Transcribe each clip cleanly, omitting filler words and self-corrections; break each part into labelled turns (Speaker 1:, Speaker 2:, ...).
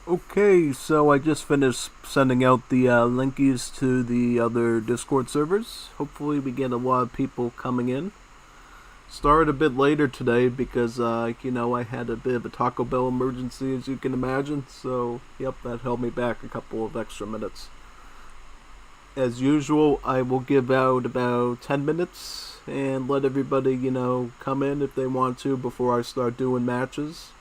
Speaker 1: Okay, so I just finished sending out the linkies to the other Discord servers. Hopefully, we get a lot of people coming in. Started a bit later today because, I had a bit of a Taco Bell emergency, as you can imagine. So, yep, that held me back a couple of extra minutes. As usual, I will give out about 10 minutes and let everybody, come in if they want to before I start doing matches.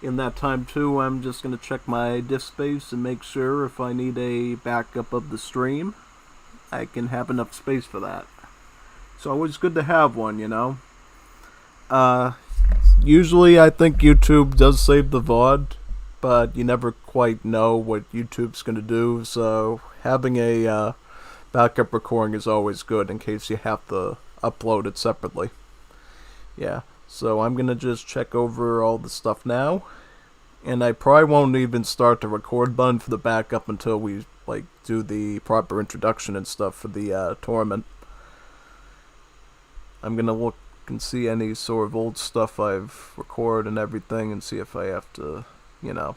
Speaker 1: In that time too, I'm just going to check my disk space and make sure if I need a backup of the stream, I can have enough space for that. It's always good to have one. Uh, Usually I think YouTube does save the VOD, but you never quite know what YouTube's going to do, so having a backup recording is always good in case you have to upload it separately. Yeah. So I'm going to just check over all the stuff now. And I probably won't even start the record button for the backup until we do the proper introduction and stuff for the tournament. I'm going to look and see any sort of old stuff I've recorded and everything and see if I have to, I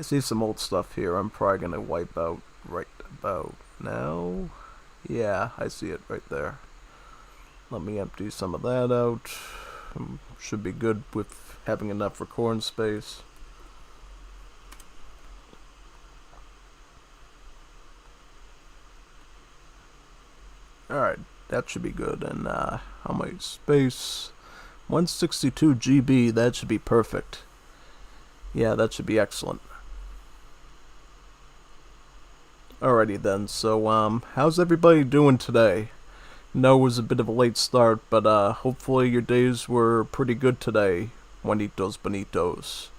Speaker 1: see some old stuff here I'm probably going to wipe out right about now. Yeah, I see it right there. Let me empty some of that out. Should be good with having enough recording space. Alright, that should be good. And how much space? 162 GB, that should be perfect. Yeah, that should be excellent. Alrighty then, so how's everybody doing today? No, it was a bit of a late start, but hopefully your days were pretty good today, Juanitos Bonitos.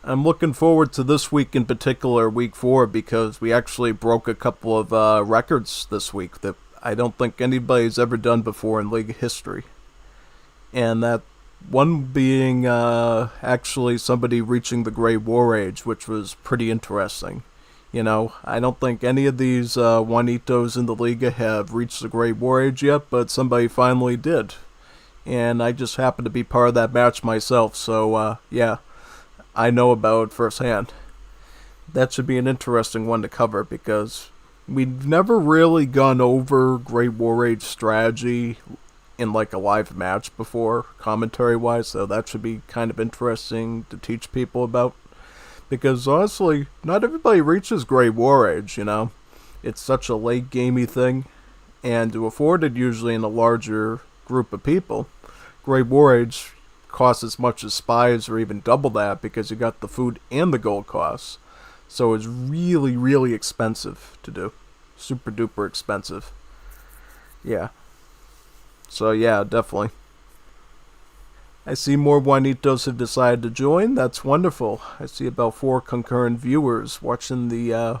Speaker 1: I'm looking forward to this week in particular, week 4, because we actually broke a couple of records this week that I don't think anybody's ever done before in Liga history. And that one being actually somebody reaching the Great War Age, which was pretty interesting. I don't think any of these Juanitos in the Liga have reached the Great War Age yet, but somebody finally did. And I just happened to be part of that match myself, so yeah, I know about it firsthand. That should be an interesting one to cover, because we've never really gone over Great War Age strategy in a live match before, commentary-wise, so that should be kind of interesting to teach people about. Because honestly, not everybody reaches Great War Age, It's such a late gamey thing, and to afford it usually in a larger group of people, Great War Age costs as much as Spies or even double that because you got the food and the gold costs. So it's really, really expensive to do. Super duper expensive. Yeah. So yeah, definitely. I see more Juanitos have decided to join. That's wonderful. I see about 4 concurrent viewers watching the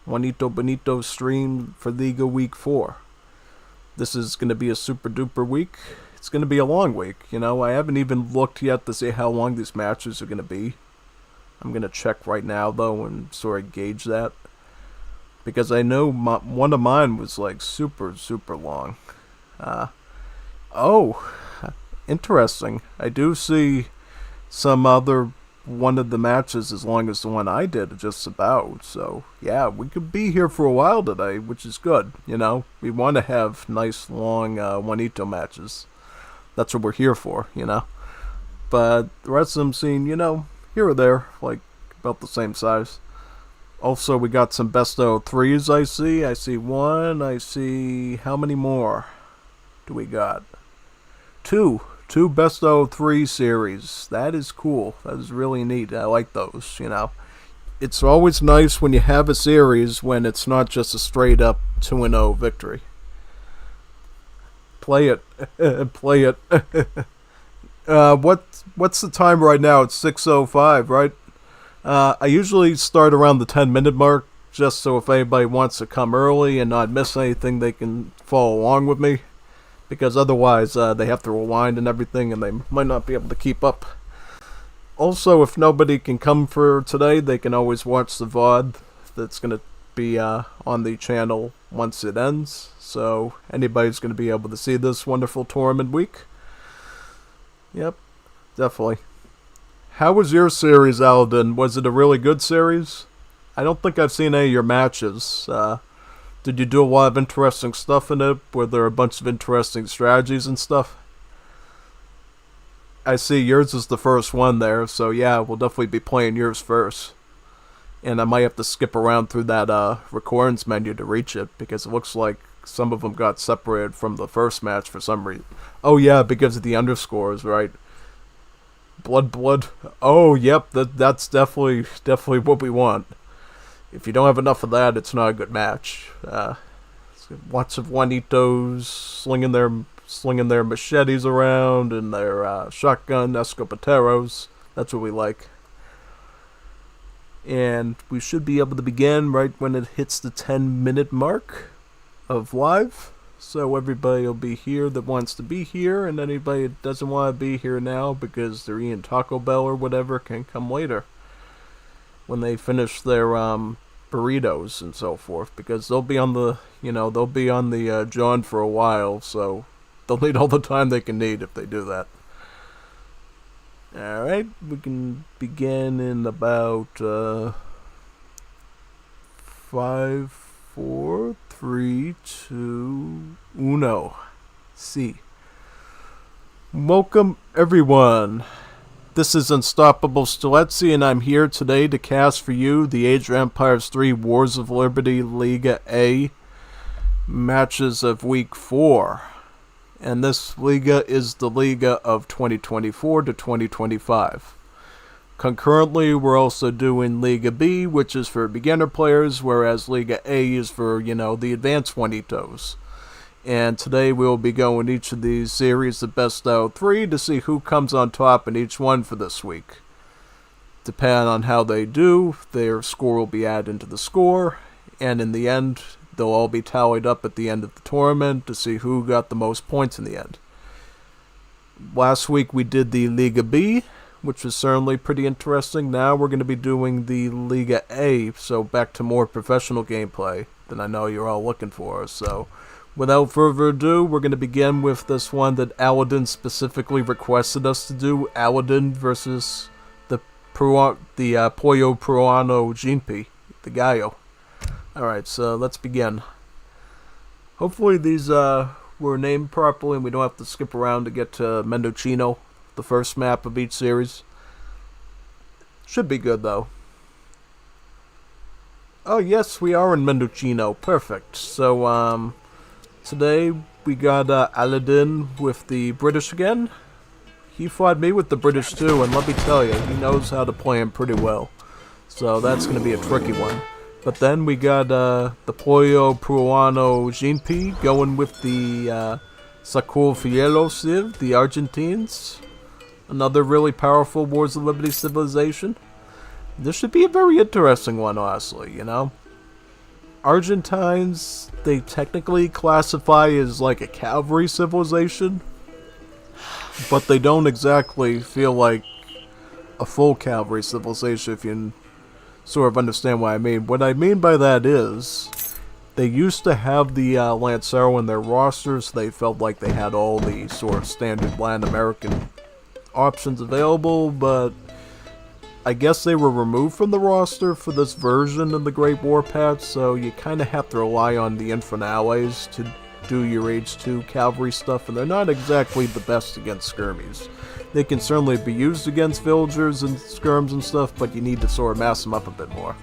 Speaker 1: Juanito Bonito stream for Liga Week 4. This is going to be a super duper week. It's going to be a long week. I haven't even looked yet to see how long these matches are going to be. I'm going to check right now, though, and sort of gauge that. Because I know one of mine was super, super long. Interesting. I do see some other one of the matches as long as the one I did, just about. So, yeah, we could be here for a while today, which is good, We want to have nice, long Juanito matches. That's what we're here for, But the rest of them seem, here or there, about the same size. Also, we got some best of 3s I see. I see 1. I see... How many more do we got? 2. 2 best of 3 series. That is cool. That is really neat. I like those, It's always nice when you have a series when it's not just a straight up 2-0 victory. Play it. Play it. What's the time right now? It's 6:05, right? I usually start around the 10-minute mark, just so if anybody wants to come early and not miss anything, they can follow along with me. Because otherwise, they have to rewind and everything, and they might not be able to keep up. Also, if nobody can come for today, they can always watch the VOD that's going to be on the channel once it ends. So, anybody's going to be able to see this wonderful tournament week. Yep, definitely. How was your series, Alden? Was it a really good series? I don't think I've seen any of your matches. Did you do a lot of interesting stuff in it? Were there a bunch of interesting strategies and stuff? I see yours is the first one there, so yeah, we'll definitely be playing yours first. And I might have to skip around through that recordings menu to reach it, because it looks like some of them got separated from the first match for some reason. Oh yeah, because of the underscores, right? Blood. Oh, yep, that's definitely what we want. If you don't have enough of that, it's not a good match. Lots of Juanitos slinging their machetes around and their shotgun escopeteros. That's what we like. And we should be able to begin right when it hits the 10-minute mark of live. So everybody will be here that wants to be here, and anybody that doesn't want to be here now because they're eating Taco Bell or whatever can come later when they finish their burritos and so forth, because they'll be on the John for a while, so they'll need all the time they can need if they do that. Alright, we can begin in about 5, 4, 3, 2, 1. See. Welcome, everyone. This is Unstoppable Stilezzi, and I'm here today to cast for you the Age of Empires 3 Wars of Liberty Liga A matches of Week 4. And this Liga is the Liga of 2024 to 2025. Concurrently, we're also doing Liga B, which is for beginner players, whereas Liga A is for, the advanced Juanitos. And today we'll be going each of these series of best out of 3 to see who comes on top in each one for this week. Depending on how they do, their score will be added into the score, and in the end, they'll all be tallied up at the end of the tournament to see who got the most points in the end. Last week we did the Liga B, which was certainly pretty interesting. Now we're going to be doing the Liga A, so back to more professional gameplay than I know you're all looking for. So, without further ado, we're going to begin with this one that Aladdin specifically requested us to do, Aladdin versus the Pollo Peruano Ginpi, the Gallo. Alright, so let's begin. Hopefully these were named properly and we don't have to skip around to get to Mendocino, the first map of each series. Should be good though. Oh yes, we are in Mendocino. Perfect. So, today we got Aladdin with the British again. He fought me with the British too, and let me tell you, he knows how to play him pretty well. So that's going to be a tricky one. But then we got the Pollo Peruano Ginpi going with the Sacrificio Civ, the Argentines. Another really powerful Wars of Liberty civilization. This should be a very interesting one, honestly, Argentines, they technically classify as like a cavalry civilization, but they don't exactly feel like a full cavalry civilization, if you sort of understand what I mean. What I mean by that is, they used to have the Lancero in their rosters. They felt like they had all the sort of standard Latin American options available, but I guess they were removed from the roster for this version of the Great Warpath, so you kind of have to rely on the Infernales to do your Age 2 cavalry stuff, and they're not exactly the best against skirmies. They can certainly be used against villagers and skirms and stuff, but you need to sort of mass them up a bit more.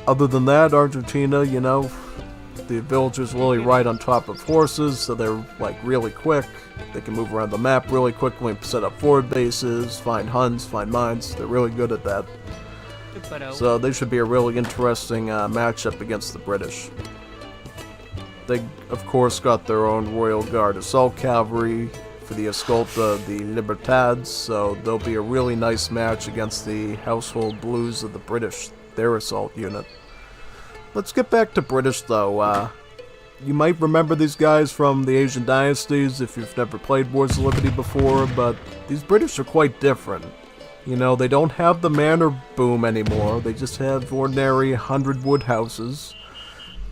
Speaker 1: Other than that, Argentina, the villagers really ride on top of horses, so they're like really quick. They can move around the map really quickly and set up forward bases, find Huns, find mines. They're really good at that. So they should be a really interesting matchup against the British. They, of course, got their own Royal Guard assault cavalry for the Escolta, the Libertad, so there'll be a really nice match against the Household Blues of the British, their assault unit. Let's get back to British, though. You might remember these guys from the Asian dynasties if you've never played Wars of Liberty before, but these British are quite different. They don't have the manor boom anymore, they just have ordinary 100 wood houses.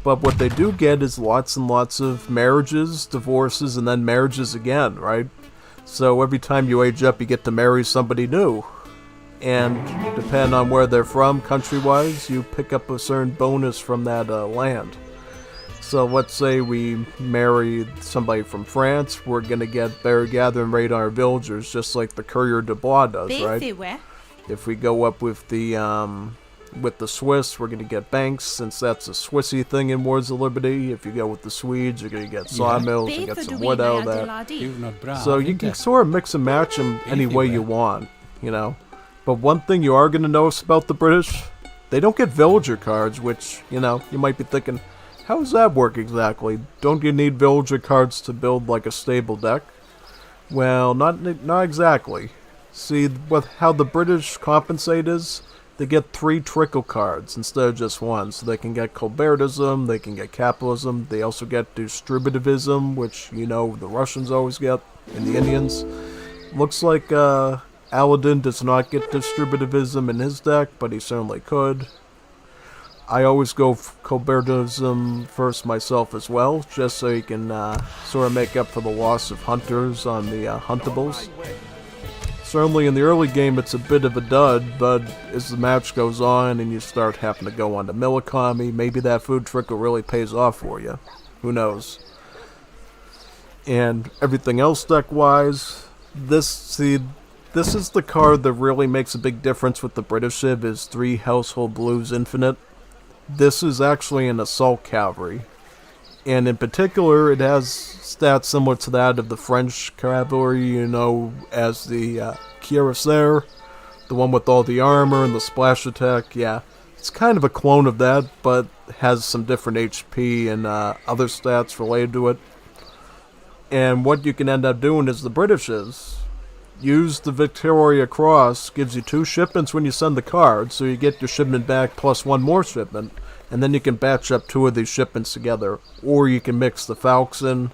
Speaker 1: But what they do get is lots and lots of marriages, divorces, and then marriages again, right? So every time you age up, you get to marry somebody new. And depending on where they're from, country-wise, you pick up a certain bonus from that land. So let's say we marry somebody from France, we're going to get better gathering rate on our villagers, just like the Courier de Bois does, right? If we go up with the Swiss, we're going to get banks, since that's a Swissy thing in Wars of Liberty. If you go with the Swedes, you're going to get sawmills and get some wood out of that. So you can sort of mix and match them any way you want, you know. But one thing you are going to notice about the British, they don't get villager cards, which, you know, you might be thinking, how does that work exactly? Don't you need villager cards to build like a stable deck? Well, not exactly. See, how the British compensate is, they get 3 trickle cards instead of just 1. So they can get Colbertism, they can get capitalism, they also get distributivism, which, you know, the Russians always get, and the Indians. Looks like Aladdin does not get distributivism in his deck, but he certainly could. I always go Colbertism first myself as well, just so you can sort of make up for the loss of hunters on the huntables. Certainly in the early game it's a bit of a dud, but as the match goes on and you start having to go on to mill economy, maybe that food trickle really pays off for you. Who knows? And everything else deck-wise, this is the card that really makes a big difference with the British Civ, is 3 Household Blues Infinite. This is actually an assault cavalry, and in particular it has stats similar to that of the French cavalry, you know, as the cuirassier, the one with all the armor and the splash attack. Yeah, it's kind of a clone of that, but has some different HP and other stats related to it. And what you can end up doing is the British use the Victoria Cross, gives you 2 shipments when you send the card, so you get your shipment back plus 1 more shipment, and then you can batch up 2 of these shipments together. Or you can mix the Falcons in,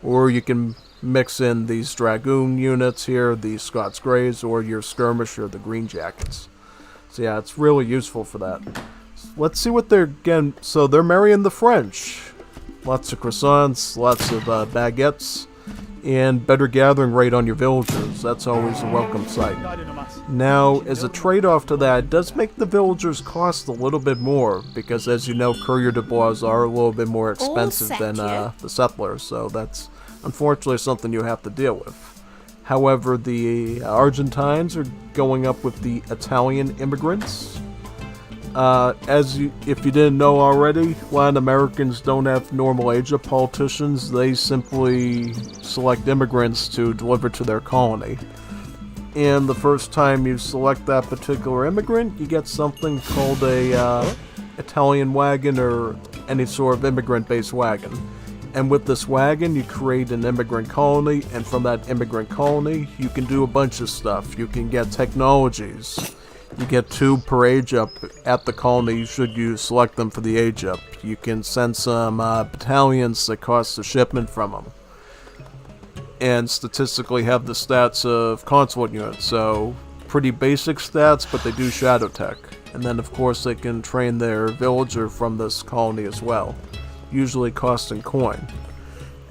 Speaker 1: or you can mix in these Dragoon units here, the Scots Greys, or your Skirmisher, the Green Jackets. So yeah, it's really useful for that. Let's see what they're getting. So they're marrying the French. Lots of croissants, lots of baguettes, and better gathering rate on your villagers. That's always a welcome sight. Now, as a trade-off to that, it does make the villagers cost a little bit more, because as you know, Courier de Bois are a little bit more expensive than the settlers, so that's unfortunately something you have to deal with. However, the Argentines are going up with the Italian immigrants. If you didn't know already, Latin Americans don't have normal age of politicians. They simply select immigrants to deliver to their colony. And the first time you select that particular immigrant, you get something called a Italian wagon, or any sort of immigrant-based wagon. And with this wagon, you create an immigrant colony, and from that immigrant colony, you can do a bunch of stuff. You can get technologies. You get 2 per age up at the colony should you select them for the age up. You can send some battalions that cost a shipment from them. And statistically have the stats of consulate units. So pretty basic stats, but they do shadow tech. And then of course they can train their villager from this colony as well. Usually costing coin.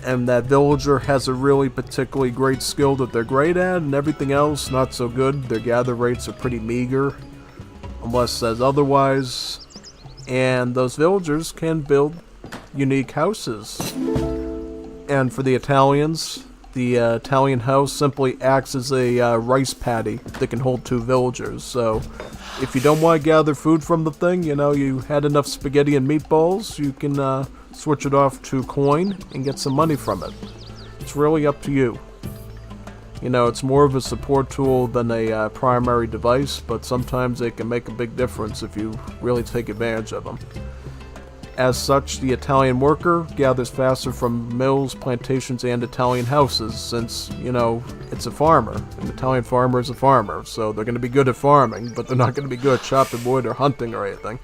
Speaker 1: And that villager has a really particularly great skill that they're great at, and everything else not so good. Their gather rates are pretty meager, unless says otherwise. And those villagers can build unique houses. And for the Italians, the Italian house simply acts as a rice paddy that can hold 2 villagers. So if you don't want to gather food from the thing, you know, you had enough spaghetti and meatballs, you can switch it off to coin and get some money from it. It's really up to you. You know, it's more of a support tool than a primary device, but sometimes they can make a big difference if you really take advantage of them. As such, the Italian worker gathers faster from mills, plantations, and Italian houses, since, you know, it's a farmer. An Italian farmer is a farmer, so they're going to be good at farming, but they're not going to be good at chopping wood or hunting or anything.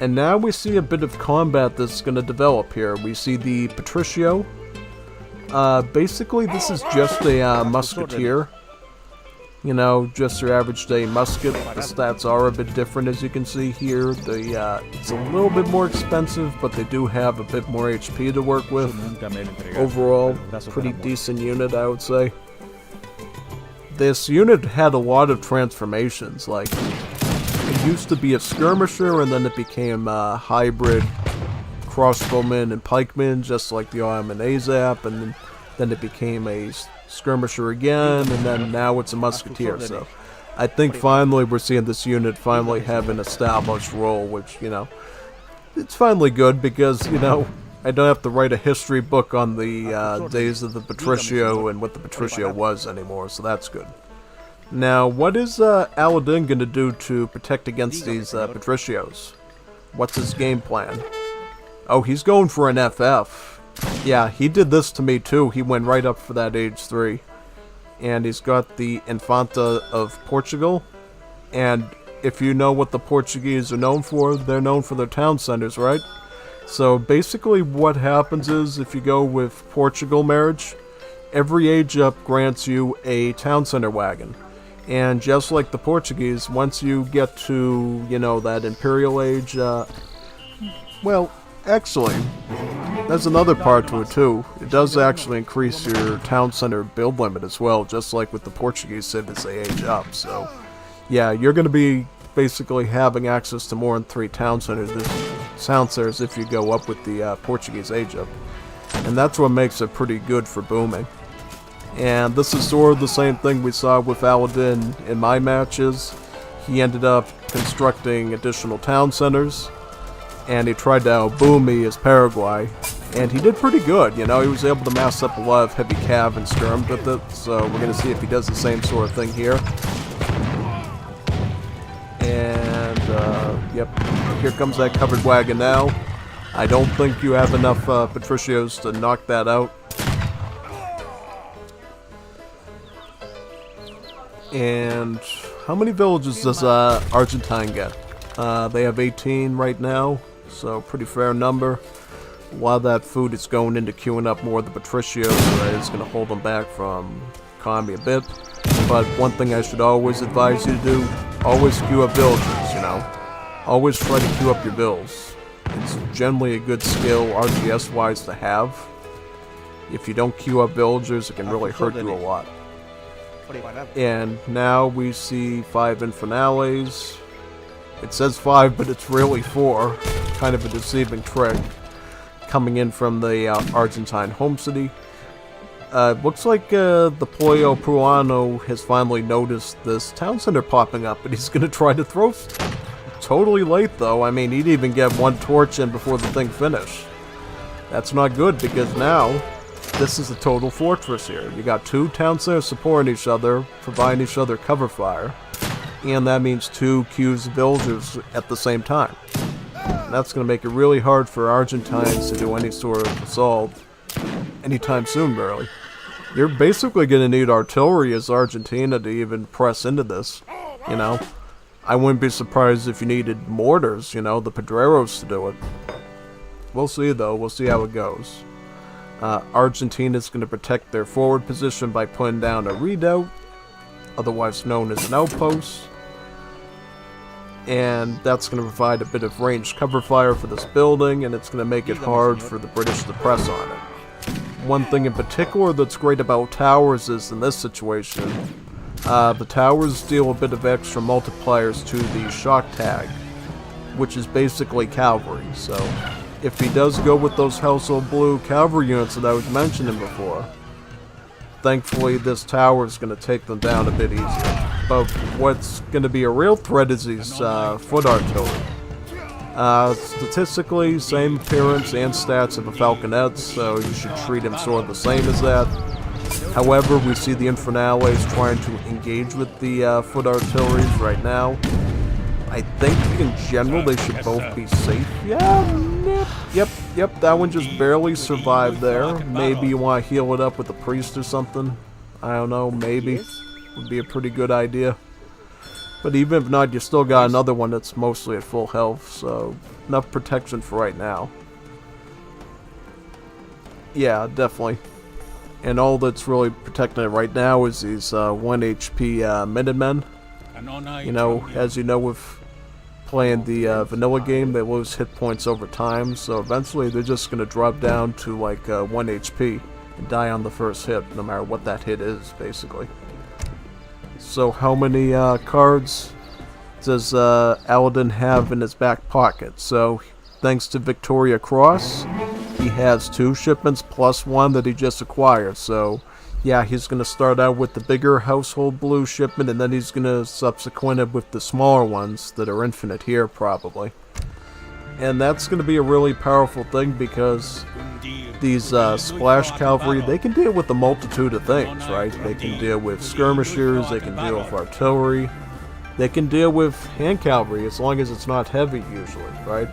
Speaker 1: And now we see a bit of combat that's going to develop here. We see the Patricio. Basically, this is just a musketeer. You know, just your average day musket. The stats are a bit different, as you can see here. It's a little bit more expensive, but they do have a bit more HP to work with. Overall, pretty decent unit, I would say. this unit had a lot of transformations. Like, it used to be a skirmisher, and then it became a hybrid crossbowman and pikeman, just like the arm and Azap, and then it became a skirmisher again, and then now it's a musketeer. So I think finally we're seeing this unit finally have an established role, which, you know, it's finally good because, you know, I don't have to write a history book on the days of the Patricio and what the Patricio was anymore, so that's good. Now, what is Aladdin going to do to protect against these Patricios? What's his game plan? Oh, he's going for an FF. Yeah, he did this to me too. He went right up for that age 3. And he's got the Infanta of Portugal. And if you know what the Portuguese are known for, they're known for their town centers, right? So basically what happens is, if you go with Portugal marriage, every age up grants you a town center wagon. And just like the Portuguese, once you get to, you know, that imperial age, well, actually, there's another part to it too. It does actually increase your town center build limit as well, just like with the Portuguese said as they age up. So, yeah, you're going to be basically having access to more than 3 town centers if you go up with the Portuguese age up. And that's what makes it pretty good for booming. And this is sort of the same thing we saw with Aladdin in my matches. He ended up constructing additional town centers, and he tried to outboom me as Paraguay, and he did pretty good. You know, he was able to mass up a lot of heavy cav and skirm with it, so we're going to see if he does the same sort of thing here. And, yep, here comes that covered wagon now. I don't think you have enough Patricios to knock that out. And how many villages does Argentine get? They have 18 right now, so pretty fair number. A lot of that food is going into queuing up more of the Patricios, so that is going to hold them back from economy a bit. But one thing I should always advise you to do, always queue up villagers, you know. Always try to queue up your vills. It's generally a good skill, RGS-wise, to have. If you don't queue up villagers, it can really hurt you a lot. And now we see 5 Infernales. It says 5, but it's really 4. Kind of a deceiving trick. Coming in from the Argentine home city. Looks like the Pollo Peruano has finally noticed this town center popping up, and he's going to try to throw. Totally late, though. I mean, he'd even get 1 torch in before the thing finished. That's not good, because now this is a total fortress here. You got 2 town centers supporting each other, providing each other cover fire, and that means 2 queues of villagers at the same time. And that's going to make it really hard for Argentines to do any sort of assault anytime soon, barely. You're basically going to need artillery as Argentina to even press into this, you know. I wouldn't be surprised if you needed mortars, you know, the Pedreros to do it. We'll see, though. We'll see how it goes. Argentina's going to protect their forward position by putting down a redoubt, otherwise known as an outpost. And that's going to provide a bit of ranged cover fire for this building, and it's going to make it hard for the British to press on it. One thing in particular that's great about towers is, in this situation, the towers deal a bit of extra multipliers to the shock tag, which is basically cavalry. So if he does go with those Household Blue cavalry units that I was mentioning before, thankfully this tower is going to take them down a bit easier. But what's going to be a real threat is these foot artillery. Statistically, same appearance and stats of a Falconet, so you should treat him sort of the same as that. However, we see the Infernales trying to engage with the foot artillery right now. I think in general they should both be safe. Yeah, yep, that one just barely survived there. Maybe you want to heal it up with a priest or something. I don't know, maybe. Would be a pretty good idea. But even if not, you still got another one that's mostly at full health, so enough protection for right now. Yeah, definitely. And all that's really protecting it right now is these 1 HP Minutemen. You know, as you know with playing the vanilla game, they lose hit points over time, so eventually they're just going to drop down to like 1 HP and die on the first hit, no matter what that hit is, basically. So how many cards does Aladdin have in his back pocket? So thanks to Victoria Cross, he has 2 shipments plus 1 that he just acquired. So yeah, he's going to start out with the bigger household blue shipment, and then he's going to subsequent it with the smaller ones that are infinite here probably. And that's going to be a really powerful thing because these splash cavalry, they can deal with a multitude of things, right? They can deal with skirmishers, they can deal with artillery, they can deal with hand cavalry as long as it's not heavy usually, right?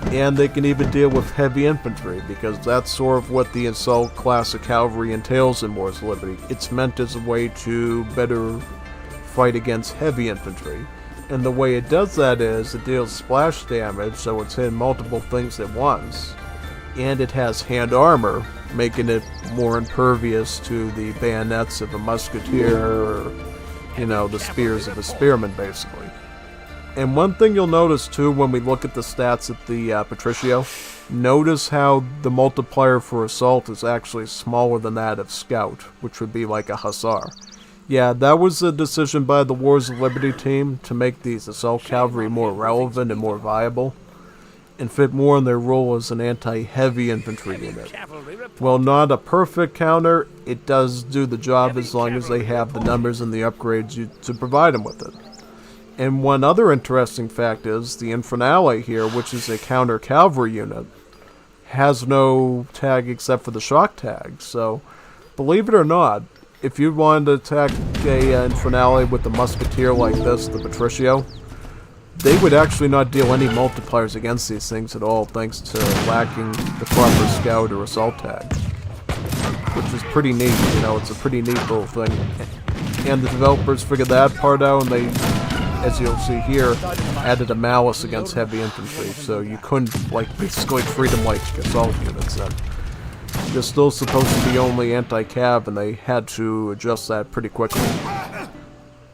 Speaker 1: And they can even deal with heavy infantry because that's sort of what the assault class of cavalry entails in Wars of Liberty. It's meant as a way to better fight against heavy infantry. And the way it does that is it deals splash damage, so it's hitting multiple things at once. And it has hand armor, making it more impervious to the bayonets of a musketeer or, you know, the spears of a spearman, basically. And one thing you'll notice, too, when we look at the stats at the Patricio, notice how the multiplier for assault is actually smaller than that of scout, which would be like a hussar. Yeah, that was a decision by the Wars of Liberty team to make these assault cavalry more relevant and more viable, and fit more in their role as an anti-heavy infantry unit. While not a perfect counter, it does do the job as long as they have the numbers and the upgrades to provide them with it. And one other interesting fact is the Infernale here, which is a counter cavalry unit, has no tag except for the shock tag. So, believe it or not, if you wanted to attack a Infernale with a musketeer like this, the Patricio, they would actually not deal any multipliers against these things at all, thanks to lacking the proper scout or assault tag. Which is pretty neat, you know, it's a pretty neat little thing. And the developers figured that part out, and they, as you'll see here, added a malice against heavy infantry, so you couldn't, like, basically treat them like assault units then. They're still supposed to be only anti-cav, and they had to adjust that pretty quickly.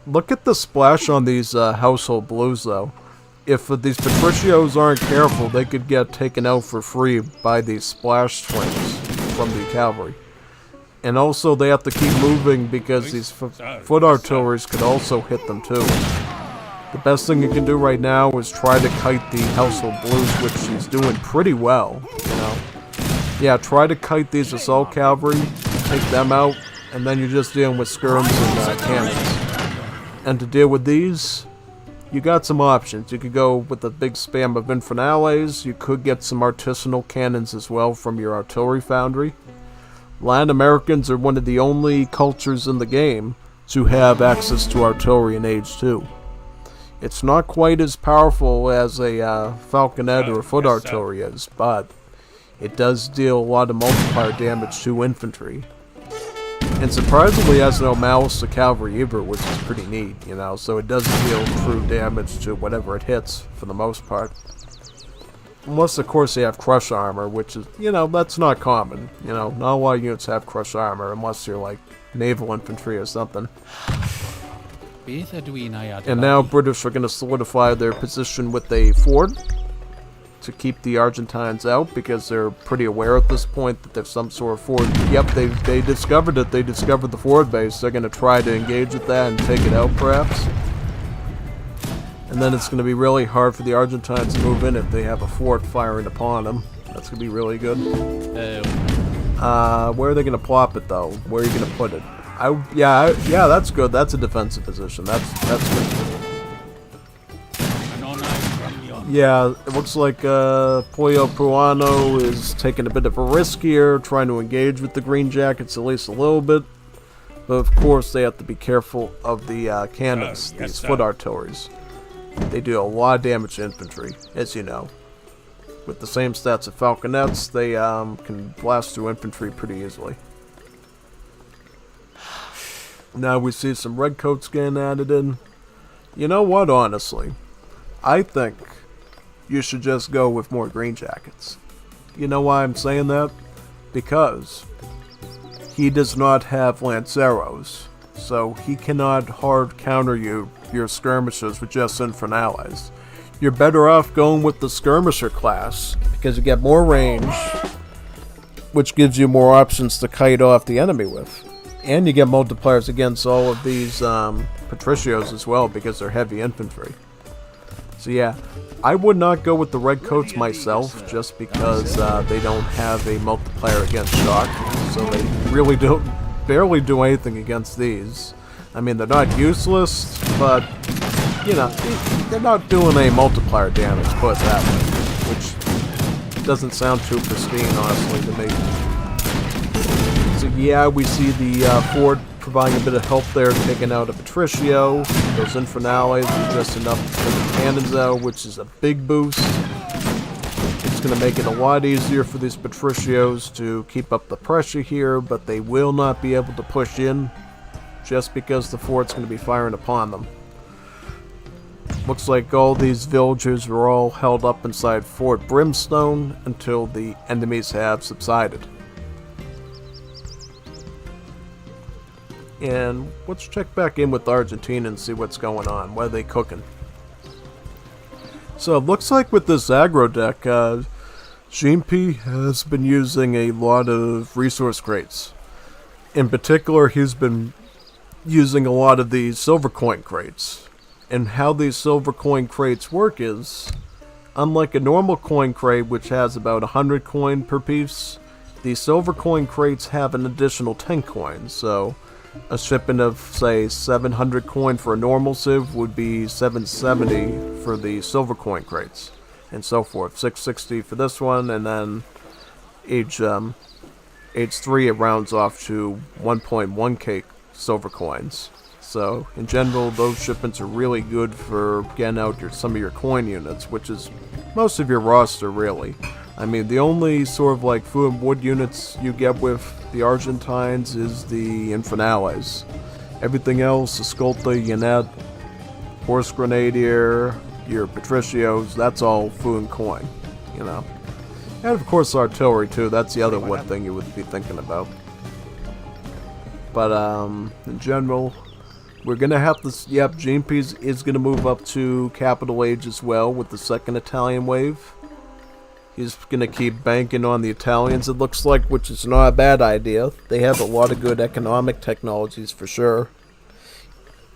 Speaker 1: Look at the splash on these household blues, though. If these Patricios aren't careful, they could get taken out for free by these splash swings from the cavalry. And also, they have to keep moving because these foot artilleries could also hit them, too. The best thing you can do right now is try to kite the household blues, which he's doing pretty well, you know. Yeah, try to kite these assault cavalry, take them out, and then you're just dealing with skirms and cannons. And to deal with these, you got some options. You could go with a big spam of Infernales, you could get some artisanal cannons as well from your artillery foundry. Latin Americans are one of the only cultures in the game to have access to artillery in Age 2. It's not quite as powerful as a falconet or a foot artillery is, but it does deal a lot of multiplier damage to infantry. And surprisingly has no malice to cavalry either, which is pretty neat, you know, so it does deal true damage to whatever it hits, for the most part. Unless, of course, they have crush armor, which is, you know, that's not common. You know, not a lot of units have crush armor, unless you're, like, naval infantry or something. And now British are going to solidify their position with a fort to keep the Argentines out, because they're pretty aware at this point that there's some sort of forward. Yep, they discovered it. They discovered the forward base. They're going to try to engage with that and take it out, perhaps. And then it's going to be really hard for the Argentines to move in if they have a fort firing upon them. That's going to be really good. Where are they going to plop it, though? Where are you going to put it? Yeah, that's good. That's a defensive position. That's good. Yeah, it looks like Pollo Peruano is taking a bit of a risk here, trying to engage with the Green Jackets at least a little bit. But of course, they have to be careful of the cannons, these foot artilleries. They do a lot of damage to infantry, as you know. With the same stats of falconets, they can blast through infantry pretty easily. Now we see some redcoats getting added in. You know what, honestly? I think you should just go with more Green Jackets. You know why I'm saying that? Because he does not have Lanceros, so he cannot hard counter your skirmishers with just Infernales. You're better off going with the skirmisher class, because you get more range, which gives you more options to kite off the enemy with. And you get multipliers against all of these patricios as well because they're heavy infantry. So yeah, I would not go with the redcoats myself just because they don't have a multiplier against shock. So they really barely do anything against these. I mean, they're not useless, but, you know, they're not doing a multiplier damage, put it that way. Which doesn't sound too pristine, honestly, to me. So yeah, we see the fort providing a bit of help there, taking out a patricio. Those infernales are just enough to put the cannons out, which is a big boost. It's going to make it a lot easier for these patricios to keep up the pressure here, but they will not be able to push in just because the fort's going to be firing upon them. Looks like all these villagers are all held up inside Fort Brimstone until the enemies have subsided. And let's check back in with Argentina and see what's going on. What are they cooking? So it looks like with this aggro deck, GMP has been using a lot of resource crates. In particular, he's been using a lot of these silver coin crates. And how these silver coin crates work is, unlike a normal coin crate which has about 100 coin per piece, the silver coin crates have an additional 10 coins. So a shipment of, say, 700 coin for a normal civ would be 770 for the silver coin crates, and so forth. 660 for this one, and then age 3 it rounds off to 1.1k silver coins. So in general, those shipments are really good for getting out some of your coin units, which is most of your roster, really. I mean, the only sort of like food and wood units you get with the Argentines is the Infernales. Everything else, the Escolta, Yanet, Horse Grenadier, your Patricios, that's all food and coin, you know. And of course artillery too, that's the other wood thing you would be thinking about. But in general, we're gonna have to, yep, GMP is gonna move up to Capital Age as well with the second Italian wave. He's going to keep banking on the Italians, it looks like, which is not a bad idea. They have a lot of good economic technologies for sure.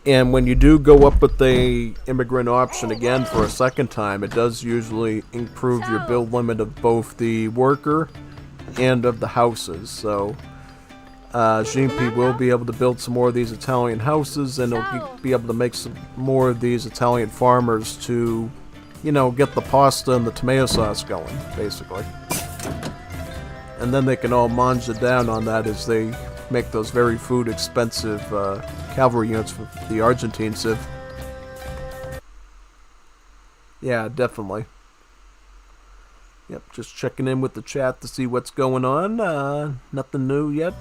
Speaker 1: And when you do go up with the immigrant option again for a second time, it does usually improve your build limit of both the worker and of the houses. So GMP will be able to build some more of these Italian houses, and he'll be able to make some more of these Italian farmers to, you know, get the pasta and the tomato sauce going, basically. And then they can all mange it down on that as they make those very food expensive cavalry units for the Argentine civ. Yeah, definitely. Yep, just checking in with the chat to see what's going on. Nothing new yet.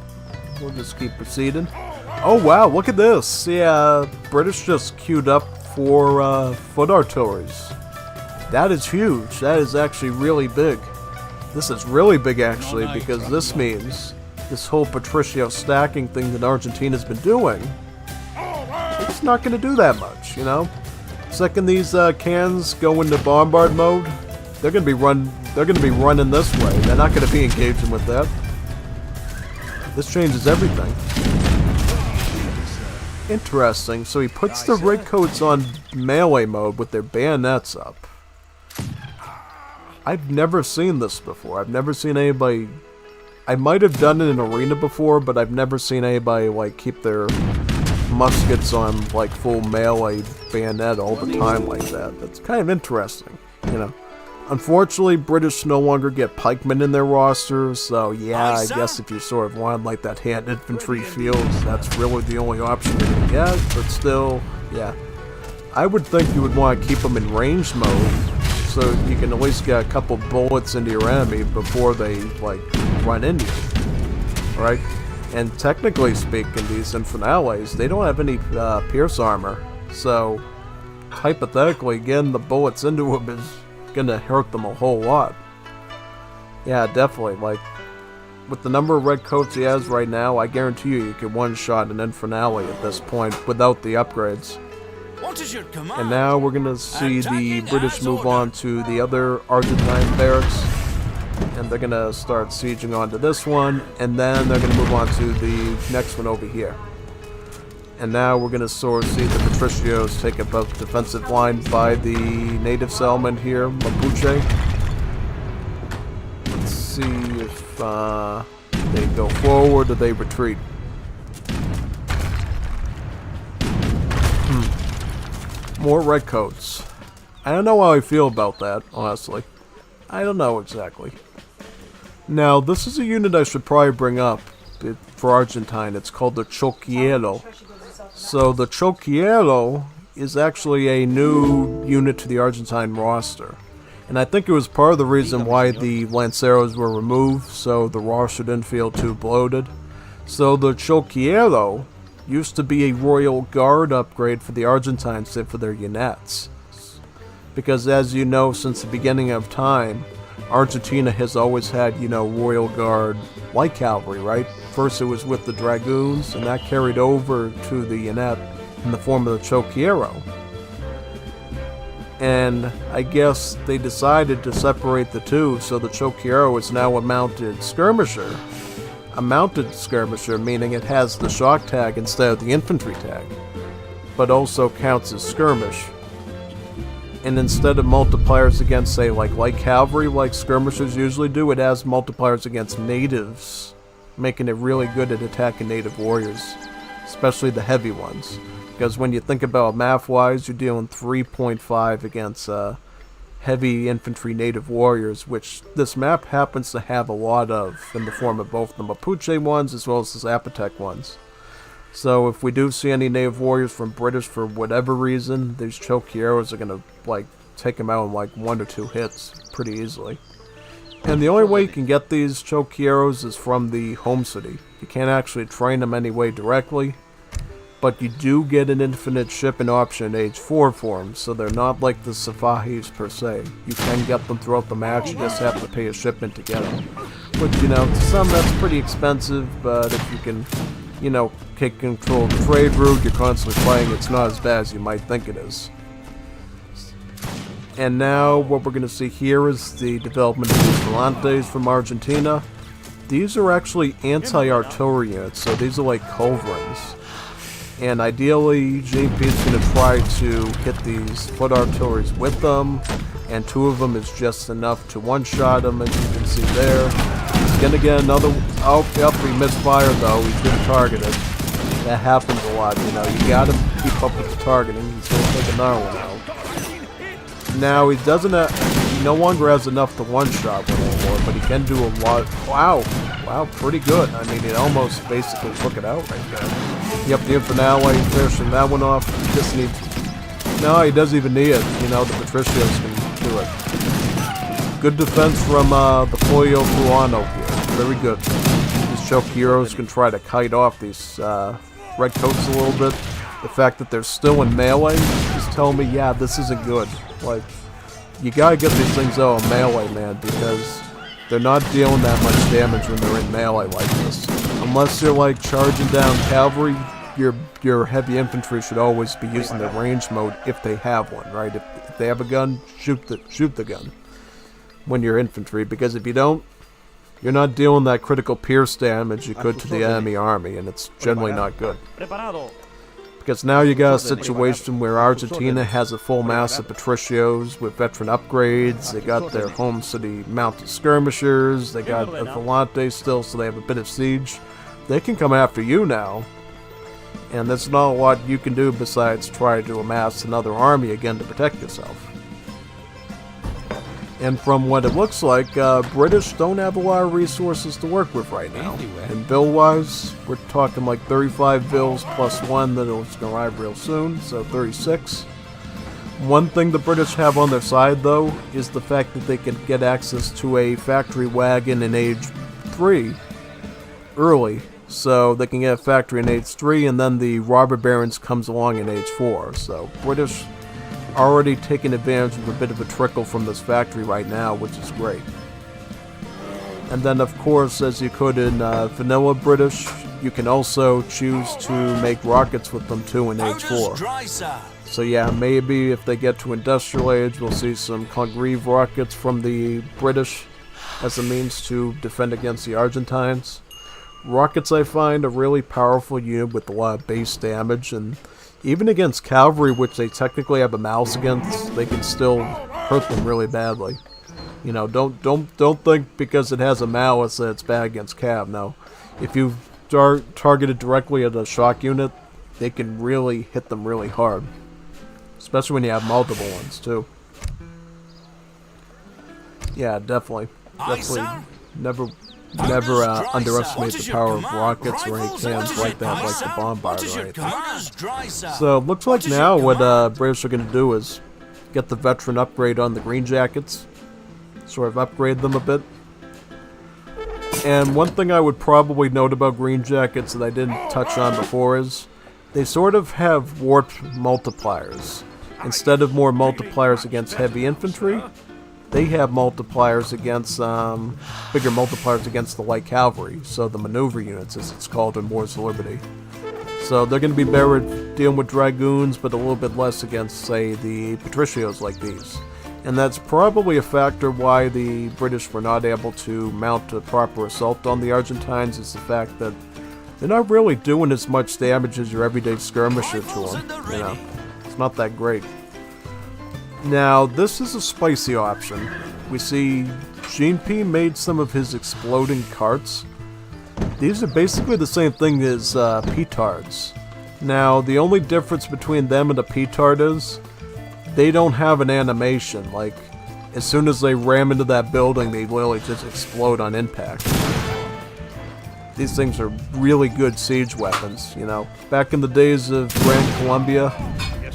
Speaker 1: We'll just keep proceeding. Oh wow, look at this. Yeah, British just queued up for foot artilleries. That is huge. That is actually really big. This is really big, actually, because this means this whole Patricio stacking thing that Argentina's been doing, it's not going to do that much, you know? Second these cans go into bombard mode, they're going to be running this way. They're not going to be engaging with that. This changes everything. Interesting. So he puts the redcoats on melee mode with their bayonets up. I've never seen this before. I've never seen anybody... I might have done it in arena before, but I've never seen anybody like keep their muskets on like full melee bayonet all the time like that. That's kind of interesting, you know. Unfortunately, British no longer get pikemen in their roster, so yeah, I guess if you sort of want like that hand infantry field, that's really the only option you can get, but still, yeah. I would think you would want to keep them in range mode, so you can at least get a couple bullets into your enemy before they, like, run into you, right? And technically speaking, these Infernales, they don't have any pierce armor, so hypothetically, getting the bullets into them is gonna hurt them a whole lot. Yeah, definitely, like, with the number of red coats he has right now, I guarantee you can one-shot an Infernale at this point without the upgrades.
Speaker 2: What is your command?
Speaker 1: And now we're gonna see the British move on to the other Argentine barracks. And And they're going to start sieging onto this one, and then they're going to move on to the next one over here. And now we're going to sort of see the Patricios take up a defensive line by the native settlement here, Mapuche. Let's see if they go forward or they retreat. More redcoats. I don't know how I feel about that, honestly. I don't know exactly. Now, this is a unit I should probably bring up for Argentine. It's called the Choquiero. So the Choquiero is actually a new unit to the Argentine roster. And I think it was part of the reason why the Lanceros were removed, so the roster didn't feel too bloated. So the Choquiero used to be a Royal Guard upgrade for the Argentines for their units. Because as you know, since the beginning of time, Argentina has always had, Royal Guard light cavalry, right? First it was with the Dragoons, and that carried over to the unit in the form of the Choquiero. And I guess they decided to separate the two, so the Choquiero is now a mounted skirmisher. A mounted skirmisher, meaning it has the shock tag instead of the infantry tag, but also counts as skirmish. And instead of multipliers against, say, like light cavalry, like skirmishers usually do, it has multipliers against natives, making it really good at attacking native warriors, especially the heavy ones. Because when you think about math-wise, you're dealing 3.5 against heavy infantry native warriors, which this map happens to have a lot of, in the form of both the Mapuche ones as well as the Zapotec ones. So if we do see any native warriors from British for whatever reason, these Choquieros are going to take them out in 1 or 2 hits pretty easily. And the only way you can get these Choquieros is from the home city. You can't actually train them anyway directly, but you do get an infinite shipping option in Age 4 for them, so they're not like the Safahis per se. You can get them throughout the match, you just have to pay a shipment to get them. Which, to some that's pretty expensive, but if you can, take control of the trade route, you're constantly playing, it's not as bad as you might think it is. And now what we're going to see here is the development of these volantes from Argentina. These are actually anti-artillery units, so these are like culverins. And ideally, GMP is going to try to hit these foot artilleries with them, and 2 of them is just enough to one-shot them, as you can see there. He's going to get another... Oh, yep, he misfired though, he didn't target it. That happens a lot, you gotta keep up with the targeting. He's going to take another one out. Now, he doesn't he no longer has enough to one-shot one anymore, but he can do a lot... Wow, pretty good. I mean, it almost basically took it out right there. Yep, the Infernale, finishing that one off. He just needs... No, he doesn't even need it. The Patricios can do it. Good defense from the Pollo Fuano here. Very good. These Choquieros can try to kite off these redcoats a little bit. The fact that they're still in melee is telling me, yeah, this isn't good. You gotta get these things out of melee, man, because they're not dealing that much damage when they're in melee like this. Unless you're charging down cavalry, your heavy infantry should always be using the range mode if they have one, right? If they have a gun, shoot the gun when you're infantry, because if you don't, you're not dealing that critical pierce damage you could to the enemy army, and it's generally not good. Because now you got a situation where Argentina has a full mass of Patricios with veteran upgrades, they got their home city mounted skirmishers, they got a Volante still, so they have a bit of siege. They can come after you now, and there's not a lot you can do besides try to amass another army again to protect yourself. And from what it looks like, British don't have a lot of resources to work with right now. And bill-wise, we're talking 35 bills plus 1 that'll arrive real soon, so 36. One thing the British have on their side, though, is the fact that they can get access to a factory wagon in Age 3 early. So they can get a factory in Age 3, and then the Robber Barons comes along in Age 4. So British already taking advantage of a bit of a trickle from this factory right now, which is great. And then, of course, as you could in vanilla British, you can also choose to make rockets with them too in Age 4. So yeah, maybe if they get to Industrial Age, we'll see some Congreve rockets from the British. as a means to defend against the Argentines. Rockets, I find, a really powerful unit with a lot of base damage, and even against cavalry, which they technically have a mouse against, they can still hurt them really badly. You know, don't think because it has a malice that it's bad against cav. No, if you targeted directly at a shock unit, they can really hit them really hard, especially when you have multiple ones too. Yeah, definitely. Never underestimate the power of rockets or any cannons like that, like the bombarder or anything. So, looks like now what British are going to do is get the veteran upgrade on the Green Jackets, sort of upgrade them a bit. And one thing I would probably note about Green Jackets that I didn't touch on before is they sort of have warped multipliers. Instead of more multipliers against heavy infantry, they have multipliers against, bigger multipliers against the light cavalry, so the maneuver units, as it's called in Wars of Liberty. So they're going to be better at dealing with dragoons, but a little bit less against, say, the patricios like these. And that's probably a factor why the British were not able to mount a proper assault on the Argentines, is the fact that they're not really doing as much damage as your everyday skirmisher to them, you know. It's not that great. Now, this is a spicy option. We see Jean P made some of his exploding carts. These are basically the same thing as petards. Now, the only difference between them and a petard is they don't have an animation. Like, as soon as they ram into that building, they literally just explode on impact. These things are really good siege weapons, you know. Back in the days of Grand Colombia,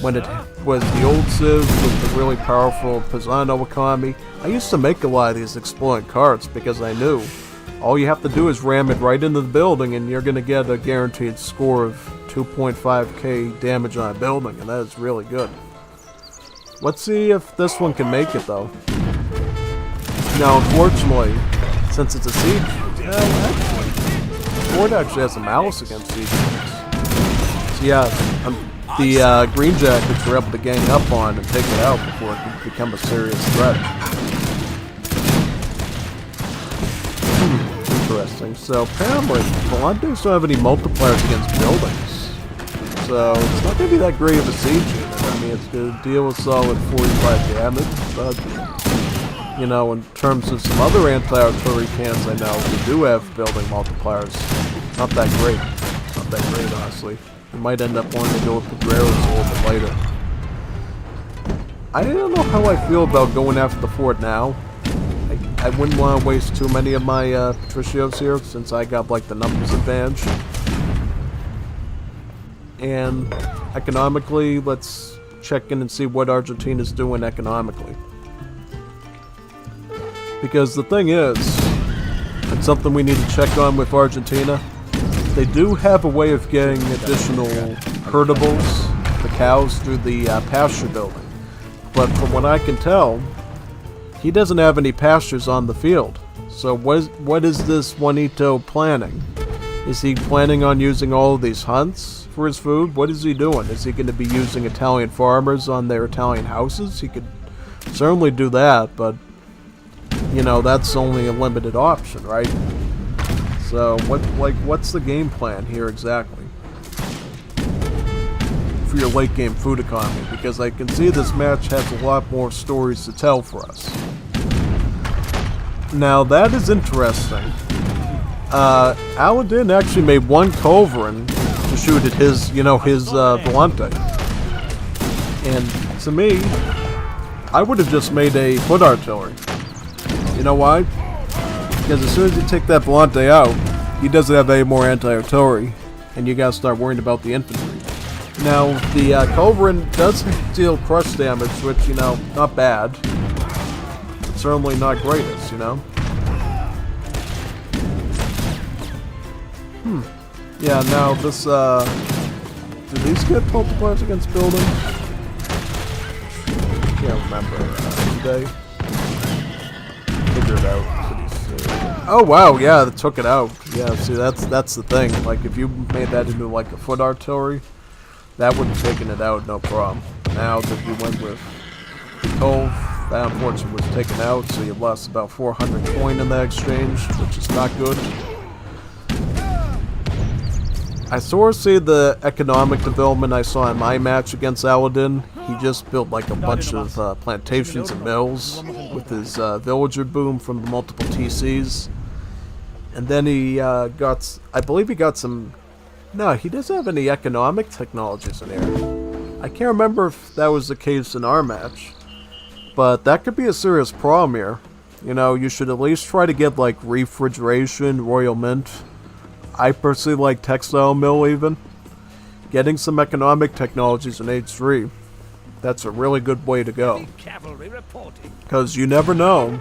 Speaker 1: when it was the old Civ with the really powerful Pisano economy, I used to make a lot of these exploding carts because I knew all you have to do is ram it right into the building and you're going to get a guaranteed score of 2.5k damage on a building, and that is really good. Let's see if this one can make it though. Now, unfortunately, since it's a siege, Ford actually has a malice against siege units. So yeah, the Green Jackets were able to gang up on and take it out before it could become a serious threat. Interesting. So apparently, Volantes don't have any multipliers against buildings. So it's not going to be that great of a siege unit. I mean, it's going to deal with solid 45 damage, but, you know, in terms of some other anti-artillery cannons I know, we do have building multipliers. Not that great. Not that great, honestly. You might end up wanting to go with Pedreros a little bit later. I don't know how I feel about going after the fort now. I wouldn't want to waste too many of my patricios here, since I got like the numbers advantage. And economically, let's check in and see what Argentina's doing economically. Because the thing is, and something we need to check on with Argentina, they do have a way of getting additional herdables, the cows, through the pasture building. But from what I can tell, he doesn't have any pastures on the field. So what is this Juanito planning? Is he planning on using all of these hunts for his food? What is he doing? Is he going to be using Italian farmers on their Italian houses? He could certainly do that, but, you know, that's only a limited option, right? So, what's the game plan here exactly for your late game food economy? Because I can see this match has a lot more stories to tell for us. Now, that is interesting. Aladdin actually made one culverin to shoot at his, his Volante. And to me, I would have just made a foot artillery. You know why? Because as soon as you take that Volante out, he doesn't have any more anti-artillery, and you gotta start worrying about the infantry. Now, the culverin does deal crush damage, which, not bad. But certainly not greatest, Yeah, now this, do these get multipliers against buildings? Can't remember. Do they? Figure it out. Oh wow, yeah, they took it out. Yeah, see, that's the thing. Like, if you made that into like a foot artillery, that would have taken it out, no problem. Now that you went with the Cove, That unfortunately was taken out, so you lost about 400 coin in that exchange, which is not good. I sort of see the economic development I saw in my match against Aladdin. He just built like a bunch of plantations and mills with his villager boom from the multiple TCs. And then he got, I believe he got some, no, he doesn't have any economic technologies in here. I can't remember if that was the case in our match. But that could be a serious problem here. You know, you should at least try to get like refrigeration, Royal Mint. I personally like textile mill even. Getting some economic technologies in Age 3. That's a really good way to go. Because you never know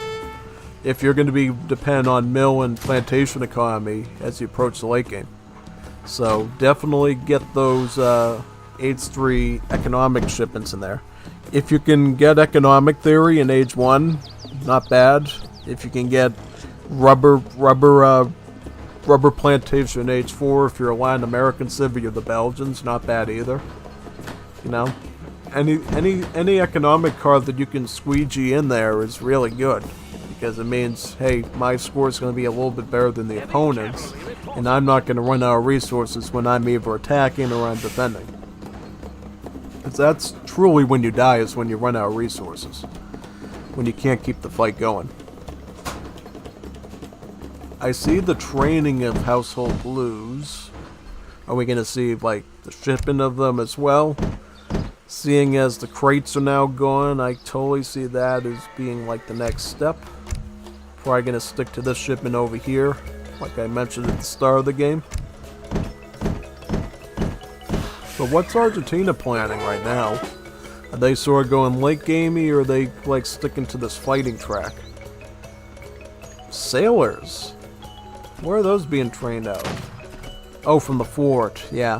Speaker 1: if you're going to be dependent on mill and plantation economy as you approach the late game. So definitely get those Age 3 economic shipments in there. If you can get economic theory in Age 1, not bad. If you can get rubber plantation in Age 4, if you're a Latin American civ, you're the Belgians, not bad either. You know, any economic card that you can squeegee in there is really good, because it means, hey, my score is going to be a little bit better than the opponent's, and I'm not going to run out of resources when I'm either attacking or I'm defending. Because that's truly when you die, is when you run out of resources. When you can't keep the fight going. I see the training of Household Blues. Are we going to see, like, the shipping of them as well? Seeing as the crates are now gone, I totally see that as being, like, the next step. Probably going to stick to this shipment over here, like I mentioned at the start of the game. But what's Argentina planning right now? Are they sort of going late gamey, or are they like sticking to this fighting track? Sailors. Where are those being trained out? Oh, from the fort. Yeah.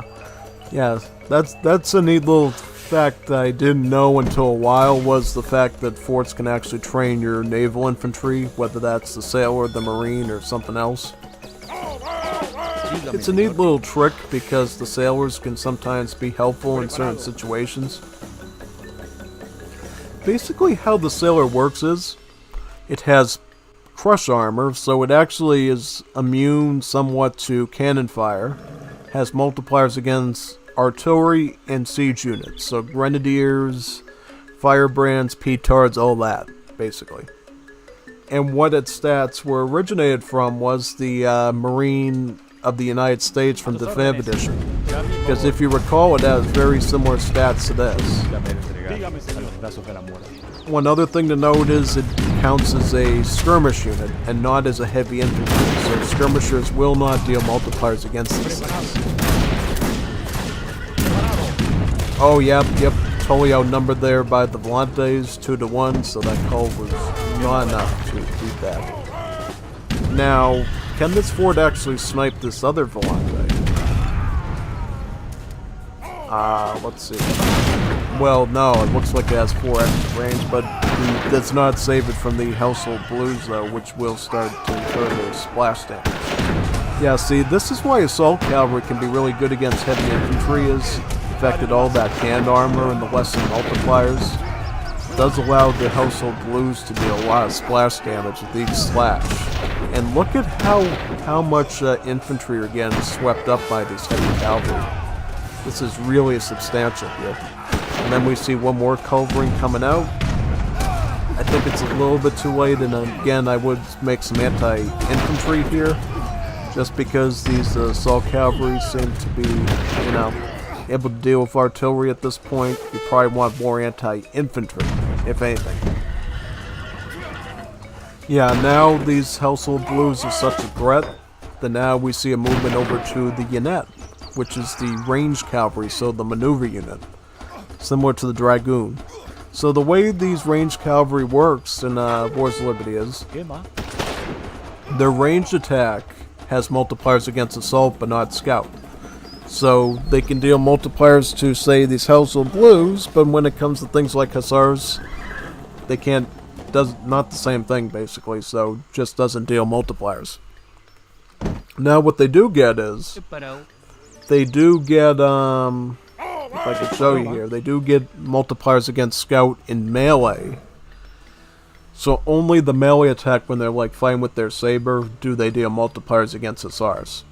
Speaker 1: Yeah, that's a neat little fact that I didn't know until a while, was the fact that forts can actually train your naval infantry, whether that's the sailor, the marine, or something else. It's a neat little trick because the sailors can sometimes be helpful in certain situations. Basically how the sailor works is, it has crush armor, so it actually is immune somewhat to cannon fire, has multipliers against artillery and siege units, so grenadiers, firebrands, petards, all that, basically. And what its stats were originated from was the Marine of the United States from the Definitive Edition. Because if you recall, it has very similar stats to this. One other thing to note is it counts as a skirmish unit and not as a heavy infantry, so skirmishers will not deal multipliers against these things. Oh, yep, totally outnumbered there by the Volantes, 2-1, so that call was not enough to beat that. Now, can this fort actually snipe this other Volante? Let's see. Well, no, it looks like it has 4 extra range, but it does not save it from the Household Blues, though, which will start to incur those splash damage. Yeah, see, this is why Assault Cavalry can be really good against heavy infantry, is the fact that all that canned armor and the lesson multipliers does allow the Household Blues to deal a lot of splash damage with each slash. And look at how much infantry are getting swept up by these heavy cavalry. This is really substantial here. And then we see one more culverin coming out. I think it's a little bit too late, and again I would make some anti-infantry here, just because these assault cavalry seem to be, you know, able to deal with artillery at this point. You probably want more anti-infantry, if anything. Yeah, now these Household Blues are such a threat that now we see a movement over to the Unit, which is the ranged cavalry, so the maneuver unit, similar to the Dragoon. So the way these ranged cavalry works in Wars of Liberty is, their ranged attack has multipliers against assault but not scout. So they can deal multipliers to, say, these Household Blues, but when it comes to things like Hussars, they can't, not the same thing basically, so just doesn't deal multipliers. Now what they do get is, they do get, if I could show you here, they do get multipliers against scout in melee, So only the melee attack when they're like fighting with their saber do they deal multipliers against hussars.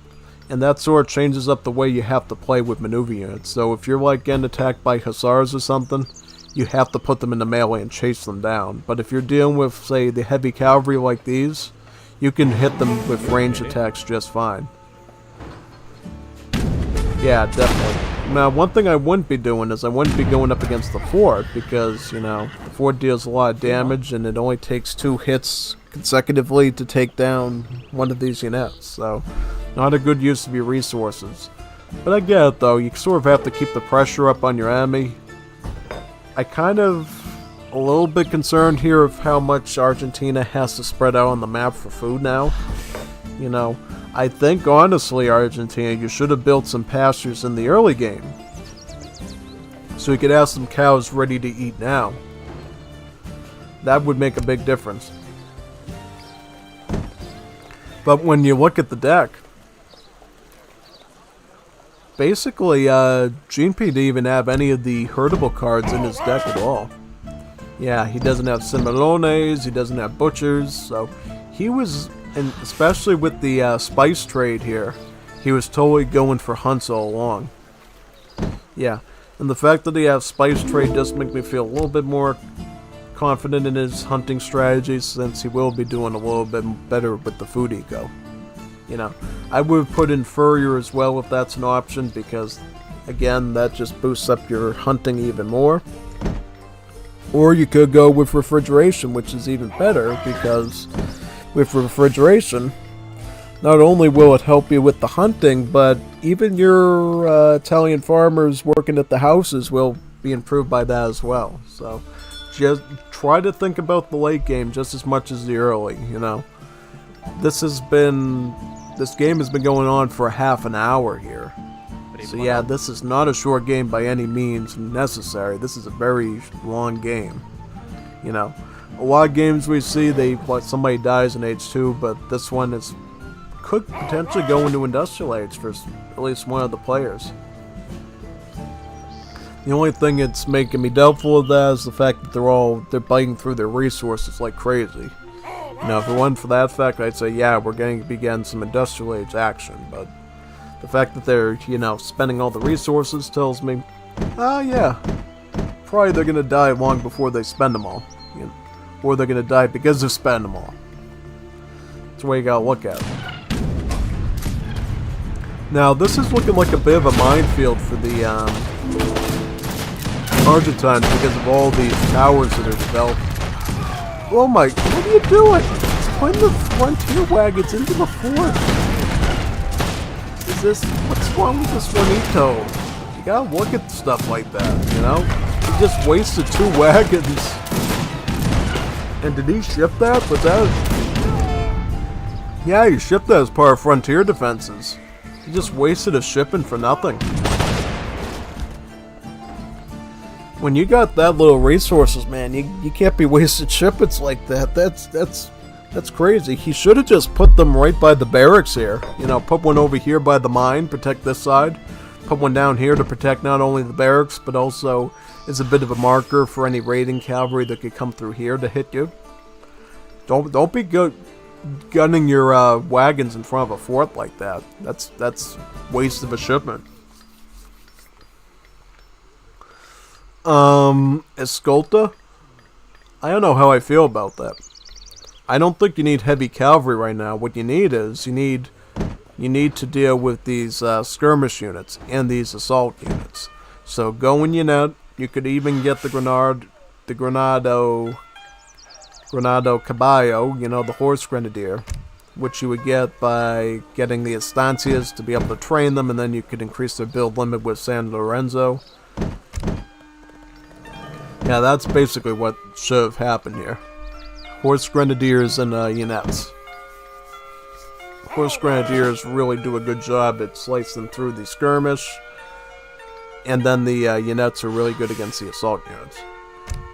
Speaker 1: And that sort of changes up the way you have to play with maneuver units. So if you're like getting attacked by hussars or something, you have to put them in the melee and chase them down. But if you're dealing with, say, the heavy cavalry like these, you can hit them with ranged attacks just fine. Yeah, definitely. Now, one thing I wouldn't be doing is I wouldn't be going up against the fort because, you know, the fort deals a lot of damage and it only takes 2 hits consecutively to take down one of these units. So, not a good use of your resources. But I get it though, you sort of have to keep the pressure up on your enemy. I kind of a little bit concerned here of how much Argentina has to spread out on the map for food now. You know, I think honestly, Argentina, you should have built some pastures in the early game. So you could have some cows ready to eat now. That would make a big difference. But when you look at the deck, basically, Gene P didn't even have any of the herdable cards in his deck at all. Yeah, he doesn't have Cimilones, he doesn't have Butchers, so he was, and especially with the spice trade here, he was totally going for hunts all along. Yeah, and the fact that he has spice trade does make me feel a little bit more confident in his hunting strategies, since he will be doing a little bit better with the food eco. You know, I would put in Furrier as well if that's an option, because, again, that just boosts up your hunting even more. Or you could go with Refrigeration, which is even better, because with Refrigeration, not only will it help you with the hunting, but even your Italian farmers working at the houses will be improved by that as well. So, just try to think about the late game just as much as the early, you know. This game has been going on for half an hour here. So yeah, this is not a short game by any means necessary. This is a very long game. You know, a lot of games we see, somebody dies in age 2, but this one could potentially go into industrial age for at least one of the players. The only thing that's making me doubtful of that is the fact that they're biting through their resources like crazy. You know, if it wasn't for that fact, I'd say, yeah, we're going to be getting some industrial age action, but the fact that they're, you know, spending all the resources tells me, yeah, probably they're going to die long before they spend them all. You know, or they're going to die because they're spending them all. That's the way you got to look at it. Now, this is looking like a bit of a minefield for the Argentines because of all these towers that are developed. Oh my, what are you doing? It's putting the frontier wagons into the fort. What's wrong with this Juanito? You gotta look at stuff like that, you know? He just wasted 2 wagons. And did he ship that? Was that? Yeah, he shipped that as part of frontier defenses. He just wasted a shipment for nothing. When you got that little resources, man, you can't be wasting shipments like that. That's crazy. He should have just put them right by the barracks here. You know, put one over here by the mine, protect this side. Put one down here to protect not only the barracks, but also is a bit of a marker for any raiding cavalry that could come through here to hit you. Don't be gunning your wagons in front of a fort like that. That's waste of a shipment. Escolta? I don't know how I feel about that. I don't think you need heavy cavalry right now. What you need is, you need to deal with these skirmish units and these assault units. So go in your net. You could even get the Granado Caballo, you know, the horse grenadier, which you would get by getting the estancias to be able to train them, and then you could increase their build limit with San Lorenzo. Yeah, that's basically what should have happened here. Horse Grenadiers and Units. Horse Grenadiers really do a good job at slicing through the skirmish. And then the Units are really good against the assault units.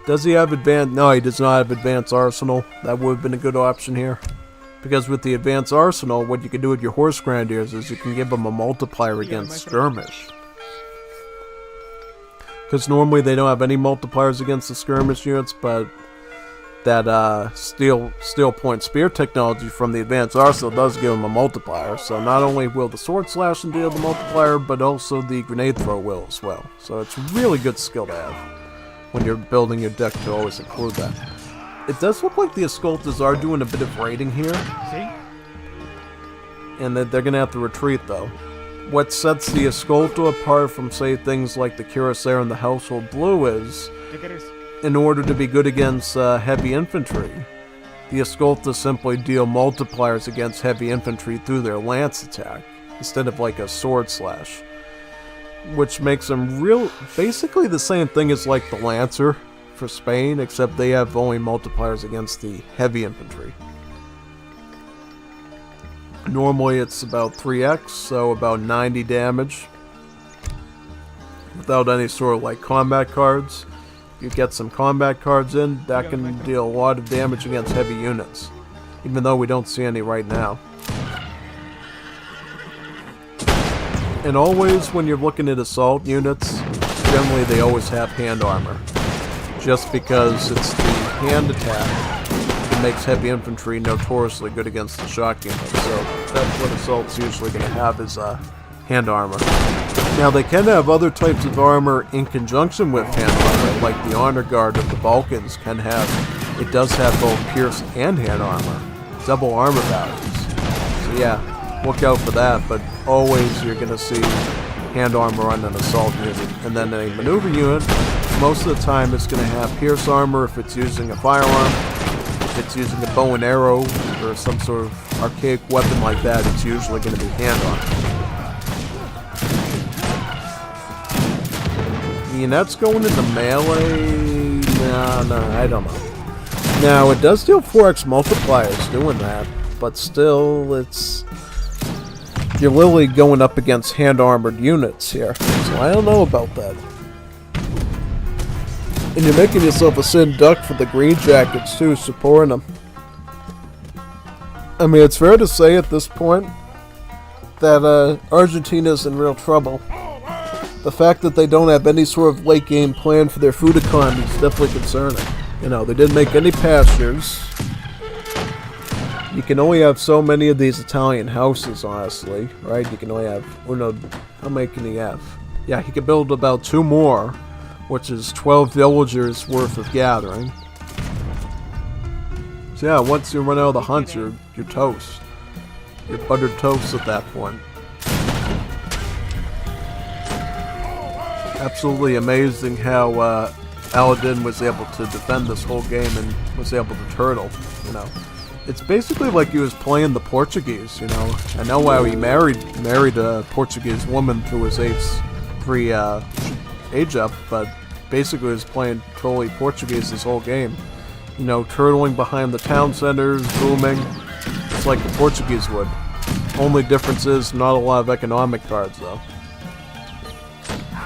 Speaker 1: Does he have advanced? No, he does not have advanced arsenal. That would have been a good option here. Because with the advanced arsenal, what you can do with your Horse Grenadiers is you can give them a multiplier against skirmish. Because normally they don't have any multipliers against the skirmish units, but that steel point spear technology from the advanced arsenal does give them a multiplier. So not only will the sword slash and deal the multiplier, but also the grenade throw will as well. So it's a really good skill to have when you're building your deck to always include that. It does look like the Ascoltas are doing a bit of raiding here. And that they're going to have to retreat though. What sets the Ascolta apart from, say, things like the Cuirassier and the Household Blue is, in order to be good against heavy infantry, the Ascolta simply deal multipliers against heavy infantry through their lance attack, instead of like a sword slash. Which makes them basically the same thing as like the Lancer for Spain, except they have only multipliers against the heavy infantry. Normally it's about 3x, so about 90 damage. Without any sort of like combat cards. You get some combat cards in, that can deal a lot of damage against heavy units. Even though we don't see any right now. And always when you're looking at assault units, generally they always have hand armor. Just because it's the hand attack that makes heavy infantry notoriously good against the shock units. So that's what assault's usually going to have is hand armor. Now they can have other types of armor in conjunction with hand armor, like the Honor Guard of the Balkans can have. It does have both pierce and hand armor. Double armor values. So yeah, look out for that, but always you're going to see hand armor on an assault unit. And then a maneuver unit, most of the time it's going to have pierce armor if it's using a firearm. If it's using a bow and arrow or some sort of archaic weapon like that, it's usually going to be hand armor. And that's going into melee? No, I don't know. Now, it does deal 4x multipliers doing that, but still, you're literally going up against hand-armored units here, so I don't know about that. And you're making yourself a sin duck for the Green Jackets, too, supporting them. I mean, it's fair to say at this point that Argentina's in real trouble. The fact that they don't have any sort of late game plan for their food economy is definitely concerning. You know, they didn't make any pastures. You can only have so many of these Italian houses, honestly, right? You can only have, how many can you have? Yeah, he can build about 2 more, which is 12 villagers worth of gathering. So yeah, once you run out of the hunt, you're toast. You're buttered toast at that point. Absolutely amazing how Aladdin was able to defend this whole game and was able to turtle, you know. It's basically like he was playing the Portuguese, you know. I know how he married a Portuguese woman through his age up, but basically he was playing totally Portuguese this whole game. You know, turtling behind the town centers, booming. It's like the Portuguese would. Only difference is not a lot of economic cards, though.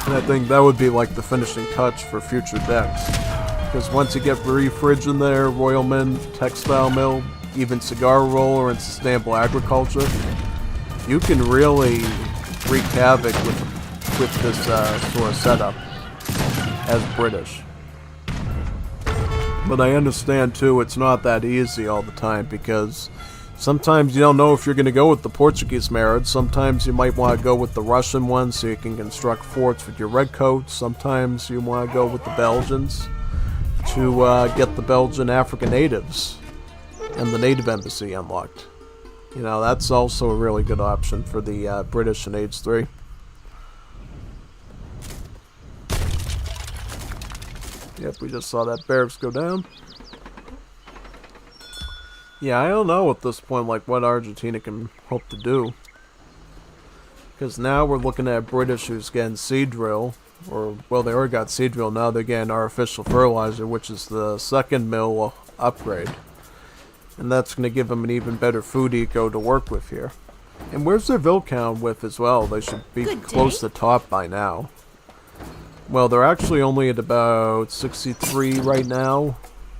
Speaker 1: And I think that would be like the finishing touch for future decks. Because once you get Fridge in there, Royal Mint, Textile Mill, even Cigar Roller and Sustainable Agriculture, you can really wreak havoc with this sort of setup as British. But I understand too, it's not that easy all the time because sometimes you don't know if you're going to go with the Portuguese marriage. Sometimes you might want to go with the Russian one so you can construct forts with your redcoats. Sometimes you want to go with the Belgians to get the Belgian African natives and the native embassy unlocked. You know, that's also a really good option for the British in Age 3. Yep, we just saw that barracks go down. Yeah, I don't know at this point, like, what Argentina can hope to do. Because now we're looking at British who's getting seed drill. Or, well, they already got seed drill, now they're getting artificial fertilizer, which is the second mill upgrade. And that's going to give them an even better food eco to work with here. And where's their Vil count with as well? They should be close to top by now. Well, they're actually only at about 63 right now.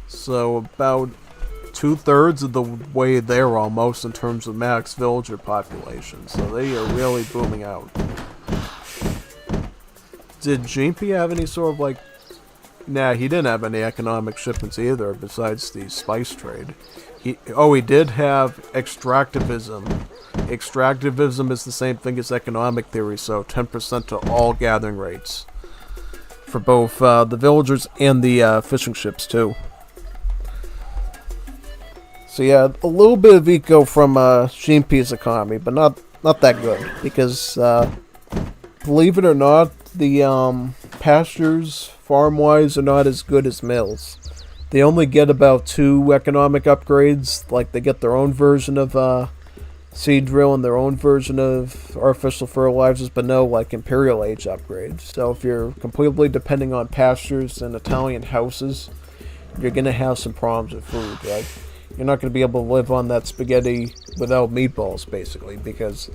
Speaker 1: So about 2/3 of the way there almost in terms of max villager population. So they are really booming out. Did GP have any sort of like Nah, he didn't have any economic shipments either, besides the spice trade. He did have extractivism. Extractivism is the same thing as economic theory, so 10% to all gathering rates. For both the villagers and the fishing ships, too. So yeah, a little bit of eco from Shinpei's economy, but not that good. Because, believe it or not, the pastures, farm-wise, are not as good as mills. They only get about 2 economic upgrades. Like, they get their own version of seed drill and their own version of artificial fertilizers, but no, like, Imperial Age upgrades. So if you're completely depending on pastures and Italian houses, you're going to have some problems with food, right? You're not going to be able to live on that spaghetti without meatballs, basically, because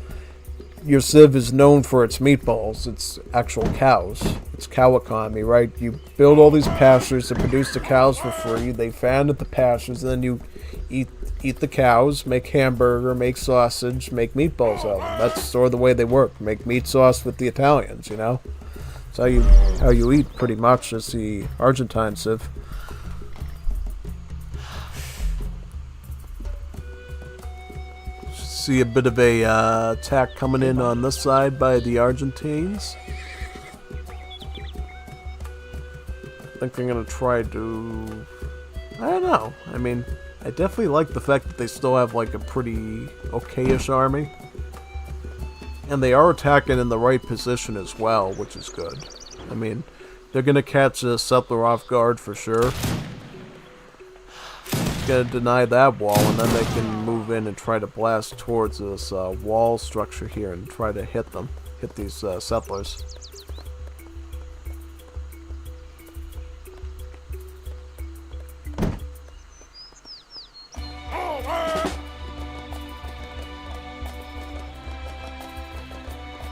Speaker 1: your civ is known for its meatballs. It's actual cows. It's cow economy, right? You build all these pastures to produce the cows for free. They fatten at the pastures, and then you eat the cows, make hamburger, make sausage, make meatballs out of them. That's sort of the way they work. Make meat sauce with the Italians, you know? That's how you eat, pretty much, as the Argentine civ. See a bit of a attack coming in on this side by the Argentines. I think I'm going to try to... I don't know. I mean, I definitely like the fact that they still have like a pretty okay-ish army. And they are attacking in the right position as well, which is good. I mean, they're going to catch a settler off guard for sure. Gonna deny that wall, and then they can move in and try to blast towards this wall structure here and try to hit these settlers.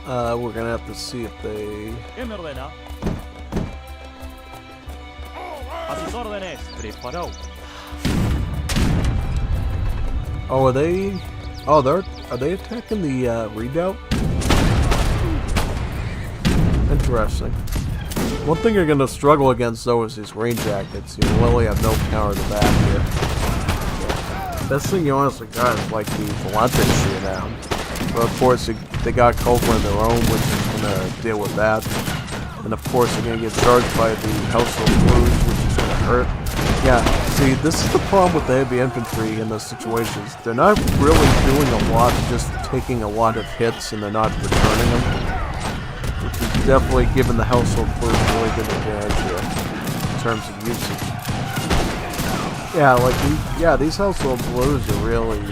Speaker 1: We're gonna have to see if they... Oh, are they... Oh, are they attacking the redoubt? Interesting. One thing you're going to struggle against, though, is these rain jackets. You literally have no counter to back here. Best thing you honestly got is, like, the Volante shoot down. But, of course, they got Cobra in their own, which is going to deal with that. And, of course, they're going to get charged by the Household Blues, which is going to hurt. Yeah, see, this is the problem with the heavy infantry in those situations. They're not really doing a lot, just taking a lot of hits, and they're not returning them. Which is definitely giving the Household Blues a really good advantage here, in terms of usage. Yeah, like, these Household Blues are really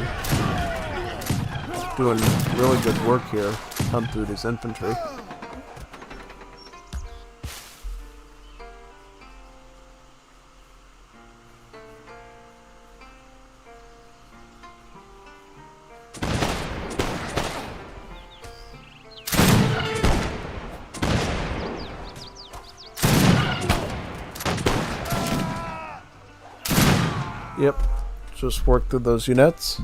Speaker 1: doing really good work here, come through this infantry. Yep, just work through those units.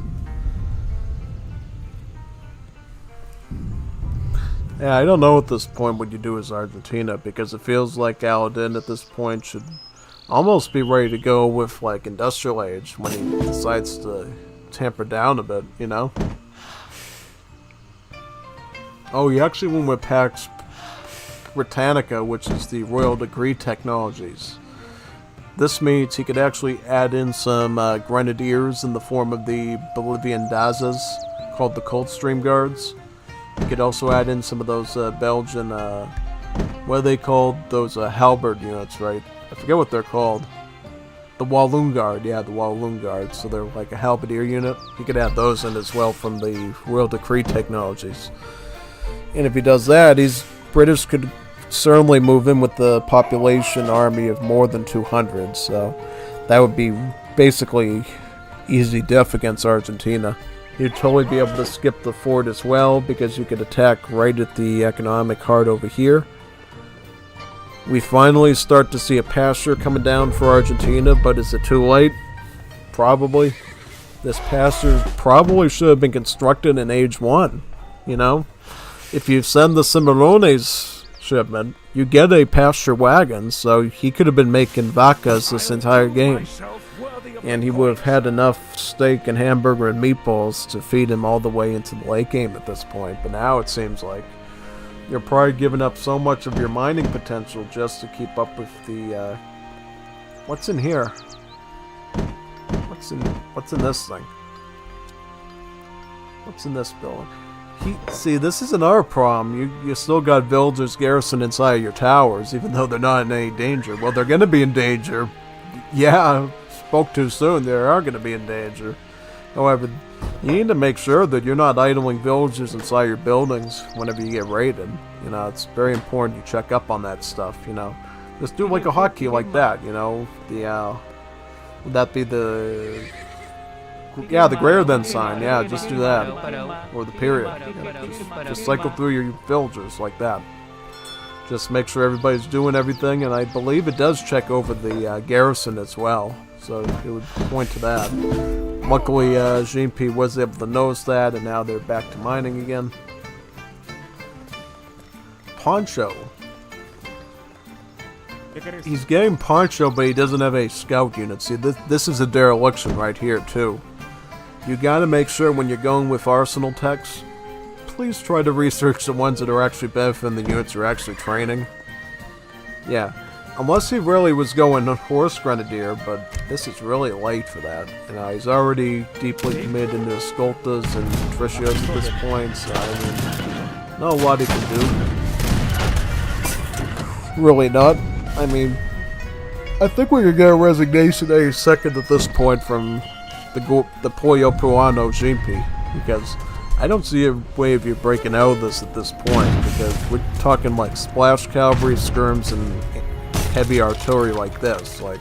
Speaker 1: Yeah, I don't know at this point what you do as Argentina, because it feels like Aladdin at this point should almost be ready to go with, like, Industrial Age when he decides to tamper down a bit, you know? Oh, he actually went with Pax Britannica, which is the Royal Degree Technologies. This means he could actually add in some grenadiers in the form of the Bolivian Dazas, called the Coldstream Guards. He could also add in some of those Belgian, what are they called? Those halberd units, right? I forget what they're called. The Walloon Guard, yeah, the Walloon Guard. So they're like a halberdier unit. He could add those in as well from the Royal Decree Technologies. And if he does that, British could certainly move in with the population army of more than 200, so that would be basically easy def against Argentina. You'd totally be able to skip the fort as well, because you could attack right at the economic heart over here. We finally start to see a pasture coming down for Argentina, but is it too late? Probably. This pasture probably should have been constructed in Age 1, you know? If you send the Cimarrones shipment, you get a pasture wagon, so he could have been making vacas this entire game. And he would have had enough steak and hamburger and meatballs to feed him all the way into the late game at this point. But now it seems like you're probably giving up so much of your mining potential just to keep up with the, what's in here? What's in this thing? What's in this building? See, this is another problem. You still got villagers garrisoned inside your towers, even though they're not in any danger. Well, they're going to be in danger. Yeah, spoke too soon. They are going to be in danger. However, you need to make sure that you're not idling villagers inside your buildings whenever you get raided. You know, it's very important you check up on that stuff, you know. Just do like a hotkey like that, you know. Would that be the... Yeah, the greater than sign. Yeah, just do that. Or the period. Yeah, just cycle through your villagers like that. Just make sure everybody's doing everything, and I believe it does check over the garrison as well. So it would point to that. Luckily, GMP was able to notice that, and now they're back to mining again. Poncho. He's getting Poncho, but he doesn't have a scout unit. See, this is a dereliction right here, too. You gotta make sure when you're going with arsenal techs, please try to research the ones that are actually benefiting the units you're actually training. Yeah, unless he really was going horse grenadier, but this is really late for that. You know, he's already deeply committed into Skoltas and Tricios at this point, so I mean, not a lot he can do. Really not. I mean, I think we could get a resignation any second at this point from the Pollo Puano GP, because I don't see a way of you breaking out of this at this point, because we're talking like splash cavalry, skirms, and heavy artillery like this. Like,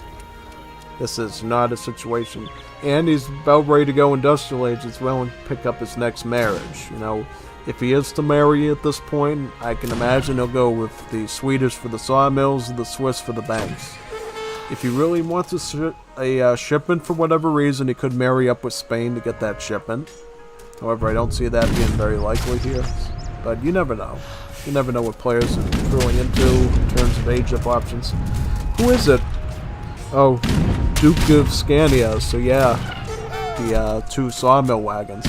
Speaker 1: this is not a situation. And he's about ready to go industrial age as well and pick up his next marriage. You know, if he is to marry at this point, I can imagine he'll go with the Swedish for the sawmills and the Swiss for the banks. If he really wants a shipment for whatever reason, he could marry up with Spain to get that shipment. However, I don't see that being very likely here. But you never know. You never know what players are throwing into in terms of age-up options. Who is it? Oh, Duke of Scania. So yeah, the 2 sawmill wagons,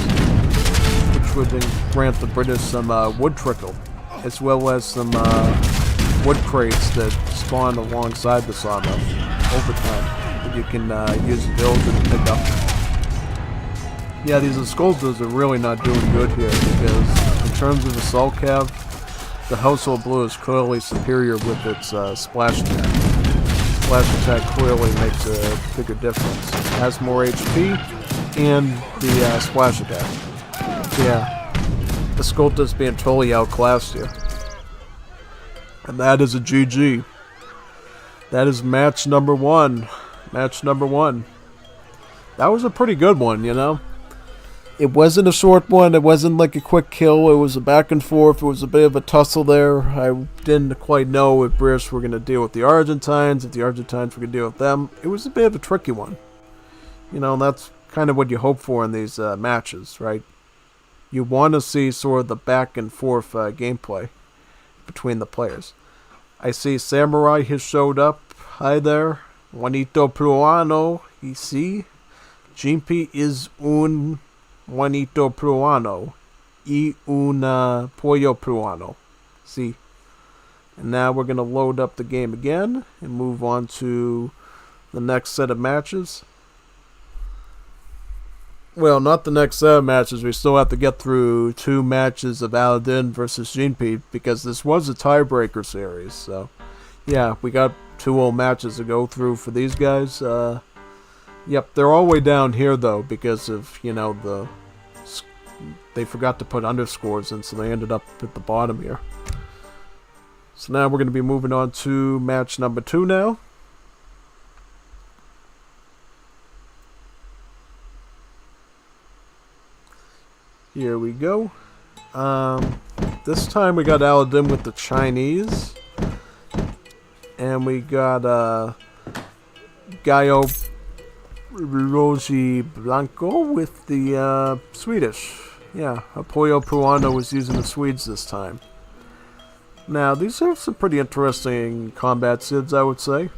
Speaker 1: which would grant the British some wood trickle, as well as some wood crates that spawn alongside the sawmill over time that you can use the villager to pick up. Yeah, these Skoltas are really not doing good here, because in terms of assault cav, the Household Blue is clearly superior with its splash attack. Splash attack clearly makes a bigger difference. It has more HP and the splash attack. Yeah, the Skolta's being totally outclassed here. And that is a GG. That is match number 1. Match number 1. That was a pretty good one, you know? It wasn't a short one. It wasn't like a quick kill. It was a back and forth. It was a bit of a tussle there. I didn't quite know if British were going to deal with the Argentines, if the Argentines were going to deal with them. It was a bit of a tricky one. You know, that's kind of what you hope for in these matches, right? You want to see sort of the back and forth gameplay between the players. I see Samurai has showed up. Hi there. Juanito Peruano. You see? GP is un Juanito Peruano. Y un Pollo Peruano. See? And now we're going to load up the game again and move on to the next set of matches. Well, not the next set of matches. We still have to get through 2 matches of Aladdin versus GP, because this was a tiebreaker series. So, yeah, we got 2 old matches to go through for these guys. Yep, they're all the way down here, though, because of, you know, they forgot to put underscores in, so they ended up at the bottom here. So now we're going to be moving on to match number 2 now. Here we go. This time we got Aladdin with the Chinese. And we got Gallo Rosi Blanco with the Swedish. Yeah, Pollo Puano was using the Swedes this time. Now, these are some pretty interesting combat SIDs, I would say.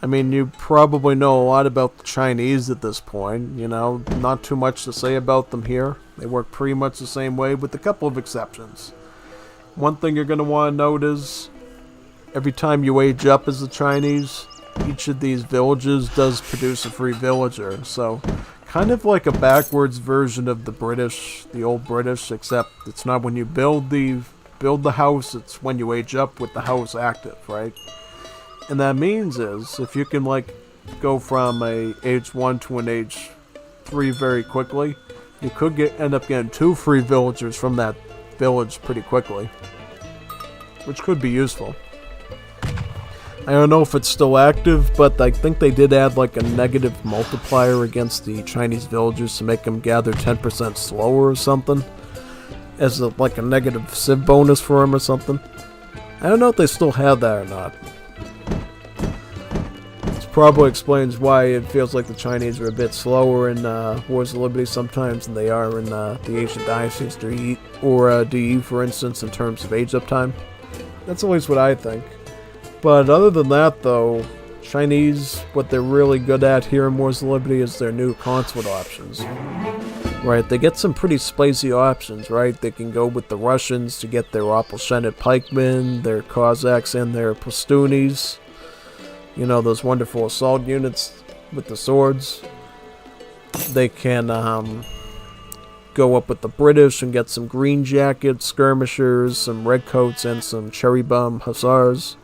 Speaker 1: I mean, you probably know a lot about the Chinese at this point, not too much to say about them here. They work pretty much the same way, with a couple of exceptions. One thing you're going to want to note is, every time you age up as the Chinese, each of these villages does produce a free villager, so kind of like a backwards version of the British, the old British, except it's not when you build the house, it's when you age up with the house active, right? And that means is, if you can go from a age 1 to an age 3 very quickly, you could end up getting 2 free villagers from that village pretty quickly, which could be useful. I don't know if it's still active, but I think they did add a negative multiplier against the Chinese villagers to make them gather 10% slower or something, as a negative civ bonus for them or something. I don't know if they still have that or not. This probably explains why it feels like the Chinese are a bit slower in Wars of Liberty sometimes than they are in the Asian Dynasties or DE, for instance, in terms of age up time. That's at least what I think. But other than that, though, Chinese, what they're really good at here in Wars of Liberty is their new consulate options. Right, they get some pretty spicy options, right? They can go with the Russians to get their Opalshened pikemen, their Cossacks, and their Pashtunis. Those wonderful assault units with the swords. They can go up with the British and get some green jackets, skirmishers, some redcoats, and some cherry bum hussars.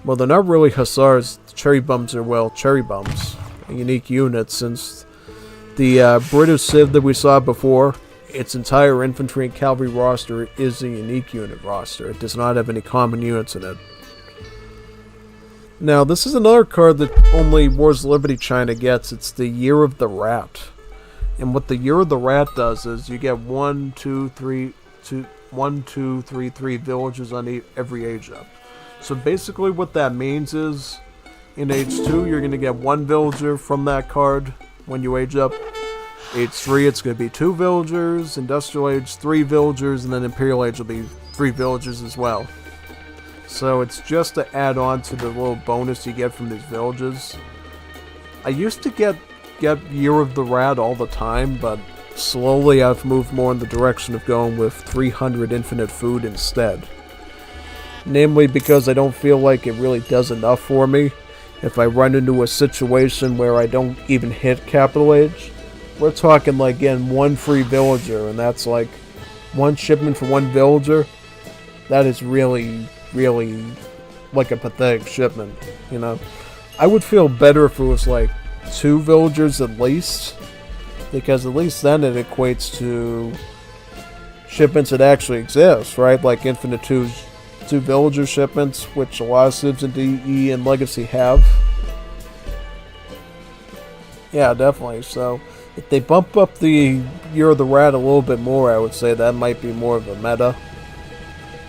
Speaker 1: Well, they're not really hussars. Cherry bums are, cherry bums. A unique unit, since the British Civ that we saw before, its entire infantry and cavalry roster is a unique unit roster. It does not have any common units in it. Now, this is another card that only Wars of Liberty China gets. It's the Year of the Rat. And what the Year of the Rat does is you get 1, 2, 3 villages on every age up. So basically what that means is, in age 2, you're going to get 1 villager from that card when you age up. Age 3, it's going to be 2 villagers. Industrial age, 3 villagers. And then Imperial age will be 3 villagers as well. So it's just to add on to the little bonus you get from these villages. I used to get Year of the Rat all the time, but slowly I've moved more in the direction of going with 300 infinite food instead. Namely because I don't feel like it really does enough for me if I run into a situation where I don't even hit capital age. We're talking getting 1 free villager, and that's 1 shipment for 1 villager. That is really a pathetic shipment, I would feel better if it was 2 villagers at least, because at least then it equates to shipments that actually exist, right? Like Infinite 2 villager shipments, which a lot of civs in DE and Legacy have. Yeah, definitely. So if they bump up the Year of the Rat a little bit more, I would say that might be more of a meta.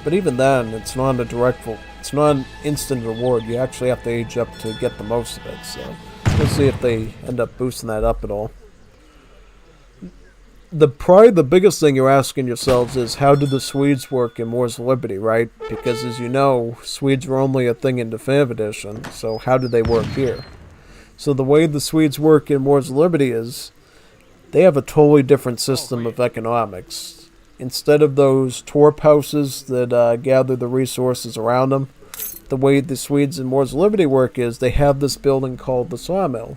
Speaker 1: But even then, it's not it's not an instant reward. You actually have to age up to get the most of it. So we'll see if they end up boosting that up at all. Probably the biggest thing you're asking yourselves is, how do the Swedes work in Wars of Liberty, right? Because as you know, Swedes were only a thing in Definitive Edition, so how do they work here? So the way the Swedes work in Wars of Liberty is, they have a totally different system of economics. Instead of those torp houses that gather the resources around them, the way the Swedes in Wars of Liberty work is, they have this building called the sawmill.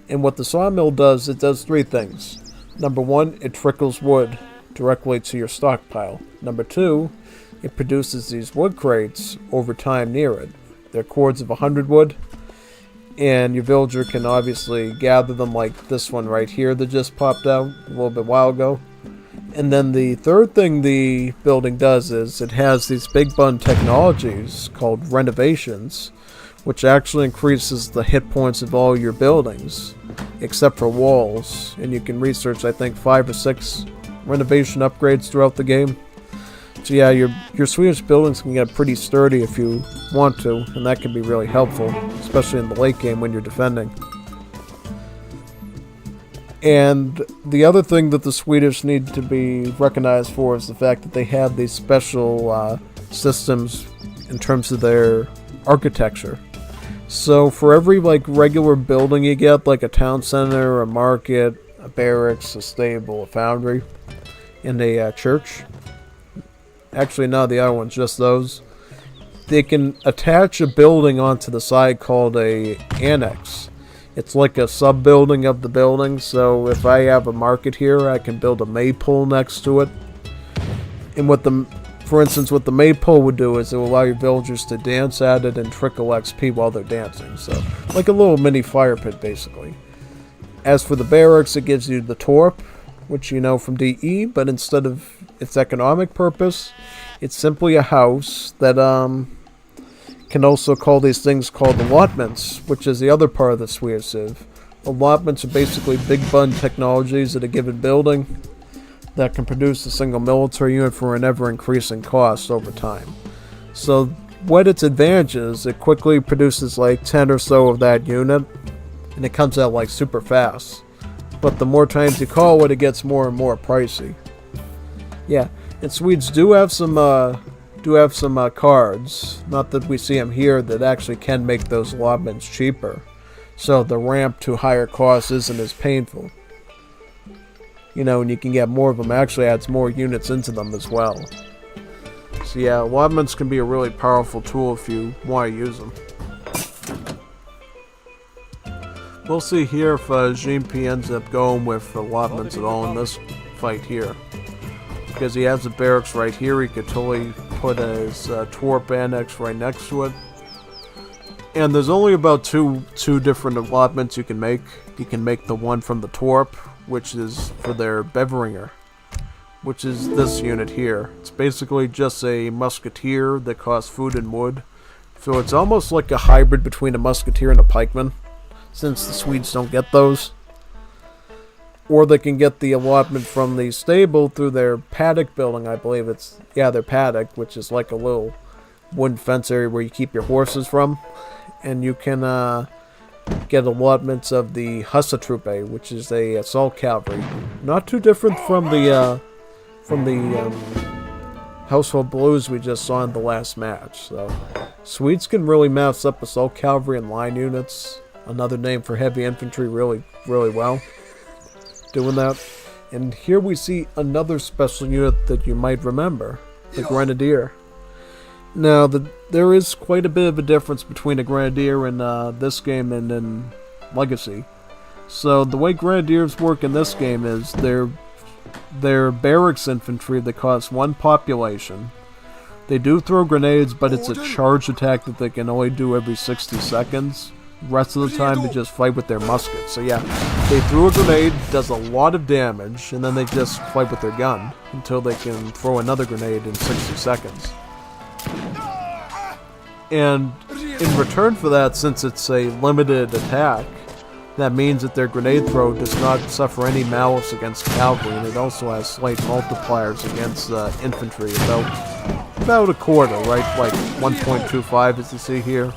Speaker 1: And what the sawmill does, it does 3 things. Number 1, it trickles wood directly to your stockpile. Number 2, it produces these wood crates over time near it. They're cords of 100 wood, and your villager can obviously gather them like this one right here that just popped out a little bit while ago. And then the third thing the building does is, it has these big bun technologies called renovations, which actually increases the hit points of all your buildings, except for walls. And you can research, I think, 5 or 6 renovation upgrades throughout the game. So yeah, your Swedish buildings can get pretty sturdy if you want to, and that can be really helpful, especially in the late game when you're defending. And the other thing that the Swedish need to be recognized for is the fact that they have these special systems in terms of their architecture. So for every like regular building you get, like a town center, a market, a barracks, a stable, a foundry, and a church. Actually, no, the other ones, just those. They can attach a building onto the side called a annex. It's like a sub-building of the building, so if I have a market here, I can build a maypole next to it. And for instance, what the maypole would do is it will allow your villagers to dance at it and trickle XP while they're dancing. So, like a little mini fire pit, basically. As for the barracks, it gives you the torp, which you know from DE, but instead of its economic purpose, it's simply a house that can also call these things called allotments, which is the other part of the Swedish Civ. Allotments are basically big bun technologies at a given building that can produce a single military unit for an ever-increasing cost over time. So what its advantage is, it quickly produces like 10 or so of that unit, and it comes out like super fast. But the more times you call it, it gets more and more pricey. Yeah, and Swedes do have some cards, not that we see them here, that actually can make those allotments cheaper. So the ramp to higher costs isn't as painful. You know, and you can get more of them. Actually adds more units into them as well. So yeah, allotments can be a really powerful tool if you want to use them. We'll see here if GMP ends up going with allotments at all in this fight here. Because he has the barracks right here, he could totally put his Torp Annex right next to it. And there's only about two different allotments you can make. You can make the one from the Torp, which is for their Beveringer, which is this unit here. It's basically just a musketeer that costs food and wood. So it's almost like a hybrid between a musketeer and a pikeman, since the Swedes don't get those. Or they can get the allotment from the stable through their paddock building, I believe it's, yeah, their paddock, which is like a little wooden fence area where you keep your horses from. And you can get allotments of the Hussatruppe, which is a assault cavalry. Not too different from the Household Blues we just saw in the last match. So Swedes can really mass up assault cavalry and line units, another name for heavy infantry, really well. Doing that. And here we see another special unit that you might remember, the Grenadier. Now, there is quite a bit of a difference between a Grenadier in this game and in Legacy. So the way Grenadiers work in this game is they're barracks infantry that cost 1 population. They do throw grenades, but it's a charge attack that they can only do every 60 seconds. Rest of the time they just fight with their muskets. So yeah, they threw a grenade, does a lot of damage, and then they just fight with their gun until they can throw another grenade in 60 seconds. And in return for that, since it's a limited attack, that means that their grenade throw does not suffer any malice against cavalry, and it also has slight multipliers against infantry, about a quarter, right? Like 1.25 as you see here.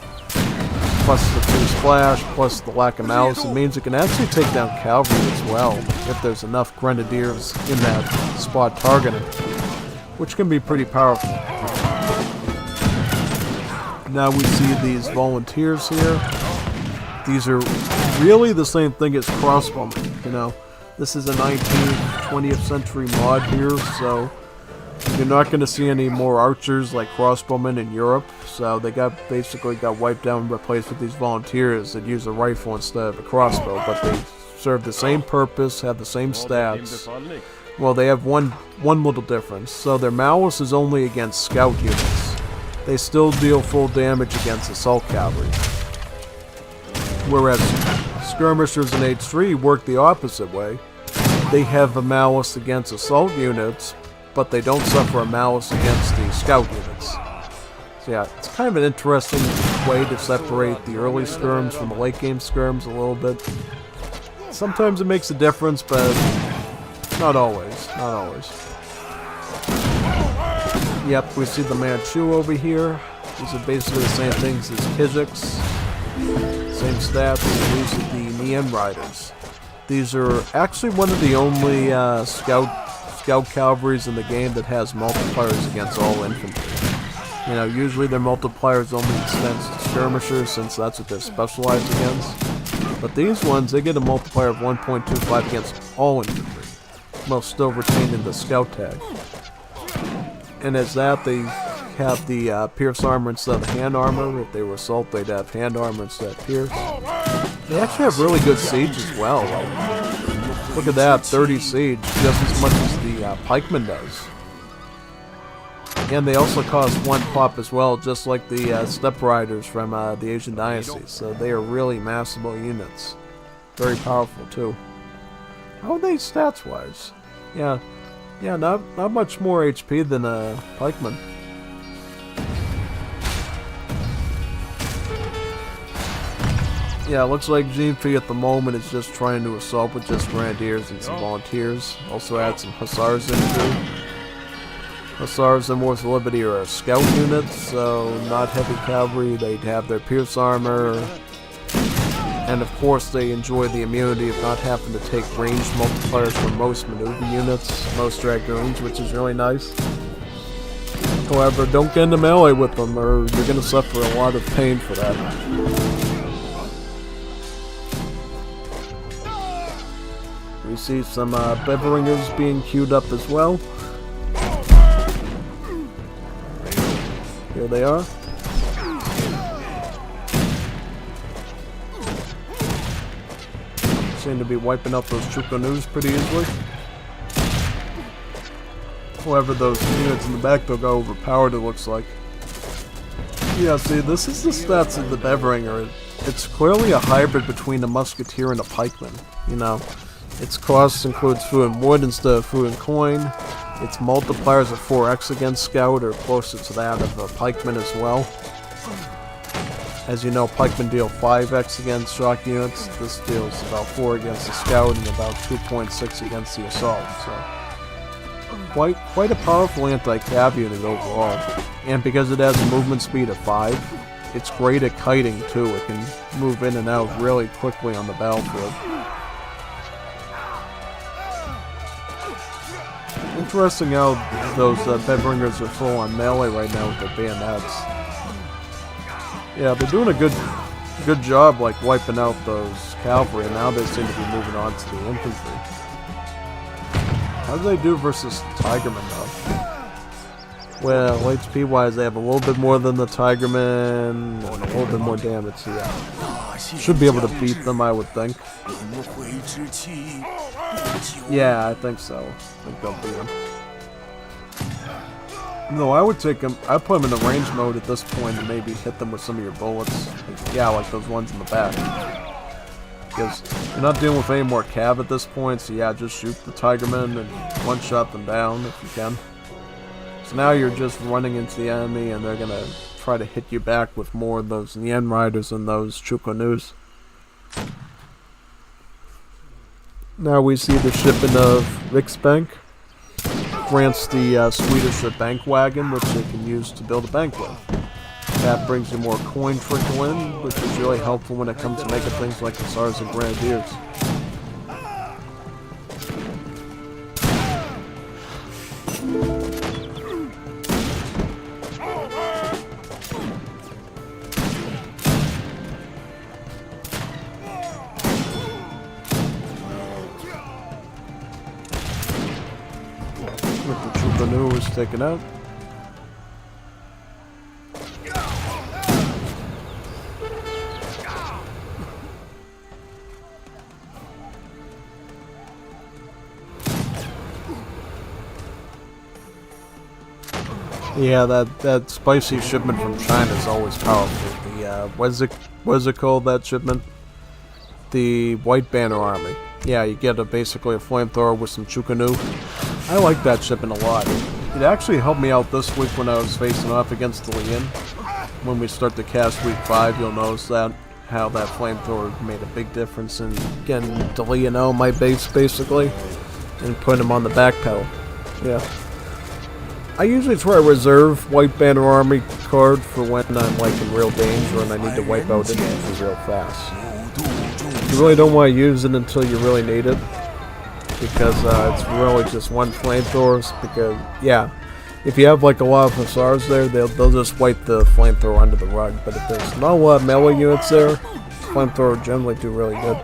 Speaker 1: Plus the 2 splash, plus the lack of malice, it means it can actually take down cavalry as well, if there's enough grenadiers in that spot targeted, which can be pretty powerful. Now we see these volunteers here. These are really the same thing as crossbowmen, you know. This is a 19th, 20th century mod here, so you're not going to see any more archers like crossbowmen in Europe. So they basically got wiped out and replaced with these volunteers that use a rifle instead of a crossbow, but they serve the same purpose, have the same stats. Well, they have one little difference. So their malice is only against scout units. They still deal full damage against assault cavalry. Whereas skirmishers in H3 work the opposite way. They have a malice against assault units, but they don't suffer a malice against the scout units. So yeah, it's kind of an interesting way to separate the early skirms from the late game skirms a little bit. Sometimes it makes a difference, but not always. Not always. Yep, we see the Manchu over here. These are basically the same things as Kiziks. Same stats. These are the Nien Riders. These are actually one of the only scout cavalries in the game that has multipliers against all infantry. You know, usually their multipliers only extends to skirmishers since that's what they're specialized against. But these ones, they get a multiplier of 1.25 against all infantry, while still retaining the scout tag. And as that, they have the pierce armor instead of hand armor. If they were assault, they'd have hand armor instead of pierce. They actually have really good siege as well. Like, look at that, 30 siege, just as much as the pikeman does. And they also cost 1 pop as well, just like the Steppe Riders from the Asian dynasties. So they are really massive units. Very powerful too. How are they stats-wise? Yeah, not much more HP than a pikeman. Yeah, it looks like GMP at the moment is just trying to assault with just grenadiers and some volunteers. Also add some hussars in too. Hussars and Wars of Liberty are scout units, so not heavy cavalry. They'd have their pierce armor. And of course they enjoy the immunity of not having to take ranged multipliers from most maneuver units, most dragoons, which is really nice. However, don't get into melee with them or you're going to suffer a lot of pain for that. We see some Beveringers being queued up as well. Here they are. Seem to be wiping out those Chukonus pretty easily. However, those units in the back though got overpowered, it looks like. Yeah, see, this is the stats of the Beveringer. It's clearly a hybrid between a musketeer and a pikeman. You know, its cost includes food and wood instead of food and coin. Its multipliers are 4x against scout, or closer to that of a pikeman as well. As you know, pikemen deal 5x against shock units. This deals about 4 against the scout and about 2.6 against the assault. So, quite a powerful anti-cav unit overall. And because it has a movement speed of 5, it's great at kiting too. It can move in and out really quickly on the battlefield. Interesting how those Beveringers are full on melee right now with their bayonets. Yeah, they're doing a good job, like wiping out those cavalry, and now they seem to be moving on to the infantry. How do they do versus Tigerman though? Well, HP wise, they have a little bit more than the Tigerman, and a little bit more damage. So yeah, should be able to beat them, I would think. Yeah, I think so. I think they'll beat them. No, I would take them. I'd put them in the range mode at this point and maybe hit them with some of your bullets. Yeah, like those ones in the back. Because you're not dealing with any more cav at this point, so yeah, just shoot the Tigermen and one-shot them down if you can. So now you're just running into the enemy and they're going to try to hit you back with more of those Nien Riders and those Chukonus. Now we see the shipment of Riksbank. Grants the Swedish bank wagon, which they can use to build a bank with. That brings you more coin trickle in, which is really helpful when it comes to making things like Hussars and Grenadiers. With the Chupanu is taken out. Yeah, that spicy shipment from China is always powerful. The what's it called, that shipment? The White Banner Army. Yeah, you get basically a flamethrower with some Chukanu. I like that shipment a lot. It actually helped me out this week when I was facing off against the Lian. When we start to cast week 5, you'll notice that how that flamethrower made a big difference in getting the Lian out of my base basically and putting him on the back pedal. Yeah. I usually try to reserve White Banner Army card for when I'm like in real danger and I need to wipe out enemies real fast. You really don't want to use it until you really need it, because it's really just one flamethrower. Because yeah, if you have like a lot of hussars there, they'll just wipe the flamethrower under the rug. But if there's not a lot of melee units there, flamethrower generally do really good.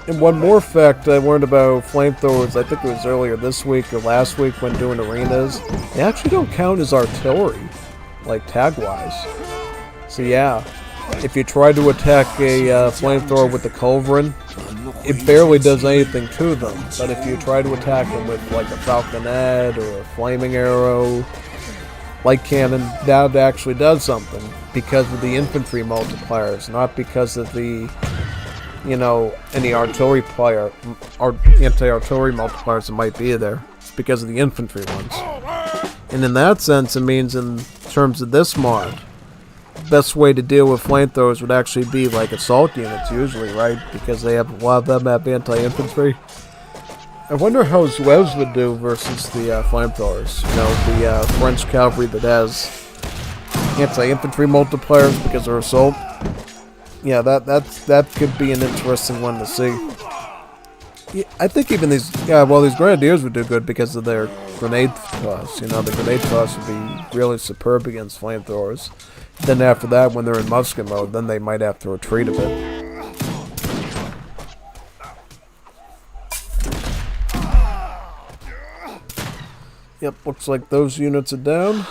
Speaker 1: And one more fact I learned about flamethrowers, I think it was earlier this week or last week when doing arenas, they actually don't count as artillery, like tag-wise. So yeah, if you try to attack a flamethrower with the culverin, it barely does anything to them. But if you try to attack them with like a falconet or a flaming arrow, light cannon, that actually does something because of the infantry multipliers, not because of the, you know, any artillery player or anti-artillery multipliers that might be there. It's because of the infantry ones. And in that sense, it means in terms of this mod, best way to deal with flamethrowers would actually be like assault units usually, right? Because they have a lot of them have anti-infantry. I wonder how Zouaves would do versus the flamethrowers. You know, the French cavalry that has anti-infantry multipliers because of assault. Yeah, that could be an interesting one to see. Yeah, I think even these grenadiers would do good because of their grenade toss. You know, the grenade toss would be really superb against flamethrowers. Then after that, when they're in musket mode, then they might have to retreat a bit. Yep, looks like those units are down.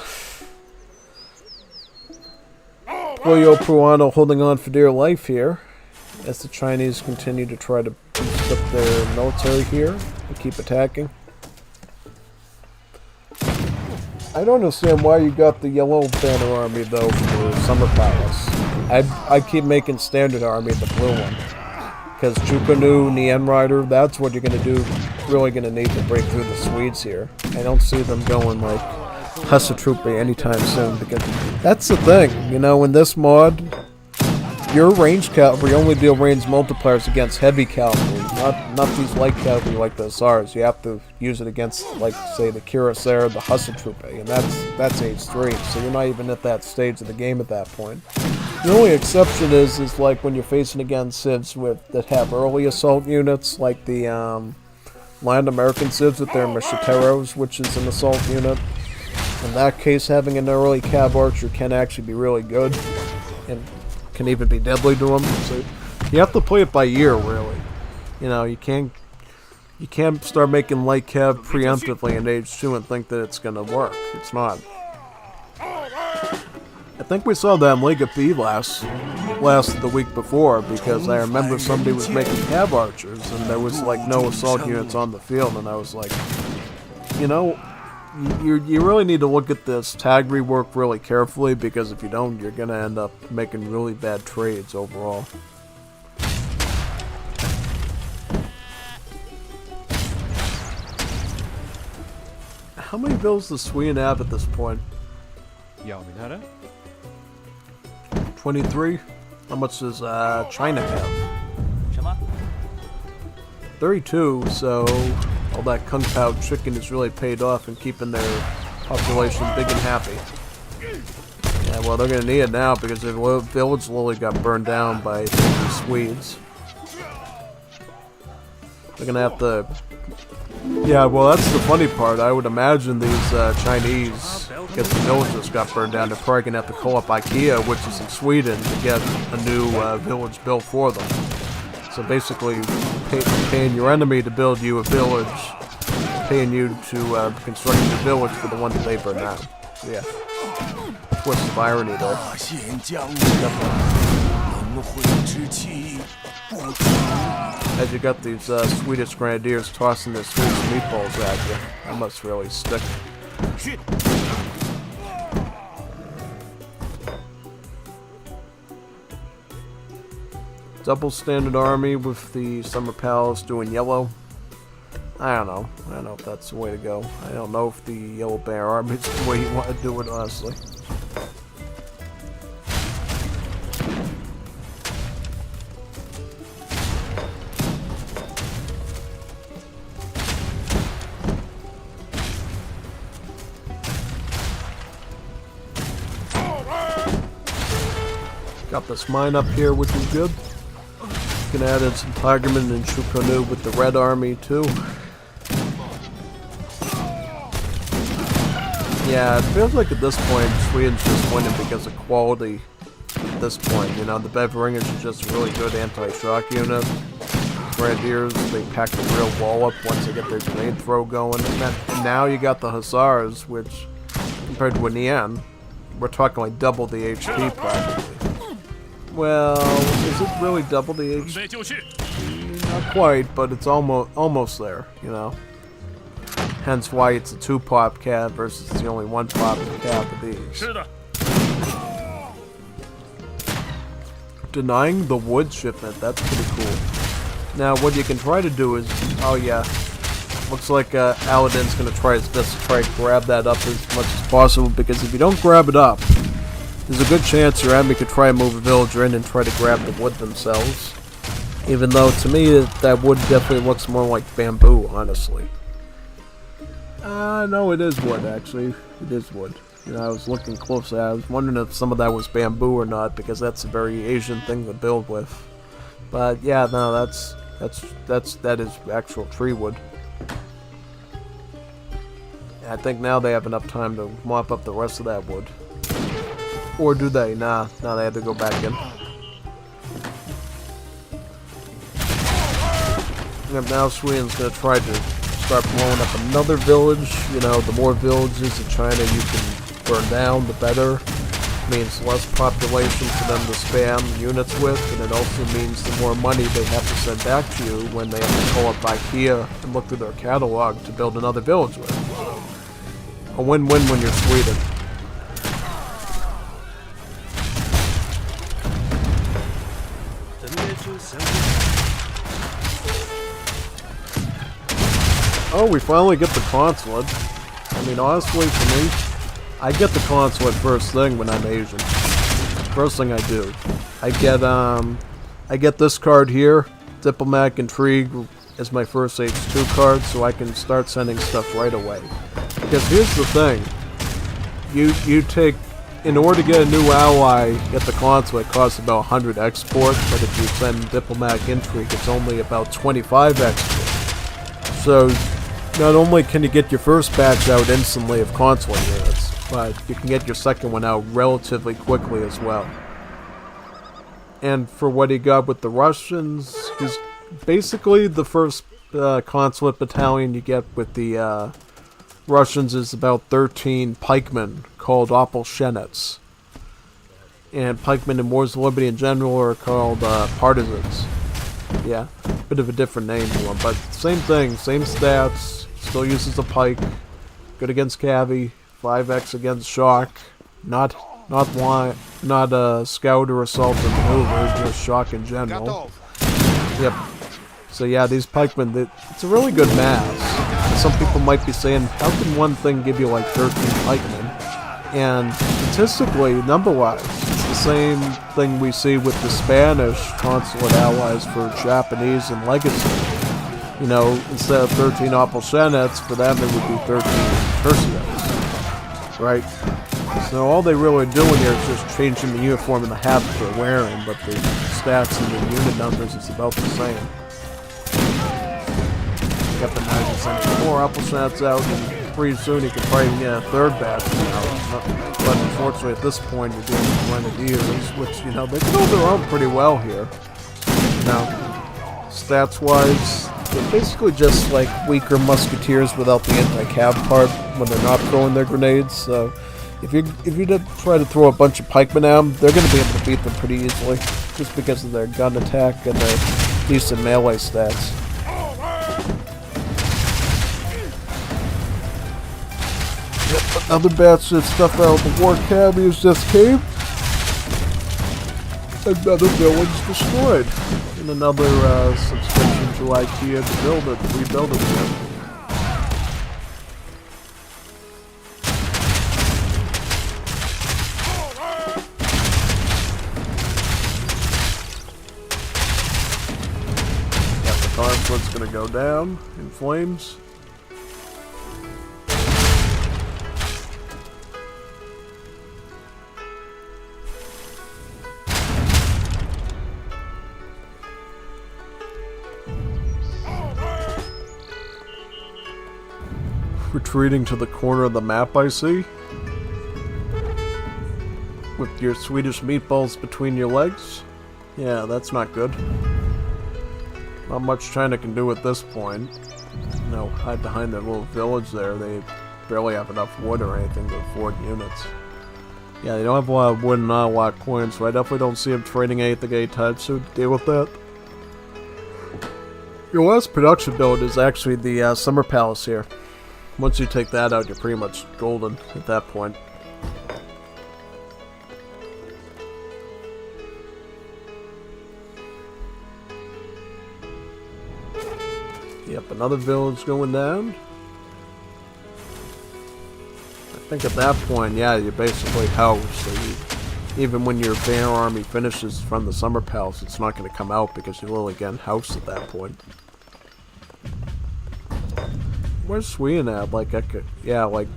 Speaker 1: Puyo Puano holding on for dear life here, as the Chinese continue to try to boost up their military here and keep attacking. I don't understand why you got the yellow banner army though for Summer Palace. I keep making standard army the blue one. Because Chukanu, Nien Rider, that's what you're going to do, really going to need to break through the Swedes here. I don't see them going like Hussar Troop anytime soon, because that's the thing, you know, in this mod, your ranged cavalry only deal range multipliers against heavy cavalry, not these light cavalry like the Hussars. You have to use it against, like, say, the Cuirassier, the Hussar Troop, and that's age 3, so you're not even at that stage of the game at that point. The only exception is like when you're facing against civs that have early assault units, like the Land American civs with their macheteros, which is an assault unit. In that case, having an early cav archer can actually be really good, and can even be deadly to them. So you have to play it by ear, really. You know, you can't start making light cav preemptively in age 2 and think that it's gonna work. It's not. I think we saw that in Liga B last the week before, because I remember somebody was making cav archers and there was like no assault units on the field, and I was like, you know, you really need to look at this tag rework really carefully, because if you don't, you're gonna end up making really bad trades overall. How many bills does Sweden have at this point? 23? How much does China have? 32, so all that Kung Pao chicken has really paid off in keeping their population big and happy. Yeah, well, they're gonna need it now because their village literally got burned down by the Swedes. They're gonna have to... Yeah, well, that's the funny part. I would imagine these Chinese, because the village just got burned down, they're probably going to have to call up IKEA, which is in Sweden, to get a new village built for them. So basically, paying your enemy to build you a village, paying you to construct your village for the one that they burned down. So, yeah. Twist of irony, though. As you got these Swedish grenadiers tossing their Swedish meatballs at you, that must really stick. Double standard army with the Summer Palace doing yellow. I don't know if that's the way to go. I don't know if the yellow bear army is the way you want to do it, honestly. Got this mine up here, which is good. You can add in some Tigerman and Shukonu with the red army too. Yeah, it feels like at this point, Sweden's just winning because of quality. At this point, you know, the Bevringers are just a really good anti-shock unit. Grenadiers, they pack the real wall up once they get their grenade throw going. And now you got the Hussars, which, compared to Nian, we're talking like double the HP practically. Well, is it really double the HP? Not quite, but it's almost there, you know. Hence why it's a 2-pop cab versus the only 1-pop cab of these. Denying the wood shipment, that's pretty cool. Now what you can try to do is, oh yeah, looks like Aladdin's going to try his best to try to grab that up as much as possible, because if you don't grab it up, there's a good chance your enemy could try and move a villager in and try to grab the wood themselves. Even though, to me, that wood definitely looks more like bamboo, honestly. No, it is wood, actually. It is wood. You know, I was looking closely. I was wondering if some of that was bamboo or not, because that's a very Asian thing to build with. But yeah, no, that is actual tree wood. I think now they have enough time to mop up the rest of that wood. Or do they? Nah, they have to go back in. And now Sweden's gonna try to start blowing up another village. You know, the more villages in China you can burn down, the better. It means less population for them to spam units with, and it also means the more money they have to send back to you when they have to call up IKEA and look through their catalog to build another village with. A win-win when you're Sweden. Oh, we finally get the consulate. I mean, honestly, for me, I get the consulate first thing when I'm Asian. First thing I do. I get this card here, Diplomatic Intrigue, as my first H2 card, so I can start sending stuff right away. Because here's the thing. You take, in order to get a new ally, get the consulate, it costs about 100 export, but if you send Diplomatic Intrigue, it's only about 25 export. So, not only can you get your first batch out instantly of consulate units, but you can get your second one out relatively quickly as well. And for what he got with the Russians, he's basically the first consulate battalion you get with the Russians is about 13 pikemen called Opolshenets. And pikemen in Wars of Liberty in general are called partisans. Yeah, bit of a different name to them, but same thing, same stats. Still uses a pike, good against cavi, 5x against shock, not a scout or assault or maneuver, just shock in general. Yep. So yeah, these pikemen, it's a really good mass. Some people might be saying, how can one thing give you like 13 pikemen? And statistically, number-wise, it's the same thing we see with the Spanish consulate allies for Japanese and Legacy. You know, instead of 13 Opolshenets, for them it would be 13 Tercios. Right? So all they really are doing here is just changing the uniform and the hat that they're wearing, but the stats and the unit numbers is about the same. Got the 90% more Opolshenets out, and pretty soon you can probably get a third batch out. But unfortunately at this point you're dealing with Grenadiers, which, you know, they can hold their own pretty well here. Now, stats-wise, they're basically just like weaker musketeers without the anti-cav part when they're not throwing their grenades. So if you try to throw a bunch of pikemen at them, they're going to be able to beat them pretty easily, just because of their gun attack and their decent melee stats. Yep, another batch of stuff out of the war cabbies just came. Another village destroyed. And another subscription to IKEA to build it, rebuild it again. Yeah, the conflict's gonna go down in flames. Retreating to the corner of the map, I see. with your Swedish meatballs between your legs. Yeah, that's not good. Not much China can do at this point. No, hide behind their little village there. They barely have enough wood or anything to afford units. Yeah, they don't have a lot of wood and not a lot of coins, so I definitely don't see them trading anything anytime soon to deal with that. Your last production build is actually the Summer Palace here. Once you take that out, you're pretty much golden at that point. Yep, another village going down. I think at that point, yeah, you're basically housed. So even when your banner army finishes from the Summer Palace, it's not going to come out because you're literally getting housed at that point. Where's Sweden at? Like, yeah, like,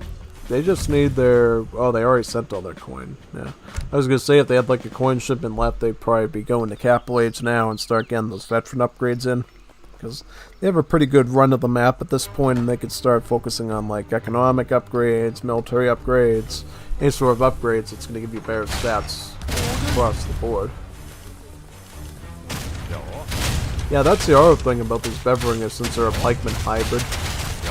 Speaker 1: they just need their... Oh, they already sent all their coin. Yeah. I was going to say, if they had, like, a coin shipment left, they'd probably be going to Capital Age now and start getting those veteran upgrades in. Because they have a pretty good run of the map at this point, and they could start focusing on, like, economic upgrades, military upgrades, any sort of upgrades that's going to give you better stats across the board. Yeah, that's the other thing about these Beveringers, since they're a pikeman hybrid.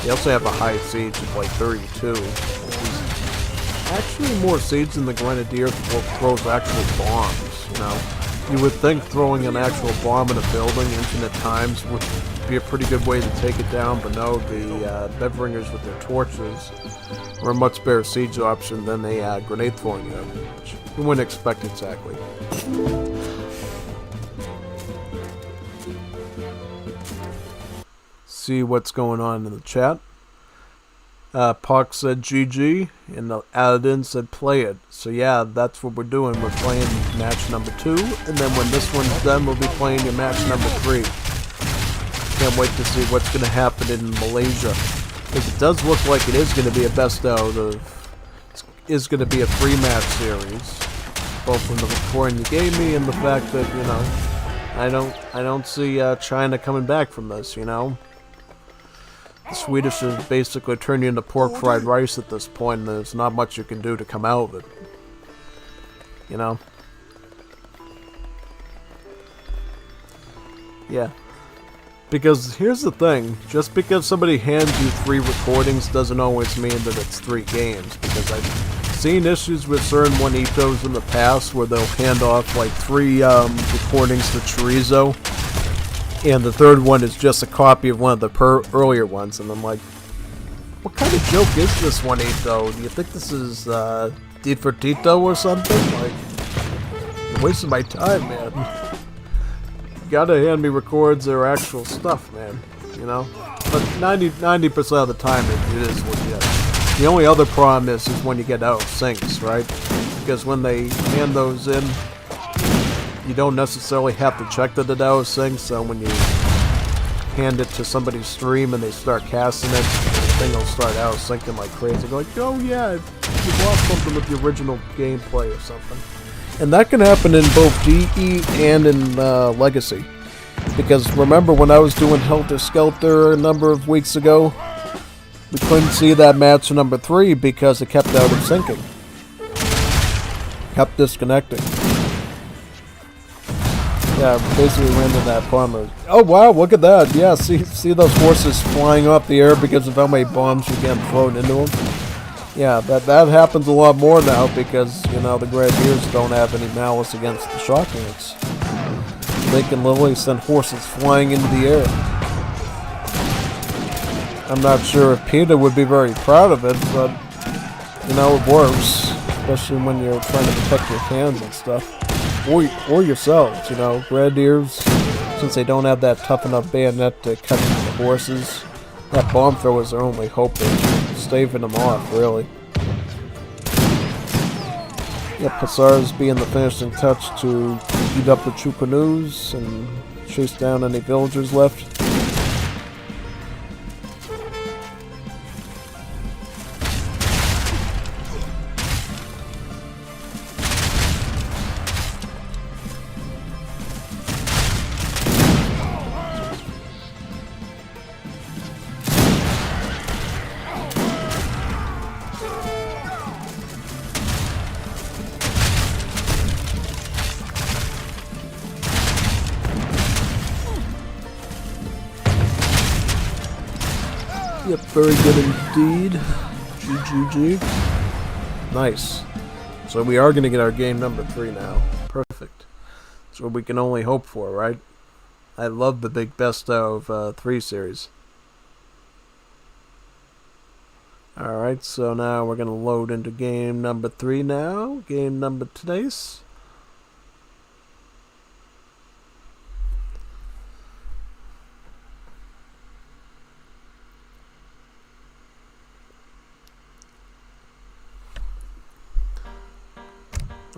Speaker 1: They also have a high siege of like 32, which is actually more siege than the Grenadier throws actual bombs, you know. You would think throwing an actual bomb in a building infinite times would be a pretty good way to take it down, but no, the Beveringers with their torches are a much better siege option than a grenade throwing unit, which you wouldn't expect exactly. See what's going on in the chat. Park said GG, and Aladdin said play it. So yeah, that's what we're doing. We're playing match number 2, and then when this one's done, we'll be playing your match number 3. Can't wait to see what's going to happen in Malaysia. Because it does look like it is going to be a best out of... Is going to be a 3-match series. Both from the recording you gave me and the fact that, you know, I don't see China coming back from this, you know. The Swedish has basically turned you into pork fried rice at this point, and there's not much you can do to come out of it. You know? Yeah. Because here's the thing, just because somebody hands you 3 recordings doesn't always mean that it's 3 games, because I've seen issues with certain Juanitos in the past where they'll hand off like 3 recordings to Chorizo, and the 3rd one is just a copy of one of the earlier ones, and I'm like, what kind of joke is this Juanito? Do you think this is Divertito or something? Like, you're wasting my time, man. You gotta hand me records or actual stuff, man, you know? But 90% of the time it is legit. The only other problem is when you get out of syncs, right? Because when they hand those in, you don't necessarily have to check that it's out of sync, so when you hand it to somebody's stream and they start casting it, the thing will start out of syncing like crazy. Go like, oh yeah, you lost something with the original gameplay or something. And that can happen in both DE and in Legacy. Because remember when I was doing Helter Skelter a number of weeks ago, we couldn't see that match number 3 because it kept out of syncing. Kept disconnecting. Yeah, basically ran into that farmer. Oh wow, look at that. Yeah, see those horses flying off the air because of how many bombs you get thrown into them? Yeah, that happens a lot more now because, you know, the Grenadiers don't have any malice against the shock units. They can literally send horses flying into the air. I'm not sure if PETA would be very proud of it, but, you know, it works. Especially when you're trying to protect your fans and stuff. Or yourselves, you know. Grenadiers, since they don't have that tough enough bayonet to cut into the horses, that bomb thrower is their only hope of staving them off, really. Yep, Hussars being the finishing touch to beat up the Chukanus and chase down any villagers left. Yep, very good indeed. GGG. Nice. So we are going to get our game number 3 now. Perfect. That's what we can only hope for, right? I love the big best of 3 series. Alright, so now we're going to load into game number 3 now. Game number today's.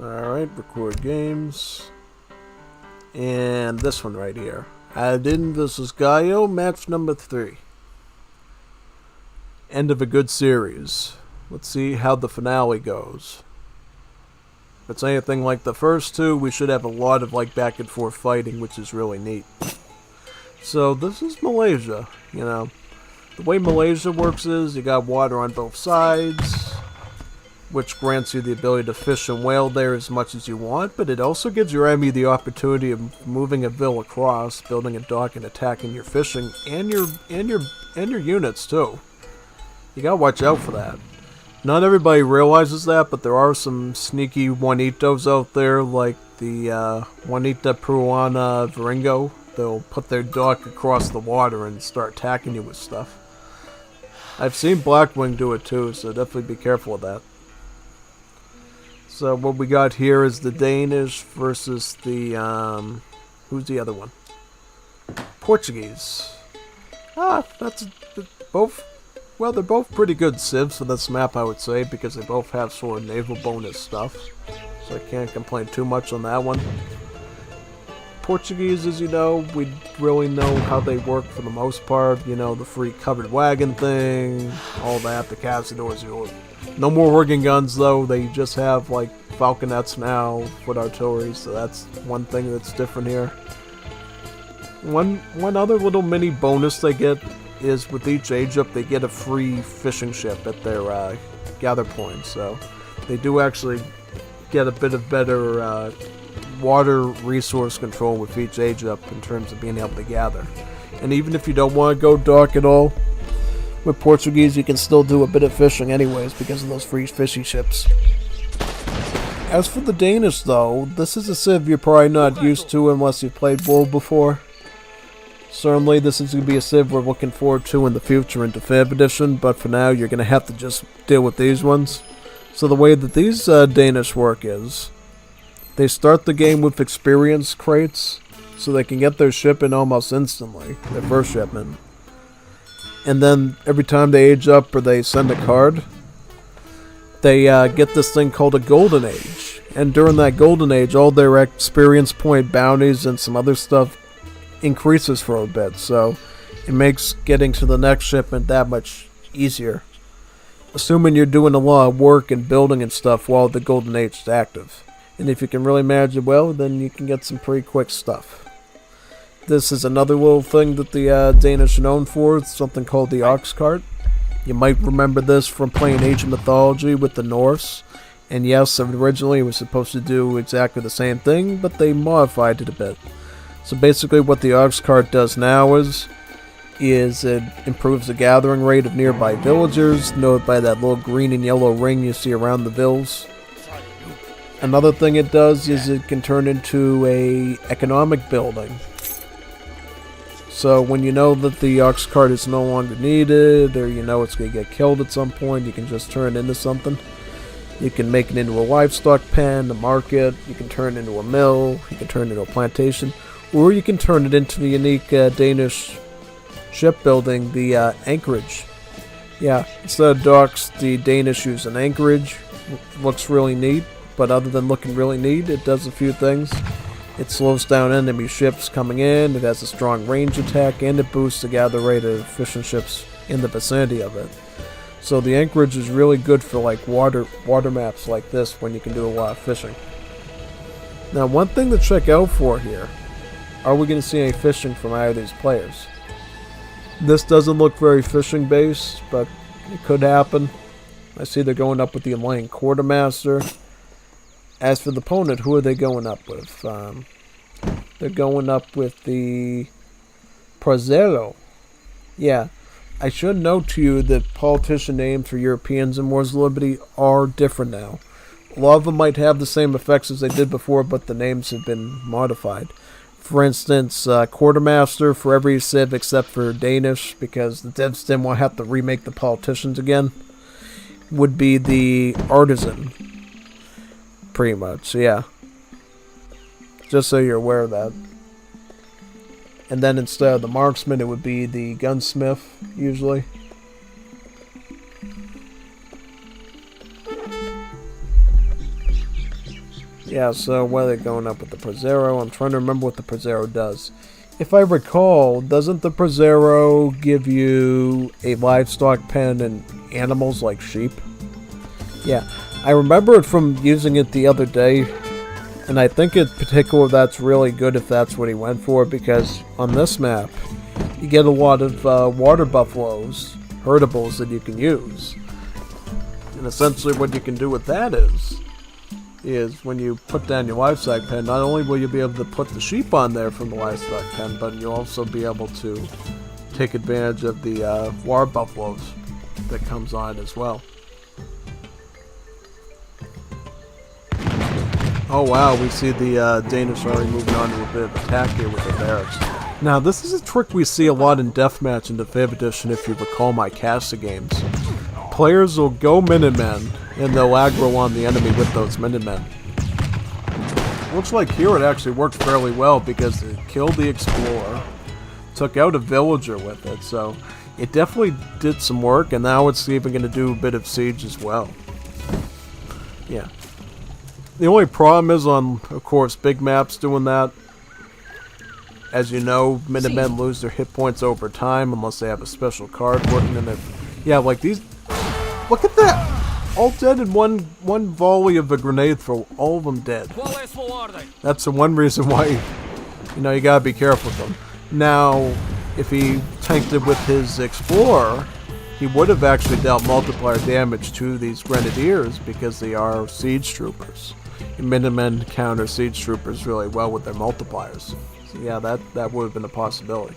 Speaker 1: Alright, record games. And this one right here. Adin versus Gallo, match number 3. End of a good series. Let's see how the finale goes. If it's anything like the first 2, we should have a lot of back and forth fighting, which is really neat. So this is Malaysia, you know. The way Malaysia works is you got water on both sides, which grants you the ability to fish and whale there as much as you want, but it also gives your enemy the opportunity of moving a ville across, building a dock, and attacking your fishing and your units too. You gotta watch out for that. Not everybody realizes that, but there are some sneaky Juanitos out there, like the Juanita Peruana Viringo. They'll put their dock across the water and start attacking you with stuff. I've seen Blackwing do it too, so definitely be careful of that. So what we got here is the Danish versus the, who's the other one? Portuguese. That's both, well, they're both pretty good civs for this map, I would say, because they both have sort of naval bonus stuff. So I can't complain too much on that one. Portuguese, as you know, we really know how they work for the most part. You know, the free covered wagon thing, all that, the Cazadors. No more rigging guns, though. They just have, falconets now, foot artillery, so that's one thing that's different here. One other little mini bonus they get is with each age up, they get a free fishing ship at their gather point, so they do actually get a bit of better water resource control with each age up in terms of being able to gather. And even if you don't want to go dock at all, with Portuguese you can still do a bit of fishing anyways because of those free fishing ships. As for the Danish though, this is a civ you're probably not used to unless you've played WoW before. Certainly this is going to be a civ we're looking forward to in the future in Definitive Edition, but for now you're going to have to just deal with these ones. So the way that these Danish work is, they start the game with experience crates, so they can get their shipment almost instantly, their first shipment. And then every time they age up or they send a card, they get this thing called a Golden Age. And during that Golden Age, all their experience point bounties and some other stuff increases for a bit, so it makes getting to the next shipment that much easier. Assuming you're doing a lot of work and building and stuff while the Golden Age is active. And if you can really manage it well, then you can get some pretty quick stuff. This is another little thing that the Danish are known for. It's something called the Ox Cart. You might remember this from playing Age of Mythology with the Norse. And yes, originally it was supposed to do exactly the same thing, but they modified it a bit. So basically what the Ox Cart does now is it improves the gathering rate of nearby villagers, noted by that little green and yellow ring you see around the vills. Another thing it does is it can turn into a economic building. So when you know that the ox cart is no longer needed, or you know it's going to get killed at some point, you can just turn it into something. You can make it into a livestock pen, a market, you can turn it into a mill, you can turn it into a plantation, or you can turn it into the unique Danish shipbuilding, the anchorage. Yeah, instead of docks, the Danish use an anchorage. Looks really neat. But other than looking really neat, it does a few things. It slows down enemy ships coming in, it has a strong range attack, and it boosts the gather rate of fishing ships in the vicinity of it. So the anchorage is really good for water maps like this when you can do a lot of fishing. Now one thing to check out for here, are we going to see any fishing from either of these players? This doesn't look very fishing based, but it could happen. I see they're going up with the Alliant Quartermaster. As for the opponent, who are they going up with? They're going up with the Prozero. Yeah, I should note to you that politician names for Europeans in Wars of Liberty are different now. A lot of them might have the same effects as they did before, but the names have been modified. For instance, Quartermaster for every civ except for Danish, because the devs didn't want to have to remake the politicians again, would be the Artisan. Pretty much, yeah. Just so you're aware of that. And then instead of the Marksman, it would be the Gunsmith, usually. Yeah, so what are they going up with the Prezero? I'm trying to remember what the Prezero does. If I recall, doesn't the Prezero give you a livestock pen and animals like sheep? Yeah, I remember it from using it the other day, and I think in particular that's really good if that's what he went for, because on this map, you get a lot of water buffaloes, herdables that you can use. And essentially what you can do with that is when you put down your livestock pen, not only will you be able to put the sheep on there from the livestock pen, but you'll also be able to take advantage of the water buffaloes that comes on as well. Oh wow, we see the Danish already moving on to a bit of attack here with the barracks. Now this is a trick we see a lot in Deathmatch in the 5th edition if you recall my Casa games. Players will go Minutemen, and they'll aggro on the enemy with those Minutemen. Looks like here it actually worked fairly well because it killed the Explorer, took out a villager with it, so it definitely did some work, and now it's even going to do a bit of siege as well. Yeah. The only problem is on, of course, big maps doing that. As you know, Minutemen lose their hit points over time unless they have a special card working in it. Yeah, like these... Look at that! All dead in one volley of a grenade throw. All of them dead. That's the one reason why, you gotta be careful with them. Now, if he tanked it with his Explorer, he would have actually dealt multiplier damage to these Grenadiers because they are siege troopers. And Minutemen counter siege troopers really well with their multipliers. So yeah, that would have been a possibility.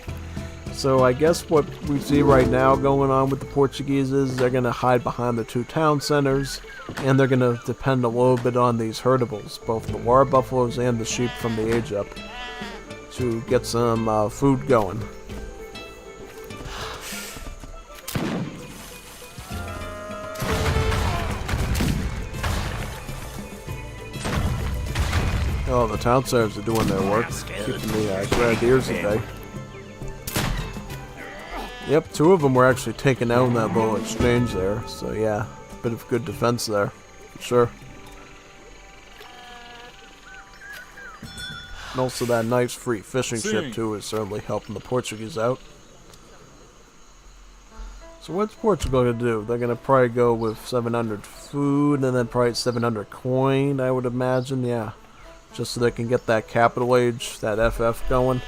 Speaker 1: So I guess what we see right now going on with the Portuguese is they're going to hide behind the 2 town centers, and they're going to depend a little bit on these herdables, both the war buffaloes and the sheep from the age up, to get some food going. Oh, the town centers are doing their work, keeping the Grenadiers at bay. Yep, 2 of them were actually taken out in that little exchange there, so yeah, a bit of good defense there, for sure. And also that nice free fishing ship too is certainly helping the Portuguese out. So what's Portugal going to do? They're going to probably go with 700 food and then probably 700 coin, I would imagine, yeah. Just so they can get that capital age, that FF going.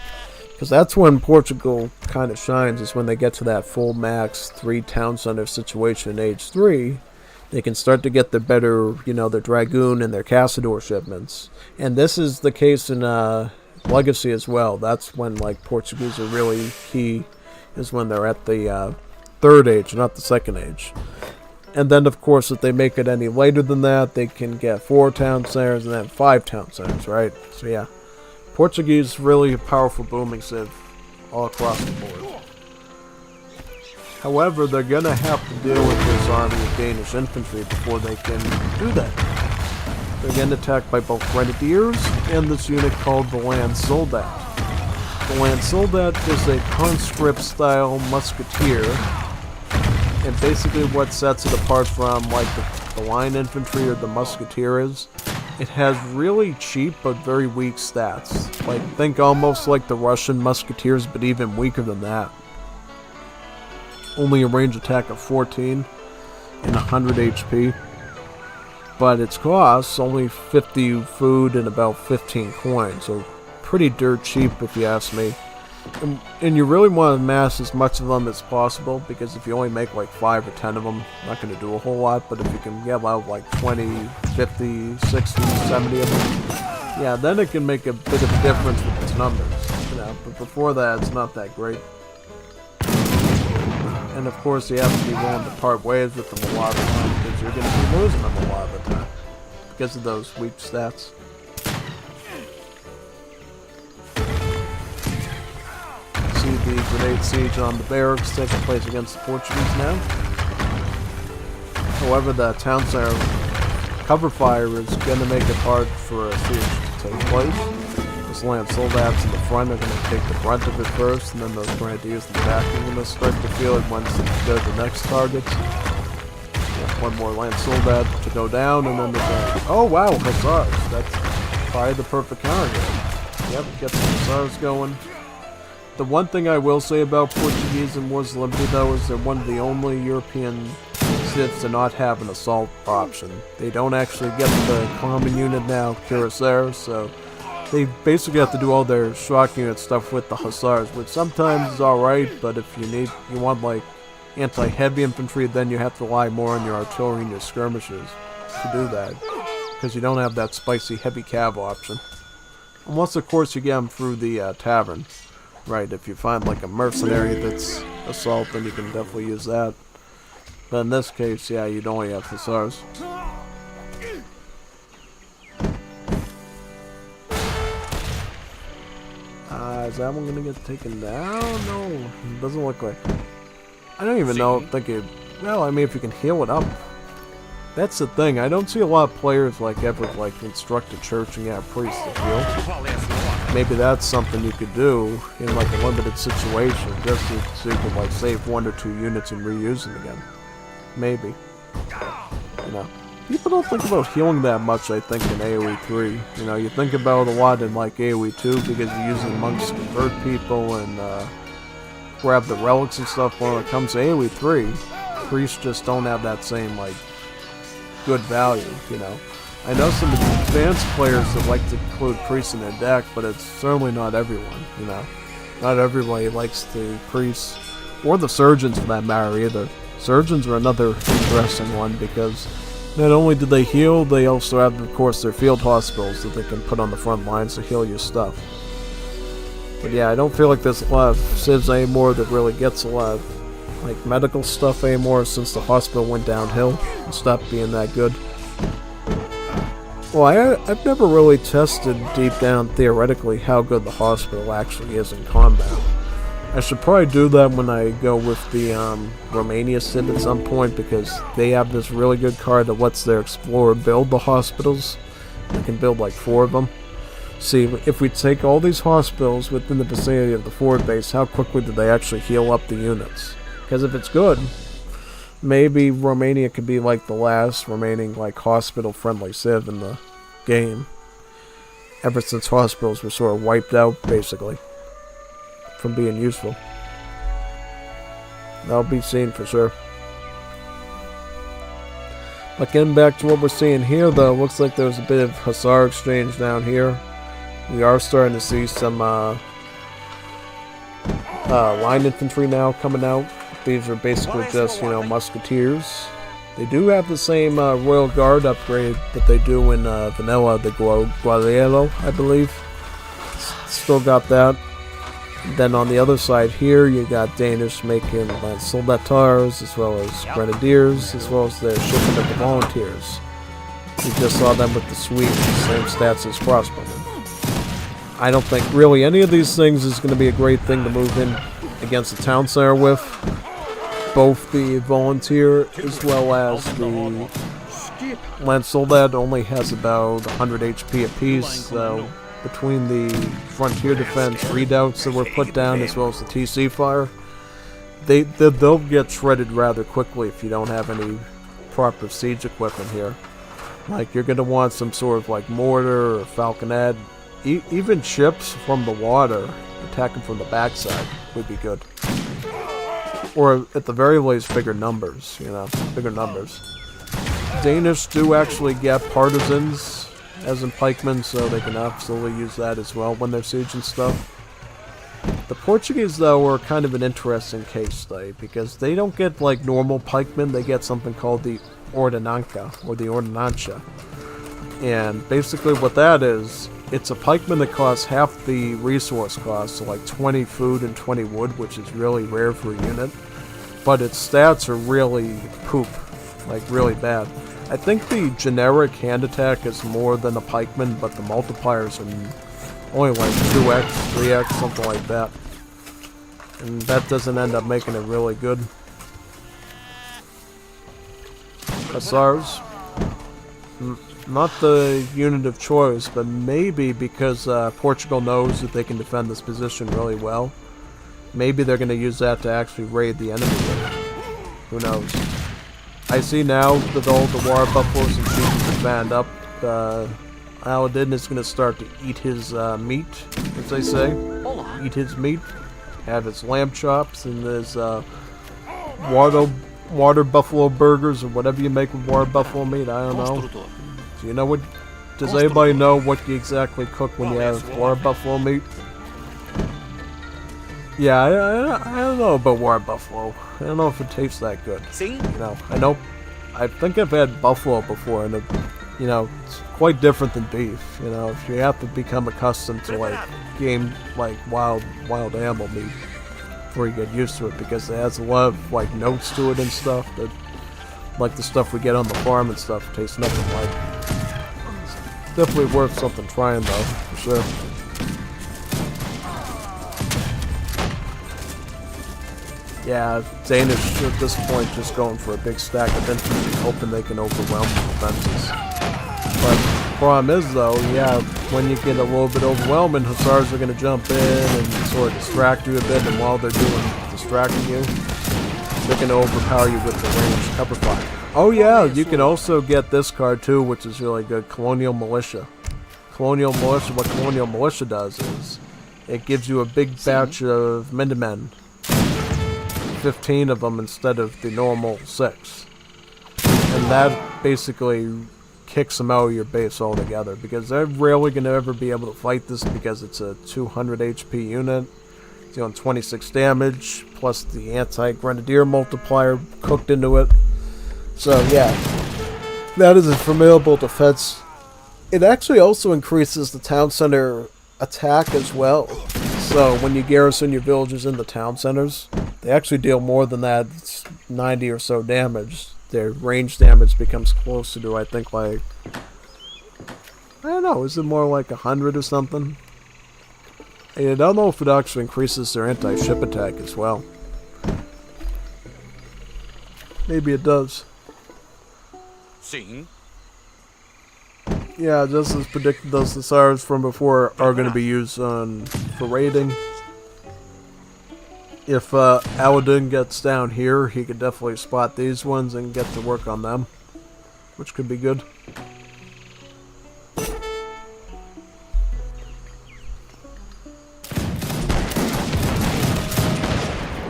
Speaker 1: Because that's when Portugal kind of shines, is when they get to that full max 3 town center situation in age 3. They can start to get their better, their Dragoon and their Caçador shipments. And this is the case in Legacy as well. That's when Portuguese are really key, is when they're at the 3rd age, not the 2nd age. And then, of course, if they make it any later than that, they can get 4 town centers and then 5 town centers, right? So yeah. Portuguese really a powerful booming civ all across the board. However, they're going to have to deal with this army of Danish infantry before they can do that. They're getting attacked by both Grenadiers and this unit called the Land Soldat. The Land Soldat is a conscript-style musketeer, and basically what sets it apart from the line infantry or the musketeer is, it has really cheap but very weak stats. Think almost like the Russian musketeers, but even weaker than that. Only a range attack of 14 and 100 HP. But its costs only 50 food and about 15 coins, so pretty dirt cheap if you ask me. And you really want to amass as much of them as possible, because if you only make 5 or 10 of them, not going to do a whole lot, but if you can get out 20, 50, 60, 70 of them, yeah, then it can make a bit of a difference with its numbers, but before that, it's not that great. And And of course, you have to be willing to part ways with them a lot of the time, because you're going to be losing them a lot of the time because of those weak stats. See the grenade siege on the barracks taking place against the Portuguese now. However, the town center cover fire is going to make it hard for a siege to take place. Those land soldiers in the front are going to take the brunt of it first, and then those grenadiers in the back are going to start to feel it once they go to the next target. One more land soldat to go down, and then there's oh wow, hussars! That's probably the perfect counter here. Yep, get some hussars going. The one thing I will say about Portuguese in Wars of Liberty, though, is they're one of the only European civs to not have an assault option. They don't actually get the common unit now, cuirassiers, so they basically have to do all their shock unit stuff with the hussars, which sometimes is alright, but if you want like anti-heavy infantry, then you have to rely more on your artillery and your skirmishers to do that, because you don't have that spicy heavy cav option. Unless, of course, you get them through the tavern. Right, if you find like a mercenary that's assault, then you can definitely use that. But in this case, yeah, you'd only have hussars. Is that one gonna get taken down? No, it doesn't look like. I don't even know. Well, I mean, if you can heal it up. That's the thing. I don't see a lot of players like ever like instruct a church and a priest to heal. Maybe that's something you could do in like a limited situation, just so you could like save 1 or 2 units and reuse them again. Maybe. You know, people don't think about healing that much. I think in AOE 3. You know, you think about it a lot in like AOE 2 because you're using monks to convert people and grab the relics and stuff. When it comes to AOE 3, priests just don't have that same like good value, you know. I know some advanced players that like to include priests in their deck, but it's certainly not everyone, you know. Not everybody likes the priests, or the surgeons for that matter either. Surgeons are another interesting one because not only do they heal, they also have, of course, their field hospitals that they can put on the front lines to heal your stuff. But yeah, I don't feel like there's a lot of civs anymore that really gets a lot of like medical stuff anymore since the hospital went downhill and stopped being that good. Well, I've never really tested deep down theoretically how good the hospital actually is in combat. I should probably do that when I go with the Romania Civ at some point, because they have this really good card that lets their explorer build the hospitals. They can build like 4 of them. See, if we take all these hospitals within the vicinity of the forward base, how quickly do they actually heal up the units? Because if it's good, maybe Romania could be like the last remaining like hospital-friendly civ in the game. Ever since hospitals were sort of wiped out, basically, from being useful. That'll be seen for sure. But getting back to what we're seeing here, though, looks like there's a bit of hussar exchange down here. We are starting to see some line infantry now coming out. These are basically just, you know, musketeers. They do have the same Royal Guard upgrade that they do in Vanilla, the Guerriero, I believe. Still got that. Then on the other side here, you got Danish making Soldatars, as well as Grenadiers, as well as their shipment of the Volunteers. We just saw them with the Swedes, same stats as Crossbowmen. I don't think really any of these things is going to be a great thing to move in against the town center with. Both the Volunteer as well as the Land Soldat only has about 100 HP apiece, so between the Frontier Defense redoubts that were put down as well as the TC fire, they'll get shredded rather quickly if you don't have any proper siege equipment here. Like, you're going to want some sort of like mortar or falconet. Even ships from the water attacking from the backside would be good. Or at the very least, bigger numbers, you know, bigger numbers. Danish do actually get partisans as in pikemen, so they can absolutely use that as well when they're sieging stuff. The Portuguese, though, are kind of an interesting case study, because they don't get like normal pikemen, they get something called the Ordenanca, or the Ordinança. And basically what that is, it's a pikeman that costs half the resource cost, so like 20 food and 20 wood, which is really rare for a unit. but its stats are really poop, like really bad. I think the generic hand attack is more than a pikeman, but the multipliers are only like 2x, 3x, something like that. And that doesn't end up making it really good. Hussars, not the unit of choice, but maybe because Portugal knows that they can defend this position really well. Maybe they're going to use that to actually raid the enemy. Who knows? I see now that all the war buffaloes and chiefs have banned up. Aladdin is going to start to eat his meat, as they say. Eat his meat. Have his lamb chops and his water buffalo burgers or whatever you make with water buffalo meat. I don't know. Do you know what? Does anybody know what you exactly cook when you have water buffalo meat? Yeah, I don't know about water buffalo. I don't know if it tastes that good. You know, I think I've had buffalo before, and you know, it's quite different than beef. You know, if you have to become accustomed to like wild animal meat before you get used to it, because it has a lot of like notes to it and stuff that, like the stuff we get on the farm and stuff, tastes nothing like. It's definitely worth something trying though, for sure. Yeah, Danish at this point just going for a big stack of infantry, hoping they can overwhelm the defenses. But the problem is though, yeah, when you get a little bit overwhelming, Hussars are going to jump in and sort of distract you a bit, and while they're distracting you, they're going to overpower you with the ranged cover fire. Oh yeah, you can also get this card too, which is really good, Colonial Militia. Colonial Militia, what Colonial Militia does is, it gives you a big batch of Minutemen. 15 of them instead of the normal 6. And that basically kicks them out of your base altogether, because they're rarely going to ever be able to fight this, because it's a 200 HP unit. It's doing 26 damage, plus the anti-grenadier multiplier cooked into it. So yeah, that is a formidable defense. It actually also increases the town center attack as well. So when you garrison your villages in the town centers, they actually deal more than that. It's 90 or so damage. Their range damage becomes closer to, I think, like, I don't know, is it more like 100 or something? I don't know if it actually increases their anti-ship attack as well. Maybe it does. Yeah, just as predicted, those Hussars from before are going to be used for raiding. If Aladdin gets down here, he could definitely spot these ones and get to work on them, which could be good.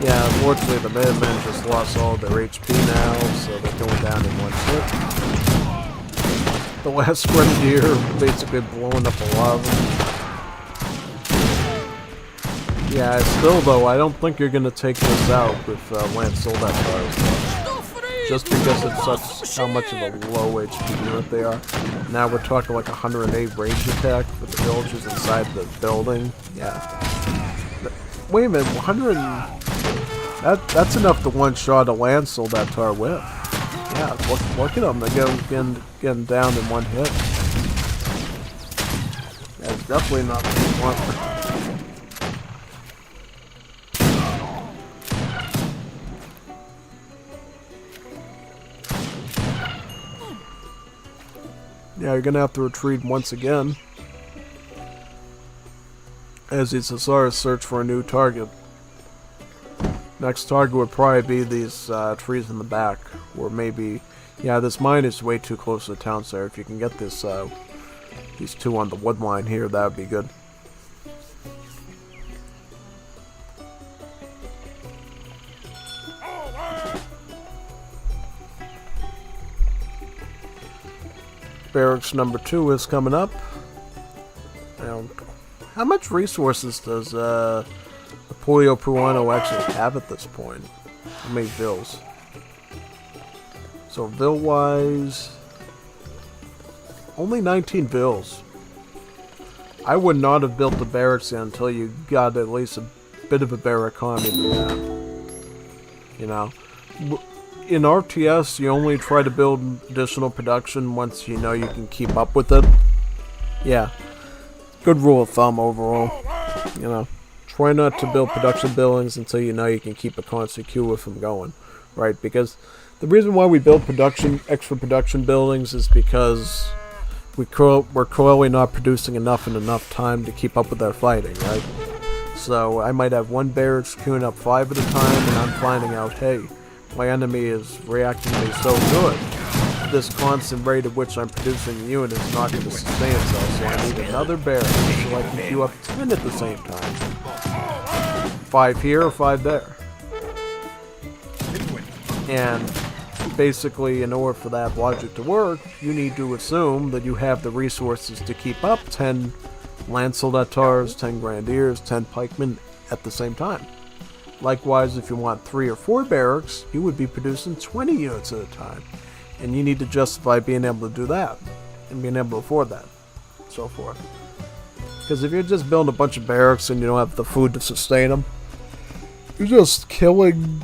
Speaker 1: Yeah, unfortunately the Minutemen just lost all their HP now, so they're going down in one hit. The last Grenadier basically blowing up a lot of them. Yeah, still though, I don't think you're gonna take this out with Lance Soldatars. Just because it's such how much of a low HP unit they are. Now we're talking like 108 range attack with the villagers inside the building. Yeah. Wait a minute, 100. That's enough to one-shot a Lance Soldatar with. Yeah, look at them. They're getting down in one hit. That's definitely not what you want. Yeah, you're gonna have to retreat once again, as these Hussars search for a new target. Next target would probably be these trees in the back, or maybe, yeah, this mine is way too close to the town center. If you can get this, these two on the wood line here, that would be good. Barracks number 2 is coming up. Now, how much resources does Polio Peruano actually have at this point? How many vills? So vill-wise, only 19 vills. I would not have built the barracks until you got at least a bit of a better economy than that. You know, in RTS, you only try to build additional production once you know you can keep up with it. Yeah. Good rule of thumb overall. You know, try not to build production buildings until you know you can keep a constant queue with them going. Right? Because the reason why we build extra production buildings is because we're clearly not producing enough in enough time to keep up with our fighting, right? So I might have one barracks queuing up 5 at a time, and I'm finding out, hey, my enemy is reacting to me so good. This constant rate at which I'm producing a unit is not going to sustain itself, so I need another barracks so I can queue up 10 at the same time. 5 here or 5 there. And basically, in order for that logic to work, you need to assume that you have the resources to keep up 10 Lanceoldatars, 10 Grenadiers, 10 Pikemen at the same time. Likewise, if you want 3 or 4 barracks, you would be producing 20 units at a time. And you need to justify being able to do that, and being able to afford that, and so forth. Because if you're just building a bunch of barracks and you don't have the food to sustain them, you're just killing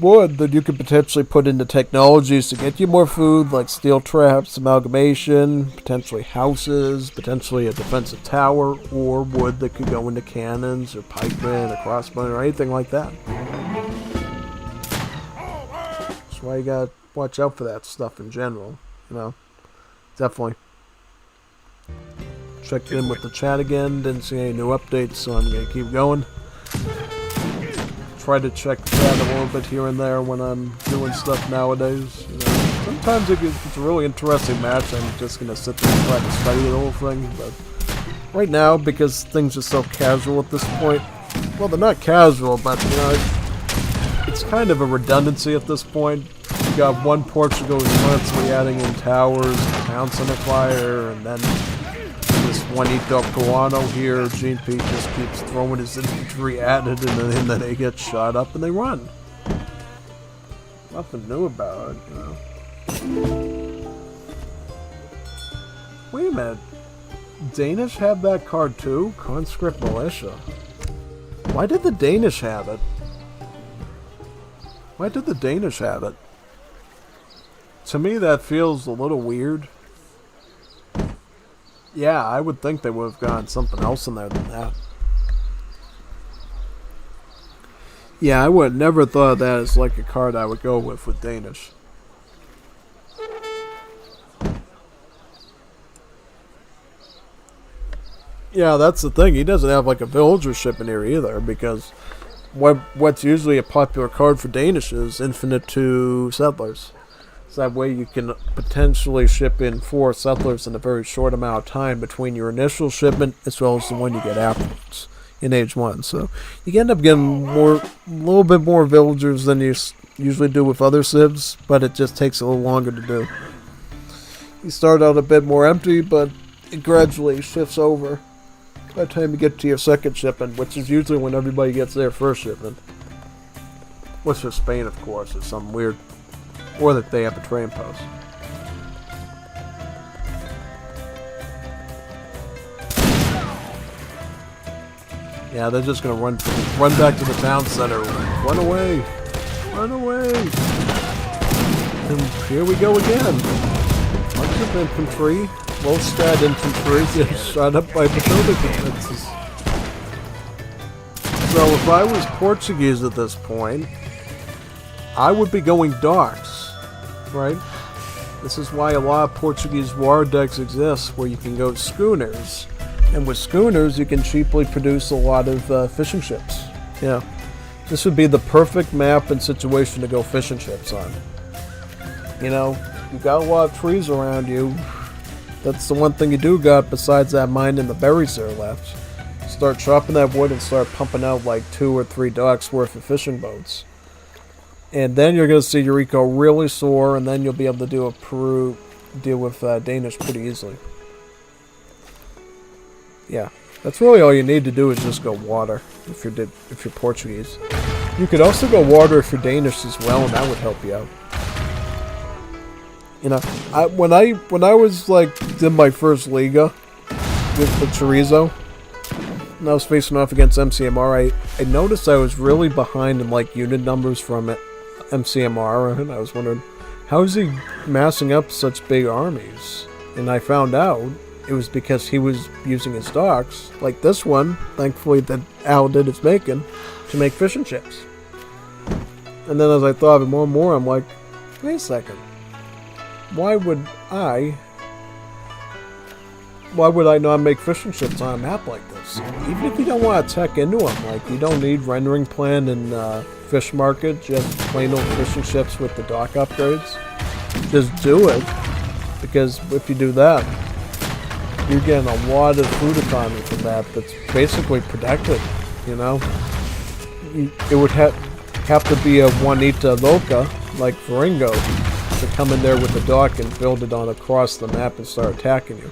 Speaker 1: wood that you could potentially put into technologies to get you more food, like steel traps, amalgamation, potentially houses, potentially a defensive tower, or wood that could go into cannons, or pikemen, or crossbow, or anything like that. That's why you gotta watch out for that stuff in general, you know. Definitely. Checked in with the chat again, didn't see any new updates, so I'm gonna keep going. Try to check the chat a little bit here and there when I'm doing stuff nowadays. You know, sometimes it's a really interesting match. I'm just gonna sit there and try to study the whole thing. But right now, because things are so casual at this point, well, they're not casual, but you know, it's kind of a redundancy at this point. You got one Portugal who's constantly adding in towers, town center fire, and then this Juanito Peruano here, GP just keeps throwing his infantry at it, and then they get shot up and they run. Nothing new about it, you know. Wait a minute. Danish have that card too? Conscript Militia. Why did the Danish have it? Why did the Danish have it? To me, that feels a little weird. Yeah, I would think they would have gotten something else in there than that. Yeah, I would never thought of that as like a card I would go with Danish. Yeah, that's the thing. He doesn't have like a villager ship in here either, because what's usually a popular card for Danish is infinite to settlers. So that way you can potentially ship in 4 settlers in a very short amount of time between your initial shipment as well as the one you get afterwards in Age 1. So you end up getting a little bit more villagers than you usually do with other civs, but it just takes a little longer to do. You start out a bit more empty, but it gradually shifts over by the time you get to your second shipment, which is usually when everybody gets their first shipment. Which for Spain, of course, is something weird. Or that they have a train post. Yeah, they're just gonna run back to the town center. Run away! Run away! And here we go again. Bunch of infantry, low-stat infantry, getting shot up by Potomac defenses. So if I was Portuguese at this point, I would be going docks. Right? This is why a lot of Portuguese war decks exist, where you can go schooners. And with schooners, you can cheaply produce a lot of fishing ships. Yeah. This would be the perfect map and situation to go fishing ships on. You know, you've got a lot of trees around you. That's the one thing you do got besides that mine and the berries there left. Start chopping that wood and start pumping out like 2 or 3 docks worth of fishing boats. And then you're going to see your eco really soar, and then you'll be able to deal with Danish pretty easily. Yeah, that's really all you need to do is just go water if you're Portuguese. You could also go water if you're Danish as well, and that would help you out. You know, when I was like did my first Liga with the chorizo, and I was facing off against MCMR, I noticed I was really behind in like unit numbers from MCMR, and I was wondering, how is he massing up such big armies? And I found out it was because he was using his docks, like this one, thankfully, that Aladin is making, to make fish and chips. And then as I thought of it more and more, I'm like, wait a second. Why would I not make fish and chips on a map like this? Even if you don't want to tech into them, like you don't need rendering plan and fish market, just plain old fish and chips with the dock upgrades. Just do it, because if you do that, you're getting a lot of food economy from that that's basically protected, you know? It would have to be a Juanita Loca, like Faringo, to come in there with the dock and build it on across the map and start attacking you.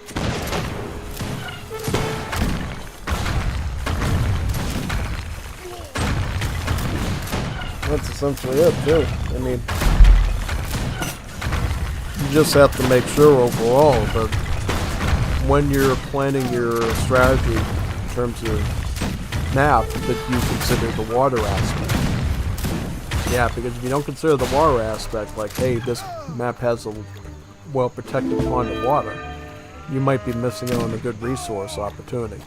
Speaker 1: That's essentially it, too. I mean, you just have to make sure overall that when you're planning your strategy in terms of map, that you consider the water aspect. Yeah, because if you don't consider the water aspect, like, hey, this map has a well-protected pond of water, you might be missing out on a good resource opportunity.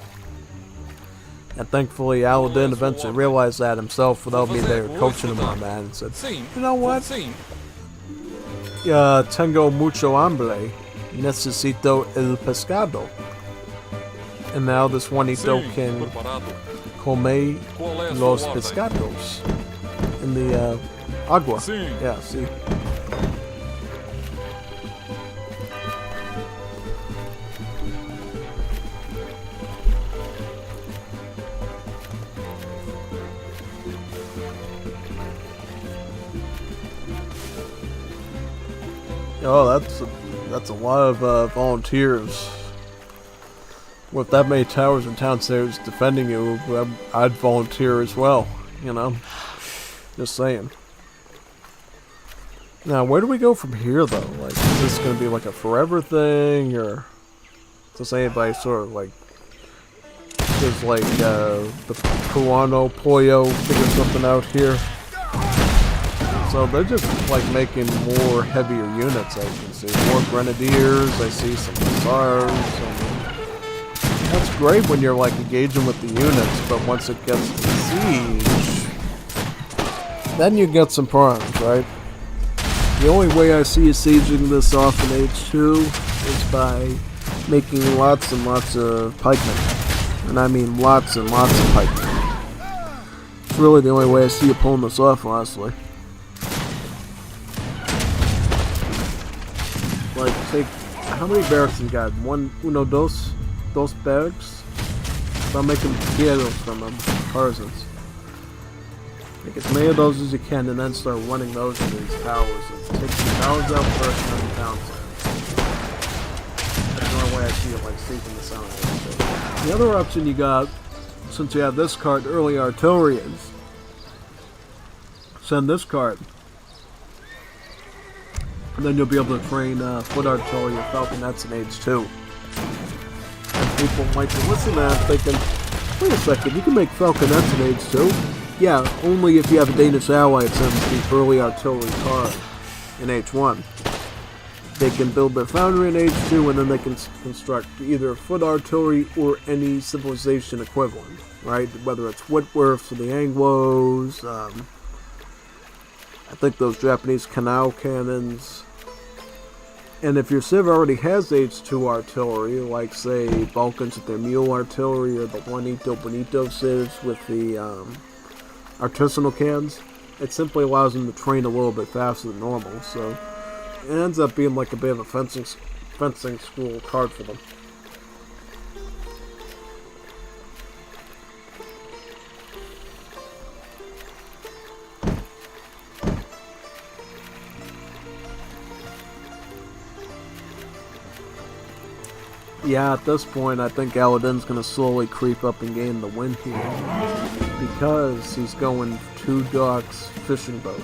Speaker 1: And thankfully, Aladin eventually realized that himself without me there coaching him on that, and said, you know what? Tengo mucho hambre. Necesito el pescado. And now this Juanito can come los pescados in the agua. Yeah, see. Oh, that's a lot of volunteers. With that many towers and town centers defending you, I'd volunteer as well, you know? Just saying. Now, where do we go from here, though? Like, is this going to be like a forever thing, or does anybody sort of like, does like the Puano Pollo figure something out here? So they're just like making more heavier units, I can see. More grenadiers, I see some hussars. That's great when you're like engaging with the units, but once it gets to siege, then you get some problems, right? The only way I see you sieging this off in H2 is by making lots and lots of pikemen. And I mean lots and lots of pikemen. It's really the only way I see you pulling this off, honestly. Like, take, how many barracks you got? Uno, dos barracks? So I'm making piedros from them, partisans. Make as many of those as you can, and then start running those into these towers. And take the towers out first, and then the town centers. That's the only way I see it, like, seeking this out. So, the other option you got, since you have this card, early artillery, is send this card. And then you'll be able to train foot artillery or falconets in H2. And people might be listening to that thinking, wait a second, you can make falconets in H2? Yeah, only if you have a Danish ally that sends the early artillery card in H1. They can build their foundry in H2, and then they can construct either foot artillery or any civilization equivalent, right? Whether it's Whitworths or the Anglos, I think those Japanese canal cannons. And if your civ already has H2 artillery, like say Balkans with their mule artillery, or the Juanito Bonito civs with the artisanal cannons, it simply allows them to train a little bit faster than normal. So it ends up being like a bit of a fencing school card for them. Yeah, at this point, I think Aladin's going to slowly creep up and gain the win here, because he's going 2 docks fishing boats.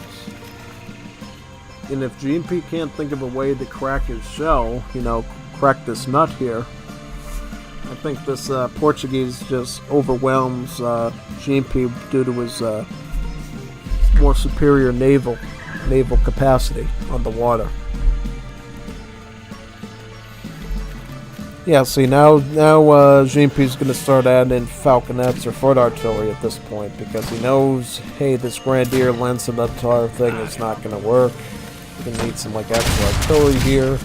Speaker 1: And if GMP can't think of a way to crack his shell, you know, crack this nut here, I think this Portuguese just overwhelms GMP due to his more superior naval capacity on the water. Yeah, see, now GMP's going to start adding in falconets or foot artillery at this point, because he knows, hey, this Grenadier Lancelot thing is not going to work. We're going to need some extra artillery here.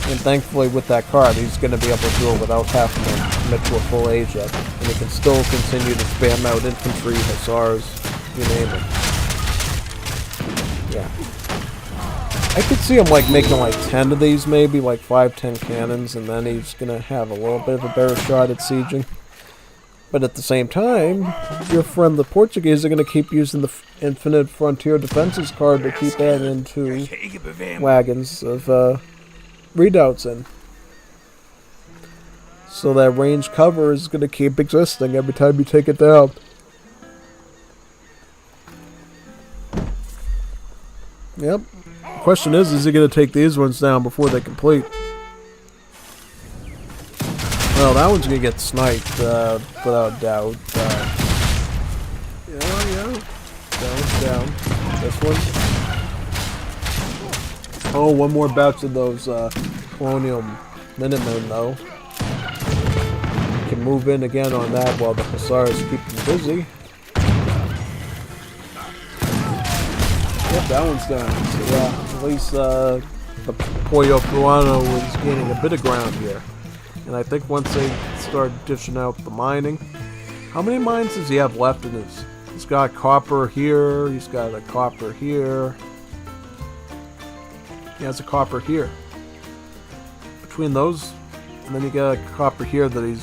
Speaker 1: And thankfully with that card, he's going to be able to do it without having to commit to a full age up. And he can still continue to spam out infantry, hussars, you name it. Yeah. I could see him making 10 of these, maybe 5-10 cannons, and then he's gonna have a little bit of a better shot at sieging. But at the same time, your friend the Portuguese are gonna keep using the Infinite Frontier Defenses card to keep adding into wagons of redoubts in. So that range cover is gonna keep existing every time you take it down. Yep. Question is he going to take these ones down before they complete? Well, that one's going to get sniped, without doubt. Yeah. Down. This one. Oh, one more batch of those, Colonial Minutemen, though. Can move in again on that while the Hussars keep them busy. Yep, that one's done. So, yeah. At least the Pollo Peruano is gaining a bit of ground here. And I think once they start dishing out the mining... How many mines does he have left in his... He's got copper here, he's got a copper here. He has a copper here. Between those, and then you got a copper here that he's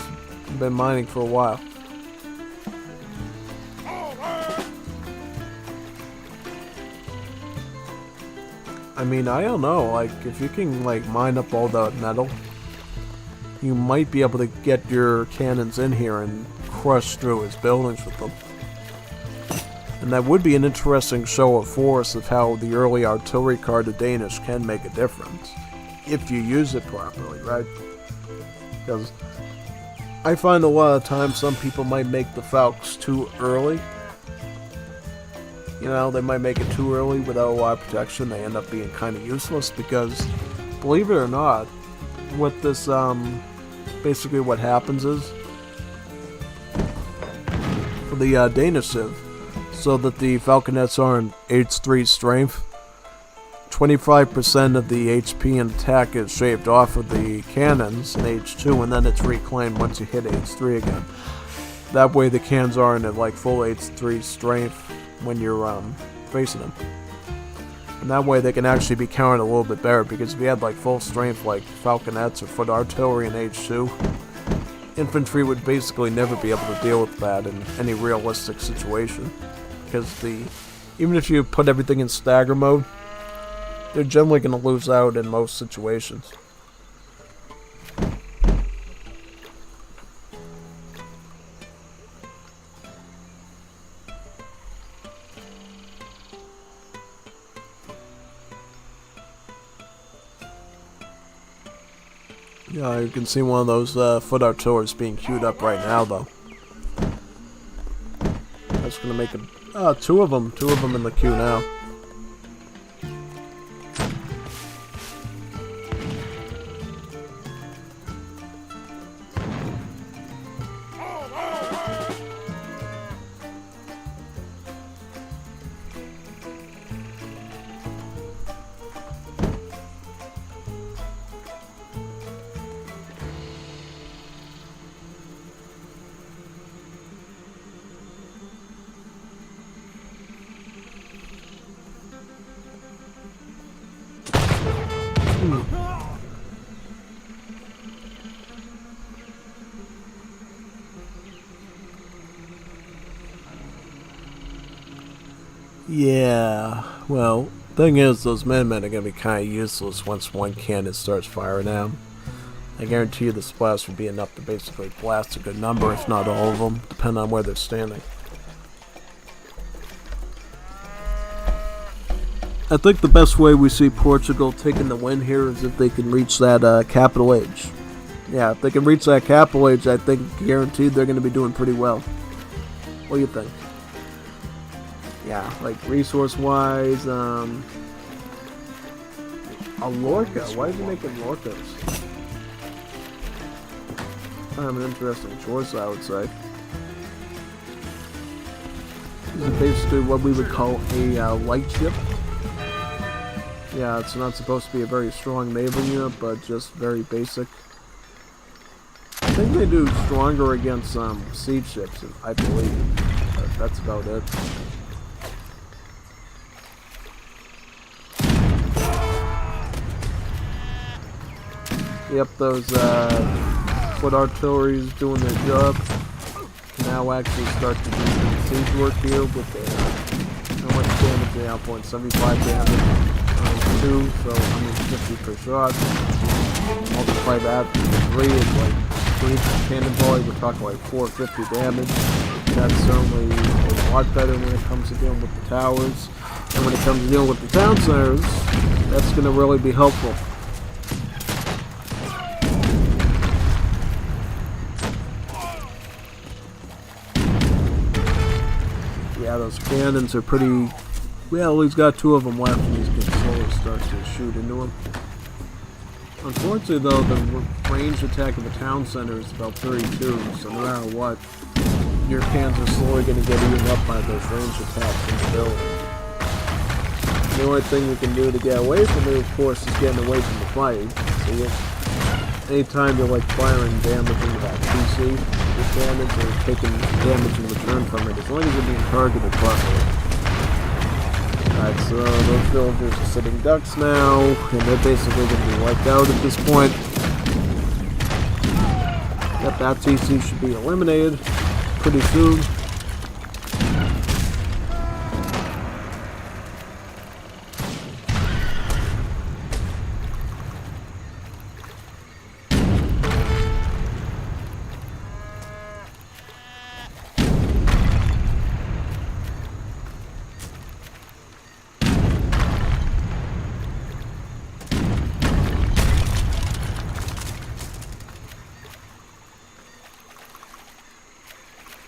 Speaker 1: been mining for a while. I mean, I don't know, if you can, mine up all that metal, you might be able to get your cannons in here and crush through his buildings with them. And that would be an interesting show of force of how the early artillery card of Danish can make a difference. If you use it properly, right? Because I find a lot of times some people might make the Falks too early. You know, they might make it too early without a lot of protection. They end up being kind of useless because, believe it or not, with this, basically what happens is, for the Danish Civ, so that the Falconets are in H3 strength, 25% of the HP and attack is shaved off of the cannons in H2, and then it's reclaimed once you hit H3 again. That way the cannons aren't at full H3 strength when you're facing them. And that way they can actually be countered a little bit better, because if you had full strength falconets or foot artillery in H2, infantry would basically never be able to deal with that in any realistic situation. Because even if you put everything in stagger mode, they're generally going to lose out in most situations. Yeah, you can see one of those foot artilleries being queued up right now, though. That's going to make two of them in the queue now. Yeah, well, thing is, those Minutemen are going to be kind of useless once one cannon starts firing out. I guarantee you the splash will be enough to basically blast a good number, if not all of them, depending on where they're standing. I think the best way we see Portugal taking the win here is if they can reach that capital H. Yeah, if they can reach that capital age, I think guaranteed they're going to be doing pretty well. What do you think? Yeah, like resource-wise, a Lorca. Why is he making Lorcas? Kind of an interesting choice, I would say. This is basically what we would call a light ship. Yeah, it's not supposed to be a very strong naval unit, but just very basic. I think they do stronger against siege ships, I believe. But that's about it. Yep, those foot artillery is doing their job. Now actually start to do some siege work here with how much damage they output? 75 damage. 2, so 150 per shot. Multiply that by 3, it's like 3 cannon volley, we're talking like 450 damage. That's certainly a lot better when it comes to dealing with the towers. And when it comes to dealing with the town centers, that's going to really be helpful. Yeah, those cannons are pretty... Well, he's got 2 of them left and he's going to slowly start to shoot into them. Unfortunately, though, the range attack of the town center is about 32, so no matter what, your cannons are slowly going to get eaten up by those range attacks in the building. The only thing you can do to get away from it, of course, is getting away from the fight. So anytime you're like firing damage into that PC, your damage or taking damage in return from it, as long as you're being targeted properly. Alright, so those villagers are sitting ducks now, and they're basically going to be wiped out at this point. Yep, that TC should be eliminated pretty soon.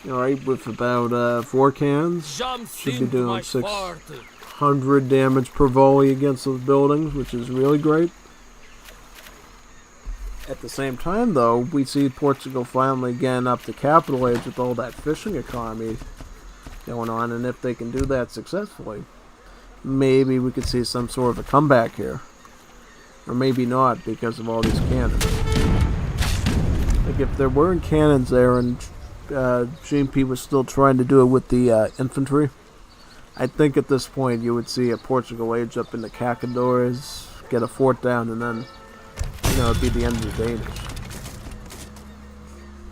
Speaker 1: Alright, with about 4 cans, should be doing 600 damage per volley against those buildings, which is really great. At the same time, though, we see Portugal finally getting up to capital age with all that fishing economy going on, and if they can do that successfully, maybe we could see some sort of a comeback here. Or maybe not, because of all these cannons. Like, if there weren't cannons there and GMP was still trying to do it with the infantry, I think at this point you would see a Portugal age up in the Cacadores, get a fort down, and then, you know, it'd be the end of the Danish.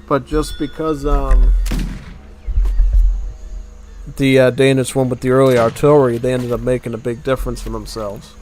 Speaker 1: But just because the Danish went with the early artillery, they ended up making a big difference for themselves.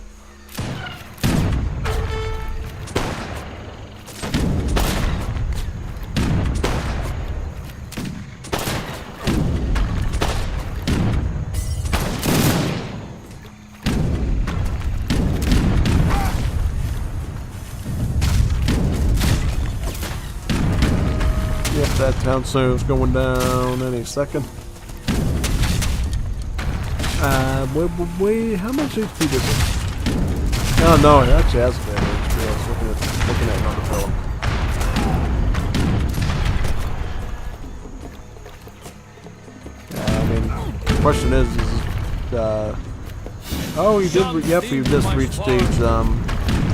Speaker 1: That town center is going down any second. Wait, how much HP does it? Oh no, it actually has a bit of HP. I was looking at another fellow. I mean, the question is oh, he did. Yep, he just reached stage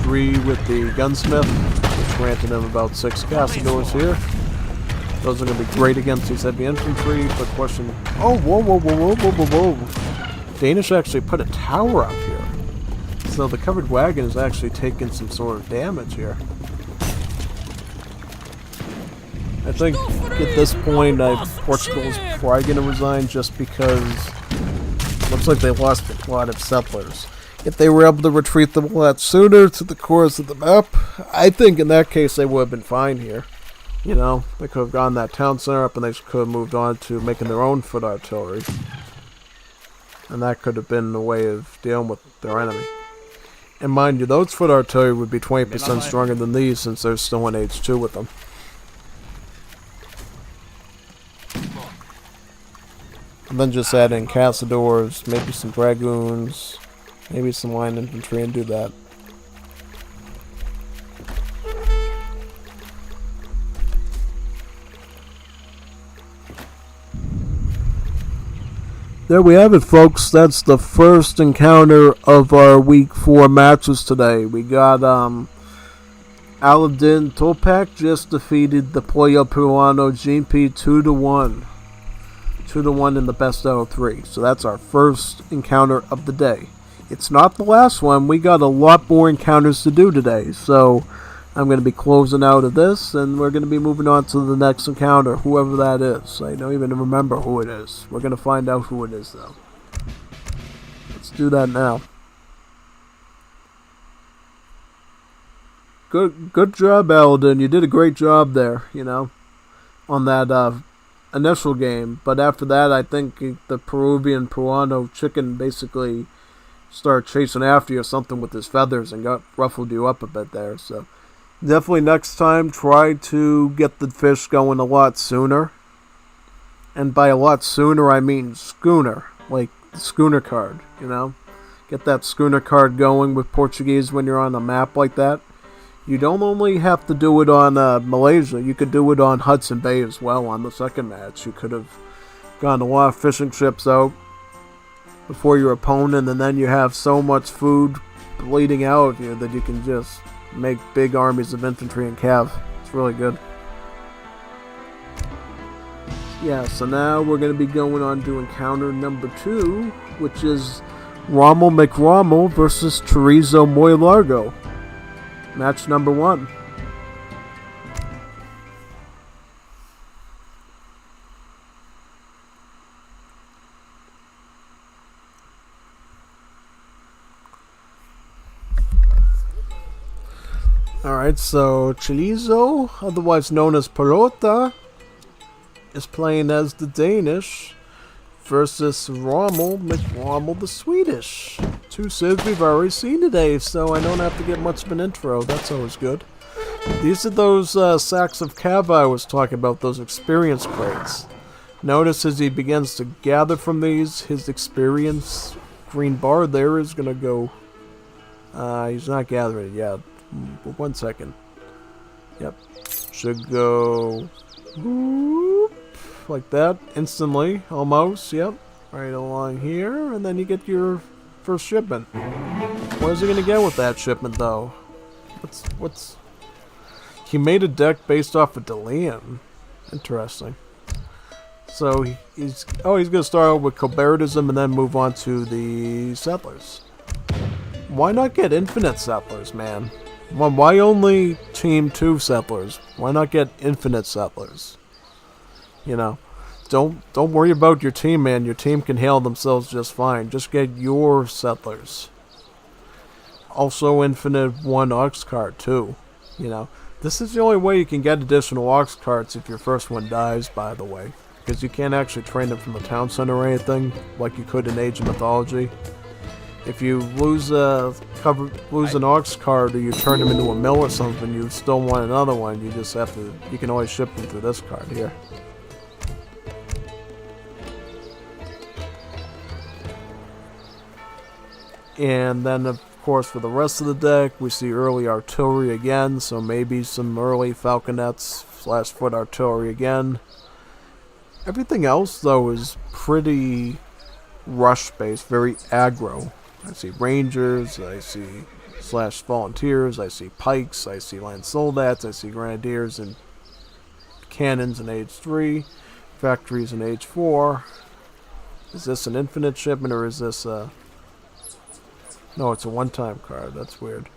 Speaker 1: 3 with the gunsmith, which granted him about 6 Castadors here. Those are going to be great against these heavy infantry, but question... Oh, whoa. Danish actually put a tower up here. So the covered wagon is actually taking some sort of damage here. I think at this point, Portugal's probably going to resign just because it looks like they lost a lot of settlers. If they were able to retreat them a lot sooner to the cores of the map, I think in that case they would have been fine here. You know, they could have gotten that town center up and they could have moved on to making their own foot artillery. And that could have been a way of dealing with their enemy. And mind you, those foot artillery would be 20% stronger than these since they're still in age 2 with them. And then just add in castadors, maybe some dragoons, maybe some line infantry, and do that. There we have it, folks. That's the first encounter of our week 4 matches today. We got Aladdin Topak just defeated the Pollo Peruano GP 2-1. 2-1 in the best out of 3. So that's our first encounter of the day. It's not the last one. We got a lot more encounters to do today. So I'm going to be closing out of this, and we're going to be moving on to the next encounter, whoever that is. I don't even remember who it is. We're going to find out who it is, though. Let's do that now. Good job, Aladdin. You did a great job there, on that initial game. But after that, I think the Peruvian Peruano chicken basically started chasing after you or something with his feathers and ruffled you up a bit there, so definitely next time try to get the fish going a lot sooner. And by a lot sooner, I mean schooner, like the schooner card, Get that schooner card going with Portuguese when you're on a map like that. You don't only have to do it on Malaysia, you could do it on Hudson Bay as well on the second match. You could have gotten a lot of fishing ships out before your opponent, and then you have so much food bleeding out of you that you can just make big armies of infantry and cav. It's really good. Yeah, so now we're going to be going on to encounter number 2, which is Rommel McRommel versus Chorizo Muy Largo. Match number 1. Alright, so Chorizo, otherwise known as Perota, is playing as the Danish versus Rommel McRommel the Swedish. 2 civs we've already seen today, so I don't have to get much of an intro. That's always good. These are those sacks of cav I was talking about, those experience crates. Notice as he begins to gather from these, his experience green bar there is going to go... he's not gathering it yet. 1 second. Yep. Should go... whoop, like that. Instantly. Almost. Yep. Right along here. And then you get your first shipment. What is he going to get with that shipment, though? What's... He made a deck based off of Delian. Interesting. So he's going to start out with Colbertism and then move on to the Settlers. Why not get infinite Settlers, man? Why only Team 2 Settlers? Why not get infinite Settlers? Don't worry about your team, man. Your team can handle themselves just fine. Just get your Settlers. Also infinite 1 Ox card, too. This is the only way you can get additional Ox cards if your first one dies, by the way. Because you can't actually train them from the town center or anything, like you could in Age of Mythology. If you lose an Ox card or you turn them into a mill or something, you still want another one. You just have to. You can always ship them through this card here. And then, of course, for the rest of the deck, we see early artillery again. So maybe some early falconets / foot artillery again. Everything else, though, is pretty rush-based, very aggro. I see Rangers, I see / Volunteers, I see Pikes, I see Land Soldats, I see Grenadiers and Cannons in Age 3, Factories in Age 4. Is this an infinite shipment or is this a... No, it's a one-time card. That's weird.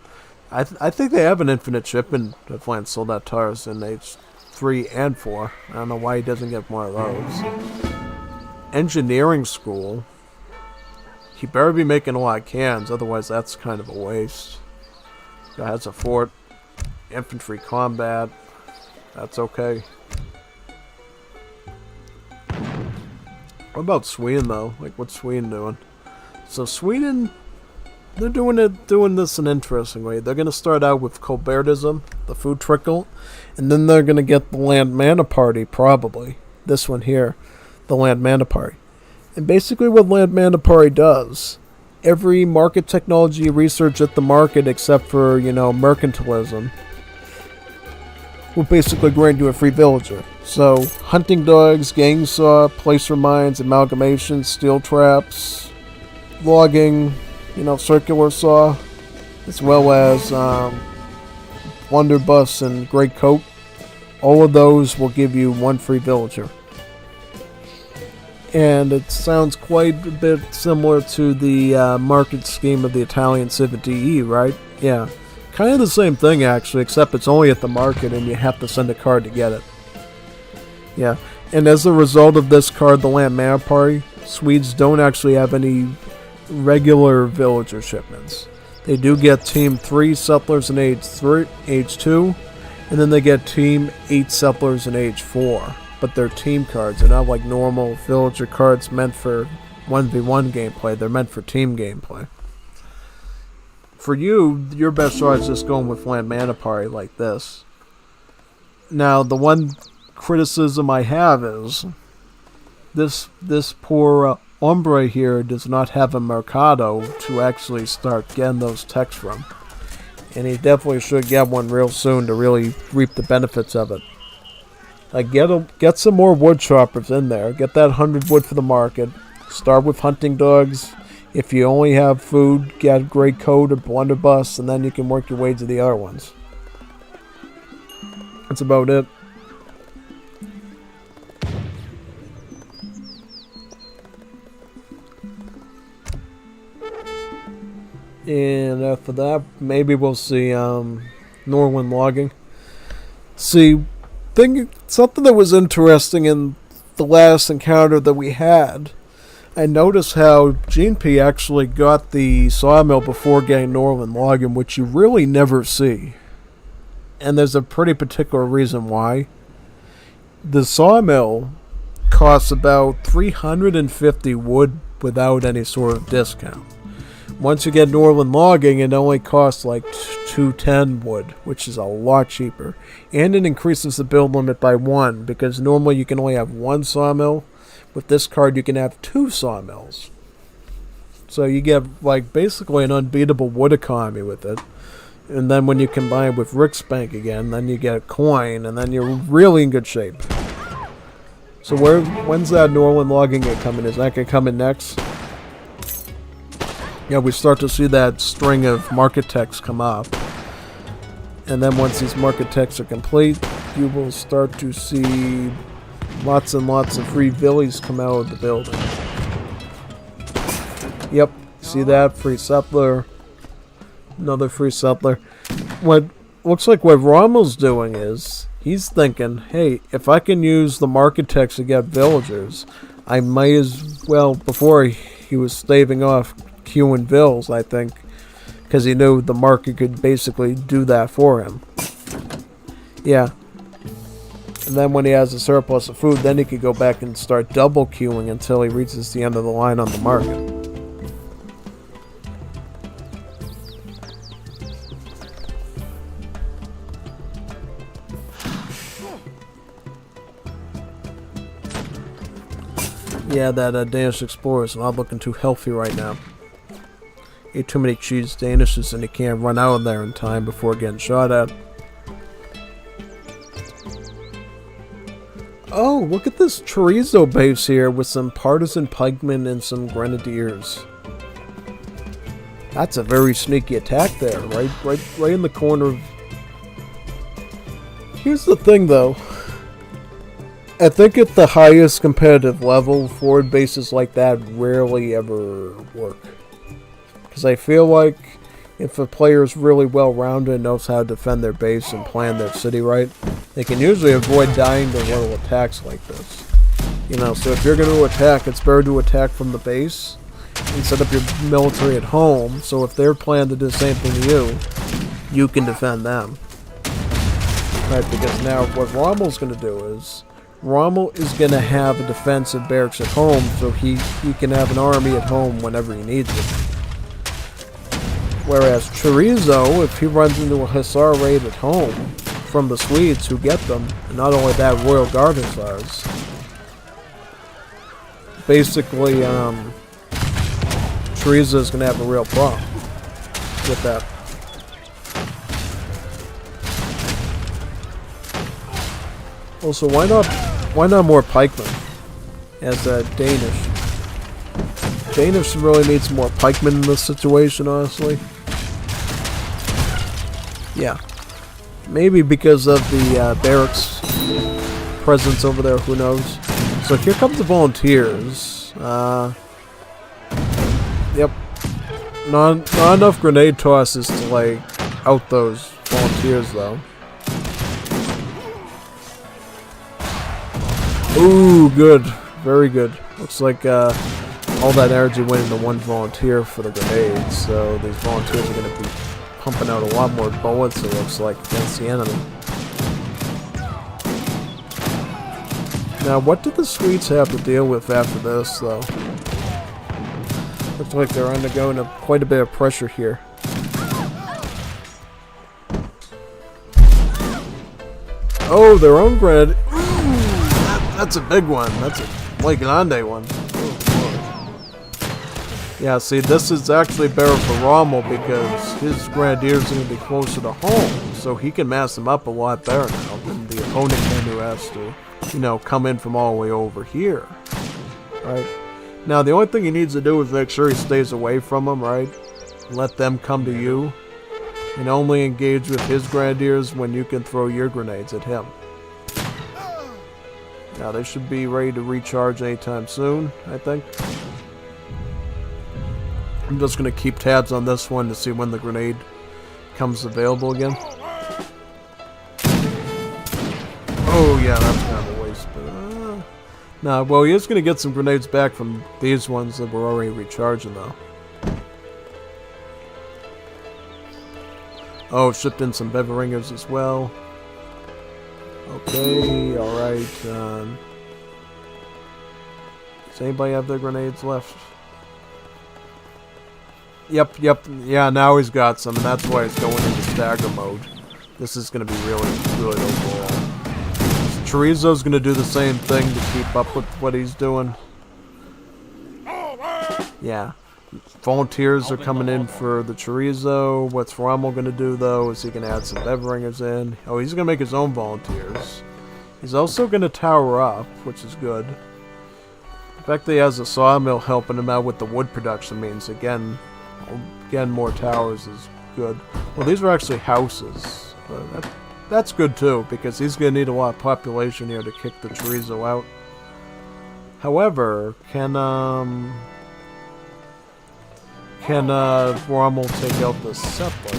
Speaker 1: I think they have an infinite shipment of Land Soldat Tars in Age 3 and 4. I don't know why he doesn't get one of those. Engineering School. He better be making a lot of cans, otherwise that's kind of a waste. Guy has a fort. Infantry combat. That's okay. What about Sweden, though? Like, what's Sweden doing? So Sweden They're doing this in an interesting way. They're gonna start out with Colbertism, the food trickle, and then they're gonna get the Land Mana Party, probably. This one here, the Land Mana Party. And basically what Land Mana Party does, every market technology research at the market except for, mercantilism, will basically grant you a free villager. So, hunting dogs, gang saw, placer mines, amalgamations, steel traps, logging, circular saw, as well as blunderbuss and great coat. All of those will give you one free villager. And it sounds quite a bit similar to the market scheme of the Italian Civic DE, right? Yeah. Kind of the same thing, actually, except it's only at the market and you have to send a card to get it. Yeah. And as a result of this card, the Land Mana Party, Swedes don't actually have any regular villager shipments. They do get Team 3 settlers in Age 2, and then they get Team 8 settlers in Age 4. But they're team cards. They're not like normal villager cards meant for 1v1 gameplay. They're meant for team gameplay. For you, your best shot is just going with Land Mana Party like this. Now, the one criticism I have is this poor Ombre here does not have a Mercado to actually start getting those techs from. And he definitely should get one real soon to really reap the benefits of it. Like, get some more wood choppers in there. Get that 100 wood for the market. Start with hunting dogs. If you only have food, get great coat or blunderbuss, and then you can work your way to the other ones. That's about it. And after that, maybe we'll see Norwin logging. See, something that was interesting in the last encounter that we had, I noticed how Gene P actually got the sawmill before getting Norwin logging, which you really never see. And there's a pretty particular reason why. The sawmill costs about 350 wood without any sort of discount. Once you get Norwin logging, it only costs like 210 wood, which is a lot cheaper. And it increases the build limit by 1, because normally you can only have 1 sawmill. With this card, you can have 2 sawmills. So you get like basically an unbeatable wood economy with it. And then when you combine it with Rick's Bank again, then you get a coin, and then you're really in good shape. So when's that Norwin logging going to come in? Is that going to come in next? Yeah, we start to see that string of market techs come up. And then once these market techs are complete, you will start to see lots and lots of free villies come out of the building. Yep, see that? Free settler. Another free settler. What looks like what Rommel's doing is, he's thinking, hey, if I can use the market techs to get villagers, I might as well, before he was staving off queuing vills, I think, because he knew the market could basically do that for him. Yeah. And then when he has a surplus of food, then he could go back and start double queuing until he reaches the end of the line on the market. Yeah, that Danish Explorer is not looking too healthy right now. Ate too many cheese Danishes and he can't run out of there in time before getting shot at. Oh, look at this chorizo base here with some partisan pikemen and some grenadiers. That's a very sneaky attack there, right in the corner of... Here's the thing though. I think at the highest competitive level, forward bases like that rarely ever work. Because I feel like if a player is really well-rounded and knows how to defend their base and plan their city right, they can usually avoid dying to little attacks like this. So if you're going to attack, it's better to attack from the base and set up your military at home, so if they're planning to do the same thing to you, you can defend them. Right, because now what Rommel's going to do is, Rommel is going to have a defensive barracks at home, so he can have an army at home whenever he needs it. Whereas Chorizo, if he runs into a Hussar raid at home from the Swedes who get them, and not only that, Royal Guard Hussars, basically, Chorizo's gonna have a real problem with that. Also, why not more pikemen as Danish? Danish really needs more pikemen in this situation, honestly. Yeah. Maybe because of the barracks presence over there, who knows. So here comes the volunteers. Yep. Not enough grenade tosses to, like, out those volunteers, though. Ooh, good. Very good. Looks like all that energy went into one volunteer for the grenades, so these volunteers are going to be pumping out a lot more bullets, it looks like, against the enemy. Now, what did the Swedes have to deal with after this, though? Looks like they're undergoing quite a bit of pressure here. Oh, their own grenade. That's a big one. That's a Grande one. Yeah, see, this is actually better for Rommel because his grenadiers are going to be closer to home, so he can mass them up a lot better now than the opponent can, who has to, you know, come in from all the way over here. Right? Now, the only thing he needs to do is make sure he stays away from them, right? Let them come to you, and only engage with his grenadiers when you can throw your grenades at him. Now, they should be ready to recharge anytime soon, I think. I'm just going to keep tabs on this one to see when the grenade comes available again. Oh, yeah, that's kind of a waste. But, nah, well, he is going to get some grenades back from these ones that were already recharging, though. Oh, shipped in some Beveringers as well. Okay, alright. Does anybody have their grenades left? Yep, yeah, now he's got some, and that's why he's going into stagger mode. This is going to be really good overall. Chorizo's going to do the same thing to keep up with what he's doing. Yeah. Volunteers are coming in for the Chorizo. What's Rommel going to do, though, is he can add some Beveringers in. Oh, he's going to make his own volunteers. He's also going to tower up, which is good. The fact that he has a sawmill helping him out with the wood production means, again, more towers is good. Well, these are actually houses. But that's good, too, because he's going to need a lot of population here to kick the Chorizo out. However, can Rommel take out the settler?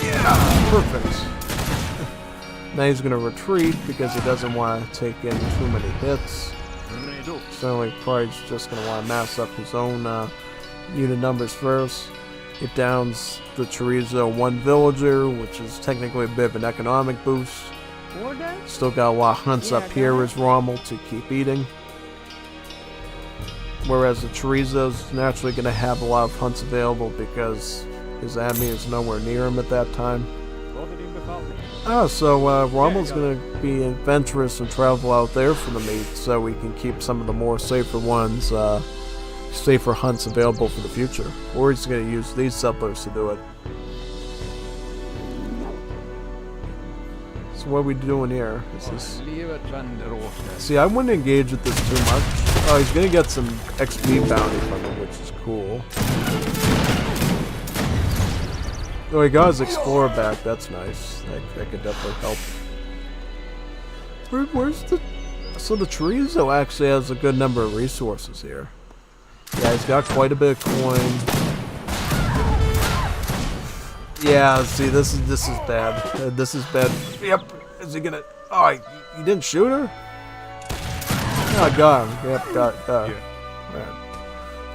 Speaker 1: Yeah, perfect. Now he's going to retreat because he doesn't want to take in too many hits. Certainly, probably just going to want to mass up his own unit numbers first. It downs the Chorizo one villager, which is technically a bit of an economic boost. Still got a lot of hunts up here as Rommel to keep eating. Whereas the Chorizo's naturally going to have a lot of hunts available because his enemy is nowhere near him at that time. So Rommel's going to be adventurous and travel out there for the meat so we can keep some of the more safer ones, safer hunts available for the future. Or he's going to use these settlers to do it. So what are we doing here? Is this... See, I wouldn't engage with this too much. Oh, he's going to get some XP bounty from him, which is cool. Oh, he got his Explorer back. That's nice. That could definitely help. Where's the... So the Chorizo actually has a good number of resources here. Yeah, he's got quite a bit of coin. Yeah, see, this is bad. This is bad. Yep. Is he gonna... Oh, you didn't shoot her? Oh, got him. Yep, got him. Right.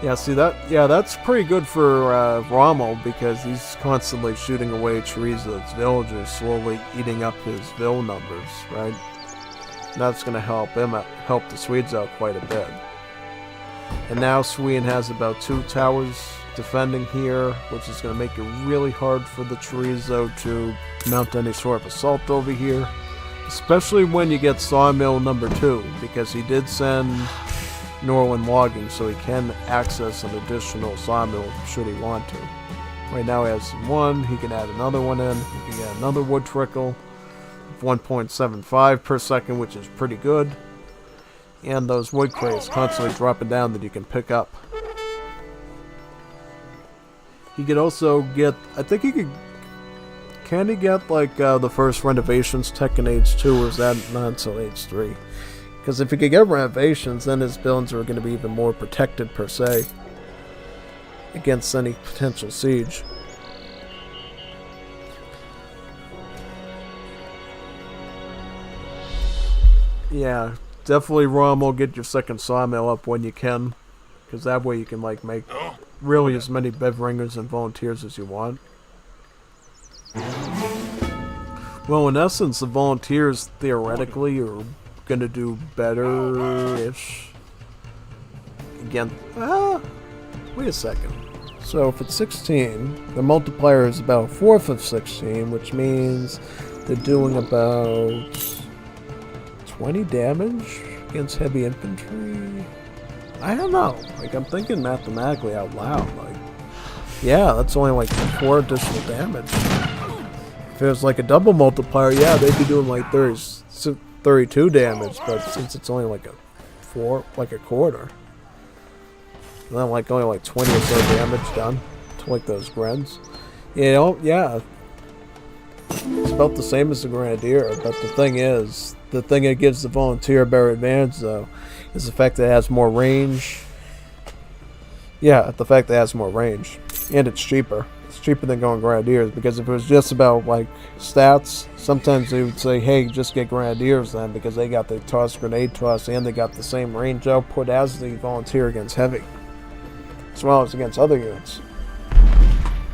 Speaker 1: Yeah, see that? Yeah, that's pretty good for Rommel because he's constantly shooting away Chorizo's villagers, slowly eating up his vill numbers, right? And that's gonna help him out, help the Swedes out quite a bit. And now Sweden has about 2 towers defending here, which is going to make it really hard for the chorizo to mount any sort of assault over here. Especially when you get Sawmill number 2, because he did send Norland logging, so he can access an additional sawmill should he want to. Right now he has one, he can add another one in, he can get another wood trickle, 1.75 per second, which is pretty good. And those wood crates constantly dropping down that you can pick up. He could also get, I think he could, can he get like the first renovations tech in Age 2, or is that not until Age 3? Because if he could get renovations, then his buildings are going to be even more protected per se against any potential siege. Yeah, definitely Rommel, get your second sawmill up when you can, because that way you can like make really as many bedringers and volunteers as you want. Well, in essence, the volunteers theoretically are going to do better-ish. Again, wait a second. So if it's 16, the multiplier is about 1/4 of 16, which means they're doing about 20 damage against heavy infantry. I don't know. Like, I'm thinking mathematically out loud. Like, yeah, that's only like 4 additional damage. If it was like a double multiplier, yeah, they'd be doing like 32 damage, but since it's only like a quarter, then like only like 20 or so damage done to like those Grens. You know, yeah, it's about the same as the Grenadier, but the thing is, the thing that gives the Volunteer a better advantage though is the fact that it has more range. Yeah, the fact that it has more range, and it's cheaper. It's cheaper than going Grenadiers, because if it was just about like stats, sometimes they would say, hey, just get Grenadiers then, because they got the grenade toss and they got the same range output as the Volunteer against heavy, as well as against other units.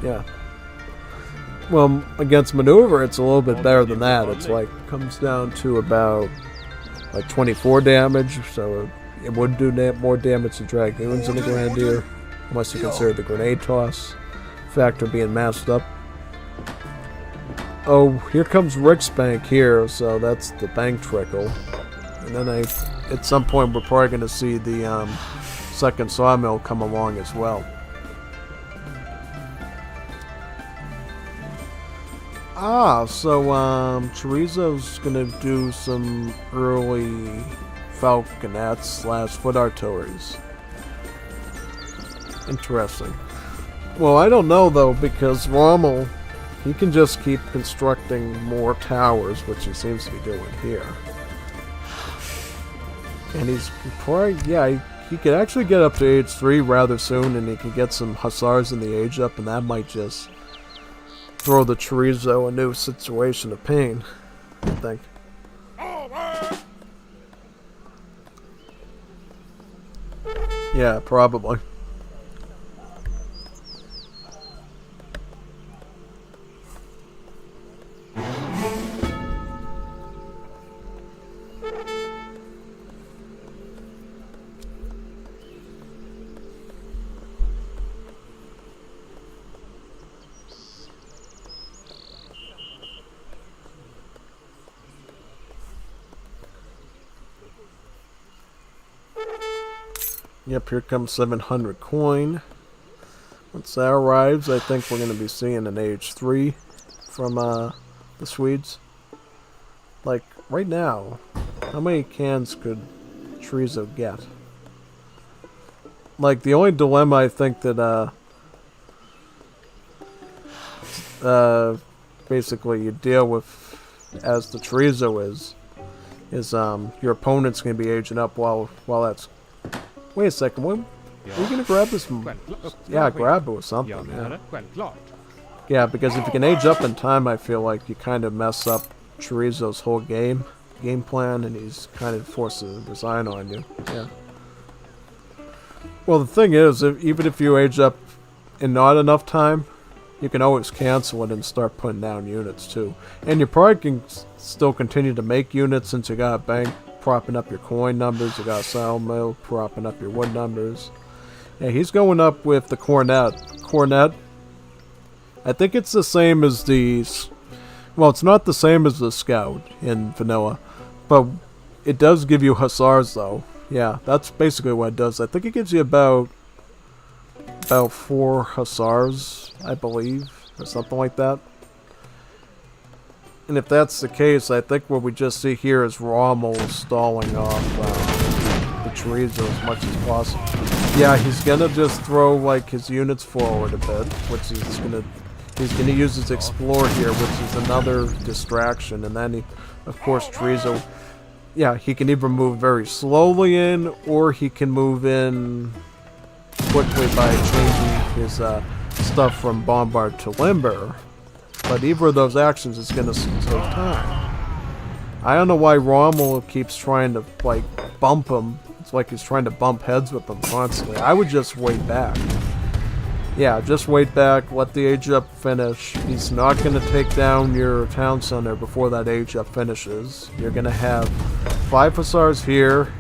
Speaker 1: Yeah. Well, against maneuver, it's a little bit better than that. It's like, comes down to about like 24 damage, so it would do more damage to Dragoons than the Grenadier, unless you consider the grenade toss factor being masked up. Oh, here comes Rick's bank here, so that's the bank trickle. And then at some point we're probably going to see the second sawmill come along as well. So Chorizo's going to do some early falconets / foot artilleries. Interesting. Well, I don't know though, because Rommel, he can just keep constructing more towers, which he seems to be doing here. And he's probably, yeah, he could actually get up to Age 3 rather soon, and he can get some Hussars in the Age up, and that might just throw the Chorizo a new situation of pain, I think. Yeah, probably. Yep, here comes 700 coin. Once that arrives, I think we're going to be seeing an Age 3 from the Swedes. Like, right now, how many cans could Chorizo get? Like, the only dilemma I think that basically you deal with as the Chorizo is your opponent's going to be aging up while that's... Wait a second, are we going to grab this? Yeah, grab it with something, yeah. Yeah, because if you can age up in time, I feel like you kind of mess up Chorizo's whole game plan, and he's kind of forced to resign on you, yeah. Well, the thing is, even if you age up in not enough time, you can always cancel it and start putting down units, too. And you probably can still continue to make units since you got a bank propping up your coin numbers, you got a sawmill propping up your wood numbers. Yeah, he's going up with the cornet. Cornet. I think it's the same as the... Well, it's not the same as the scout in vanilla. But it does give you hussars, though. Yeah, that's basically what it does. I think it gives you about 4 hussars, I believe. Or something like that. And if that's the case, I think what we just see here is Rommel stalling off the chorizo as much as possible. Yeah, he's gonna just throw like his units forward a bit, which he's gonna use his explore here, which is another distraction. And then of course, chorizo. Yeah, he can either move very slowly in, or he can move in quickly by changing his stuff from bombard to limber. But either of those actions is gonna take time. I don't know why Rommel keeps trying to like bump him. It's like he's trying to bump heads with him constantly. I would just wait back. Yeah, just wait back, let the age up finish. He's not going to take down your town center before that age up finishes. You're going to have 5 hussars here.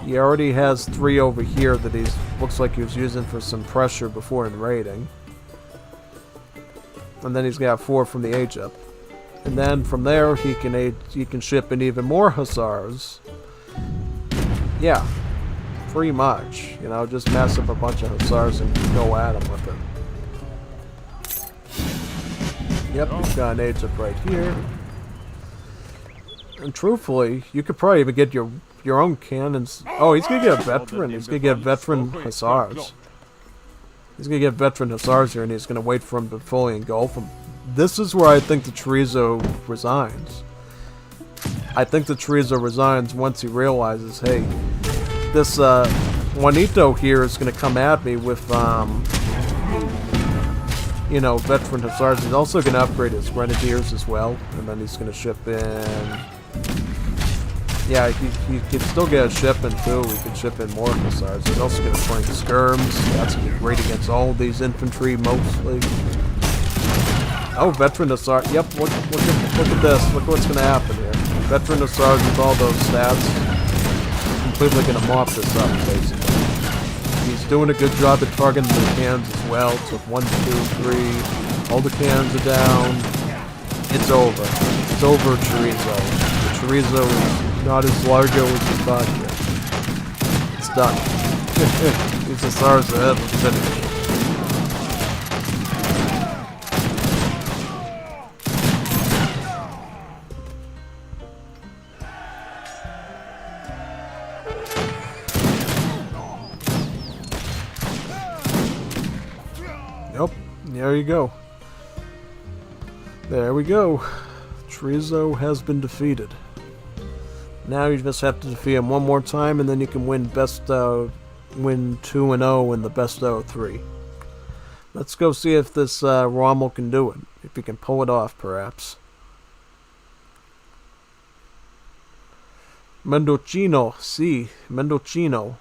Speaker 1: He already has 3 over here that he looks like he was using for some pressure before invading. And then he's got 4 from the age up. And then from there he can ship in even more hussars. Yeah. Pretty much, you know, just mess up a bunch of hussars and go at him with it. Yep, he's got an age up right here. And truthfully, you could probably even get your own cannons. Oh, he's gonna get a veteran. He's gonna get veteran hussars. He's gonna get veteran hussars here, and he's gonna wait for him to fully engulf him. This is where I think the chorizo resigns. I think the chorizo resigns once he realizes, hey, this Juanito here is going to come at me with, you know, veteran hussars. He's also going to upgrade his grenadiers as well, and then he's going to ship in. Yeah, he can still get a ship in too. He can ship in more hussars. He's also going to bring skirms. That's going to be great against all these infantry mostly. Oh, veteran hussar. Yep, look at this. Look what's going to happen here. Veteran hussars with all those stats. Completely gonna mop this up, basically. He's doing a good job at targeting the cans as well. So 1, 2, 3, all the cans are down. It's over. It's over, chorizo. The chorizo is not as largo as you thought here. It's done. These hussars are finished. Yep, there you go. There we go. Chorizo has been defeated. Now you just have to defeat him one more time, and then you can win win 2-0 in the best out of 3. Let's go see if this Rommel can do it. If he can pull it off, perhaps. Mendocino, Mendocino.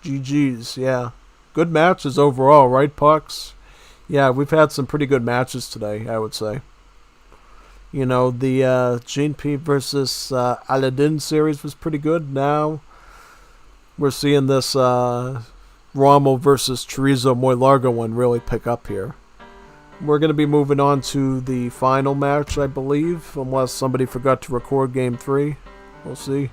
Speaker 1: GG's, yeah. Good matches overall, right, Pucks? Yeah, we've had some pretty good matches today, I would say. You know, the GP versus Aladdin series was pretty good. Now we're seeing this Rommel versus Chorizo Muy Largo one really pick up here. We're going to be moving on to the final match, I believe, unless somebody forgot to record Game 3. We'll see.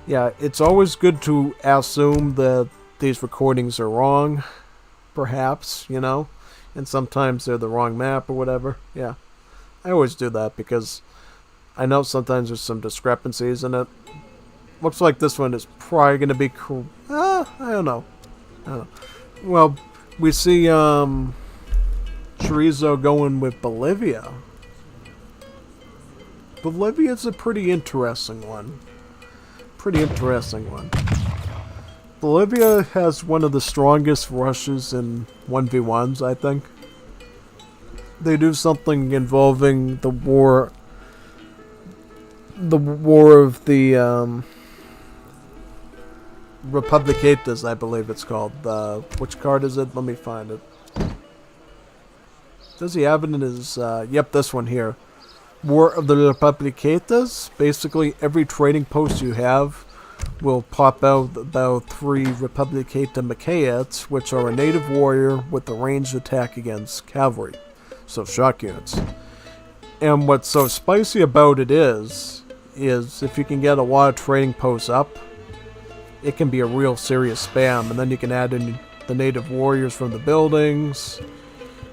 Speaker 1: Yeah, it's always good to assume that these recordings are wrong. Perhaps, you know, and sometimes they're the wrong map or whatever. Yeah, I always do that because I know sometimes there's some discrepancies in it. Looks like this one is probably going to be cool. I don't know. Well, we see Chorizo going with Bolivia. Bolivia's a pretty interesting one. Bolivia has one of the strongest rushes in 1v1s, I think. They do something involving the war of the Republicatas, I believe it's called. Which card is it? Let me find it. Does he have it in his... yep, this one here. War of the Republicatas. Basically, every trading post you have will pop out about 3 Republicata Macaeats, which are a native warrior with a ranged attack against cavalry, so shock units. And what's so spicy about it is if you can get a lot of trading posts up, it can be a real serious spam, and then you can add in the native warriors from the buildings.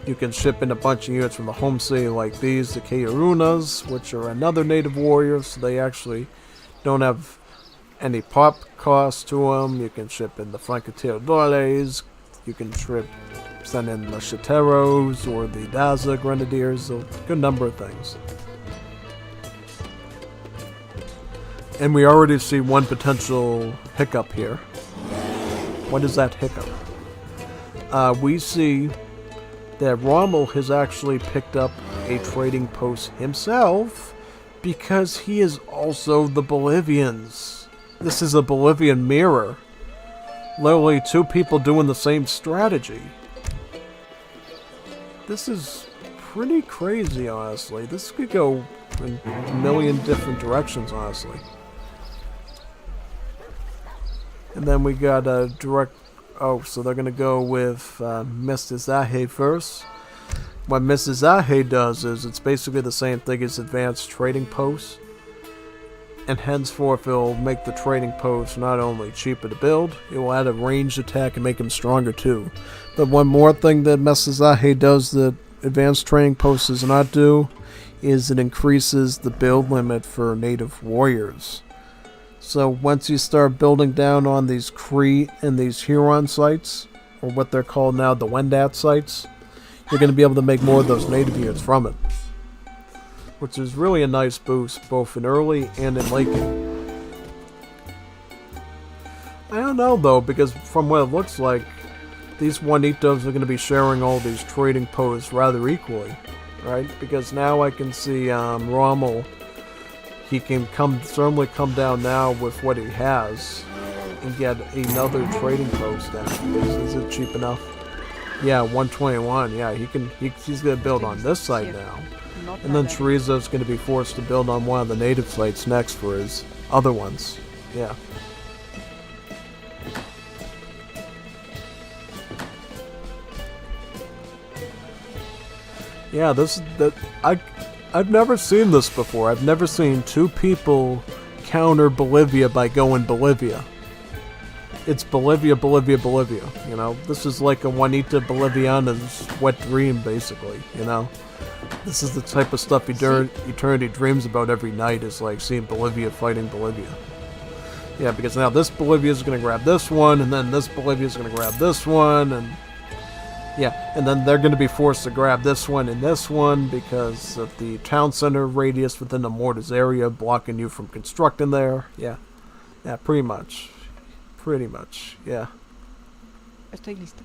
Speaker 1: You can ship in a bunch of units from the home city like these, the Keirunas, which are another native warrior, so they actually don't have any pop cost to them. You can ship in the Francotiradores. You can send in the Chateros or the Daza Grenadiers. A good number of things. And we already see one potential hiccup here. What is that hiccup? We see that Rommel has actually picked up a trading post himself because he is also the Bolivians. This is a Bolivian mirror. Literally 2 people doing the same strategy. This is pretty crazy, honestly. This could go in a million different directions, honestly. And then we got a direct... Oh, so they're going to go with Mr. Zahe first. What Mr. Zahe does is it's basically the same thing as advanced trading posts. And henceforth it'll make the trading post not only cheaper to build, it will add a ranged attack and make them stronger too. But one more thing that Mr. Zahe does that advanced trading posts does not do is it increases the build limit for native warriors. So once you start building down on these Cree and these Huron sites, or what they're called now the Wendat sites, you're going to be able to make more of those native units from it. Which is really a nice boost, both in early and in late game. I don't know though, because from what it looks like, these Juanitos are going to be sharing all these trading posts rather equally, right? Because now I can see Rommel, he can certainly come down now with what he has and get another trading post down. Is it cheap enough? Yeah, 121. Yeah, he's going to build on this side now. And then Chorizo's going to be forced to build on one of the native sites next for his other ones. Yeah. Yeah, I've never seen this before. I've never seen 2 people counter Bolivia by going Bolivia. It's Bolivia, Bolivia, Bolivia. You know, this is like a Juanita Boliviana's wet dream, basically. You know. This is the type of stuff Eternity dreams about every night, is like seeing Bolivia fighting Bolivia. Yeah, because now this Bolivia is going to grab this one, and then this Bolivia is going to grab this one, and yeah, and then they're going to be forced to grab this one and this one because of the town center radius within the mortars area blocking you from constructing there. Yeah, yeah, pretty much, yeah.
Speaker 2: Estoy lista.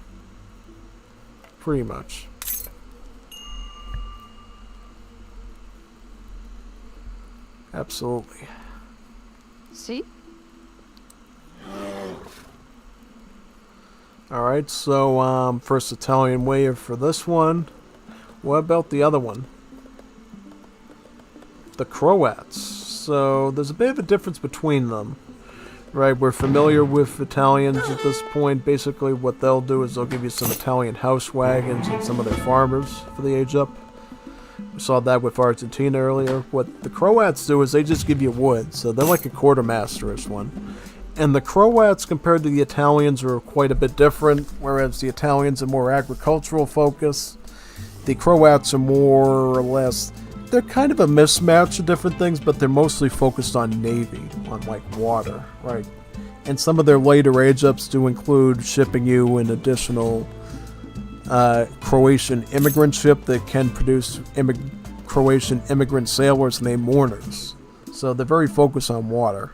Speaker 1: Pretty much. Absolutely.
Speaker 2: See?
Speaker 1: Alright, so first Italian wave for this one. What about the other one? The Croats. So there's a bit of a difference between them. Right, we're familiar with Italians at this point. Basically what they'll do is they'll give you some Italian house wagons and some of their farmers for the age up. We saw that with Argentina earlier. What the Croats do is they just give you wood, so they're like a quartermasterish one. And the Croats, compared to the Italians, are quite a bit different, whereas the Italians are more agricultural focused. The Croats are more or less, they're kind of a mismatch of different things, but they're mostly focused on navy, on like water, right? And some of their later age-ups do include shipping you an additional Croatian immigrant ship that can produce Croatian immigrant sailors named mourners. So they're very focused on water.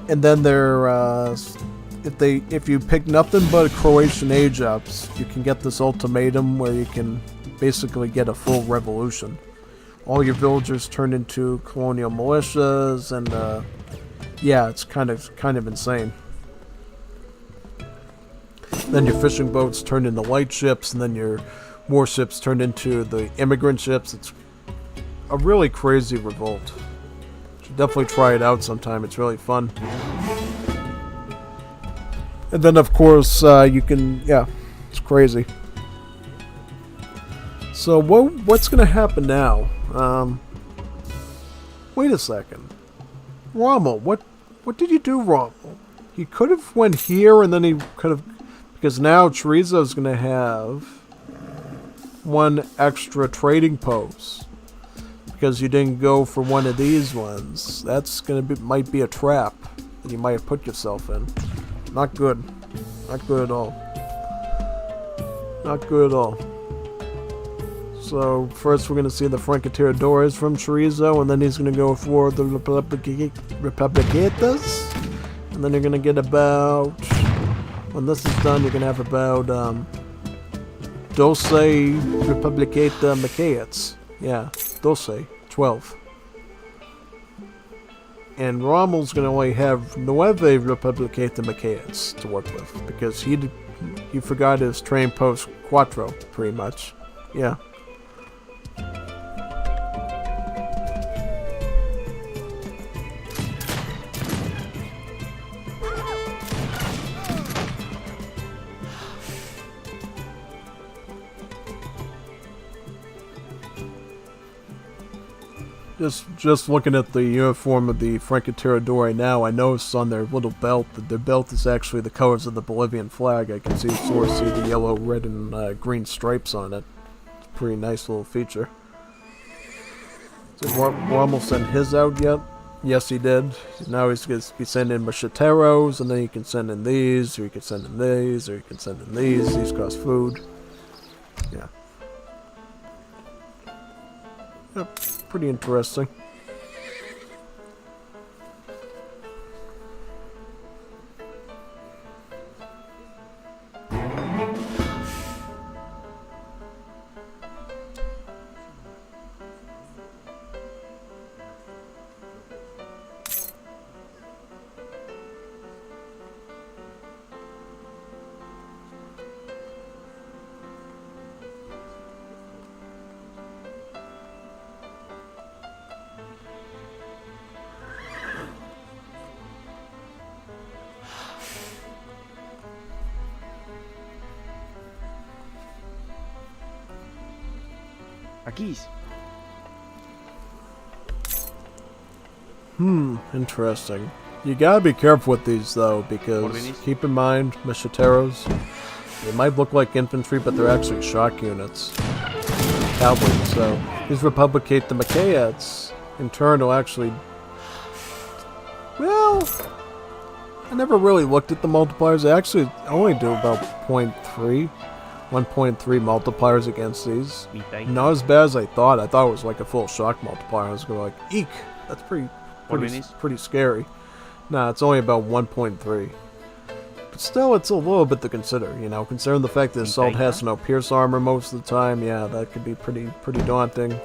Speaker 1: And then they're if you pick nothing but Croatian age-ups, you can get this ultimatum where you can basically get a full revolution. All your villagers turn into colonial militias, and yeah, it's kind of insane. Then your fishing boats turn into light ships, and then your warships turn into the immigrant ships. It's a really crazy revolt. You should definitely try it out sometime. It's really fun. And then, of course, you can... Yeah, it's crazy. So, what's going to happen now? Wait a second. Rommel, what did you do, Rommel? He could have went here, and then he could have... Because now Chorizo's going to have one extra trading post. Because you didn't go for one of these ones. That's going to be... Might be a trap that you might have put yourself in. Not good. Not good at all. Not good at all. So, first we're going to see the Francotiradores from Chorizo, and then he's going to go for the Republicatas. And then you're going to get about... When this is done, you're going to have about... Doce Republicata Macaets. Yeah, Doce. 12. And Rommel's going to only have Nueve Republicata Macaets to work with, because he forgot his train post Quattro, pretty much. Yeah. Just looking at the uniform of the Francotiradore now, I noticed on their little belt that their belt is actually the colors of the Bolivian flag. I can see the yellow, red, and green stripes on it. It's a pretty nice little feature. Did Rommel send his out yet? Yes, he did. Now he's going to be sending macheteros, and then he can send in these, or he can send in these, or he can send in these. These cost food. Yeah. Yep. Pretty interesting.
Speaker 3: Aquis.
Speaker 1: Interesting. You gotta be careful with these, though, because keep in mind, macheteros, they might look like infantry, but they're actually shock units. Cavalry, so these Republicate the Macaets, in turn, will actually... Well, I never really looked at the multipliers. They actually only do about 0.3. 1.3 multipliers against these. Not as bad as I thought. I thought it was like a full shock multiplier. I was going like, eek! That's pretty scary. Nah, it's only about 1.3. But still, it's a little bit to consider, you know, considering the fact that Assault has no pierce armor most of the time. Yeah, that could be pretty daunting.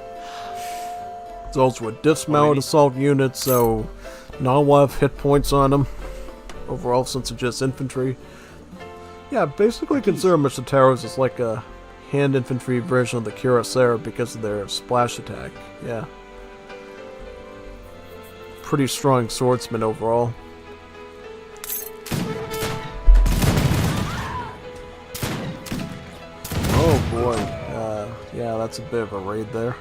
Speaker 1: It's also a dismount assault unit, so not a lot of hit points on them. Overall, since it's just infantry. Yeah, basically consider macheteros as like a hand infantry version of the cuirassier because of their splash attack. Yeah. Pretty strong swordsman overall. Oh boy. Yeah, that's a bit of a raid there.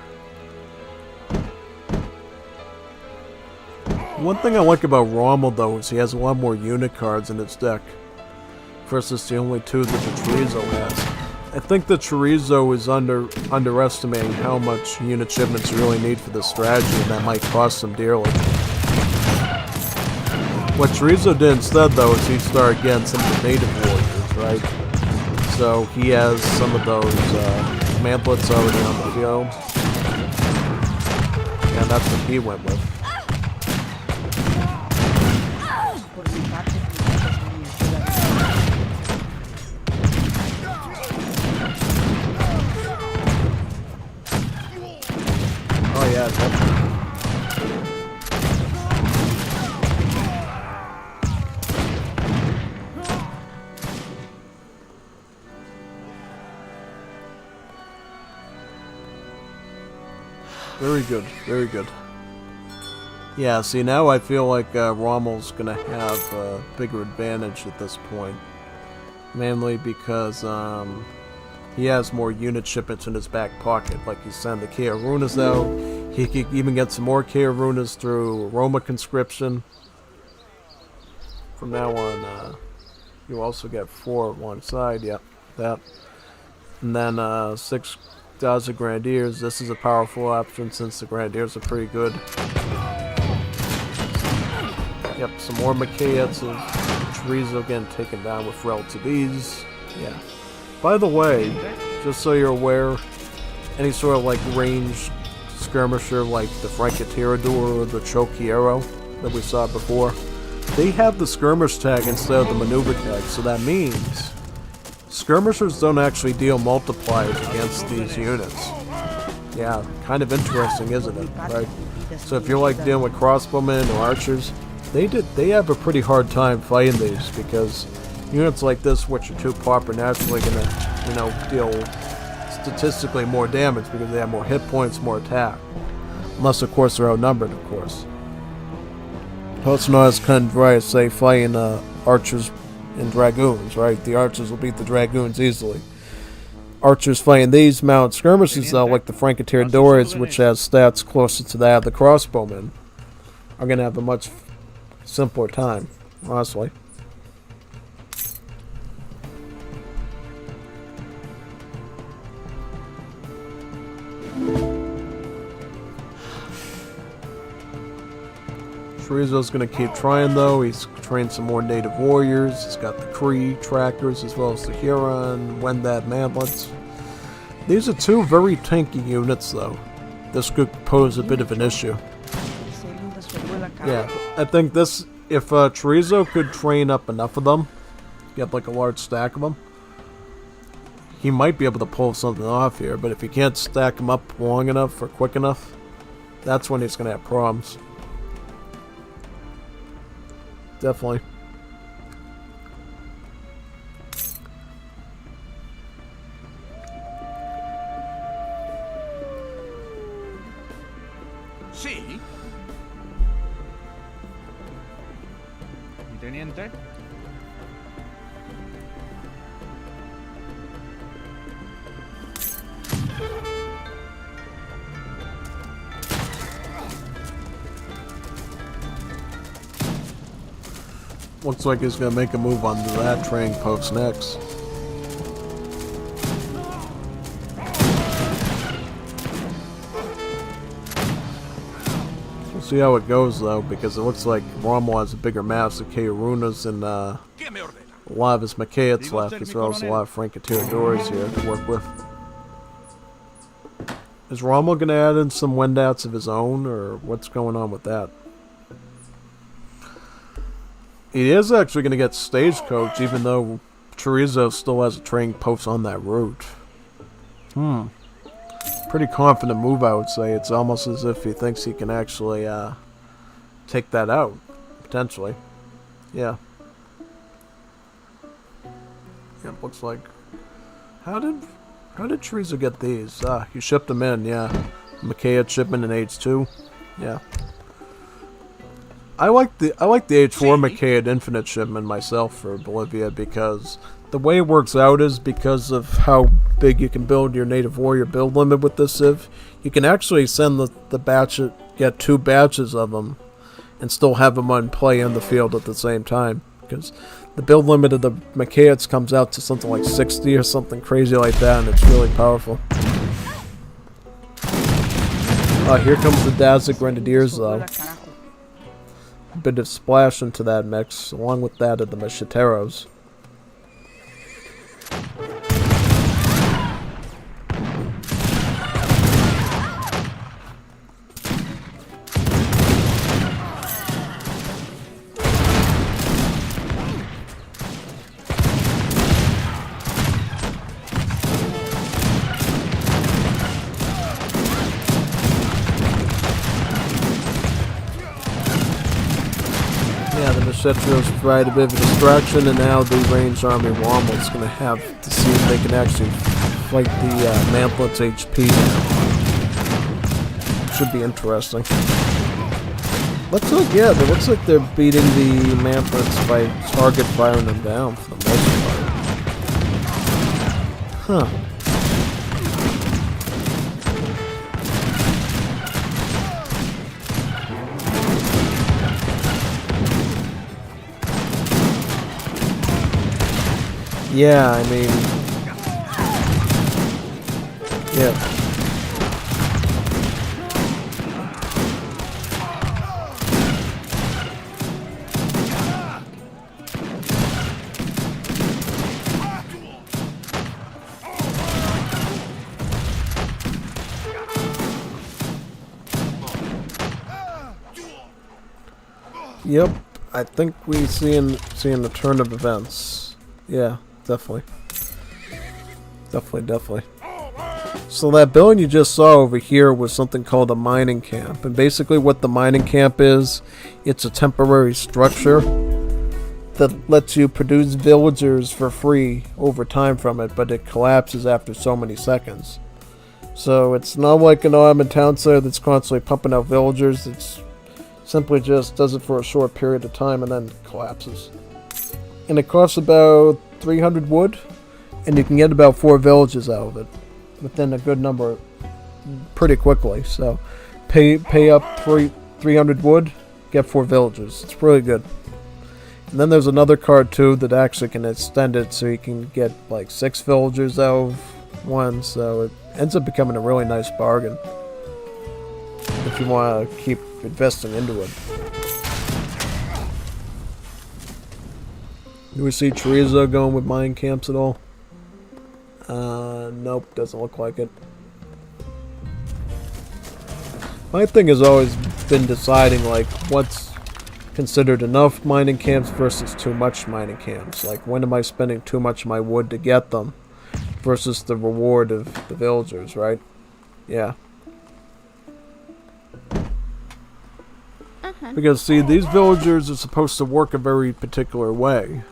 Speaker 1: One thing I like about Rommel though is he has a lot more unit cards in his deck. Versus the only two that the Chorizo has. I think the Chorizo is underestimating how much unit shipments you really need for this strategy, and that might cost him dearly. What Chorizo did instead, though, is he started getting some of the native warriors, right? So he has some of those mantlets already on the field. And that's what he went with. Oh yeah, definitely. Very good, very good. Yeah, see now I feel like Rommel's gonna have a bigger advantage at this point. mainly because he has more unit shipments in his back pocket. Like he's sending the Kea-runas out. He could even get some more Kea-runas through Roma conscription. From now on, you also get 4 alongside. Yep, that. And then 6,000 Grenadiers. This is a powerful option since the Grenadiers are pretty good. Yep, some more Maquettes of Chorizo getting taken down with relative ease. Yeah. By the way, just so you're aware, any sort of like ranged skirmisher like the Francotirador or the Choqueiro that we saw before, they have the skirmish tag instead of the maneuver tag, so that means skirmishers don't actually deal multipliers against these units. Yeah, kind of interesting, isn't it? Right? So if you're like dealing with crossbowmen or archers, they have a pretty hard time fighting these because units like this, which are 2 pop, are naturally gonna, you know, deal statistically more damage because they have more hit points, more attack. Unless, of course, they're outnumbered, of course. Also known as Kundrai, say, fighting archers and dragoons, right? The archers will beat the dragoons easily. Archers fighting these mounted skirmishers, though, like the Francotiradores, which has stats closer to that of the crossbowmen, are gonna have a much simpler time, honestly. Chorizo's gonna keep trying though. He's trained some more native warriors. He's got the Cree trackers as well as the Huron, Wendat mantlets. These are 2 very tanky units though. This could pose a bit of an issue. Yeah, I think this, if Chorizo could train up enough of them, get like a large stack of them, he might be able to pull something off here, but if he can't stack them up long enough or quick enough, that's when he's going to have problems. Definitely.
Speaker 3: Sí. Teniente.
Speaker 1: Looks like he's gonna make a move on that training post next. We'll see how it goes though, because it looks like Rommel has a bigger mass of Kea-runas and a lot of his Maquettes left, as well as a lot of Francotiradores here to work with. Is Rommel gonna add in some Wendats of his own, or what's going on with that? He is actually going to get Stagecoach, even though Chorizo still has a training post on that route. Pretty confident move, I would say. It's almost as if he thinks he can actually take that out, potentially. Yeah. Yeah, looks like. How did Chorizo get these? You shipped them in, yeah. Maquette shipment in H2, yeah. I like the H4 Maquette Infinite shipment myself for Bolivia because the way it works out is because of how big you can build your native warrior build limit with this civ. You can actually send the batch, get 2 batches of them, and still have them on play in the field at the same time. Because the build limit of the Maquettes comes out to something like 60 or something crazy like that, and it's really powerful. Here comes the Dazzle Grenadiers though. A bit of splash into that mix, along with that of the Macheteros. Macheteros provide a bit of a distraction, and now the ranged army Rommel is going to have to see if they can actually fight the Mantlet's HP. Should be interesting. Looks like, yeah, it looks like they're beating the Mantlets by target firing them down for the most part. Huh. Yeah, I mean... Yeah. Yep, I think we seeing the turn of events. Yeah, definitely. Definitely. So that building you just saw over here was something called a mining camp. And basically what the mining camp is, it's a temporary structure that lets you produce villagers for free over time from it, but it collapses after so many seconds. So it's not like an armored town center that's constantly pumping out villagers. It's simply just does it for a short period of time and then collapses. And it costs about 300 wood, and you can get about 4 villages out of it within a good number pretty quickly. So pay up 300 wood, get 4 villages. It's really good. And then there's another card too that actually can extend it so you can get like 6 villagers out of one, so it ends up becoming a really nice bargain if you want to keep investing into it. Do we see Chorizo going with mine camps at all? Nope, doesn't look like it. My thing has always been deciding like what's considered enough mining camps versus too much mining camps. Like when am I spending too much of my wood to get them versus the reward of the villagers, right? Yeah. Because see, these villagers are supposed to work a very particular way.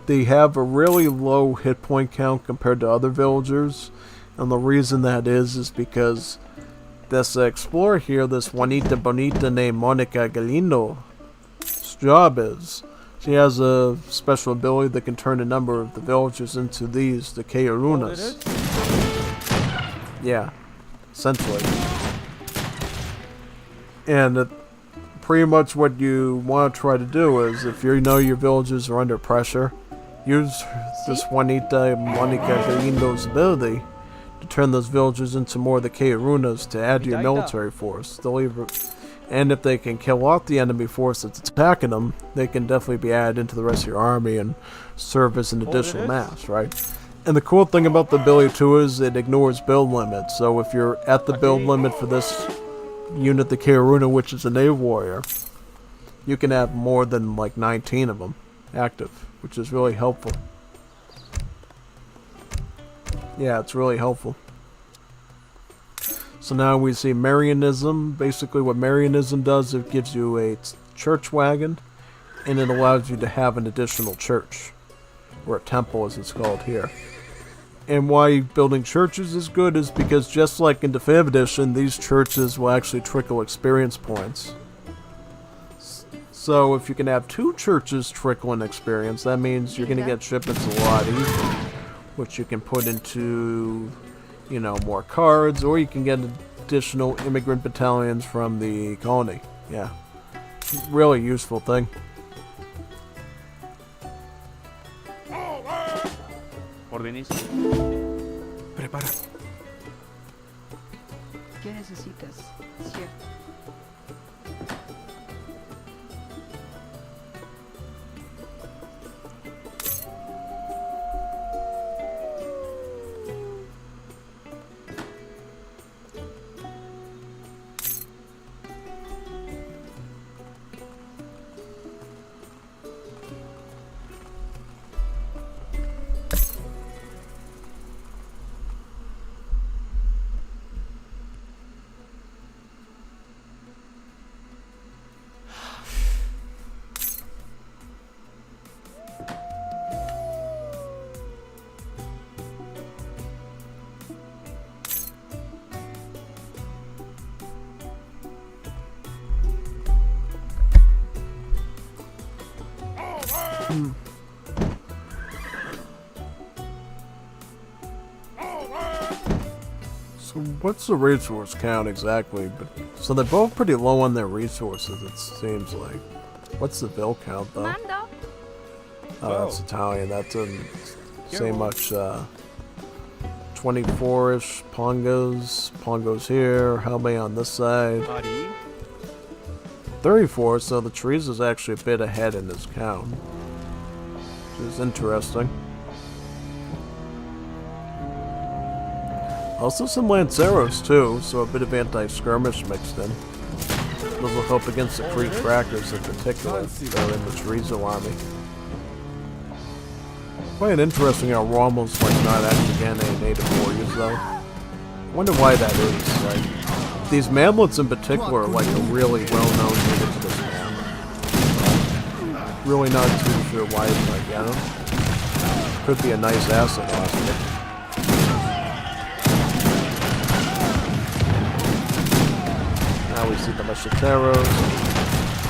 Speaker 1: They have a really low hit point count compared to other villagers, and the reason that is because this explorer here, this Juanita Bonita named Monica Galindo,'s job is she has a special ability that can turn a number of the villagers into these, the Keirunas. Yeah, essentially. And pretty much what you want to try to do is, if you know your villagers are under pressure, use this Juanita Monica Galindo's ability to turn those villagers into more of the Keirunas to add to your military force. And if they can kill off the enemy force that's attacking them, they can definitely be added into the rest of your army and serve as an additional mass, right? And the cool thing about the ability too is it ignores build limits. So if you're at the build limit for this unit, the Keiruna, which is a native warrior, you can have more than like 19 of them active, which is really helpful. Yeah, it's really helpful. So now we see Marianism. Basically what Marianism does, it gives you a church wagon, and it allows you to have an additional church, or a temple as it's called here. And why building churches is good is because just like in Definitive Edition, these churches will actually trickle experience points. So if you can have 2 churches trickle in experience, that means you're going to get shipments a lot easier, which you can put into, you know, more cards, or you can get additional immigrant battalions from the colony. Yeah, really useful thing.
Speaker 3: Órdenes.
Speaker 4: Prepara.
Speaker 2: ¿Qué necesitas? Cierto.
Speaker 1: What's the resource count exactly? But so they're both pretty low on their resources, it seems like. What's the bill count, though?
Speaker 2: Mando.
Speaker 1: Oh, that's Italian. That doesn't say much. 24-ish Pongos. Pongos here. How many on this side? 34, so the trees is actually a bit ahead in this count. Which is interesting. Also some Lanceros too, so a bit of anti-skirmish mixed in. Those will help against the Kree crackers in particular. They're in the Chorizo army. Quite interesting how Rommel's like not actually getting any native warriors though. I wonder why that is. Like, these Mamlets in particular are like a really well-known unit to this map. Really not too sure why it's not getting them. Could be a nice asset possibly. Now we see the Macheteros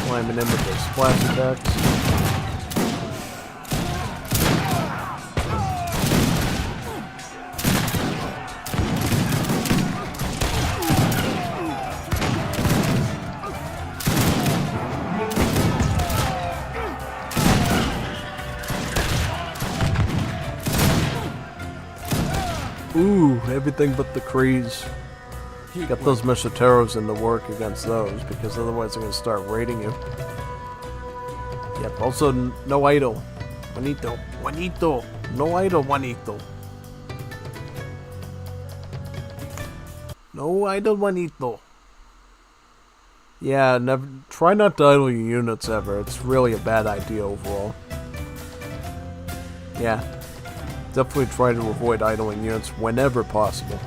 Speaker 1: climbing in with their splash attacks. Ooh, everything but the Krees. Get those Macheteros in the work against those, because otherwise they're going to start raiding you. Yep, also no idle. Juanito. Juanito. No idle, Juanito. No idle, Juanito. Yeah, never. Try not to idle your units ever. It's really a bad idea overall. Yeah. Definitely try to avoid idling units whenever possible.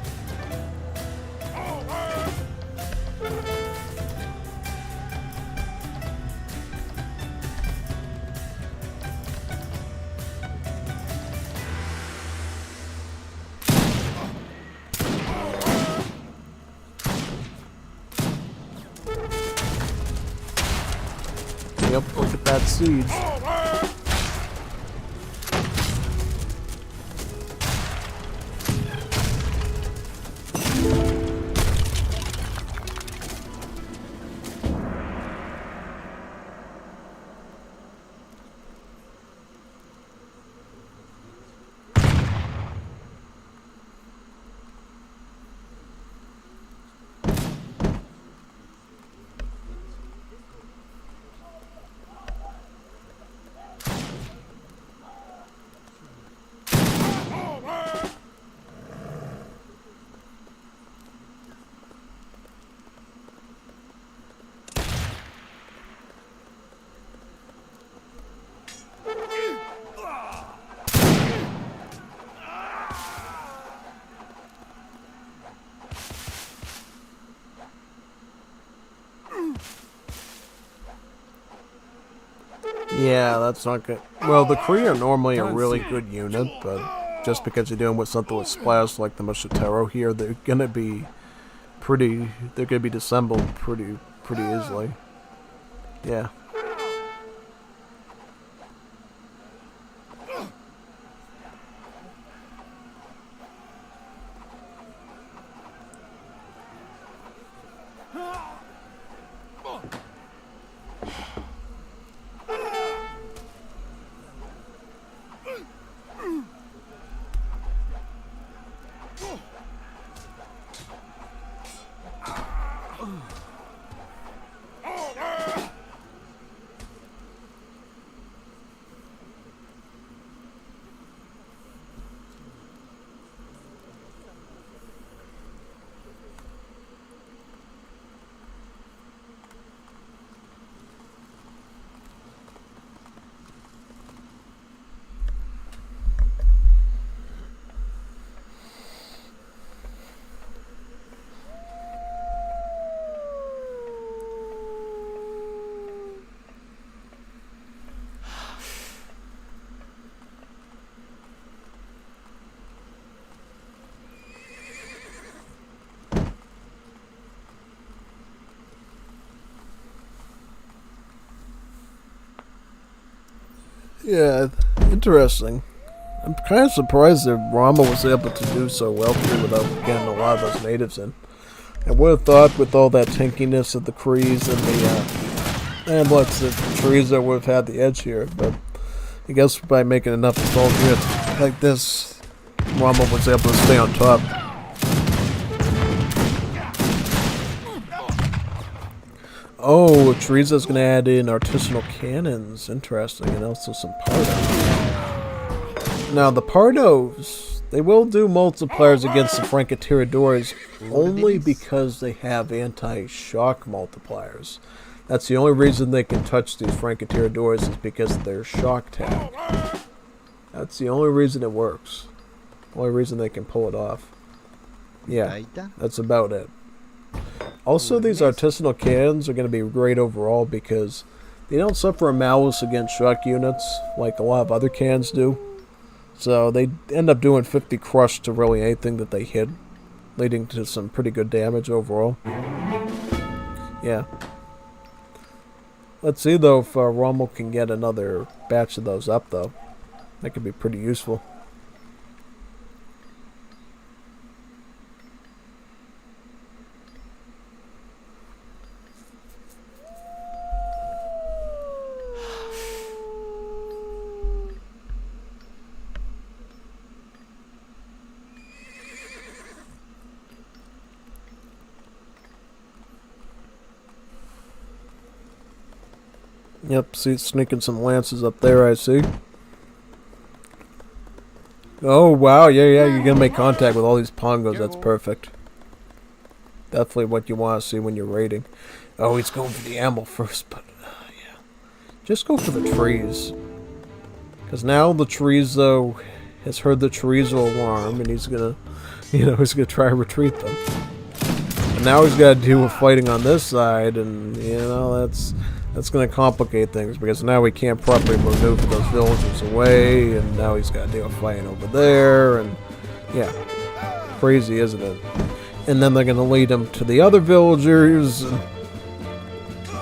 Speaker 1: Yep, look at that siege. Yeah, that's not good. Well, the Kree are normally a really good unit, but just because you're dealing with something with splash like the Machetero here, they're gonna be disassembled pretty easily. Yeah. Yeah, interesting. I'm kind of surprised that Rama was able to do so well here without getting a lot of those natives in. I would have thought with all that tankiness of the Krees and the amulets that Chorizo would have had the edge here, but I guess by making enough assault hits like this, Rama was able to stay on top. Oh, Chorizo's going to add in artisanal cannons. Interesting. And also some Pardos. Now, the Pardos, they will do multipliers against the Francatiradores only because they have anti-shock multipliers. That's the only reason they can touch these Francatiradores is because of their shock tag. That's the only reason it works. The only reason they can pull it off. Yeah, that's about it. Also, these artisanal cannons are going to be great overall because they don't suffer a malus against shock units like a lot of other cannons do. So they end up doing 50 crush to really anything that they hit, leading to some pretty good damage overall. Yeah. Let's see though if Rommel can get another batch of those up though. That could be pretty useful. Yep, see, sneaking some lances up there, I see. Oh, wow, yeah, you're gonna make contact with all these pongos, that's perfect. Definitely what you want to see when you're raiding. Oh, he's going for the ammo first, but, yeah. Just go for the trees. Because now the Chorizo has heard the Chorizo alarm, and he's gonna, he's gonna try to retreat them. And now he's got to deal with fighting on this side, and, that's going to complicate things because now we can't properly maneuver those villagers away, and now he's got to deal with fighting over there, and yeah, crazy, isn't it? And then they're going to lead him to the other villagers. And,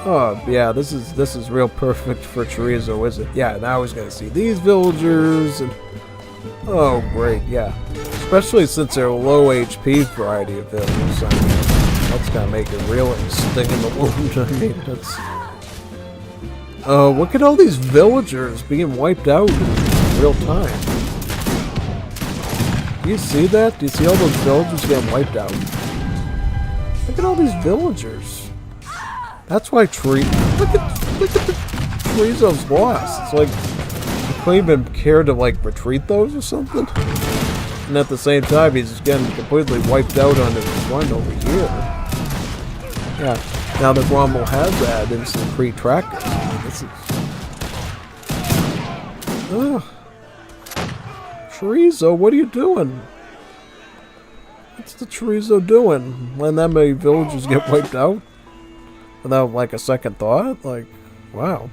Speaker 1: oh yeah, this is real perfect for Chorizo, is it? Yeah, now he's going to see these villagers, and oh great, yeah, especially since they're a low HP variety of villagers. I mean, that's going to make it really sting in the wound. I mean, that's. Look at all these villagers being wiped out in real time. Do you see that? Do you see all those villagers getting wiped out? Look at all these villagers. That's why look at the Chorizo's lost. It's like he couldn't even care to like retreat those or something. And at the same time, he's just getting completely wiped out on his front over here. Yeah. Now that Rommel has that instant pre-tracker. This is... Ugh. Chorizo, what are you doing? What's the Chorizo doing? Letting that many villagers get wiped out? Without, like, a second thought? Like, wow.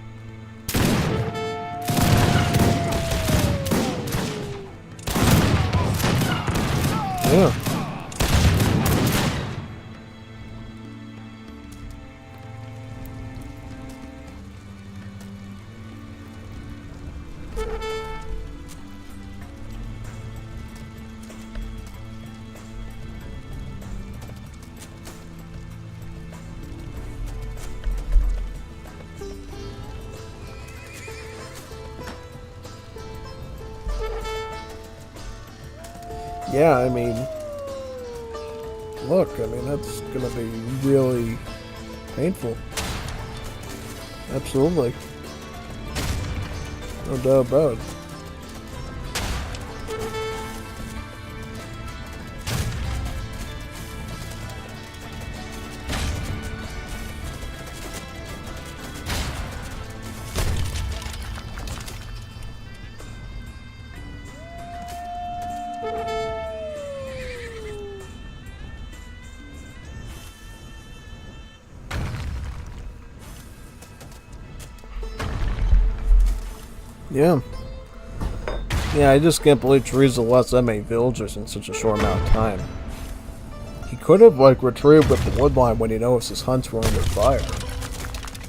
Speaker 1: Yeah. Yeah, I mean, look, I mean, that's gonna be really painful. Absolutely. No doubt about it. Yeah. Yeah, I just can't believe Chorizo lost that many villagers in such a short amount of time. He could have, like, retreated with the woodline when he noticed his hunts were under fire.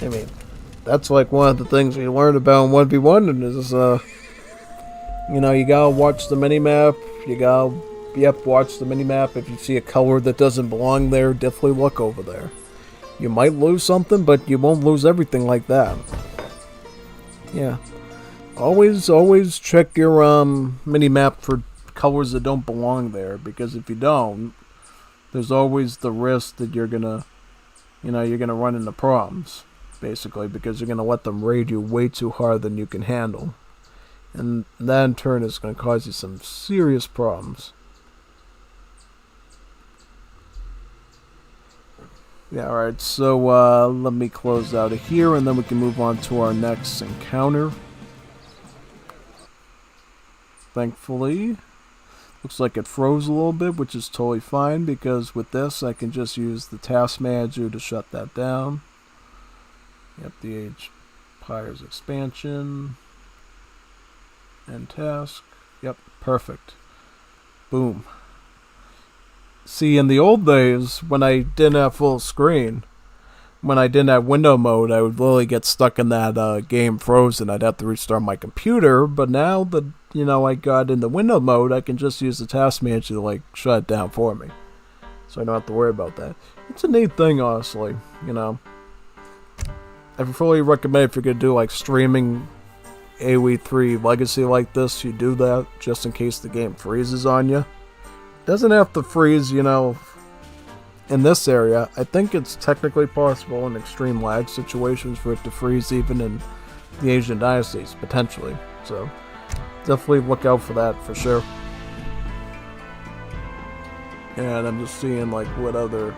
Speaker 1: I mean, that's, like, one of the things we learned about in 1v1 is, You know, you gotta watch the mini-map. You gotta, yep, watch the mini-map. If you see a color that doesn't belong there, definitely look over there. You might lose something, but you won't lose everything like that. Yeah. Always check your mini-map for colors that don't belong there, because if you don't, there's always the risk that you're gonna run into problems, basically, because you're gonna let them raid you way too hard than you can handle. And that in turn is gonna cause you some serious problems. Yeah, alright, so let me close out of here and then we can move on to our next encounter. Thankfully, looks like it froze a little bit, which is totally fine because with this I can just use the task manager to shut that down. Yep, the Age Pyre's expansion. And task. Yep, perfect. Boom. See, in the old days, when I didn't have full screen, when I didn't have window mode, I would literally get stuck in that game frozen. I'd have to restart my computer, but now that, I got in the window mode, I can just use the task manager to, shut it down for me. So I don't have to worry about that. It's a neat thing, honestly, I fully recommend if you're going to do, streaming AoE 3 Legacy like this, you do that, just in case the game freezes on you. Doesn't have to freeze, in this area. I think it's technically possible in extreme lag situations for it to freeze even in the Asian dynasties, potentially. So, definitely look out for that for sure. And I'm just seeing, what other...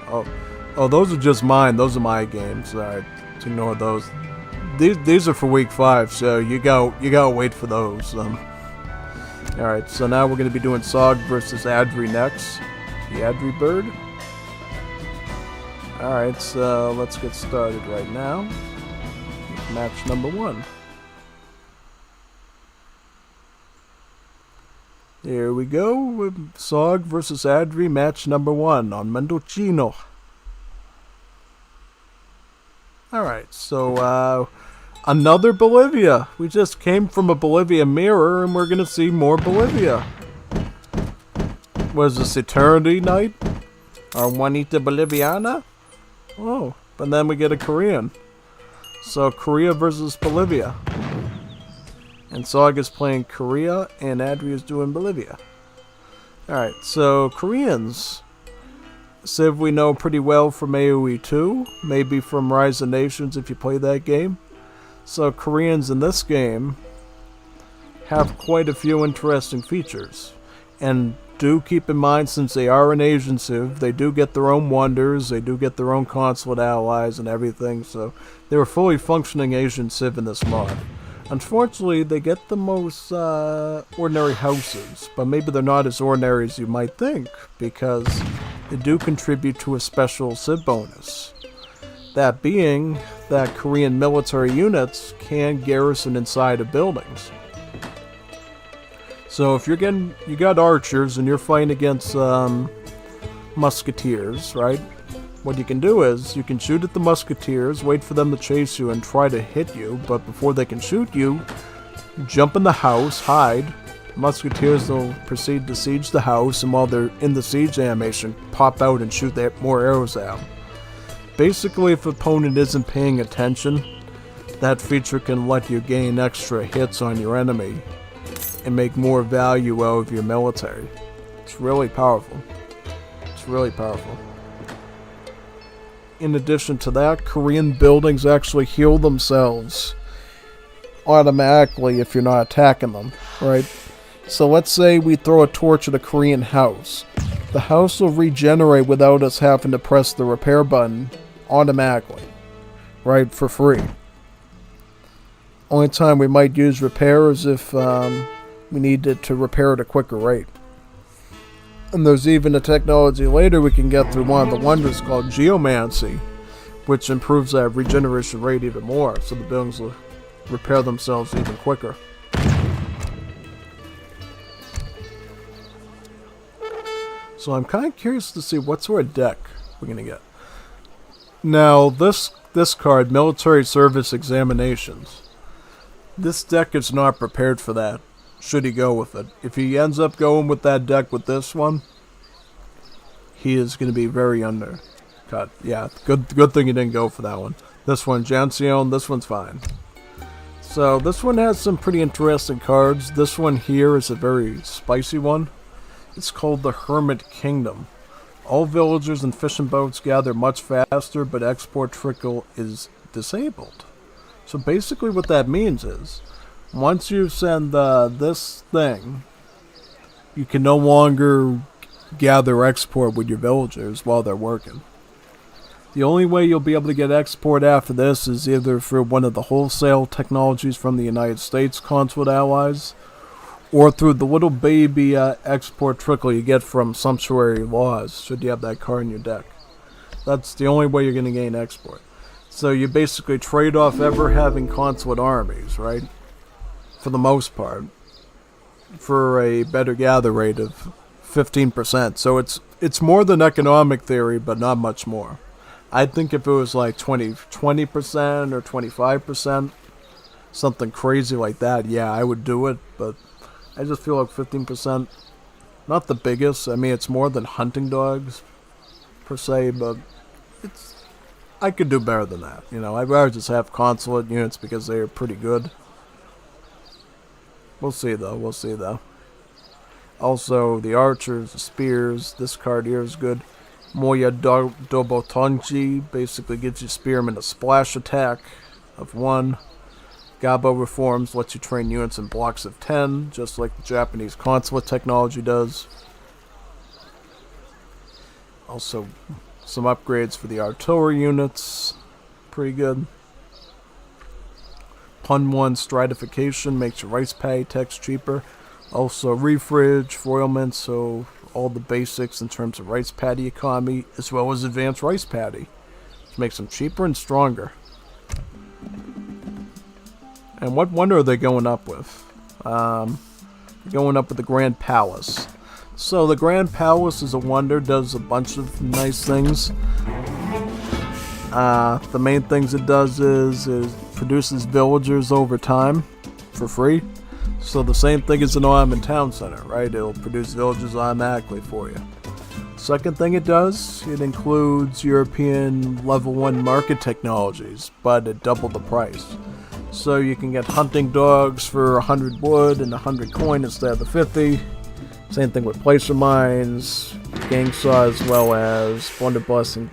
Speaker 1: Oh, those are just mine. Those are my games. Alright, ignore those. These are for week 5, so you gotta wait for those. Alright, so now we're going to be doing Sog versus Adri next. The Adri bird. Alright, so let's get started right now. With match number 1. Here we go with Sog versus Adri, match number 1 on Mendocino. Alright, so another Bolivia. We just came from a Bolivia mirror and we're gonna see more Bolivia. Was this Eternity Night? Or Juanita Boliviana? Oh, but then we get a Korean. So Korea versus Bolivia. And Sog is playing Korea and Adri is doing Bolivia. Alright, so Koreans. Civ we know pretty well from AoE 2. Maybe from Rise of Nations if you play that game. So Koreans in this game have quite a few interesting features. And do keep in mind, since they are an Asian civ, they do get their own wonders, they do get their own consulate allies and everything, so they're a fully functioning Asian civ in this mod. Unfortunately, they get the most ordinary houses, but maybe they're not as ordinary as you might think, because they do contribute to a special civ bonus. That being that Korean military units can garrison inside of buildings. So if you got archers and you're fighting against musketeers, right? What you can do is you can shoot at the musketeers, wait for them to chase you and try to hit you, but before they can shoot you, jump in the house, hide. Musketeers will proceed to siege the house, and while they're in the siege animation, pop out and shoot more arrows at them. Basically, if the opponent isn't paying attention, that feature can let you gain extra hits on your enemy and make more value out of your military. It's really powerful. It's really powerful. In addition to that, Korean buildings actually heal themselves automatically if you're not attacking them, right? So let's say we throw a torch at a Korean house. The house will regenerate without us having to press the repair button automatically, right, for free. Only time we might use repair is if we need to repair at a quicker rate. And there's even a technology later we can get through one of the wonders called geomancy, which improves that regeneration rate even more, so the buildings will repair themselves even quicker. So I'm kind of curious to see what sort of deck we're going to get. Now, this card, Military Service Examinations. This deck is not prepared for that, should he go with it. If he ends up going with that deck with this one, he is going to be very undercut. Yeah, good thing he didn't go for that one. This one, Jancion, this one's fine. So this one has some pretty interesting cards. This one here is a very spicy one. It's called the Hermit Kingdom. All villagers and fishing boats gather much faster, but export trickle is disabled. So basically what that means is, once you send this thing, you can no longer gather export with your villagers while they're working. The only way you'll be able to get export after this is either through one of the wholesale technologies from the United States consulate allies, or through the little baby export trickle you get from Sumptuary Laws, should you have that card in your deck. That's the only way you're going to gain export. So you basically trade off ever having consulate armies, right? For the most part. For a better gather rate of 15%. So it's more than economic theory, but not much more. I think if it was like 20% or 25%, something crazy like that, yeah, I would do it, but I just feel like 15%, not the biggest. I mean, it's more than hunting dogs, per se, but I could do better than that. You know, I'd rather just have consulate units because they are pretty good. We'll see, though. Also, the archers, the spears, this card here is good. Moya Dobotonji basically gives you spearmen a splash attack of 1. Gabo Reforms lets you train units in blocks of 10, just like the Japanese consulate technology does. Also, some upgrades for the artillery units. Pretty good. Pun 1 Stratification makes your rice paddy text cheaper. Also, refridge, foilment, so all the basics in terms of rice paddy economy, as well as advanced rice paddy, which makes them cheaper and stronger. And what wonder are they going up with? Going up with the Grand Palace. So the Grand Palace is a wonder, does a bunch of nice things. The main things it does is it produces villagers over time for free. So the same thing as an Ottoman town center, right? It'll produce villagers automatically for you. Second thing it does, it includes European level 1 market technologies, but at double the price. So you can get hunting dogs for 100 wood and 100 coin instead of the 50. Same thing with placer mines, gang saw, as well as blunderbuss and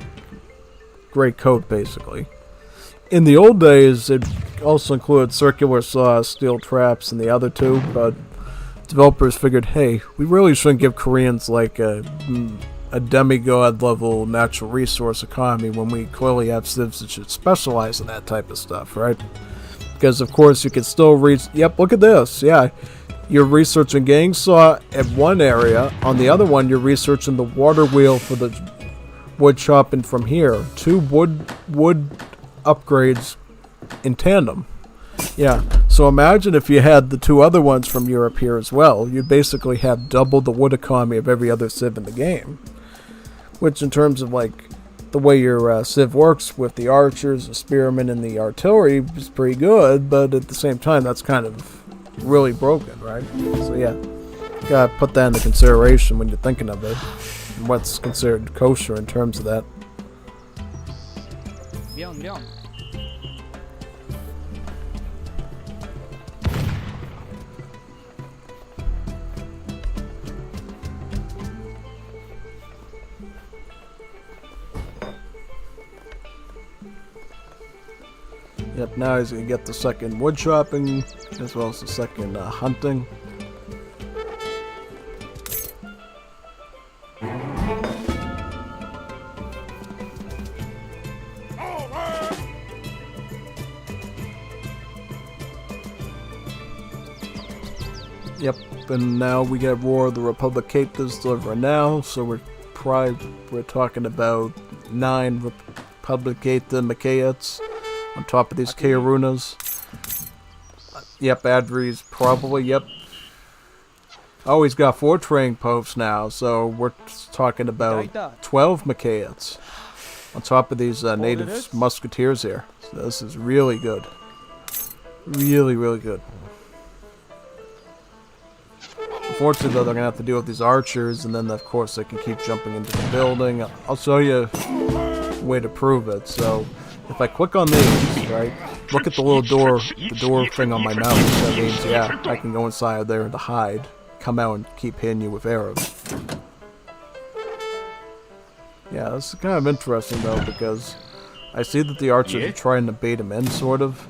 Speaker 1: great coat, basically. In the old days, it also included circular saws, steel traps, and the other two, but developers figured, hey, we really shouldn't give Koreans like a demigod level natural resource economy when we clearly have civs that should specialize in that type of stuff, right? Because of course you can still reach, yep, look at this, yeah. You're researching gang saw at one area, on the other one you're researching the water wheel for the wood chopping from here. 2 wood upgrades in tandem. Yeah, so imagine if you had the 2 other ones from Europe here as well. You'd basically have double the wood economy of every other civ in the game. Which in terms of like the way your civ works with the archers, the spearmen, and the artillery is pretty good, but at the same time that's kind of really broken, right? So yeah, gotta put that into consideration when you're thinking of it. And what's considered kosher in terms of that.
Speaker 2: Bien.
Speaker 1: Yep, now he's going to get the second wood chopping, as well as the second hunting. Yep, and now we get War of the Republicatas delivering now, so we're talking about 9 Republicata Makaets on top of these Karunas. Yep, Adri's probably, yep. Oh, he's got 4 training posts now, so we're talking about 12 Makaets on top of these native musketeers here. So this is really good. Really, really good. Unfortunately, though, they're going to have to deal with these archers, and then, of course, they can keep jumping into the building. I'll show you a way to prove it. So, if I click on these, right, look at the little door, the door thing on my mouse. That means, yeah, I can go inside there to hide, come out and keep hitting you with arrows. Yeah, this is kind of interesting, though, because I see that the archers are trying to bait him in, sort of.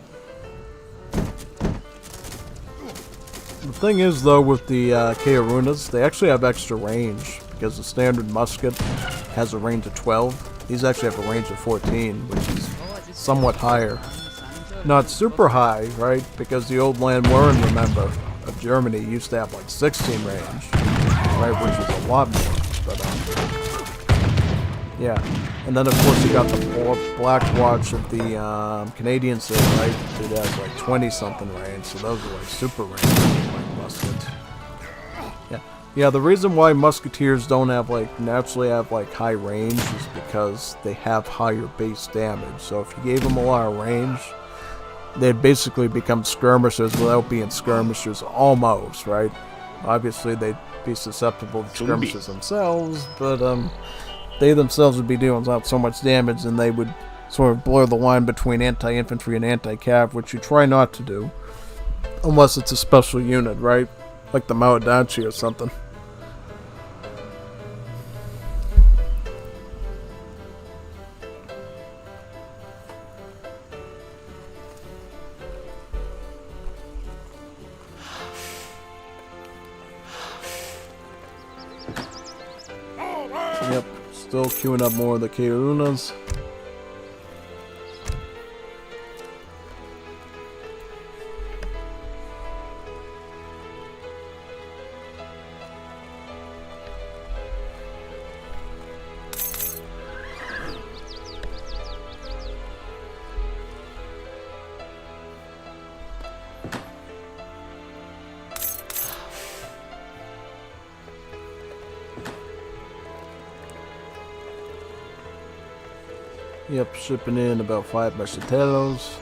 Speaker 1: The thing is, though, with the Keirunas, they actually have extra range, because the standard musket has a range of 12. These actually have a range of 14, which is somewhat higher. Not super high, right, because the old Landwehren, remember, of Germany used to have like 16 range, right, which is a lot more, but, yeah. And then, of course, you got the Black Watch of the Canadian city, right, it has like 20-something range, so those are like super range, like musket. Yeah, the reason why musketeers don't have like naturally have like high range is because they have higher base damage. So if you gave them a lot of range, they'd basically become skirmishers without being skirmishers almost, right? Obviously they'd be susceptible to skirmishes themselves, but they themselves would be doing so much damage, and they would sort of blur the line between anti-infantry and anti-cav, which you try not to do unless it's a special unit, right? Like the Maodachi or something. Yep, still queuing up more of the Keirunas. Yep, shipping in about 5 macheteros.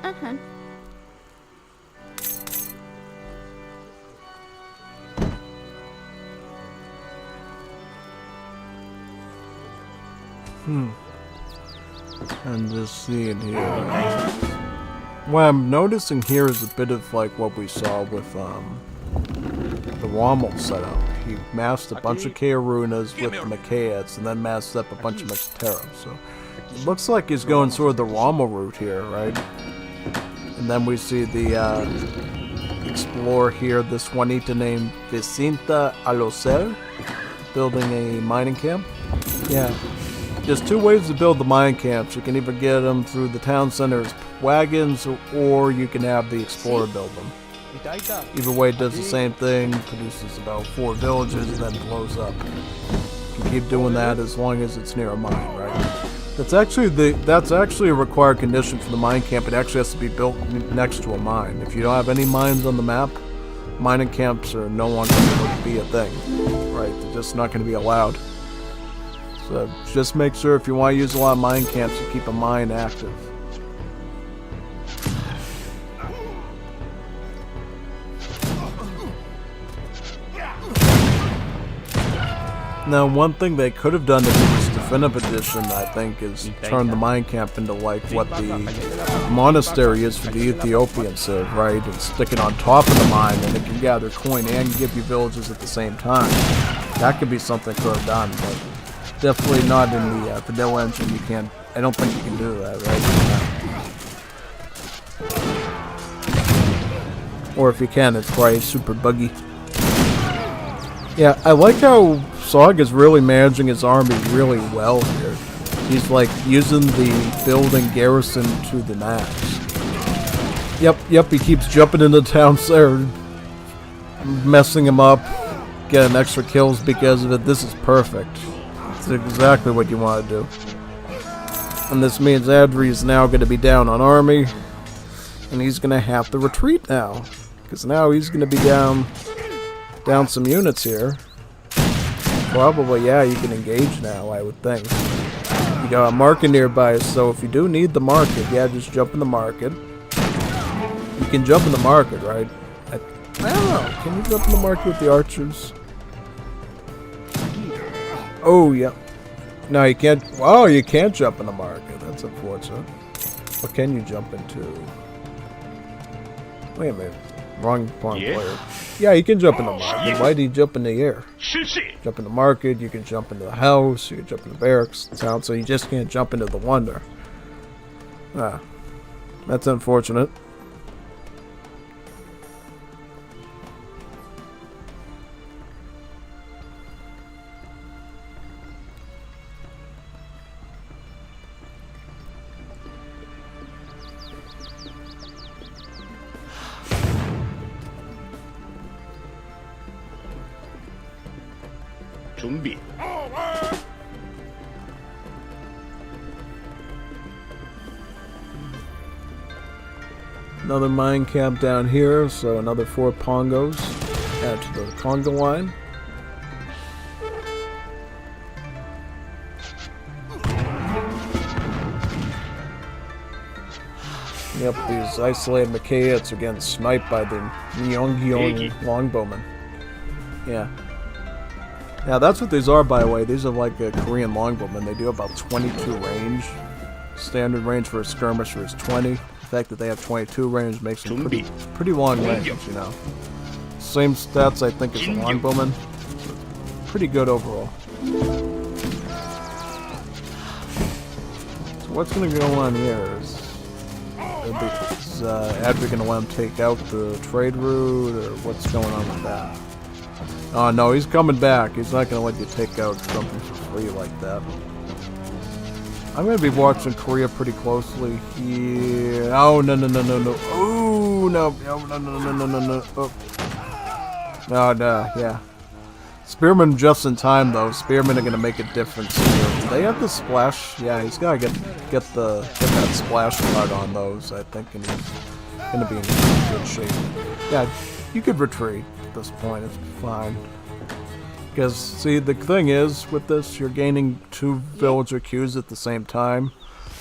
Speaker 2: Uh-huh.
Speaker 1: And just seeing here. What I'm noticing here is a bit of like what we saw with the Rommel setup. He massed a bunch of Keirunas with the Machaeans and then massed up a bunch of Macheteros. So it looks like he's going sort of the Rommel route here, right? And then we see the explorer here, this Juanita named Vicinta Alocel, building a mining camp. Yeah. There's two ways to build the mine camps. You can either get them through the town center's wagons, or you can have the explorer build them. Either way, it does the same thing, produces about 4 villages, and then blows up. You can keep doing that as long as it's near a mine, right? That's actually a required condition for the mine camp. It actually has to be built next to a mine. If you don't have any mines on the map, mining camps are no longer going to be a thing, right? They're just not going to be allowed. So just make sure if you want to use a lot of mine camps, you keep a mine active. Now, one thing they could have done in this definitive edition, I think, is turn the mine camp into like what the monastery is for the Ethiopian civ, right? And stick it on top of the mine, and it can gather coin and give you villages at the same time. That could be something could have done, but definitely not in the vanilla engine. You can't. I don't think you can do that, right? Or if you can, it's probably super buggy. Yeah, I like how Sog is really managing his army really well here. He's like using the building garrison to the max. Yep, he keeps jumping into town center, messing him up, getting extra kills because of it. This is perfect. It's exactly what you want to do. And this means Adri is now going to be down on army, and he's going to have to retreat now. Because now he's going to be down some units here. Probably, yeah, you can engage now, I would think. You got a market nearby, so if you do need the market, yeah, just jump in the market. You can jump in the market, right? I don't know. Can you jump in the market with the archers? Oh, yeah. No, you can't. Oh, you can't jump in the market. That's unfortunate. What can you jump into? Wait a minute. Wrong player. Yeah, you can jump in the market. Why do you jump in the air? Jump in the market, you can jump into the house, you can jump in the barracks, the town, so you just can't jump into the wonder. Ah. That's unfortunate.
Speaker 3: 준비.
Speaker 1: Another mine camp down here, so another 4 pongos. Add to the conga line. Yep, these isolated Makaits are getting sniped by the Myeonggyeong longbowmen. Yeah. Yeah, that's what these are, by the way. These are like a Korean longbowmen. They do about 22 range. Standard range for a skirmisher is 20. The fact that they have 22 range makes them pretty long range, you know. Same stats, I think, as the longbowmen. Pretty good overall. So what's going to go on here is Adri going to let him take out the trade route, or what's going on with that? Oh no, he's coming back. He's not going to let you take out something for free like that. I'm going to be watching Korea pretty closely here. Oh, no. Oh, no. No. Oh. No, yeah. Spearmen just in time, though. Spearmen are going to make a difference here. They have the splash. Yeah, he's got to get that splash card on those, I think, and he's going to be in good shape. Yeah, you could retreat at this point. It's fine. Because, see, the thing is, with this, you're gaining 2 villager queues at the same time.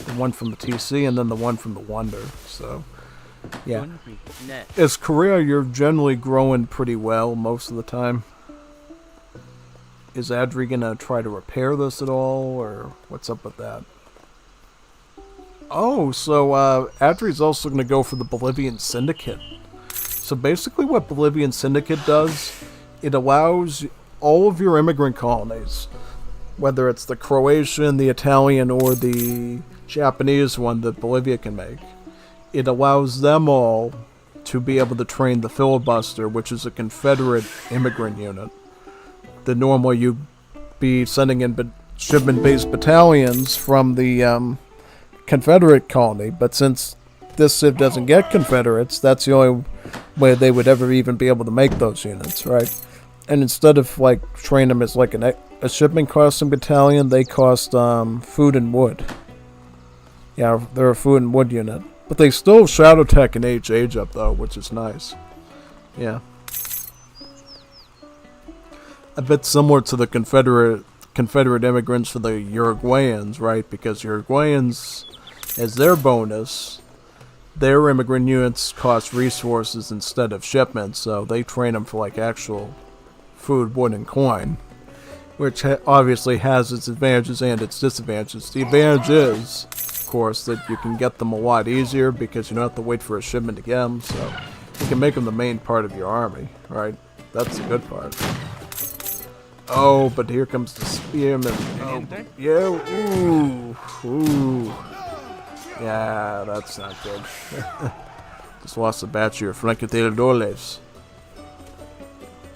Speaker 1: The one from the TC and then the one from the Wonder. So, yeah. As Korea, you're generally growing pretty well most of the time. Is Adri gonna try to repair this at all, or what's up with that? Oh, so Adri's also gonna go for the Bolivian Syndicate. So basically what Bolivian Syndicate does, it allows all of your immigrant colonies, whether it's the Croatian, the Italian, or the Japanese one that Bolivia can make, it allows them all to be able to train the filibuster, which is a Confederate immigrant unit. That normally you'd be sending in shipment-based battalions from the Confederate colony, but since this civ doesn't get Confederates, that's the only way they would ever even be able to make those units, right? And instead of like training them as like a shipment costing battalion, they cost food and wood. Yeah, they're a food and wood unit, but they still shadow tech and age up though, which is nice. Yeah. A bit similar to the Confederate immigrants for the Uruguayans, right? Because Uruguayans, as their bonus, their immigrant units cost resources instead of shipments, so they train them for like actual food, wood, and coin, which obviously has its advantages and its disadvantages. The advantage is, of course, that you can get them a lot easier because you don't have to wait for a shipment to get them, so you can make them the main part of your army, right? That's the good part. Oh, but here comes the spearman. Oh, yeah, ooh. Yeah, that's not good. Just lost a batch of your francotiradores.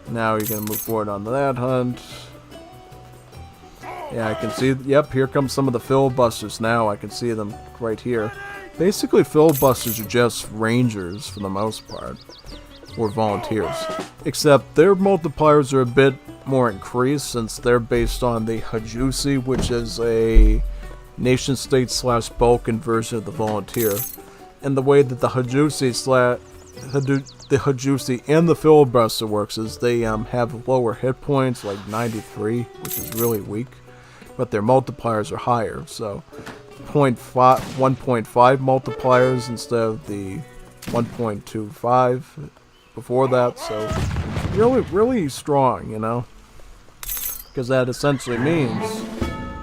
Speaker 1: Now you're gonna move forward on that hunt. Yeah, I can see, yep, here come some of the filibusters now. I can see them right here. Basically, filibusters are just rangers for the most part, or volunteers. Except their multipliers are a bit more increased since they're based on the Hajusi, which is a nation-state / Balkan version of the volunteer. And the way that the Hajusi and the filibuster works is they have lower hit points, like 93, which is really weak, but their multipliers are higher, so 1.5 multipliers instead of the 1.25 before that, so really strong, you know, because that essentially means,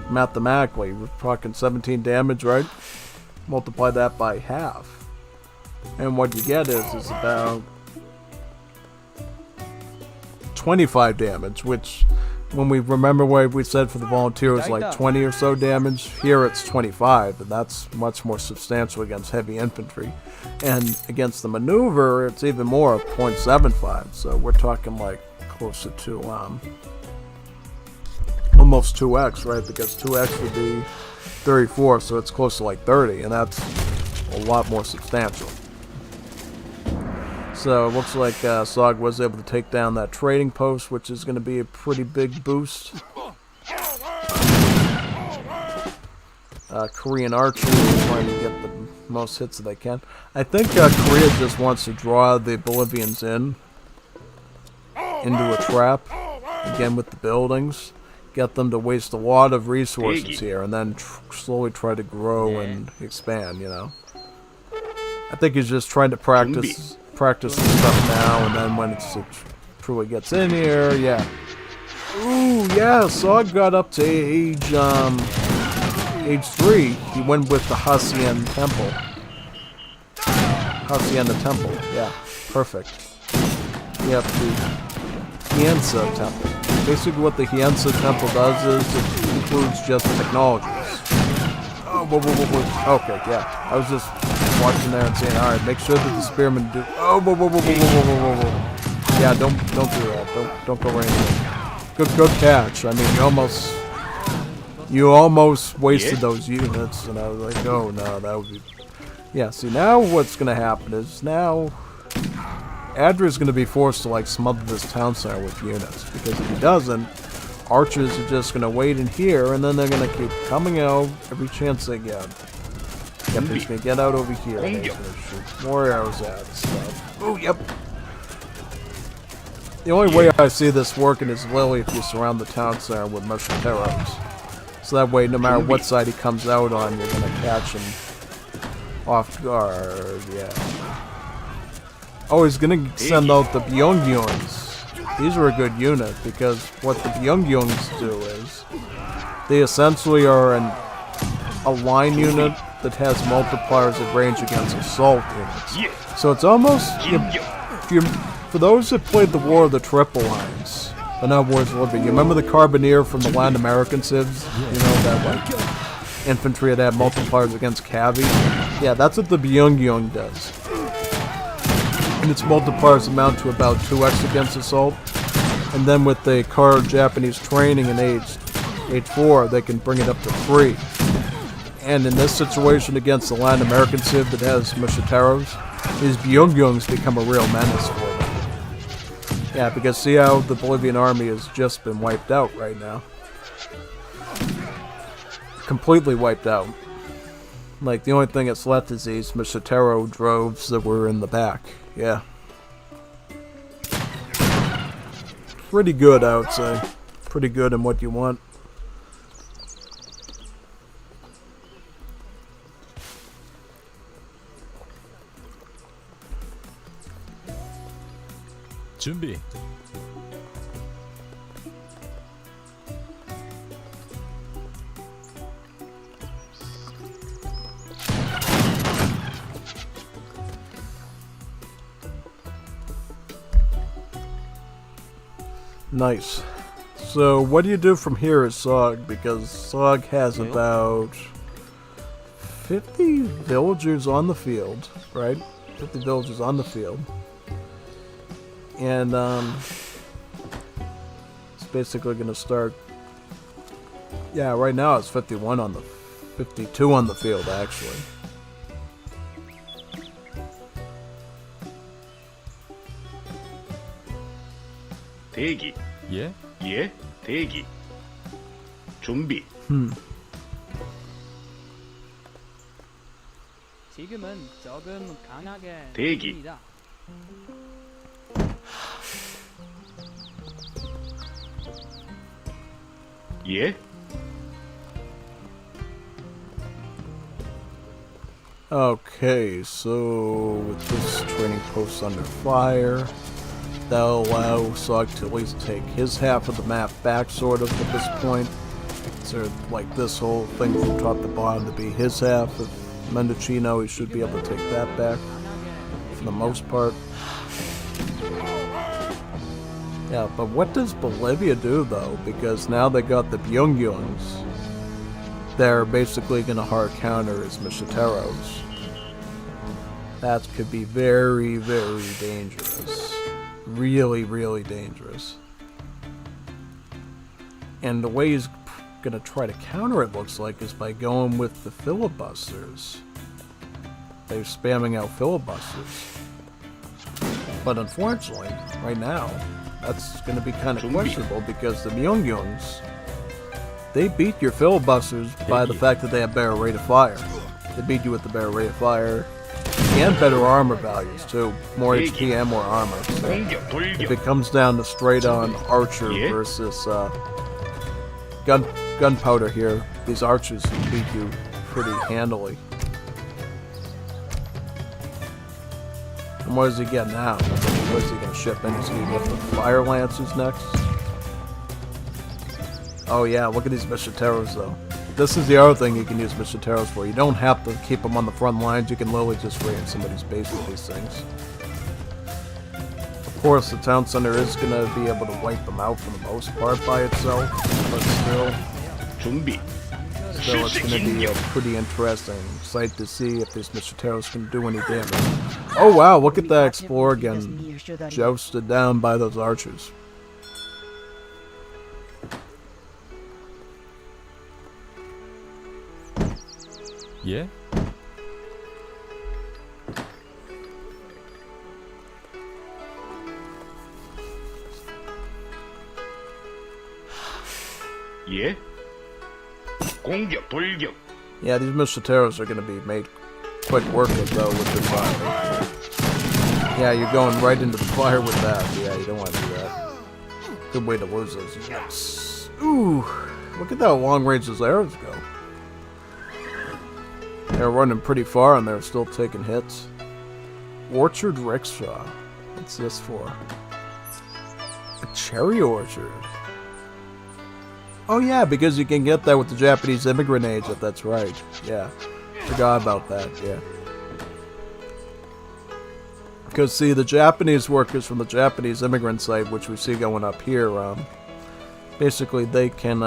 Speaker 1: mathematically, we're talking 17 damage, right? Multiply that by half, and what you get is about 25 damage, which, when we remember what we said for the volunteer was like 20 or so damage, here it's 25, and that's much more substantial against heavy infantry. And against the maneuver, it's even more, 0.75, so we're talking like closer to almost 2x, right? Because 2x would be 34, so it's close to like 30, and that's a lot more substantial. So it looks like Sog was able to take down that trading post, which is going to be a pretty big boost. Korean archers are trying to get the most hits that they can. I think Korea just wants to draw the Bolivians into a trap, again with the buildings, get them to waste a lot of resources here, and then slowly try to grow and expand, you know. I think he's just trying to practice this stuff now, and then when it truly gets in here, yeah. Ooh, yeah, Sog got up to age 3. He went with the Hacienda Temple. Yeah, perfect. Yep, the Hiensa Temple. Basically what the Hiensa Temple does is it includes just technologies. Oh, whoa. Okay, yeah. I was just watching there and saying, alright, make sure that the spearmen do... Oh, whoa. Yeah, don't do that. Don't go right in. Good catch. I mean, you almost wasted those units, and I was like, oh no, that would be... Yeah, see, now what's gonna happen is now Adra's gonna be forced to like smother this town center with units, because if he doesn't, archers are just gonna wait in here, and then they're gonna keep coming out every chance they get. Yep, he's gonna get out over here, and he's gonna shoot more arrows at and stuff. Oh, yep. The only way I see this working is literally if you surround the town center with musketeers. So that way, no matter what side he comes out on, you're gonna catch him off guard, yeah. Oh, he's gonna send out the Byongyongs. These are a good unit, because what the Byongyongs do is they essentially are a line unit that has multipliers at range against assault units. So it's almost, for those that played the War of the Triple Lines, but not Wars of Liberty, you remember the Carbineer from the Latin American civs? You know, that like infantry that had multipliers against cavalry? Yeah, that's what the Byongyong does. And its multipliers amount to about 2x against assault. And then with the Japanese training in age 4, they can bring it up to 3. And in this situation against the Latin American civ that has musketeros, these Byongyongs become a real menace for them. Yeah, because see how the Bolivian army has just been wiped out right now. Completely wiped out. Like, the only thing that's left is these musketero droves that were in the back. Yeah. Pretty good, I would say. Pretty good in what you want.
Speaker 3: 준비.
Speaker 1: Nice. So what do you do from here at Sog? Because Sog has about 50 villagers on the field, right? 50 villagers on the field. And it's basically going to start Yeah, right now it's 51 on the 52 on the field actually.
Speaker 4: 대기.
Speaker 3: 예?
Speaker 4: 예, 대기. 준비.
Speaker 5: 지금은 조금 강하게
Speaker 4: 대기.
Speaker 5: 들립니다.
Speaker 4: 예,
Speaker 1: Okay, so with this training post under fire, that'll allow Sog to at least take his half of the map back, sort of, at this point. So, like, this whole thing from top to bottom to be his half of Mendocino, he should be able to take that back, for the most part. Yeah, but what does Bolivia do, though? Because now they got the Byungyungs. They're basically going to hard counter his Michiteros. That could be very, very dangerous. Really, really dangerous. And the way he's going to try to counter it, looks like, is by going with the filibusters. They're spamming out filibusters. But unfortunately, right now, that's going to be kind of questionable because the Myungyungs, they beat your filibusters by the fact that they have better rate of fire. They beat you with the better rate of fire and better armor values too. More HP and more armor. So if it comes down to straight on archer versus gunpowder here, these archers can beat you pretty handily. And what does he get now? What is he going to ship in? Is he going to get the fire lancers next? Oh yeah, look at these Michiteros though. This is the other thing you can use Michiteros for. You don't have to keep them on the front lines. You can literally just raid somebody's base with these things. Of course, the town center is going to be able to wipe them out for the most part by itself, but still,
Speaker 4: 준비.
Speaker 1: it's going to be a pretty interesting sight to see if these Michiteros can do any damage. Oh wow, look at that Explorer getting jousted down by those archers.
Speaker 3: 예?
Speaker 4: 예. 공격 돌격.
Speaker 1: Yeah, these Michiteros are going to be made quick work of though with this army. Yeah, you're going right into the fire with that. Yeah, you don't want to do that. Good way to lose those units. Ooh, look at how long range those arrows go. They're running pretty far and they're still taking hits. Orchard Rickshaw. What's this for? A cherry orchard. Oh yeah, because you can get that with the Japanese immigrant agent, that's right. Yeah. Forgot about that, yeah. Because see, the Japanese workers from the Japanese immigrant site, which we see going up here, basically they can,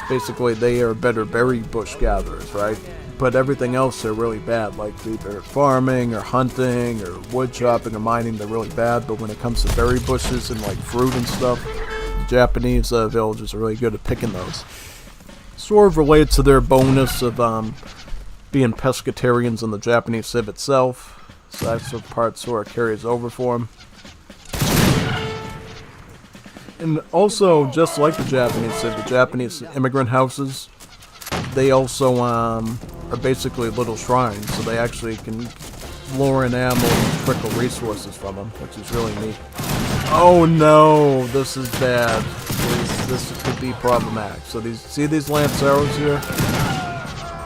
Speaker 1: basically they are better berry bush gatherers, right? But everything else they're really bad, like either farming or hunting or wood chopping or mining, they're really bad. But when it comes to berry bushes and like fruit and stuff, the Japanese villagers are really good at picking those. Sort of related to their bonus of being pescatarians in the Japanese civ itself. So that's the part sort of carries over for them. And also, just like the Japanese civ, the Japanese immigrant houses, they also are basically little shrines, so they actually can lure in ammo and trickle resources from them, which is really neat. Oh no, this is bad. This could be problematic. So see these lance arrows here?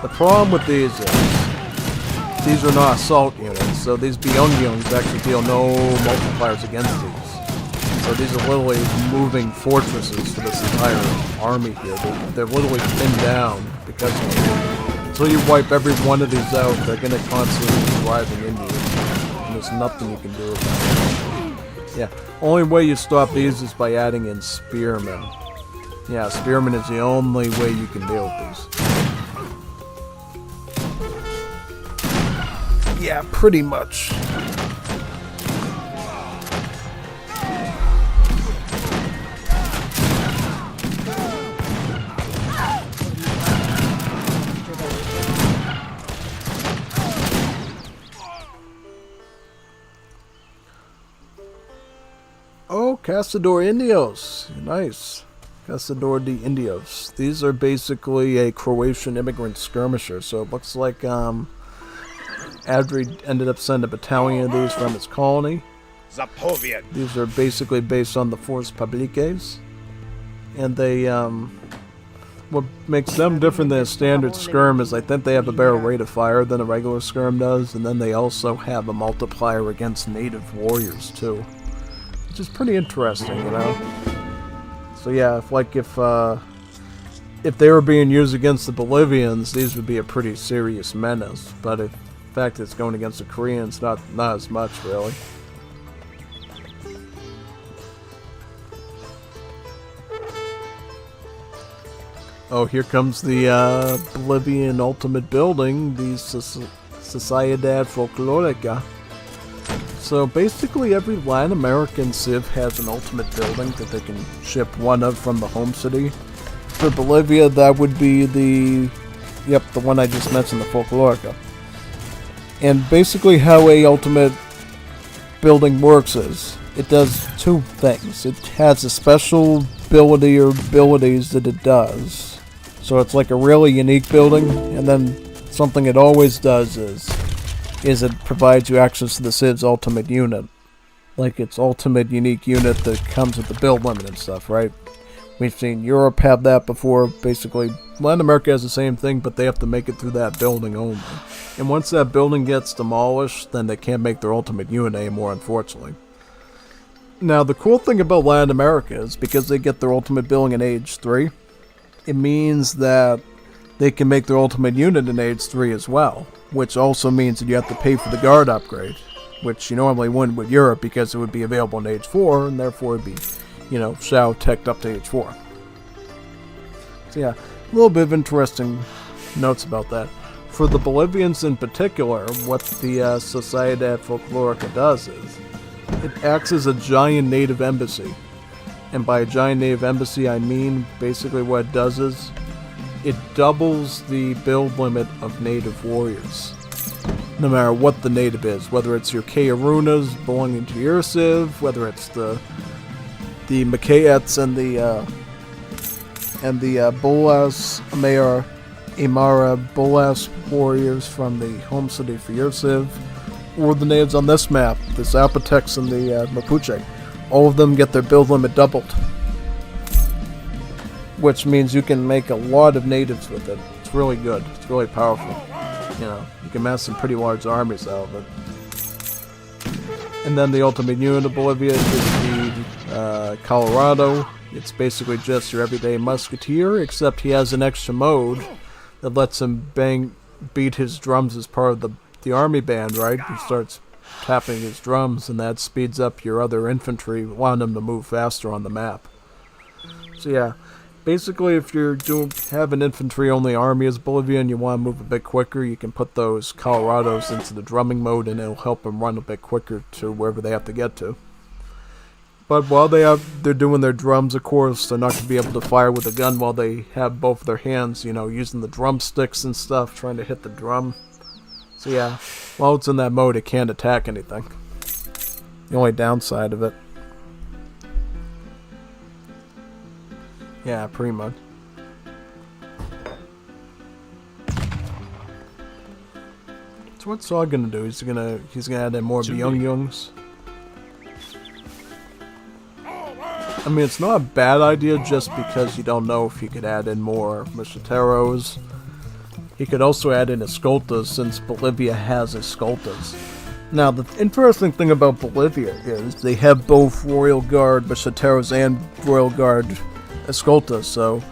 Speaker 1: The problem with these is these are not assault units, so these Byungyungs actually deal no multipliers against these. So these are literally moving fortresses for this entire army here. They're literally pinned down because of it. Until you wipe every one of these out, they're going to constantly be driving into you. And there's nothing you can do about it. Yeah, only way you stop these is by adding in spearmen. Yeah, spearmen is the only way you can deal with these. Yeah, pretty much. Cazador Indios. Nice. Cazador de Indios. These are basically a Croatian immigrant skirmisher, so it looks like Adri ended up sending a battalion of these from his colony.
Speaker 6: Zapovian.
Speaker 1: These are basically based on the Force Publiques. And they, what makes them different than a standard skirm is I think they have a better rate of fire than a regular skirm does, and then they also have a multiplier against native warriors too, which is pretty interesting, you know. So yeah, if they were being used against the Bolivians, these would be a pretty serious menace. But if in fact it's going against the Koreans, not as much really. Oh, here comes the Bolivian ultimate building, the Sociedad Folclorica. So basically every Latin American civ has an ultimate building that they can ship one of from the home city. For Bolivia, that would be the one I just mentioned, the Folclorica. And basically how a ultimate building works is, it does two things. It has a special ability or abilities that it does. So it's like a really unique building, and then something it always does is it provides you access to the Civ's ultimate unit. Like its ultimate unique unit that comes with the build limit and stuff, right? We've seen Europe have that before. Basically, Latin America has the same thing, but they have to make it through that building only. And once that building gets demolished, then they can't make their ultimate unit anymore, unfortunately. Now, the cool thing about Latin America is because they get their ultimate building in Age 3, it means that they can make their ultimate unit in Age 3 as well, which also means that you have to pay for the guard upgrade, which you normally wouldn't with Europe because it would be available in Age 4, and therefore it would be, you know, Shao teched up to Age 4. So yeah, a little bit of interesting notes about that. For the Bolivians in particular, what the Sociedad Folclorica does is, it acts as a giant native embassy. And by a giant native embassy, I mean basically what it does is it doubles the build limit of native warriors. No matter what the native is, whether it's your Keirunas belonging to your civ, whether it's the Makaets and the Bolas Amara Bolas warriors from the home city for your civ, or the natives on this map, the Zapotecs and the Mapuche. All of them get their build limit doubled, which means you can make a lot of natives with it. It's really good. It's really powerful. You know, you can mass some pretty large armies out of it. And then the ultimate unit of Bolivia is the Colorado. It's basically just your everyday musketeer, except he has an extra mode that lets him beat his drums as part of the army band, right? He starts tapping his drums, and that speeds up your other infantry, allowing them to move faster on the map. So yeah, basically if you're have an infantry-only army as Bolivia and you want to move a bit quicker, you can put those Colorados into the drumming mode, and it'll help them run a bit quicker to wherever they have to get to. But while they're doing their drums, of course, they're not going to be able to fire with a gun while they have both their hands, you know, using the drumsticks and stuff, trying to hit the drum. So yeah, while it's in that mode, it can't attack anything. The only downside of it. Yeah, pretty much. So what's Saw gonna do? He's gonna add in more Byung-Yungs. I mean, it's not a bad idea just because you don't know if you could add in more Macheteros. He could also add in Escoltas, since Bolivia has Escoltas. Now, the interesting thing about Bolivia is they have both Royal Guard Macheteros and Royal Guard Escoltas, so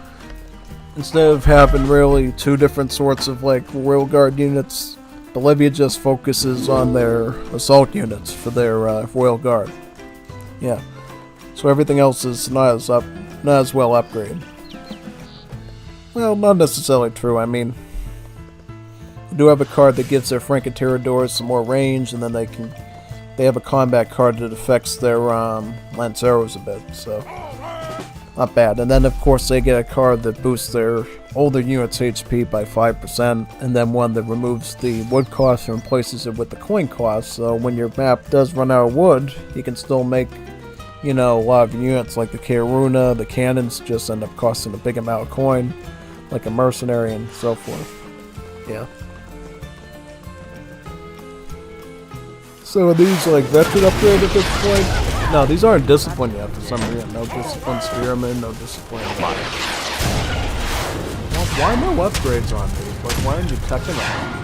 Speaker 1: instead of having really two different sorts of like Royal Guard units, Bolivia just focuses on their assault units for their Royal Guard. Yeah, so everything else is not as well upgraded. Well, not necessarily true. I mean, they do have a card that gives their Francotiradors some more range, and then they have a combat card that affects their Lanceros a bit, so not bad. And then of course they get a card that boosts their older units' HP by 5%, and then one that removes the wood cost and replaces it with the coin cost, so when your map does run out of wood, you can still make you know, a lot of units like the Karuna, the cannons just end up costing a big amount of coin, like a mercenary and so forth. Yeah. So are these like veteran upgrade at this point? No, these aren't disciplined yet for some reason. No disciplined spearmen, no disciplined. Well, why no upgrades on these? Like, why aren't you teching them?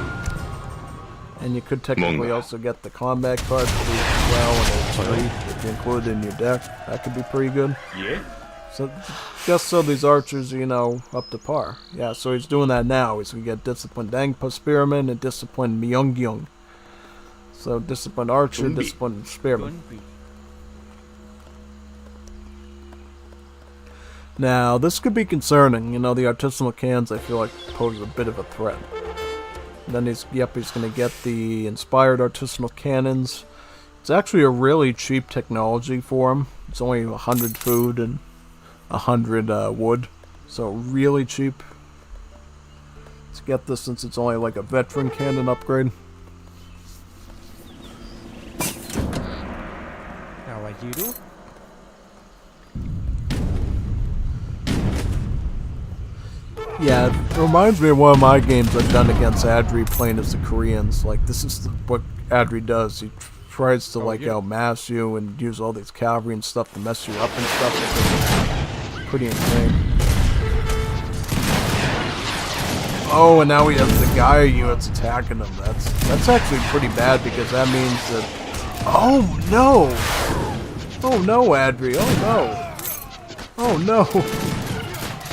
Speaker 1: And you could technically also get the combat card for these as well, and it's free if you include it in your deck. That could be pretty good.
Speaker 4: Yeah.
Speaker 1: So, just so these archers are, you know, up to par. Yeah, so he's doing that now. He's going to get disciplined Dangpa Spearman and disciplined Myunggyung. So, disciplined archer, disciplined spearman. Now, this could be concerning. You know, the artisanal cannons, I feel like, pose a bit of a threat. Then he's going to get the inspired artisanal cannons. It's actually a really cheap technology for him. It's only 100 food and 100 wood. So really cheap. Let's get this since it's only like a veteran cannon upgrade.
Speaker 5: How are you do?
Speaker 1: Yeah, it reminds me of one of my games I've done against Adri playing as the Koreans. Like, this is what Adri does. He tries to, like, outmass you and use all these cavalry and stuff to mess you up and stuff. It's pretty insane. Oh, and now he has the Gaia units attacking him. That's actually pretty bad because that means that... Oh, no! Oh, no, Adri. Oh, no. Oh, no.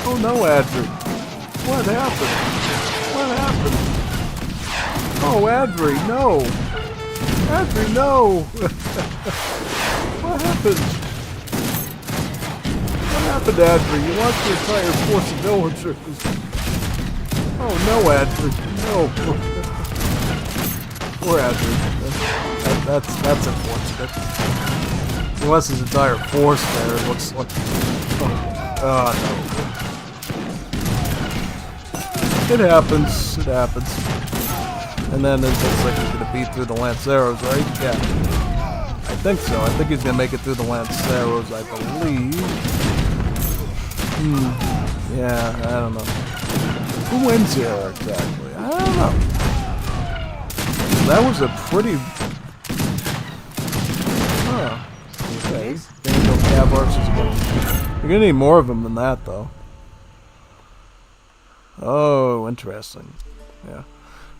Speaker 1: Oh, no, Adri. What happened? What happened? Oh, Adri, no! Adri, no! What happened? What happened, Adri? You lost your entire force of villagers. Oh, no, Adri, no! Poor Adri. That's unfortunate. He lost his entire force there, it looks like... Oh, no. It happens. It happens. And then it looks like he's going to beat through the Lanceros, right? Yeah. I think so. I think he's going to make it through the Lanceros, I believe. Yeah, I don't know. Who wins here, exactly? I don't know. That was a pretty... Huh. Okay. Daniel Cav archers again. You're going to need more of them than that, though. Oh, interesting. Yeah.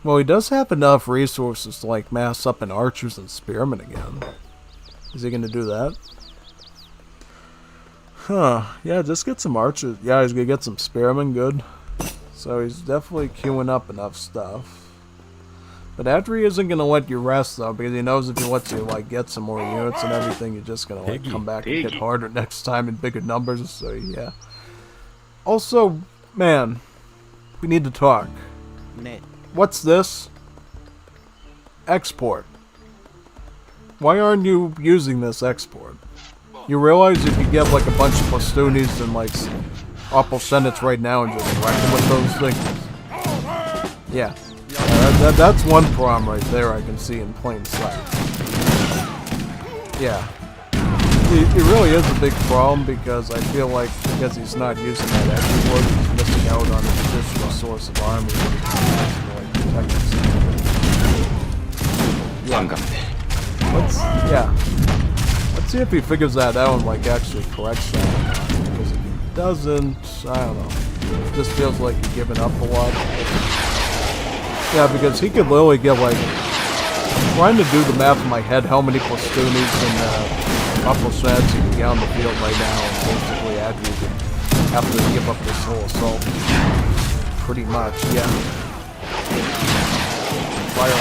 Speaker 1: Well, he does have enough resources to, like, mass up in archers and spearmen again. Is he going to do that? Huh. Yeah, just get some archers. Yeah, he's going to get some spearmen. Good. So he's definitely queuing up enough stuff. But Adri isn't going to let you rest, though, because he knows if he lets you, like, get some more units and everything, you're just going to, like, come back and hit harder next time in bigger numbers. So, yeah. Also, man... We need to talk. What's this? Export. Why aren't you using this export? You realize if you get like a bunch of Plastoonies and like Opal Senates right now and just wreck them with those things. Yeah. That's one problem right there I can see in plain sight. Yeah. It really is a big problem because I feel like because he's not using that export, he's missing out on an additional source of army that he can like protect himself. Yeah. Let's see if he figures that out and like actually corrects that. Because if he doesn't, I don't know. It just feels like he's giving up a lot. Yeah, because he could literally get like trying to do the math in my head how many Plastoonies and Opal Senates you can get on the field right now, and basically Adri could have to give up this whole assault. Pretty much, yeah. Fire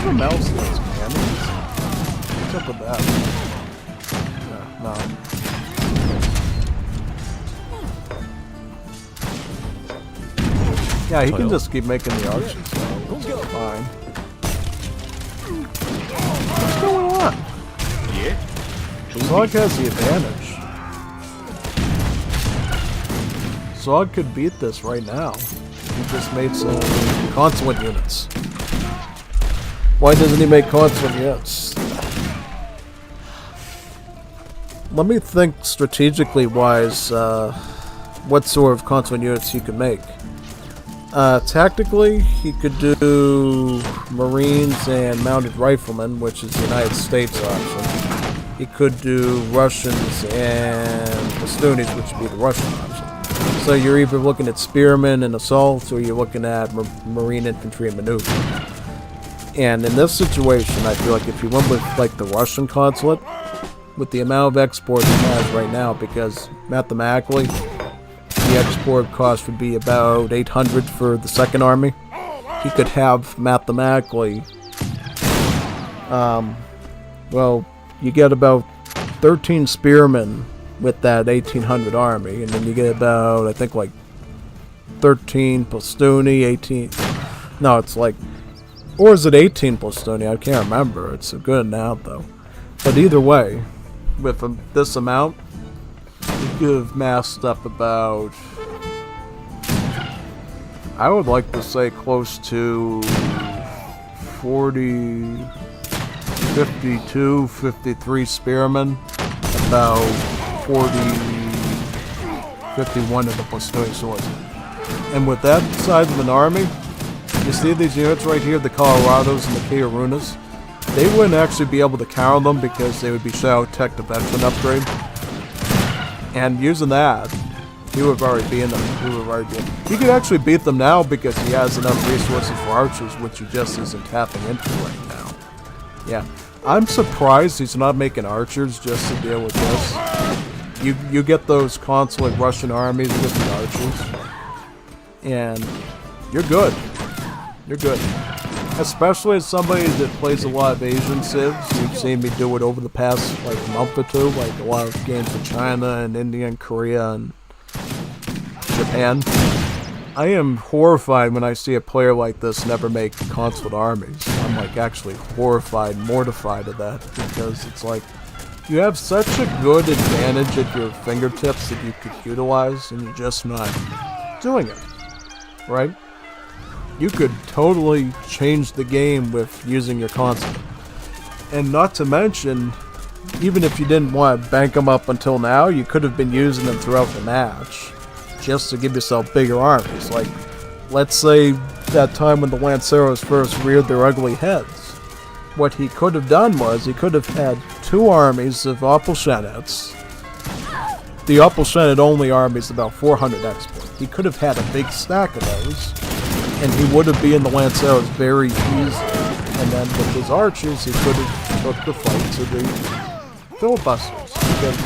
Speaker 1: on else those cannons. What's up with that? Yeah, no. Yeah, he can just keep making the archers, so it's fine. What's going on?
Speaker 4: Yeah.
Speaker 1: Zog has the advantage. Zog could beat this right now. He just made some consulate units. Why doesn't he make consulate units? let me think strategically wise what sort of console units he could make. Tactically, he could do Marines and Mounted Riflemen, which is the United States option. He could do Russians and Pastunis, which would be the Russian option. So you're either looking at Spearmen and Assaults, or you're looking at Marine Infantry and Maneuver. And in this situation, I feel like if you went with like the Russian consulate, with the amount of export he has right now, because mathematically, the export cost would be about 800 for the second army. He could have mathematically, well, you get about 13 spearmen with that 1800 army, and then you get about, I think, like 13 Plastuni, 18. No, it's like, or is it 18 Plastuni? I can't remember. It's a good amount though. But either way, with this amount, you could have massed up about, I would like to say close to 40, 52, 53 spearmen, about 40, 51 of the Plastuni swords. And with that size of an army, you see these units right here, the Colorados and the Kiarunas, they wouldn't actually be able to counter them because they would be Shadow Tech to Veteran upgrade. And using that, he would already be in them. He could actually beat them now because he has enough resources for archers, which he just isn't tapping into right now. Yeah, I'm surprised he's not making archers just to deal with this. You get those consulate Russian armies with the archers, and you're good. You're good. Especially as somebody that plays a lot of Asian civs. You've seen me do it over the past like month or two, like a lot of games in China and India and Korea and Japan. I am horrified when I see a player like this never make consulate armies. I'm like actually horrified, mortified of that, because it's like you have such a good advantage at your fingertips that you could utilize, and you're just not doing it, right? You could totally change the game with using your consulate. And not to mention, even if you didn't want to bank them up until now, you could have been using them throughout the match just to give yourself bigger armies. Like, let's say that time when the Lanceros first reared their ugly heads. What he could have done was he could have had 2 armies of Opalshenets. The Opalshenet only army is about 400 export. He could have had a big stack of those, and he would have been in the Lanceros very easily. And then with his archers, he could have took the fight to the filibusters. Because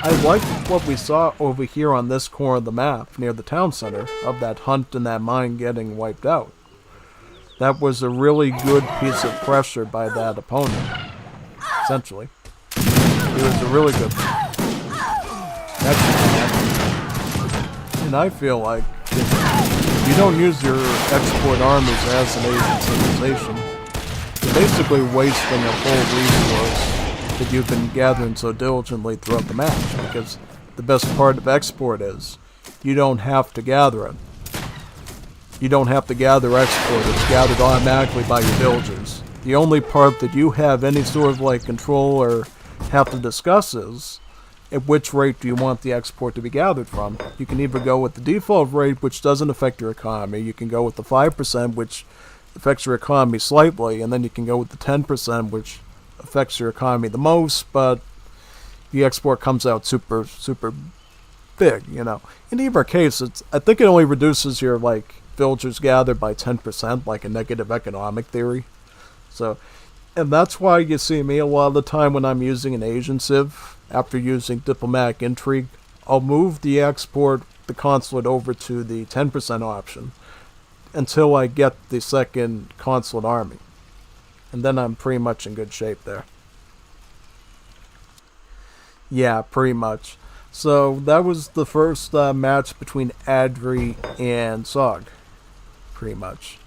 Speaker 1: I like what we saw over here on this corner of the map, near the town center, of that hunt and that mine getting wiped out. That was a really good piece of pressure by that opponent, essentially. It was a really good and I feel like if you don't use your export armies as an Asian civilization, you're basically wasting a whole resource that you've been gathering so diligently throughout the match, because the best part of export is you don't have to gather it. You don't have to gather export, it's gathered automatically by your villagers. The only part that you have any sort of like control or have to discuss is at which rate do you want the export to be gathered from. You can either go with the default rate, which doesn't affect your economy. You can go with the 5%, which affects your economy slightly, and then you can go with the 10%, which affects your economy the most, but the export comes out super big, you know. In either case, I think it only reduces your like villagers gathered by 10%, like a negative economic theory. So, and that's why you see me a lot of the time when I'm using an Asian civ. After using diplomatic intrigue, I'll move the export, the consulate, over to the 10% option until I get the second consulate army. And then I'm pretty much in good shape there. Yeah, pretty much. So that was the first match between Adri and Sog. Pretty much.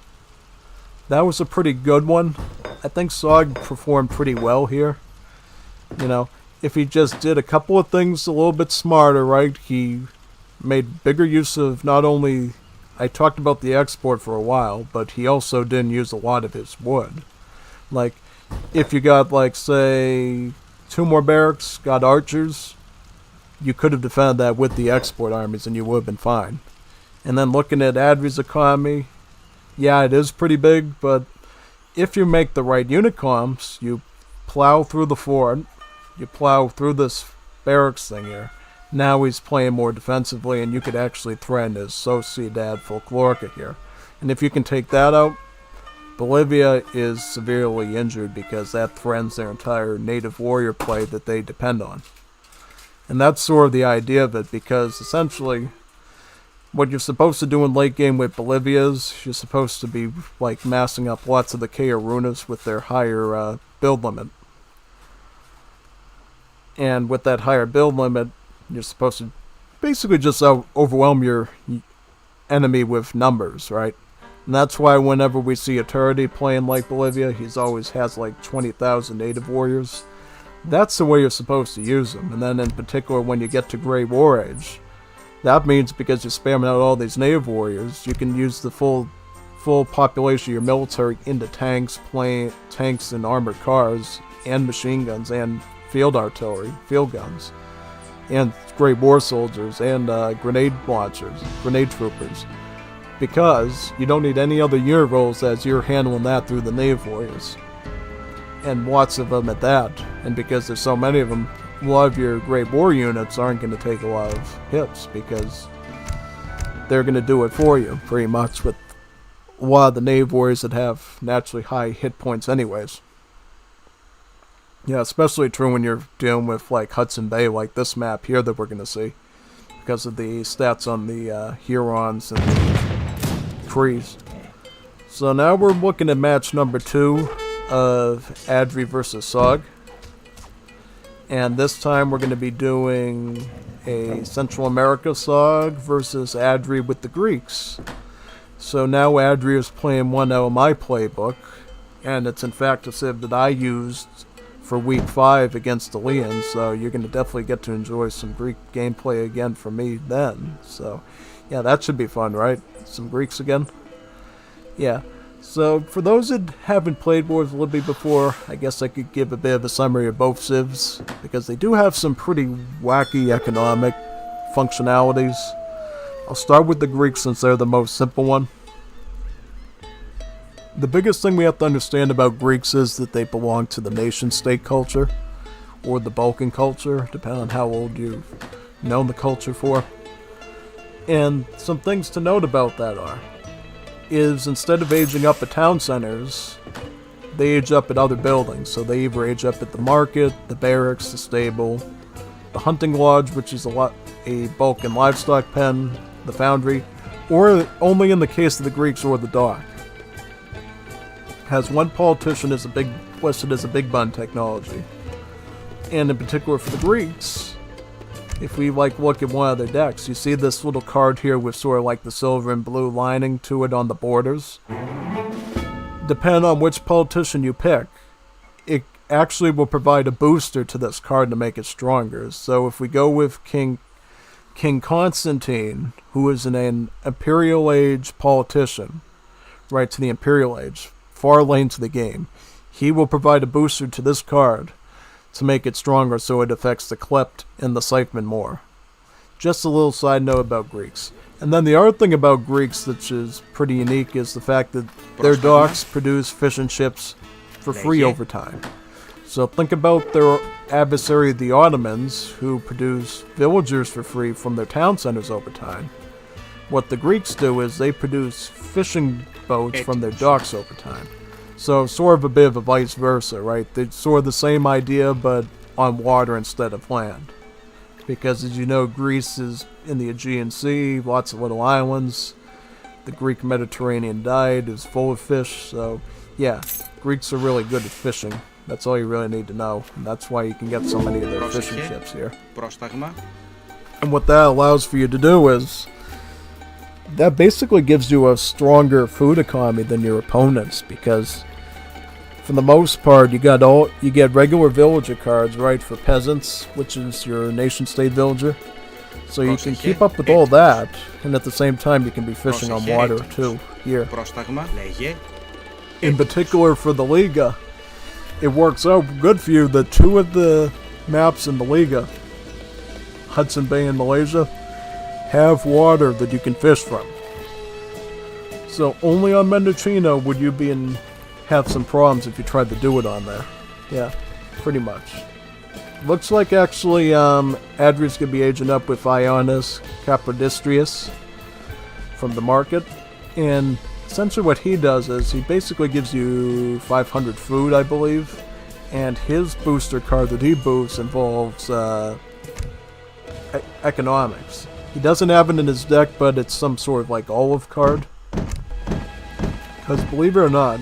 Speaker 1: That was a pretty good one. I think Sog performed pretty well here. You know, if he just did a couple of things a little bit smarter, right? He made bigger use of not only, I talked about the export for a while, but he also didn't use a lot of his wood. Like, if you got, like, say, 2 more barracks, got archers, you could have defended that with the export armies and you would have been fine. And then looking at Adri's economy, yeah, it is pretty big, but if you make the right unit comps, you plow through the fort, you plow through this barracks thing here. Now he's playing more defensively, and you could actually threaten his Sociedad Folklorica here. And if you can take that out, Bolivia is severely injured because that threatens their entire native warrior play that they depend on. And that's sort of the idea of it, because essentially what you're supposed to do in late game with Bolivia is you're supposed to be like massing up lots of the Runas with their higher build limit. And with that higher build limit, you're supposed to basically just overwhelm your enemy with numbers, right? And that's why whenever we see Eternity playing like Bolivia, he's always has like 20,000 native warriors. That's the way you're supposed to use them. And then in particular when you get to Grey War Age, that means because you're spamming out all these native warriors, you can use the full population of your military into tanks and armored cars, and machine guns, and field artillery, field guns, and Great War soldiers, and grenade launchers, grenade troopers. Because you don't need any other unit rolls as you're handling that through the native warriors. And lots of them at that. And because there's so many of them, a lot of your Great War units aren't going to take a lot of hits because they're going to do it for you, pretty much, with a lot of the native warriors that have naturally high hit points anyways. Yeah, especially true when you're dealing with like Hudson Bay, like this map here that we're going to see, because of the stats on the Hurons and the Crees. So now we're looking at match number 2 of Adri versus Sog. And this time we're going to be doing a Central America Sog versus Adri with the Greeks. So now Adri is playing one out of my playbook, and it's in fact a civ that I used for week 5 against the Lions, so you're going to definitely get to enjoy some Greek gameplay again from me then. So yeah, that should be fun, right? Some Greeks again? Yeah. So for those that haven't played Wars of Libya before, I guess I could give a bit of a summary of both civs, because they do have some pretty wacky economic functionalities. I'll start with the Greeks since they're the most simple one. The biggest thing we have to understand about Greeks is that they belong to the nation-state culture, or the Balkan culture, depending on how old you've known the culture for. And some things to note about that is instead of aging up at town centers, they age up at other buildings. So they either age up at the market, the barracks, the stable, the hunting lodge, which is a Balkan livestock pen, the foundry, or only in the case of the Greeks, or the dock. Has one politician listed as a big bun technology. And in particular for the Greeks, if we look at one of their decks, you see this little card here with sort of like the silver and blue lining to it on the borders. Depending on which politician you pick, it actually will provide a booster to this card to make it stronger. So if we go with King Constantine, who is an Imperial Age politician, right to the Imperial Age, far lane to the game, he will provide a booster to this card to make it stronger so it affects the Klept and the Scytheman more. Just a little side note about Greeks. And then the other thing about Greeks which is pretty unique is the fact that their docks produce fishing ships for free over time. So think about their adversary, the Ottomans, who produce villagers for free from their town centers over time. What the Greeks do is they produce fishing boats from their docks over time. So sort of a bit of a vice versa, right? They're sort of the same idea, but on water instead of land. Because as you know, Greece is in the Aegean Sea, lots of little islands. The Greek Mediterranean diet is full of fish, so yeah, Greeks are really good at fishing. That's all you really need to know, and that's why you can get so many of their fishing ships here. And what that allows for you to do is, that basically gives you a stronger food economy than your opponents, because for the most part you get regular villager cards, right, for peasants, which is your nation-state villager. So you can keep up with all that, and at the same time you can be fishing on water too here. In particular for the Liga, it works out good for you that 2 of the maps in the Liga Hudson Bay in Malaysia, have water that you can fish from. So only on Mendocino would you have some problems if you tried to do it on there. Yeah, pretty much. Looks like actually Adri's going to be aging up with Ionis Capodistrius from the market. And essentially what he does is he basically gives you 500 food, I believe. And his booster card that he boosts involves economics. He doesn't have it in his deck, but it's some sort of like olive card. Because believe it or not,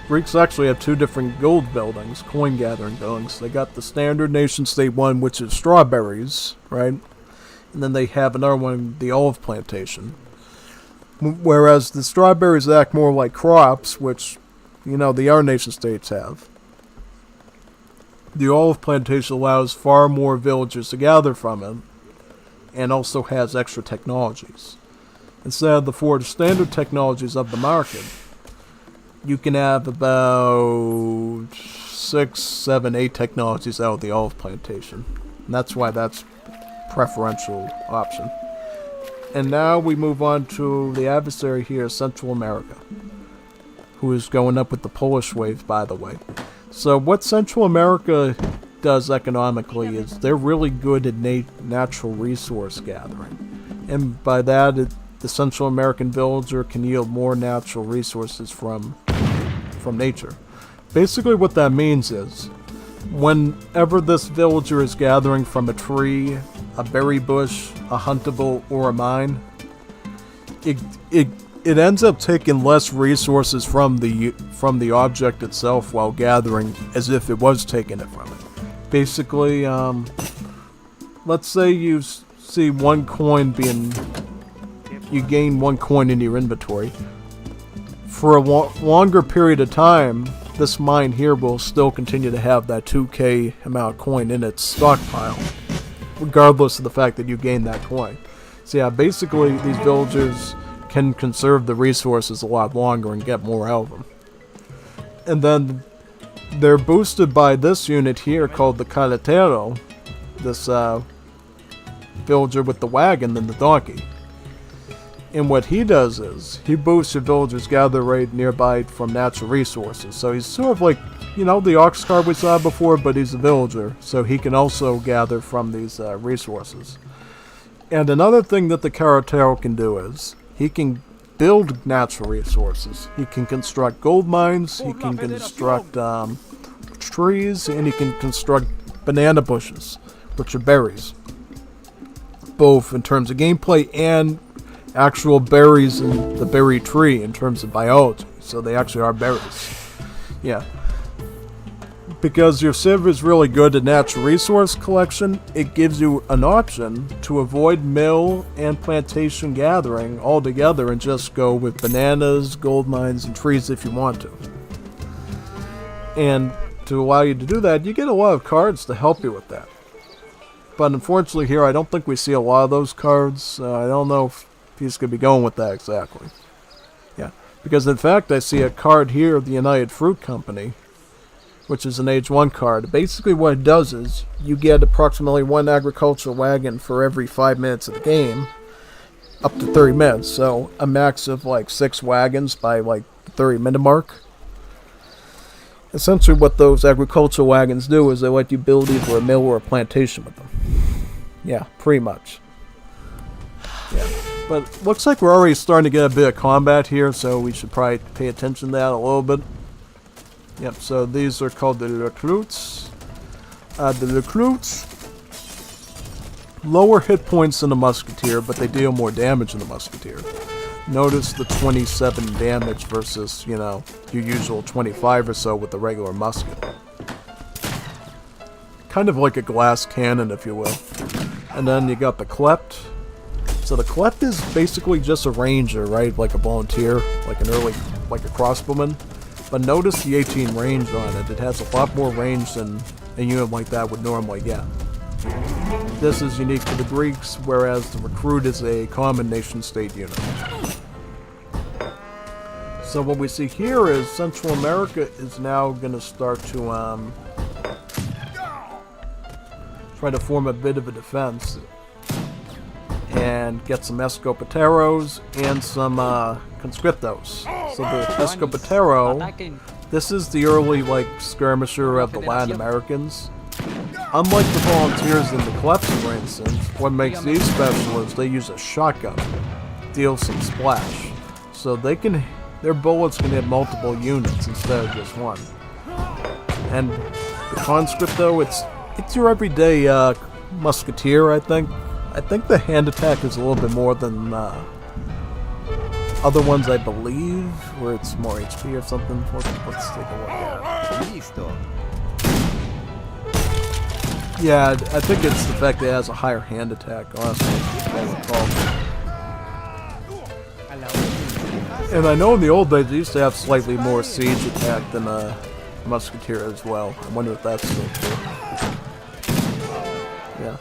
Speaker 1: Greeks actually have two different gold buildings, coin gathering buildings. They got the standard nation state one, which is strawberries, right? And then they have another one, the olive plantation. Whereas the strawberries act more like crops, which, you know, the other nation states have. The olive plantation allows far more villagers to gather from it, and also has extra technologies. Instead of the 4 standard technologies of the market, you can have about 6, 7, 8 technologies out of the olive plantation. And that's why that's preferential option. And now we move on to the adversary here, Central America, who is going up with the Polish wave, by the way. So what Central America does economically is they're really good at natural resource gathering. And by that, the Central American villager can yield more natural resources from nature. Basically what that means is, whenever this villager is gathering from a tree, a berry bush, a huntable, or a mine, it ends up taking less resources from the object itself while gathering as if it was taking it from it. Basically, let's say you see one coin you gain one coin in your inventory. For a longer period of time, this mine here will still continue to have that 2k amount of coin in its stockpile, regardless of the fact that you gained that coin. So yeah, basically these villagers can conserve the resources a lot longer and get more out of them. And then they're boosted by this unit here called the Caletero, this villager with the wagon and the donkey. And what he does is, he boosts your villagers gather rate nearby from natural resources. So he's sort of like, you know, the ox card we saw before, but he's a villager. So he can also gather from these resources. And another thing that the Caletero can do is, he can build natural resources. He can construct gold mines, he can construct trees, and he can construct banana bushes, which are berries. Both in terms of gameplay and actual berries in the berry tree in terms of biology. So they actually are berries. Yeah. Because your Civ is really good at natural resource collection, it gives you an option to avoid mill and plantation gathering altogether and just go with bananas, gold mines, and trees if you want to. And to allow you to do that, you get a lot of cards to help you with that. But unfortunately here, I don't think we see a lot of those cards. I don't know if he's going to be going with that exactly. Yeah, because in fact I see a card here of the United Fruit Company, which is an Age 1 card. Basically what it does is, you get approximately 1 agricultural wagon for every 5 minutes of the game, up to 30 minutes, so a max of like 6 wagons by like the 30-minute mark. Essentially what those agricultural wagons do is they let you build either a mill or a plantation with them. Yeah, pretty much. Yeah. But looks like we're already starting to get a bit of combat here, so we should probably pay attention to that a little bit. Yep, so these are called the recruits. Lower hit points than the musketeer, but they deal more damage than the musketeer. Notice the 27 damage versus, you know, your usual 25 or so with the regular musket. Kind of like a glass cannon, if you will. And then you got the Klept. So the Klept is basically just a ranger, right? Like a volunteer, like a crossbowman. But notice the 18 range on it. It has a lot more range than a unit like that would normally get. This is unique to the Greeks, whereas the recruit is a common nation-state unit. So what we see here is Central America is now going to start to try to form a bit of a defense and get some Escopeteros and some Conscriptos. So the Escopetero,
Speaker 5: Attacking.
Speaker 1: this is the early like skirmisher of the Latin Americans. Unlike the volunteers in the Calypso, for instance, what makes these special is they use a shotgun, deal some splash, so they can, their bullets can hit multiple units instead of just one. And the Conscripto, it's your everyday musketeer, I think. I think the hand attack is a little bit more than other ones, I believe, where it's more HP or something. Let's take a look at it. Yeah, I think it's the fact that it has a higher hand attack, honestly, if I recall. And I know in the old days they used to have slightly more siege attack than a musketeer as well. I wonder if that's still true. Yeah.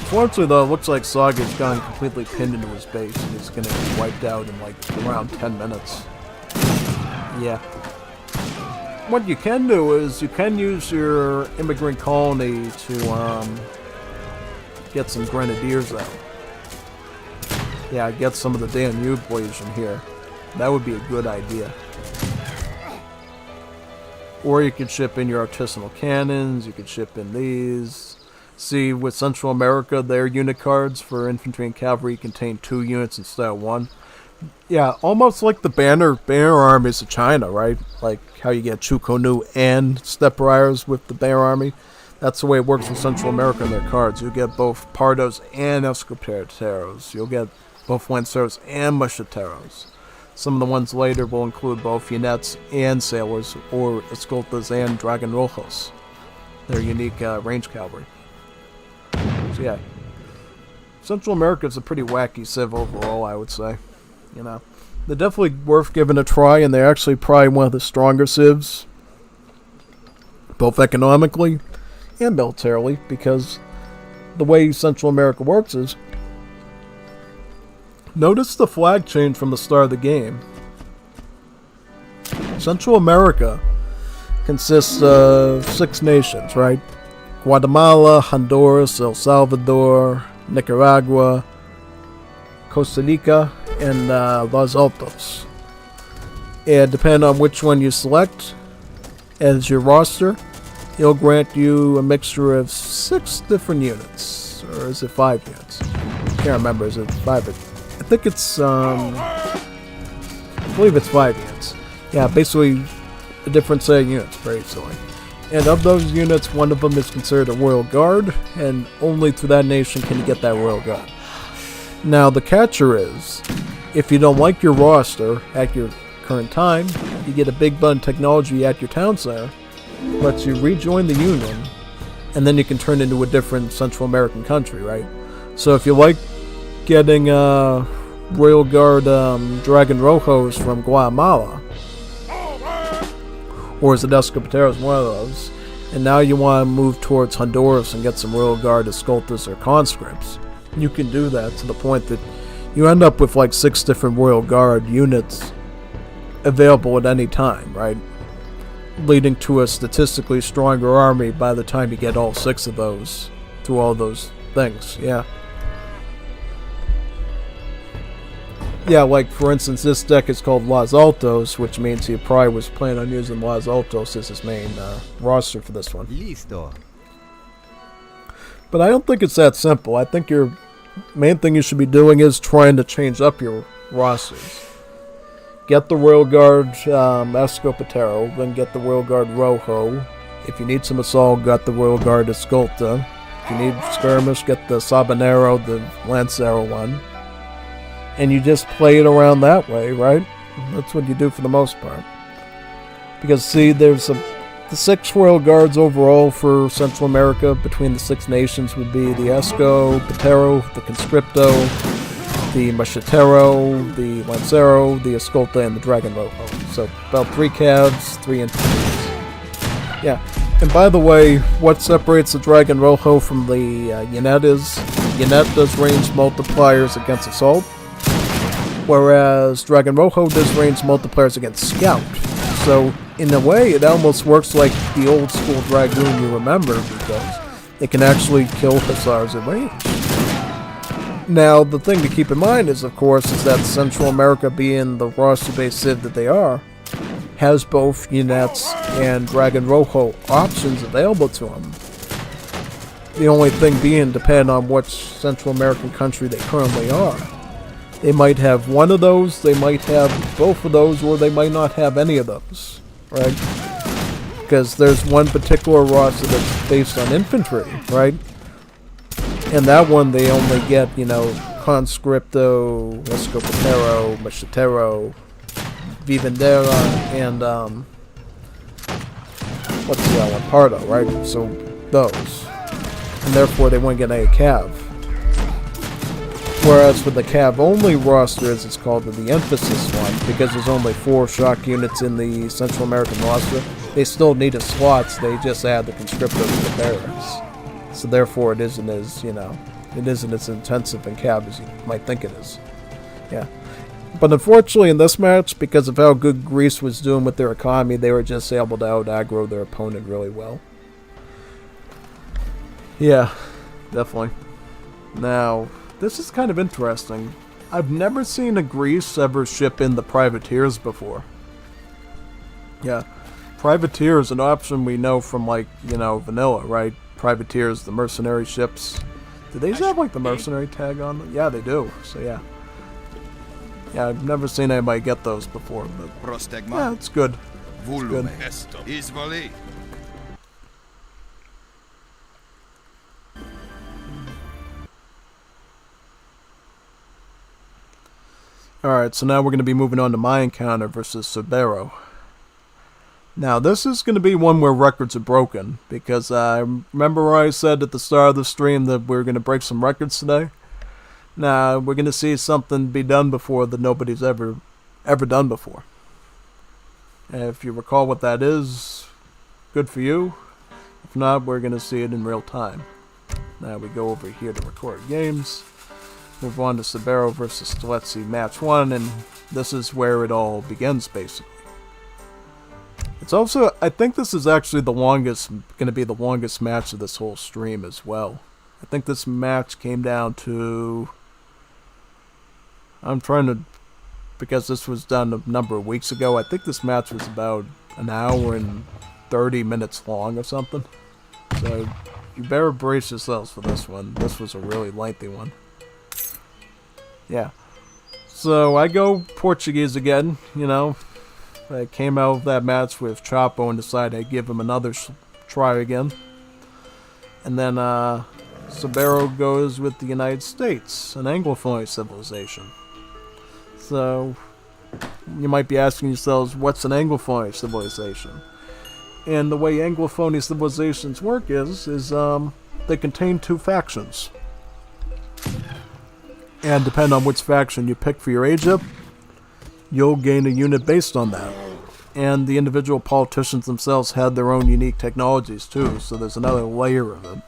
Speaker 1: Fortunately though, it looks like Saga's gotten completely pinned into his base and he's gonna be wiped out in like around 10 minutes. Yeah. What you can do is you can use your immigrant colony to get some grenadiers out. Yeah, get some of the Danube Legion here. That would be a good idea. Or you could ship in your artisanal cannons, you could ship in these. See, with Central America, their unit cards for infantry and cavalry contain 2 units instead of 1. Yeah, almost like the banner armies of China, right? Like how you get Chukonu and Steppe Riders with the banner army. That's the way it works in Central America in their cards. You get both Pardos and Escopeteros. You'll get both Lanceros and Mosqueteros. Some of the ones later will include both Units and Sailors, or Escoltas and Dragon Rojos. They're unique range cavalry. So yeah, Central America is a pretty wacky civ overall, I would say. You know, they're definitely worth giving a try, and they're actually probably one of the stronger civs, both economically and militarily, because the way Central America works is, notice the flag change from the start of the game. Central America consists of 6 nations, right? Guatemala, Honduras, El Salvador, Nicaragua, Costa Rica, and Los Altos. And depending on which one you select as your roster, it'll grant you a mixture of 6 different units. Or is it 5 units? I can't remember, is it 5? I think it's, I believe it's 5 units. Yeah, basically a different set of units, basically. And of those units, one of them is considered a Royal Guard, and only through that nation can you get that Royal Guard. Now, the catcher is, if you don't like your roster at your current time, you get a big button technology at your town center, lets you rejoin the Union, and then you can turn into a different Central American country, right? So if you like getting Royal Guard Dragon Rojos from Guatemala, or is it Escopeteros, one of those, and now you want to move towards Honduras and get some Royal Guard Escoltas or conscripts, you can do that to the point that you end up with like 6 different Royal Guard units available at any time, right? Leading to a statistically stronger army by the time you get all 6 of those through all those things, yeah. Yeah, like for instance, this deck is called Los Altos, which means he probably was planning on using Los Altos as his main roster for this one.
Speaker 6: Listo.
Speaker 1: But I don't think it's that simple. I think your main thing you should be doing is trying to change up your rosters. Get the Royal Guard Escopetero, then get the Royal Guard Rojo. If you need some assault, get the Royal Guard Escolta. If you need skirmish, get the Sabanero, the Lancero one. And you just play it around that way, right? That's what you do for the most part. Because see, there's the 6 Royal Guards overall for Central America between the 6 nations would be the Escopetero, the Conscripto, the Mosquetero, the Lancero, the Escolta, and the Dragon Rojo. So about 3 Cavs, 3 Infantries. Yeah. And by the way, what separates the Dragon Rojo from the Unit is Unit does range multipliers against Assault, whereas Dragon Rojo does range multipliers against Scout. So, in a way, it almost works like the old school Dragoon you remember, because They can actually kill hussars at range. Now, the thing to keep in mind is, of course, is that Central America, being the roster-based civ that they are, has both Unets and Dragon Rojo options available to them. The only thing being, depending on which Central American country they currently are. They might have one of those, they might have both of those, or they might not have any of those, right? Because there's one particular roster that's based on infantry, right? And that one they only get, you know, Conscripto, Escopetero, Machetero, Vivendera, and, what's the other one? Pardo, right? So, those. And therefore they won't get any Cav. Whereas with the Cav-only rosters, it's called the Emphasis one, because there's only 4 shock units in the Central American roster. They still need a slots, they just add the Conscripto to the barracks. So therefore it isn't as, you know, it isn't as intensive in Cav as you might think it is. Yeah. But unfortunately in this match, because of how good Greece was doing with their economy, they were just able to out-aggro their opponent really well. Yeah, definitely. Now, this is kind of interesting. I've never seen a Greece ever ship in the privateers before. Yeah. Privateer is an option we know from, like, you know, vanilla, right? Privateers, the mercenary ships. Do they have, like, the mercenary tag on them? Yeah, they do. So, yeah. Yeah, I've never seen anybody get those before, but yeah, it's good. It's good. Alright, so now we're going to be moving on to my encounter versus Cerbero. Now, this is going to be one where records are broken, because I remember I said at the start of the stream that we were going to break some records today. Now, we're going to see something be done before that nobody's ever done before. And if you recall what that is, good for you. If not, we're going to see it in real time. Now we go over here to record games. Move on to Cerbero versus Stelezzi match 1, and this is where it all begins, basically. It's also, I think this is actually going to be the longest match of this whole stream as well. I think this match came down to, because this was done a number of weeks ago, I think this match was about an hour and 30 minutes long or something. So, you better brace yourselves for this one. This was a really lengthy one. Yeah. So, I go Portuguese again, you know. I came out of that match with Chapo and decided I'd give him another try again. And then, Cerbero goes with the United States, an Anglophone civilization. So, you might be asking yourselves, what's an Anglophone civilization? And the way Anglophone civilizations work is they contain 2 factions. And depending on which faction you pick for your Egypt, you'll gain a unit based on that. And the individual politicians themselves had their own unique technologies too, so there's another layer of it.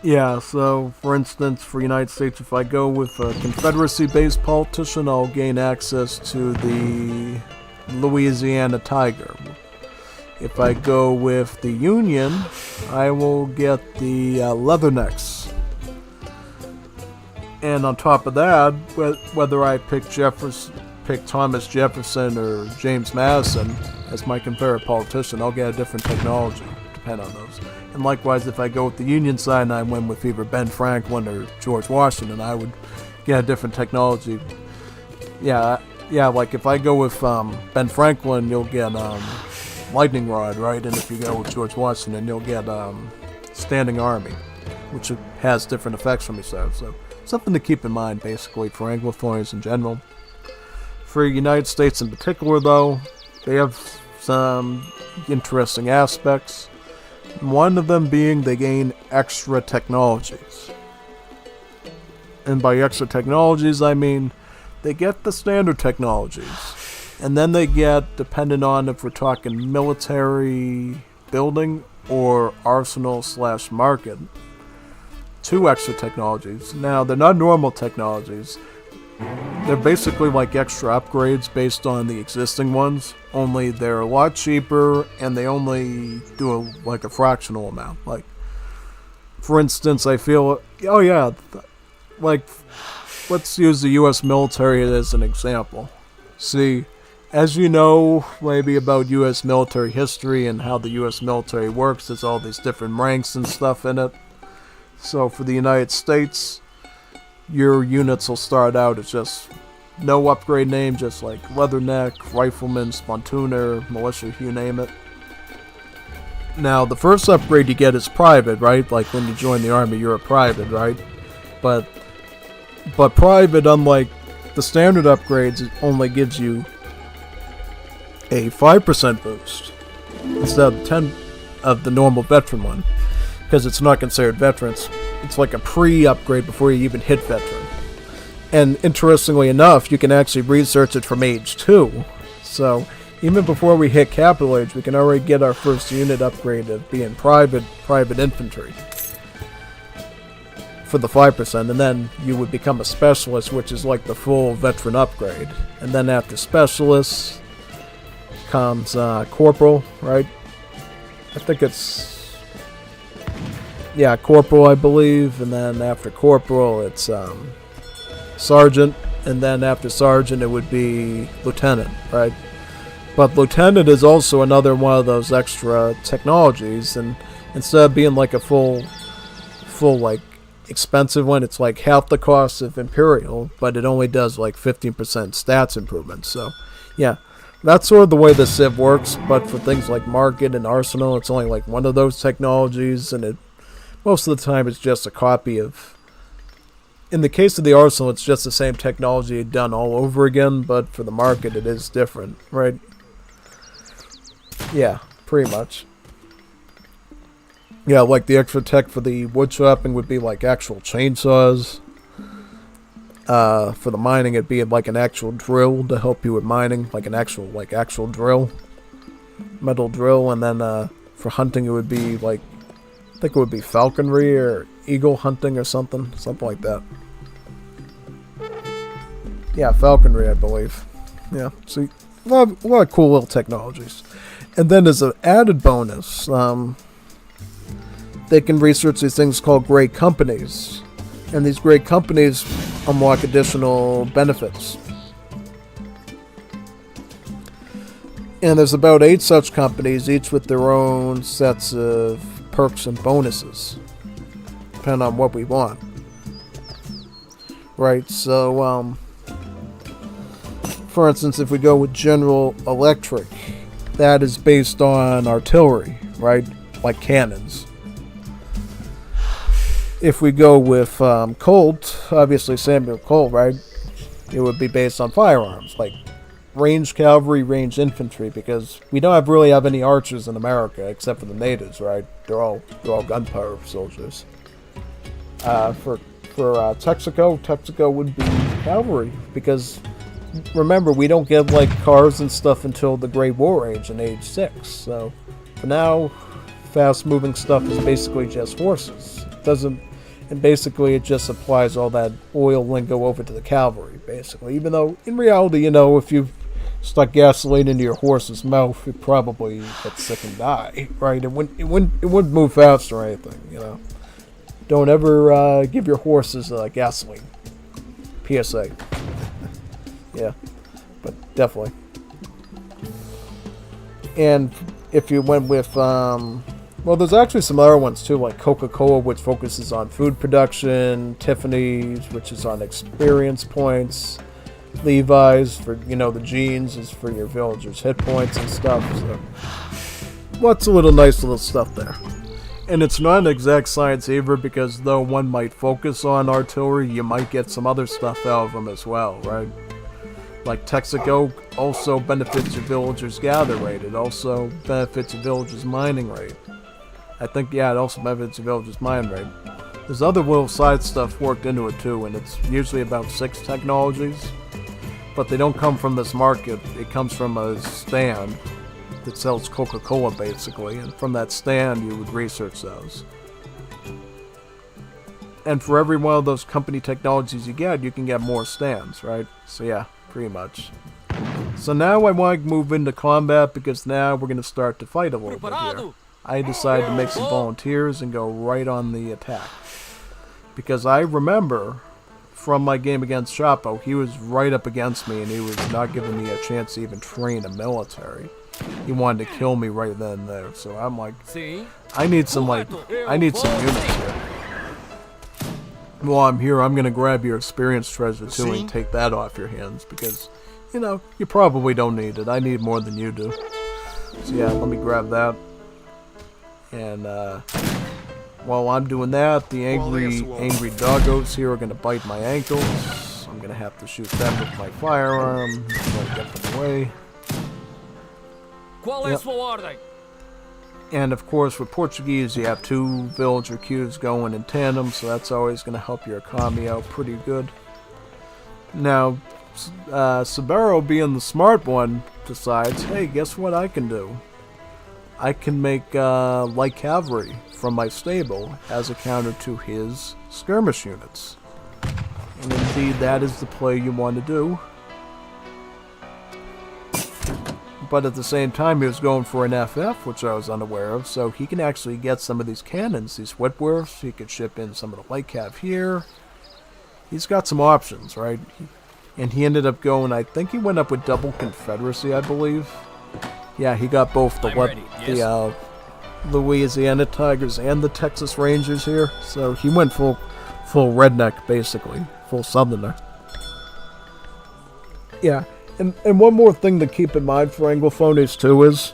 Speaker 1: Yeah, so for instance, for United States, if I go with a Confederacy-based politician, I'll gain access to the Louisiana Tiger. If I go with the Union, I will get the Leathernecks. And on top of that, whether I pick Thomas Jefferson or James Madison as my Confederate politician, I'll get a different technology, depending on those. And likewise, if I go with the Union side and I win with either Ben Franklin or George Washington, I would get a different technology. Yeah, like if I go with Ben Franklin, you'll get Lightning Rod, right? And if you go with George Washington, you'll get Standing Army, which has different effects from each side. So something to keep in mind, basically, for Anglophones in general. For the United States in particular, though, they have some interesting aspects. One of them being they gain extra technologies. And by extra technologies, I mean they get the standard technologies. And then they get, depending on if we're talking military building or arsenal/market, 2 extra technologies. Now, they're not normal technologies. They're basically like extra upgrades based on the existing ones, only they're a lot cheaper and they only do like a fractional amount. Like, for instance, I feel, oh yeah, like, let's use the US military as an example. See, as you know, maybe about US military history and how the US military works, there's all these different ranks and stuff in it. So for the United States, your units will start out as just no upgrade name, just like Leatherneck, Rifleman, Spontooner, Militia, you name it. Now, the first upgrade you get is private, right? Like when you join the army, you're a private, right? But private, unlike the standard upgrades, it only gives you a 5% boost instead of 10 of the normal veteran one, because it's not considered veterans. It's like a pre-upgrade before you even hit veteran. And interestingly enough, you can actually research it from age 2. So even before we hit capital age, we can already get our first unit upgrade of being private infantry for the 5%, and then you would become a specialist, which is like the full veteran upgrade. And then after specialists comes corporal, right? I think it's, yeah, corporal, I believe. And then after corporal, it's sergeant. And then after sergeant, it would be lieutenant, right? But lieutenant is also another one of those extra technologies. And instead of being like a full like expensive one, it's like half the cost of Imperial, but it only does like 15% stats improvement. So, yeah. That's sort of the way the Civ works, but for things like Market and Arsenal, it's only like one of those technologies, and it most of the time it's just a copy of... In the case of the Arsenal, it's just the same technology done all over again, but for the Market it is different, right? Yeah, pretty much. Yeah, like the extra tech for the wood chopping would be like actual chainsaws. For the mining, it'd be like an actual drill to help you with mining, like an actual drill, metal drill. And then for hunting, it would be like, I think it would be falconry or eagle hunting or something like that. Yeah, falconry, I believe. Yeah, see, a lot of cool little technologies. And then as an added bonus, they can research these things called great companies. And these great companies unlock additional benefits. And there's about 8 such companies, each with their own sets of perks and bonuses, depending on what we want. Right, so, for instance, if we go with General Electric, that is based on artillery, right? Like cannons. If we go with Colt, obviously Samuel Colt, right? It would be based on firearms, like ranged cavalry, ranged infantry, because we don't really have any archers in America except for the natives, right? They're all gunpowder soldiers. For Texaco would be cavalry, because remember, we don't get like cars and stuff until the Great War age in age 6. So for now, fast moving stuff is basically just horses. And basically it just applies all that oil lingo over to the cavalry, basically. Even though in reality, you know, if you stuck gasoline into your horse's mouth, it probably get sick and die, right? It wouldn't move fast or anything, you know. Don't ever give your horses gasoline. PSA. Yeah, but definitely. And if you went with well, there's actually some other ones too, like Coca-Cola, which focuses on food production, Tiffany's, which is on experience points, Levi's for, you know, the jeans is for your villagers' hit points and stuff. So lots of nice little stuff there. And it's not an exact science either, because though one might focus on artillery, you might get some other stuff out of them as well, right? Like Texaco also benefits your villagers' gather rate. It also benefits your villagers' mining rate. I think, yeah, it also benefits your villagers' mine rate. There's other little side stuff worked into it too, and it's usually about 6 technologies. But they don't come from this market. It comes from a stand that sells Coca-Cola, basically. And from that stand, you would research those. And for every one of those company technologies you can get more stands, right? So yeah, pretty much. So now I want to move into combat because now we're going to start to fight a little bit here. I decided to make some volunteers and go right on the attack. Because I remember from my game against Chapo, he was right up against me and he was not giving me a chance to even train a military. He wanted to kill me right then and there. So I'm like, I need some units here. While I'm here, I'm going to grab your experience treasure too and take that off your hands because, you know, you probably don't need it. I need more than you do. So yeah, let me grab that. And while I'm doing that, the angry doggos here are going to bite my ankles. I'm going to have to shoot them with my firearm. Try to get them away. Yep. And of course, with Portuguese, you have 2 villager queues going in tandem, so that's always going to help your economy out pretty good. Now, Sabero, being the smart one, decides, hey, guess what I can do? I can make light cavalry from my stable as a counter to his skirmish units. And indeed, that is the play you want to do. But at the same time, he was going for an FF, which I was unaware of, so he can actually get some of these cannons, these Whitworths. He could ship in some of the light cav here. He's got some options, right? And he ended up going, I think he went up with double Confederacy, I believe. Yeah, he got both the Louisiana Tigers and the Texas Rangers here. So he went full redneck, basically. Full Southerner. Yeah. And one more thing to keep in mind for Anglophonies too is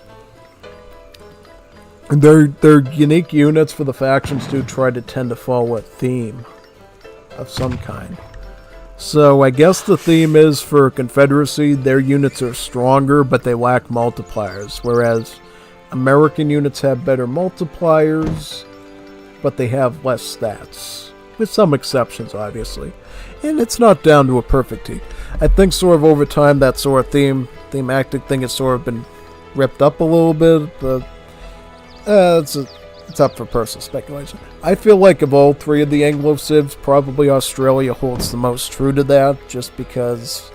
Speaker 1: their unique units for the factions do try to tend to follow a theme of some kind. So I guess the theme is for Confederacy, their units are stronger, but they lack multipliers, whereas American units have better multipliers, but they have less stats, with some exceptions, obviously. And it's not down to a perfect T. I think sort of over time that sort of thematic thing has sort of been ripped up a little bit, but it's up for personal speculation. I feel like of all 3 of the Anglo-Civs, probably Australia holds the most true to that, just because,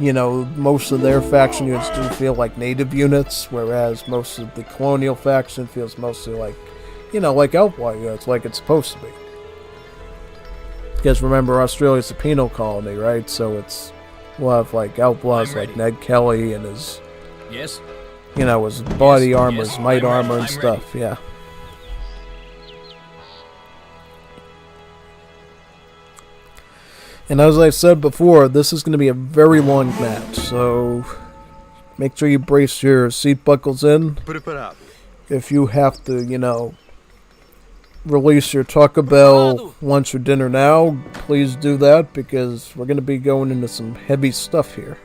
Speaker 1: you know, most of their faction units do feel like native units, whereas most of the colonial faction feels mostly like, you know, like outlaw units, like it's supposed to be. Because remember, Australia's a penal colony, right? So we'll have like outlaws like Ned Kelly and his, you know, his body armor, his might armor and stuff, yeah. And as I said before, this is going to be a very long match, so make sure you brace your seat buckles in. If you have to, you know, release your Taco Bell lunch or dinner now, please do that, because we're going to be going into some heavy stuff here.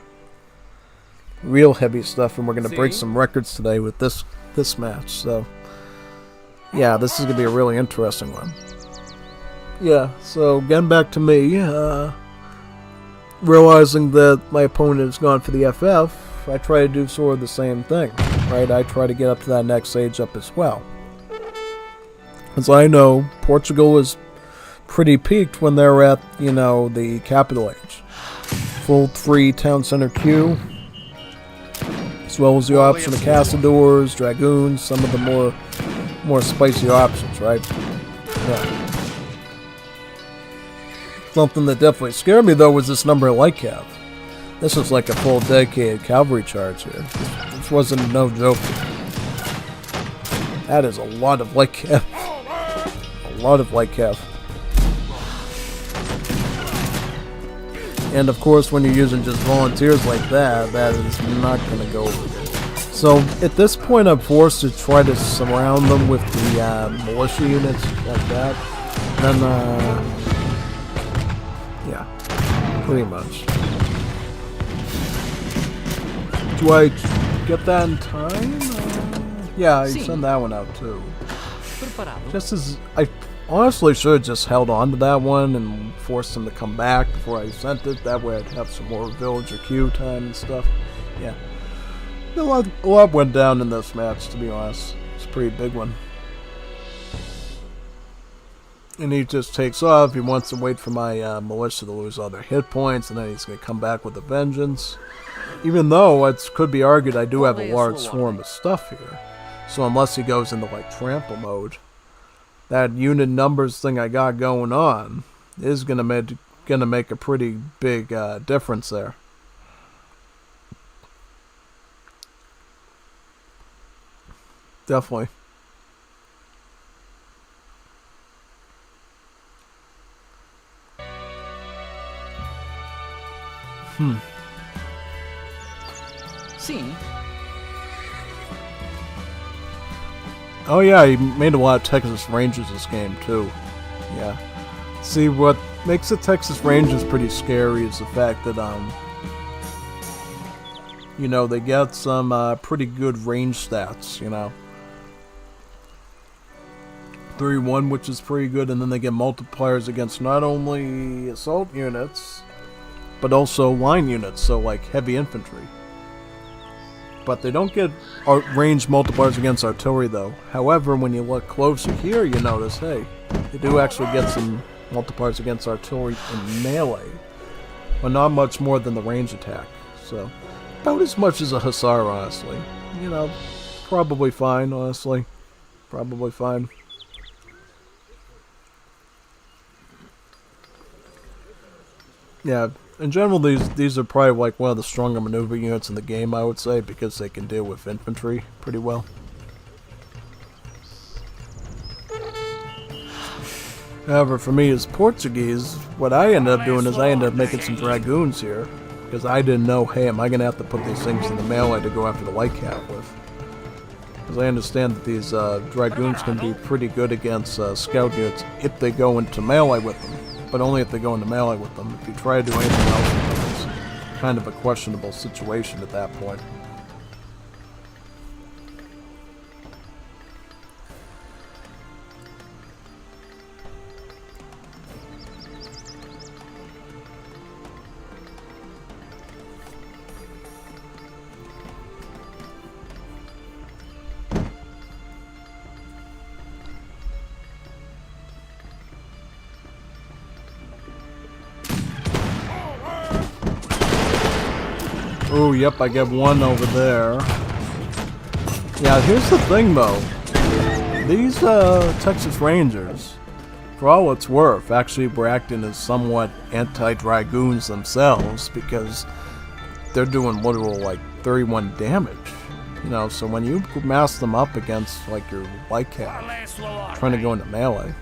Speaker 1: Real heavy stuff, and we're going to break some records today with this match. So, yeah, this is going to be a really interesting one. Yeah, so getting back to me, realizing that my opponent has gone for the FF, I try to do sort of the same thing, right? I try to get up to that next age up as well. As I know, Portugal is pretty peaked when they're at, you know, the capital age. Full 3 town center queue, as well as the option of Caçadores, Dragoons, some of the more spicy options, right? Yeah. Something that definitely scared me, though, was this number of light cav. This was like a full dedicated cavalry charge here. This wasn't no joke. That is a lot of light cav. A lot of light cav. And of course, when you're using just volunteers like that, that is not going to go over good. So at this point, I'm forced to try to surround them with the militia units like that. Then, yeah, pretty much. Do I get that in time? Yeah, I send that one out too. Just as I honestly should have just held on to that one and forced them to come back before I sent it. That way I'd have some more villager queue time and stuff. Yeah. A lot went down in this match, to be honest. It's a pretty big one. And he just takes off. He wants to wait for my militia to lose all their hit points, and then he's going to come back with a vengeance. Even though it could be argued I do have a large swarm of stuff here. So unless he goes into like trample mode, that unit numbers thing I got going on is going to make a pretty big difference there. Definitely.
Speaker 5: Sim.
Speaker 1: Oh yeah, he made a lot of Texas Rangers this game too. Yeah. See, what makes the Texas Rangers pretty scary is the fact that you know, they get some pretty good range stats, you know. 3-1, which is pretty good, and then they get multipliers against not only assault units, but also line units, so like heavy infantry. But they don't get range multipliers against artillery though. However, when you look closer here, you notice, hey, they do actually get some multipliers against artillery in melee, but not much more than the range attack. So, about as much as a hussar, honestly. You know, probably fine, honestly. Probably fine. Yeah, in general, these are probably like one of the stronger maneuver units in the game, I would say, because they can deal with infantry pretty well. However, for me as Portuguese, what I end up doing is I end up making some dragoons here, because I didn't know, hey, am I going to have to put these things in the melee to go after the white cat with? Because I understand that these dragoons can be pretty good against scout units if they go into melee with them. But only if they go into melee with them. If you try to do anything else with them, it's kind of a questionable situation at that point. Oh, yep, I get one over there. Yeah, here's the thing, though. These Texas Rangers, for all it's worth, actually were acting as somewhat anti-dragoons themselves, because they're doing literal, like, 31 damage. You know, so when you mass them up against, like, your white cat, trying to go into melee,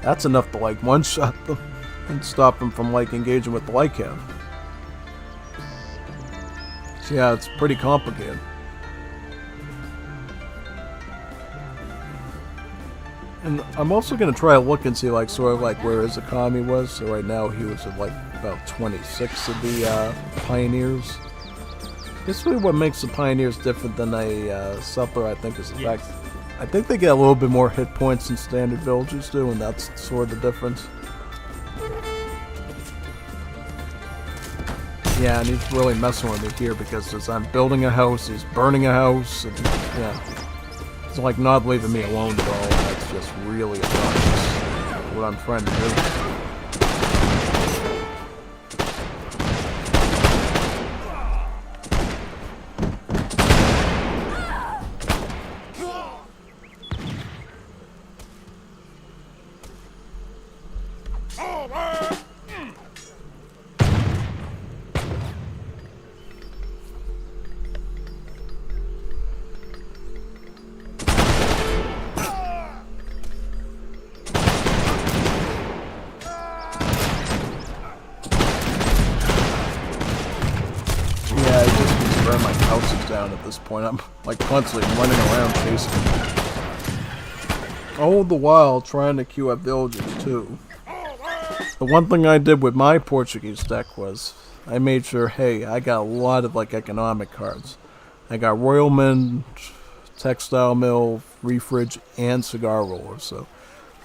Speaker 1: that's enough to, like, one-shot them and stop them from, like, engaging with the white cat. Yeah, it's pretty complicated. And I'm also going to try to look and see, like, sort of like where Izakami was. So right now he was at, like, about 26 of the Pioneers. Basically what makes the Pioneers different than a Settler, I think, is the fact I think they get a little bit more hit points than standard villagers do, and that's sort of the difference. Yeah, and he's really messing with me here because as I'm building a house, he's burning a house, and yeah. It's like not leaving me alone at all. That's just really obnoxious. What I'm trying to do. At this point, I'm like constantly running around chasing him. All the while trying to queue up villagers too. The one thing I did with my Portuguese deck was I made sure, hey, I got a lot of like economic cards. I got Royalman, Textile Mill, Refridge, and Cigar Roller, so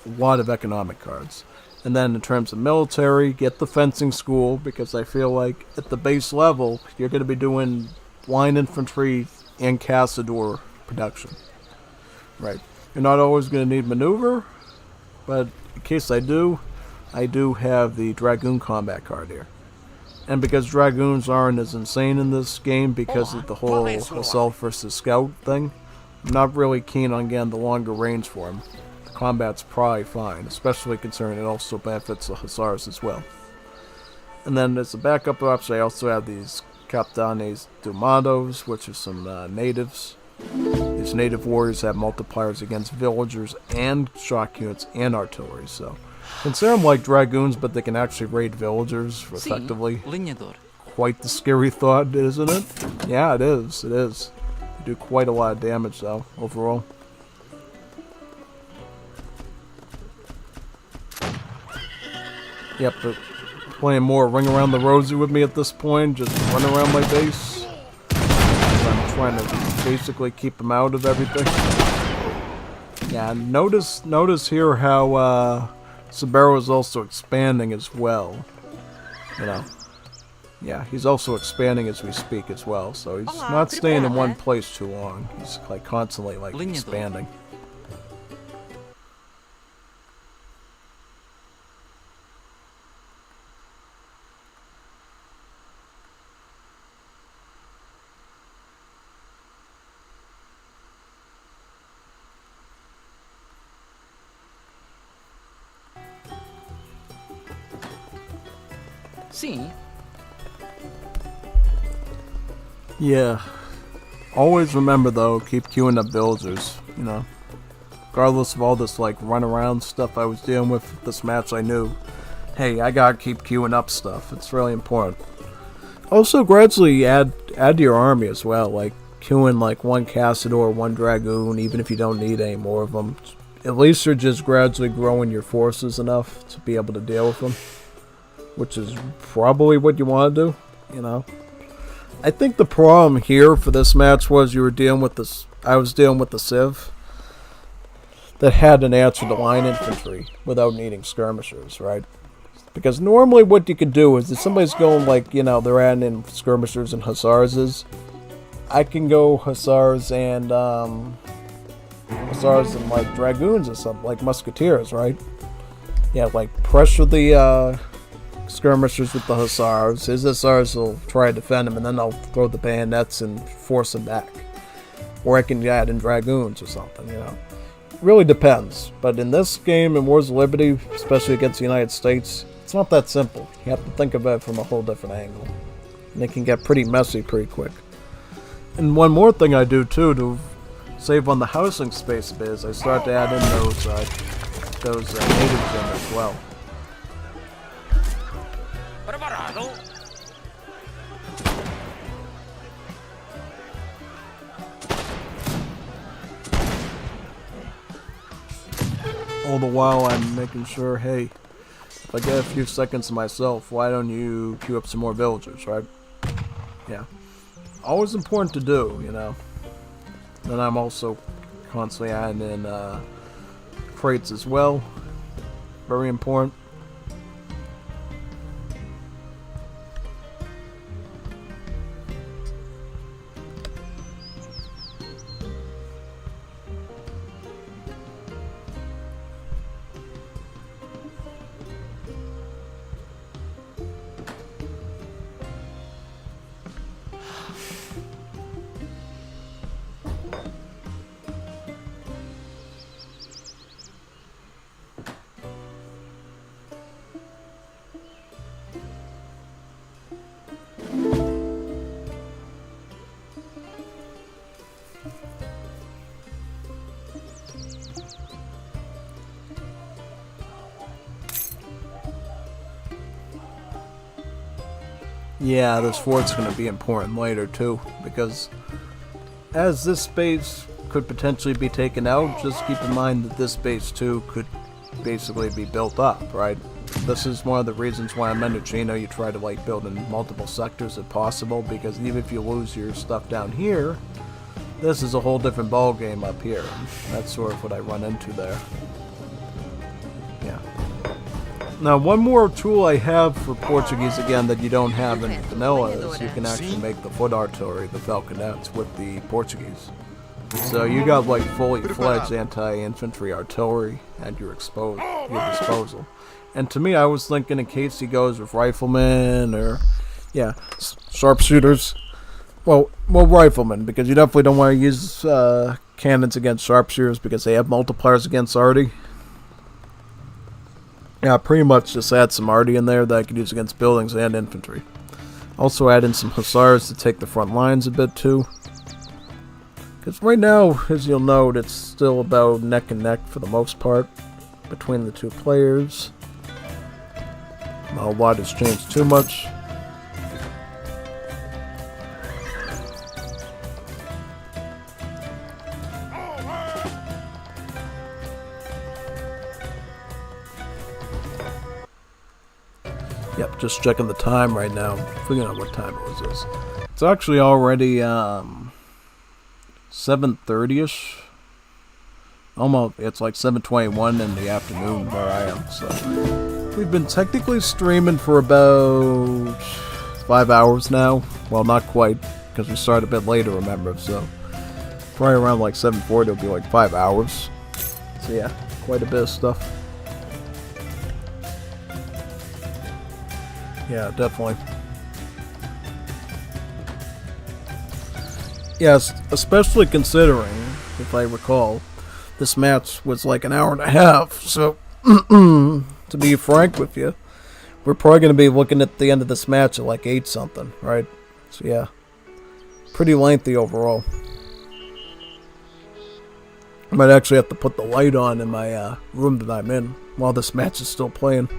Speaker 1: a lot of economic cards. And then in terms of military, get the fencing school, because I feel like at the base level, you're going to be doing line infantry and Cazador production. Right. You're not always going to need maneuver, but in case I do have the Dragoon combat card here. And because Dragoons aren't as insane in this game because of the whole assault versus scout thing, I'm not really keen on getting the longer range for him. The combat's probably fine, especially considering it also benefits the Hussars as well. And then as a backup option, I also have these Capitanes Domados, which are some natives. These native warriors have multipliers against villagers and shock units and artillery, so consider them like Dragoons, but they can actually raid villagers effectively.
Speaker 5: Leñador.
Speaker 1: Quite the scary thought, isn't it? Yeah, it is. It is. They do quite a lot of damage, though, overall. Yep, but playing more Ring Around the Rosie with me at this point, just run around my base. I'm trying to basically keep them out of everything. Yeah, notice here how Sabero is also expanding as well. You know. Yeah, he's also expanding as we speak as well, so he's not staying in one place too long. He's like constantly like expanding.
Speaker 5: Sim.
Speaker 1: Yeah. Always remember though, keep queuing up villagers, you know. Regardless of all this like run around stuff I was dealing with this match, I knew, hey, I gotta keep queuing up stuff. It's really important. Also gradually add to your army as well, like queuing like one Cassador, one Dragoon, even if you don't need any more of them. At least you're just gradually growing your forces enough to be able to deal with them. Which is probably what you want to do, you know. I think the problem here for this match was you were dealing with this. I was dealing with the Civ that had an answer to line infantry without needing skirmishers, right? Because normally what you could do is if somebody's going like, you know, they're adding in skirmishers and hussars, I can go hussars and like dragoons or something, like musketeers, right? Yeah, like pressure the skirmishers with the hussars. His hussars will try to defend him, and then I'll throw the bayonets and force him back. Or I can add in dragoons or something, you know. It really depends. But in this game, in Wars of Liberty, especially against the United States, it's not that simple. You have to think of it from a whole different angle. And it can get pretty messy pretty quick. And one more thing I do too to save on the housing space a bit is I start to add in those natives in as well. All the while I'm making sure, hey, if I get a few seconds to myself, why don't you queue up some more villagers, right? Yeah. Always important to do, you know. Then I'm also constantly adding in crates as well. Very important. Yeah, this fort's going to be important later too, because as this base could potentially be taken out, just keep in mind that this base too could basically be built up, right? This is one of the reasons why in Mendocino you try to like build in multiple sectors if possible, because even if you lose your stuff down here, this is a whole different ball game up here. That's sort of what I run into there. Yeah. Now, one more tool I have for Portuguese, again, that you don't have in vanilla is you can actually make the foot artillery, the falconets, with the Portuguese. So you got like fully fledged anti-infantry artillery at your disposal. And to me, I was thinking in case he goes with riflemen or, yeah, sharpshooters. Well, riflemen, because you definitely don't want to use cannons against sharpshooters because they have multipliers against arty. Yeah, pretty much just add some arty in there that I could use against buildings and infantry. Also add in some hussars to take the front lines a bit too. Because right now, as you'll note, it's still about neck and neck for the most part between the two players. Not a lot has changed too much. Yep, just checking the time right now, figuring out what time it was. It's actually already 7:30ish. Almost, it's like 7:21 in the afternoon where I am. So we've been technically streaming for about 5 hours now. Well, not quite, because we started a bit later, remember. So probably around like 7:40, it'll be like 5 hours. So yeah, quite a bit of stuff. Yeah, definitely. Yes, especially considering, if I recall, this match was like an hour and a half. So, to be frank with you, we're probably going to be looking at the end of this match at like 8 something, right? So yeah, pretty lengthy overall. I might actually have to put the light on in my room that I'm in while this match is still playing.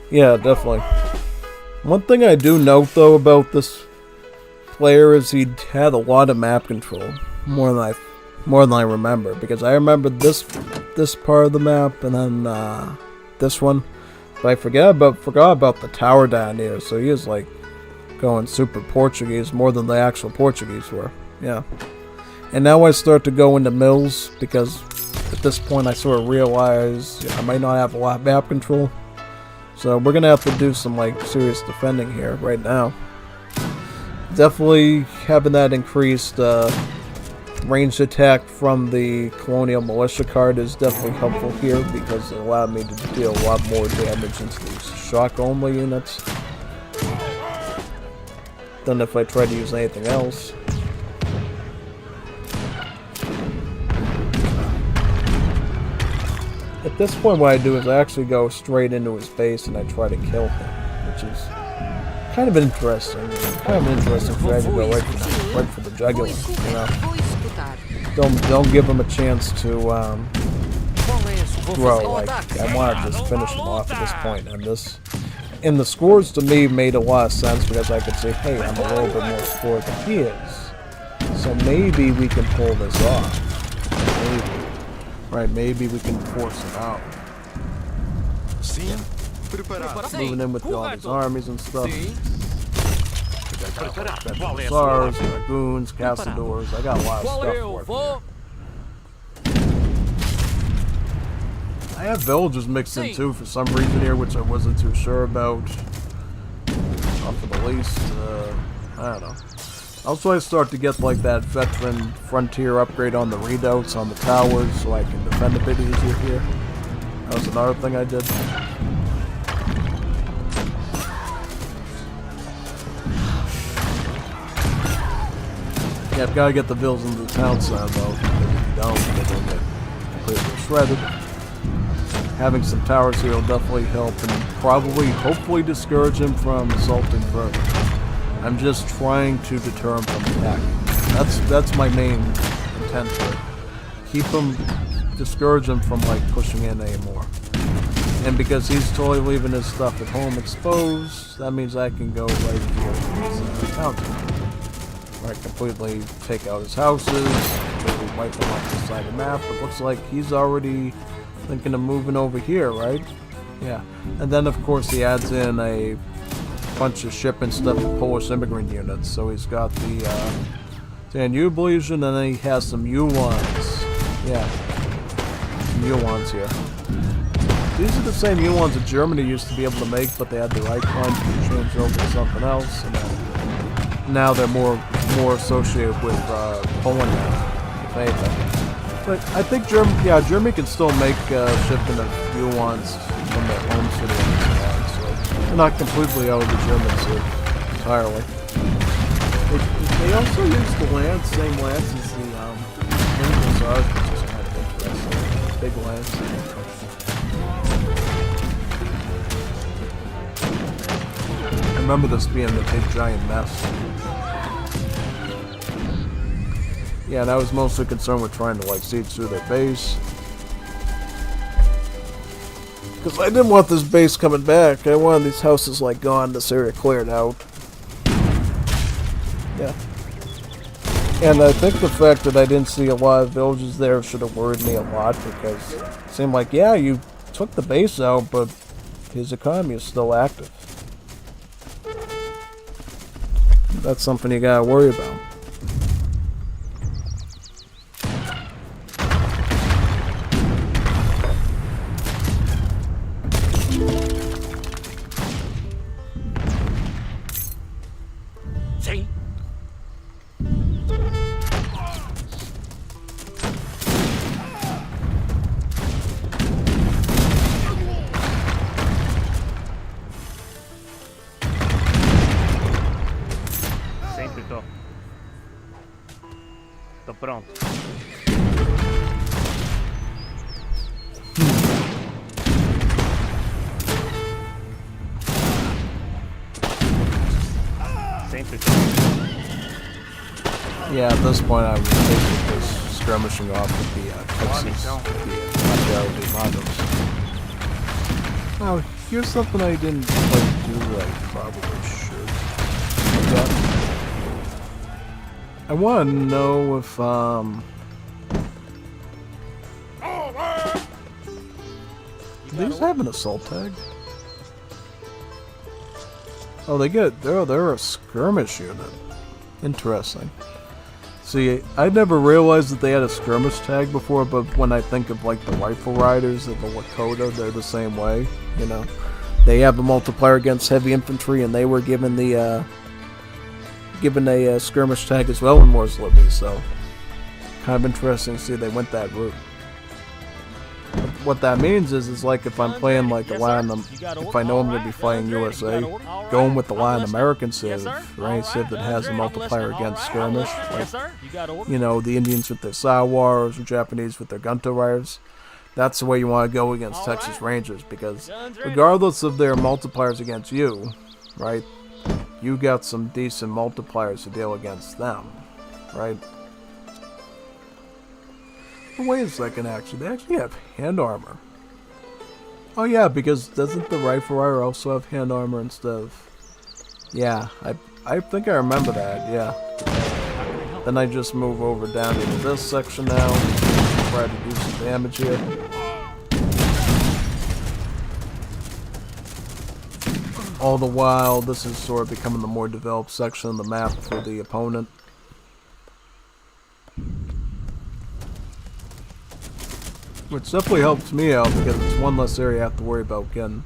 Speaker 1: Yeah, definitely. One thing I do note though about this player is he had a lot of map control, more than I remember, because I remember this part of the map and then this one, but I forgot about the tower down here. So he was like going super Portuguese more than the actual Portuguese were. Yeah, and now I start to go into mills because at this point I sort of realize I might not have a lot of map control. So we're gonna have to do some like serious defending here right now. Definitely having that increased ranged attack from the Colonial Militia card is definitely helpful here because it allowed me to deal a lot more damage into these shock only units than if I tried to use anything else. At this point, what I do is I actually go straight into his base and I try to kill him, which is kind of interesting. Kind of an interesting strategy to go right for the jugular, you know. Don't give him a chance to grow. Like I want to just finish him off at this point, and the scores to me made a lot of sense because I could say, hey, I'm a little bit more scored than he is, so maybe we can pull this off. Maybe. Right, maybe we can force him out. Moving in with all these armies and stuff. I got Hussars, Dragoons, Castadors. I got a lot of stuff for it. I have villagers mixed in too for some reason here, which I wasn't too sure about. Not for the least. I don't know. Also, I start to get like that veteran frontier upgrade on the redoubts on the towers, so I can defend a bit easier here. That was another thing I did. Yeah, I've got to get the vills into the town side though, because if you don't, they'll get completely shredded. Having some towers here will definitely help and probably, hopefully, discourage him from assaulting further. I'm just trying to deter him from attacking. That's my main intent here. Keep him, discourage him from like pushing in anymore. And because he's totally leaving his stuff at home exposed, that means I can go right here and counter. Right, completely take out his houses, completely wipe them off the side of the map. It looks like he's already thinking of moving over here, right? Yeah. And then of course he adds in a bunch of ship and stuff with Polish immigrant units. So he's got the Danube Legion, and then he has some Uhlans. Yeah, some Uhlans here. These are the same Uhlans that Germany used to be able to make, but they had their icon changed over to something else. And then now they're more associated with Poland now, if anything. But I think Germany can still make shifting a few ones from their home city and so they're not completely out of the Germans entirely. They also use the same lance as the Imperial Czars, which is kind of interesting. Big lance. I remember this being a big giant mess. Yeah, and I was mostly concerned with trying to like siege through their base. Because I didn't want this base coming back. I wanted these houses like gone, this area cleared out. Yeah. And I think the fact that I didn't see a lot of villages there should have worried me a lot because it seemed like, yeah, you took the base out, but his economy is still active. That's something you gotta worry about.
Speaker 6: Tô pronto. Sempre tô.
Speaker 1: Yeah, at this point I was basically just skirmishing off with the Texas, the Mondos. Oh, here's something I didn't quite do that I probably should. I want to know if, do these have an assault tag? Oh, they're a skirmish unit. Interesting. See, I never realized that they had a skirmish tag before, but when I think of, like, the rifle riders of the Lakota, they're the same way, you know? They have a multiplier against heavy infantry, and they were given the, given a skirmish tag as well in Moore's Liberty, so kind of interesting to see they went that route. What that means is like if I'm playing like a Latin, if I know I'm going to be fighting USA, going with the Latin American civ, or any civ that has a multiplier against skirmish, like, you know, the Indians with their Sawars, or Japanese with their Gunto Riders, that's the way you want to go against Texas Rangers, because regardless of their multipliers against you, right, you got some decent multipliers to deal against them, right? Oh, wait a second, actually. They actually have hand armor. Oh, yeah, because doesn't the rifle rider also have hand armor instead of... Yeah, I think I remember that, yeah. Then I just move over down into this section now. Try to do some damage here. All the while, this is sort of becoming the more developed section of the map for the opponent. Which definitely helps me out because it's one less area I have to worry about getting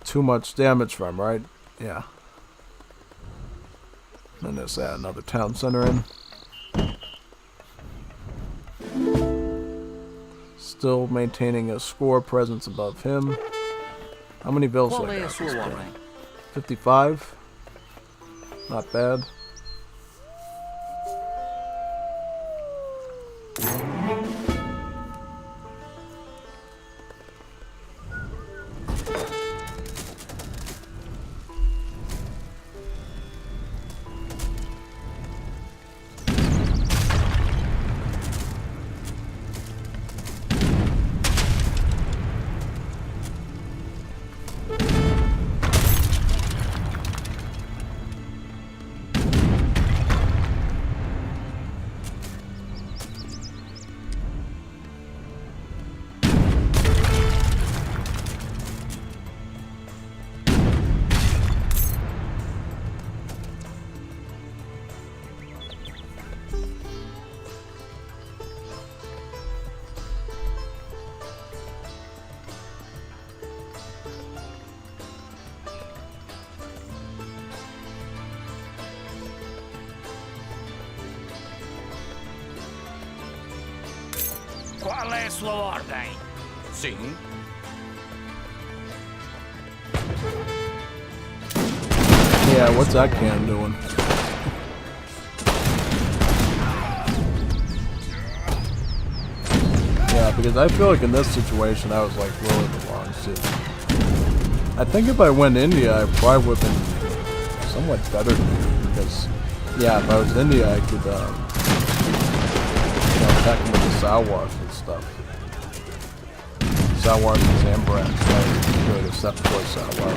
Speaker 1: too much damage from, right? Yeah. And there's that, another town center in. Still maintaining a score presence above him. How many villages do I got this point? 55? Not bad.
Speaker 5: Qual é a sua ordem? Sim.
Speaker 1: Yeah, what's that can doing? Yeah, because I feel like in this situation I was like really the wrong suit. I think if I went India, I probably would have been somewhat better because, yeah, if I was India, I could, attack him with the Sawars and stuff. Sawars and Zambrats, right? Really, the Septor Sawar.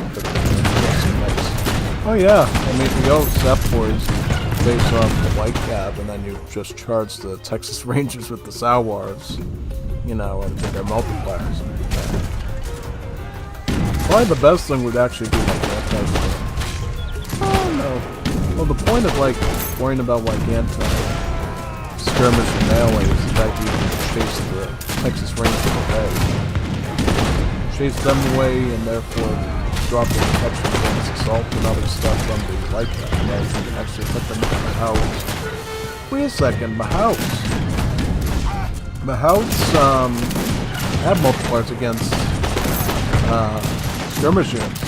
Speaker 1: Oh yeah, I mean, you go Septors face off the White Cap, and then you just charge the Texas Rangers with the Sawars, and with their multipliers. Probably the best thing would actually be like anti-skirmish. Oh no. Well, the point of like worrying about like anti-skirmish and melee is the fact that you can chase the Texas Rangers away. Chase them away and therefore drop the protection against assault and other stuff from the light cap. Right? You can actually put them in the house. Wait a second, Mahouts. Mahouts have multipliers against skirmish units.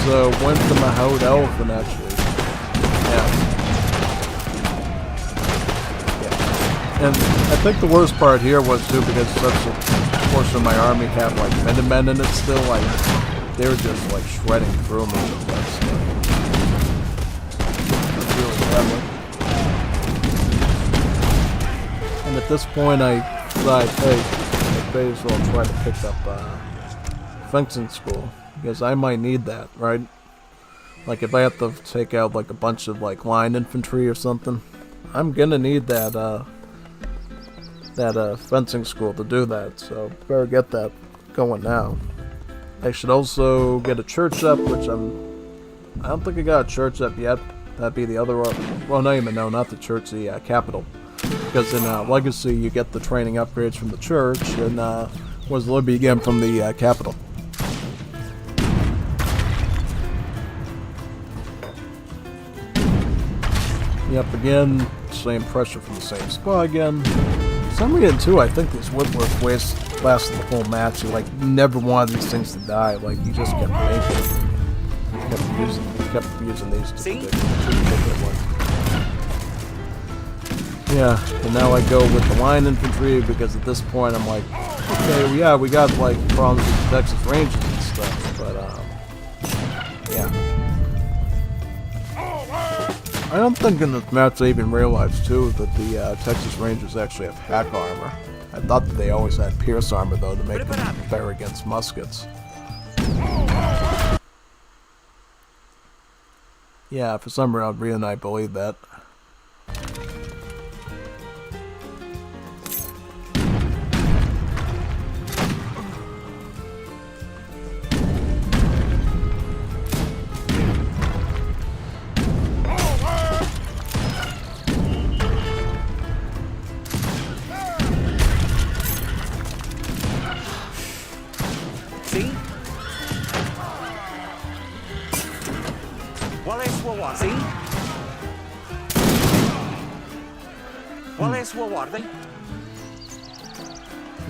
Speaker 1: So went the Mahout Elephant actually. Yeah. And I think the worst part here was too because such a portion of my army had like Minutemen in it still, like they were just like shredding through me with that stuff. It's really bad. And at this point I decided, hey, I may as well try to pick up fencing school, because I might need that, right? Like if I have to take out like a bunch of like line infantry or something, I'm gonna need that fencing school to do that, so better get that going now. I should also get a church up, which I don't think I got a church up yet. That'd be the other, well no, not the church, the capital. Because in Legacy you get the training upgrades from the church, and was Libby again from the capital. Yep, again, same pressure from the same squad again. For some reason too, I think these Woodworth lasted the whole match. You like never wanted these things to die. Like you just kept making, kept using these two particular ones. Yeah, and now I go with the line infantry because at this point I'm like, okay, well, yeah, we got like problems with the Texas Rangers and stuff, but yeah. I don't think in this match I even realized too that the Texas Rangers actually have hack armor. I thought that they always had pierce armor though to make them better against muskets. Yeah, for some reason I believe that.
Speaker 5: Qual é a sua ordem? Sim? Qual é a sua ordem?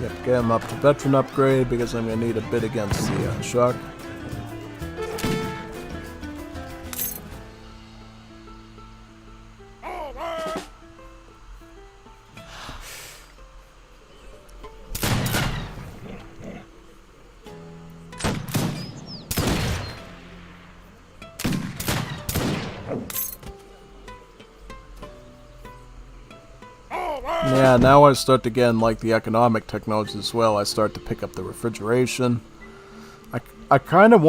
Speaker 1: Yep, get him up to veteran upgrade because I'm going to need a bit against the shock. Yeah, now I start to get in, like, the economic technologies as well. I start to pick up the refrigeration. I kind of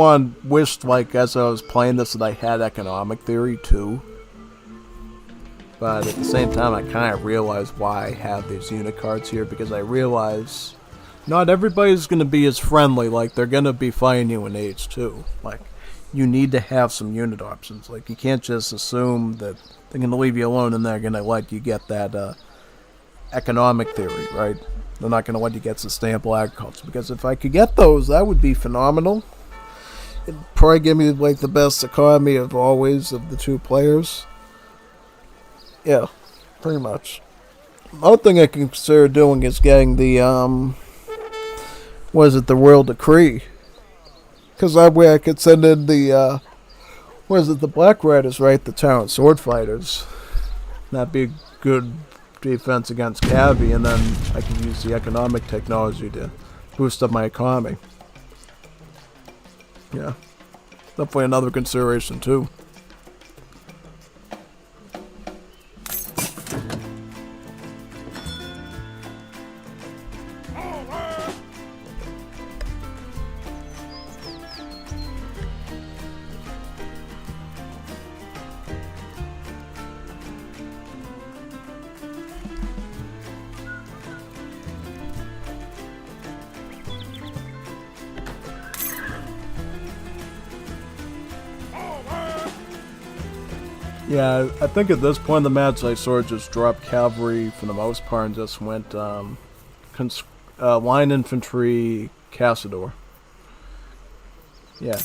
Speaker 1: wished, like, as I was playing this, that I had economic theory, too. But at the same time, I kind of realized why I have these unit cards here, because I realize not everybody's going to be as friendly. Like, they're going to be fighting you in age, too. Like, you need to have some unit options. Like, you can't just assume that they're going to leave you alone and they're going to let you get that, economic theory, right? They're not going to let you get sustainable agriculture, because if I could get those, that would be phenomenal. It'd probably give me like the best economy of always of the two players. Yeah, pretty much. Other thing I can consider doing is getting the the Royal Decree? Because that way I could send in the the Black Riders, right? The Talent Sword Fighters. That'd be a good defense against Cavi, and then I can use the economic technology to boost up my economy. Yeah, definitely another consideration too. Yeah, I think at this point in the match, I sort of just dropped cavalry for the most part and just went line infantry, Cassador. Yeah,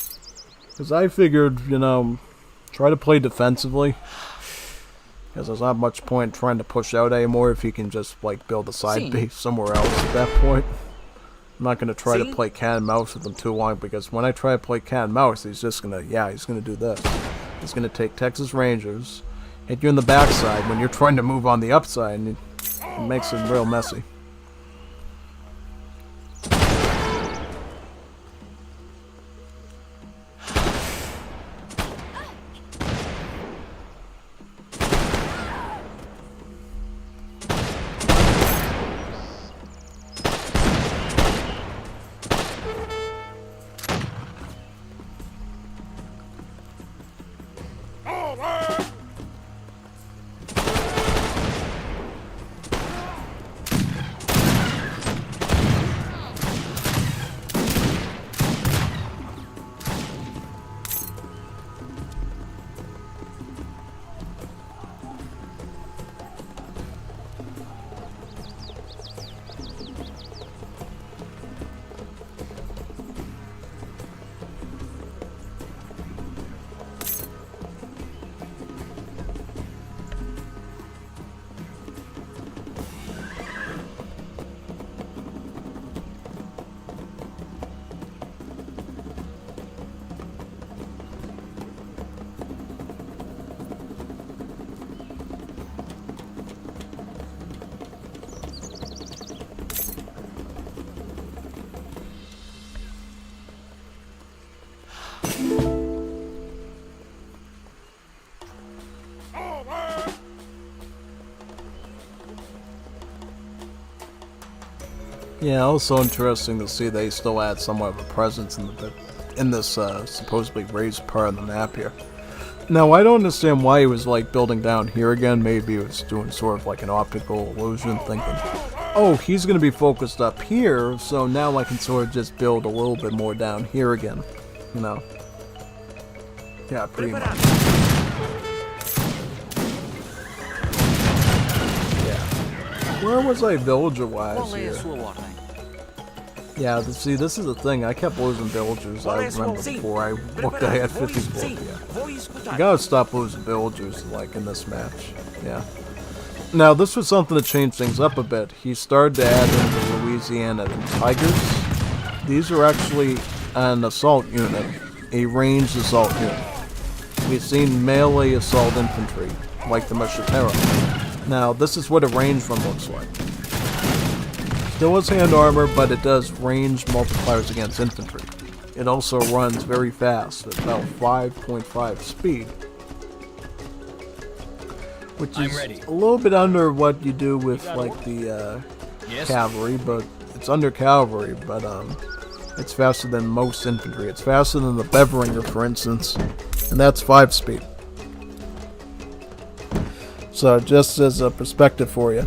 Speaker 1: because I figured, try to play defensively, because there's not much point trying to push out anymore if he can just build a side base somewhere else at that point. I'm not gonna try to play cat and mouse with him too long, because when I try to play cat and mouse, he's gonna do this. He's going to take Texas Rangers, hit you in the backside when you're trying to move on the upside, and it makes it real messy. Yeah, also interesting to see they still add somewhat of a presence in this supposedly raised part of the map here. Now, I don't understand why he was building down here again. Maybe he was doing sort of an optical illusion, thinking, oh, he's going to be focused up here, so now I can sort of just build a little bit more down here again. Yeah, pretty much. Yeah. Where was I villager-wise here? Yeah, see, this is the thing. I kept losing villagers. I remember before I looked, I had 54. Yeah. I gotta stop losing villagers, in this match. Yeah. Now, this was something to change things up a bit. He started to add in the Louisiana Tigers. These are actually an assault unit, a ranged assault unit. We've seen melee assault infantry, like the Machitero. Now, this is what a ranged one looks like. Still has hand armor, but it does range multipliers against infantry. It also runs very fast, at about 5.5 speed. Which is a little bit under what you do with, the cavalry, but it's under cavalry, but it's faster than most infantry. It's faster than the Beveringer, for instance, and that's 5 speed. So, just as a perspective for you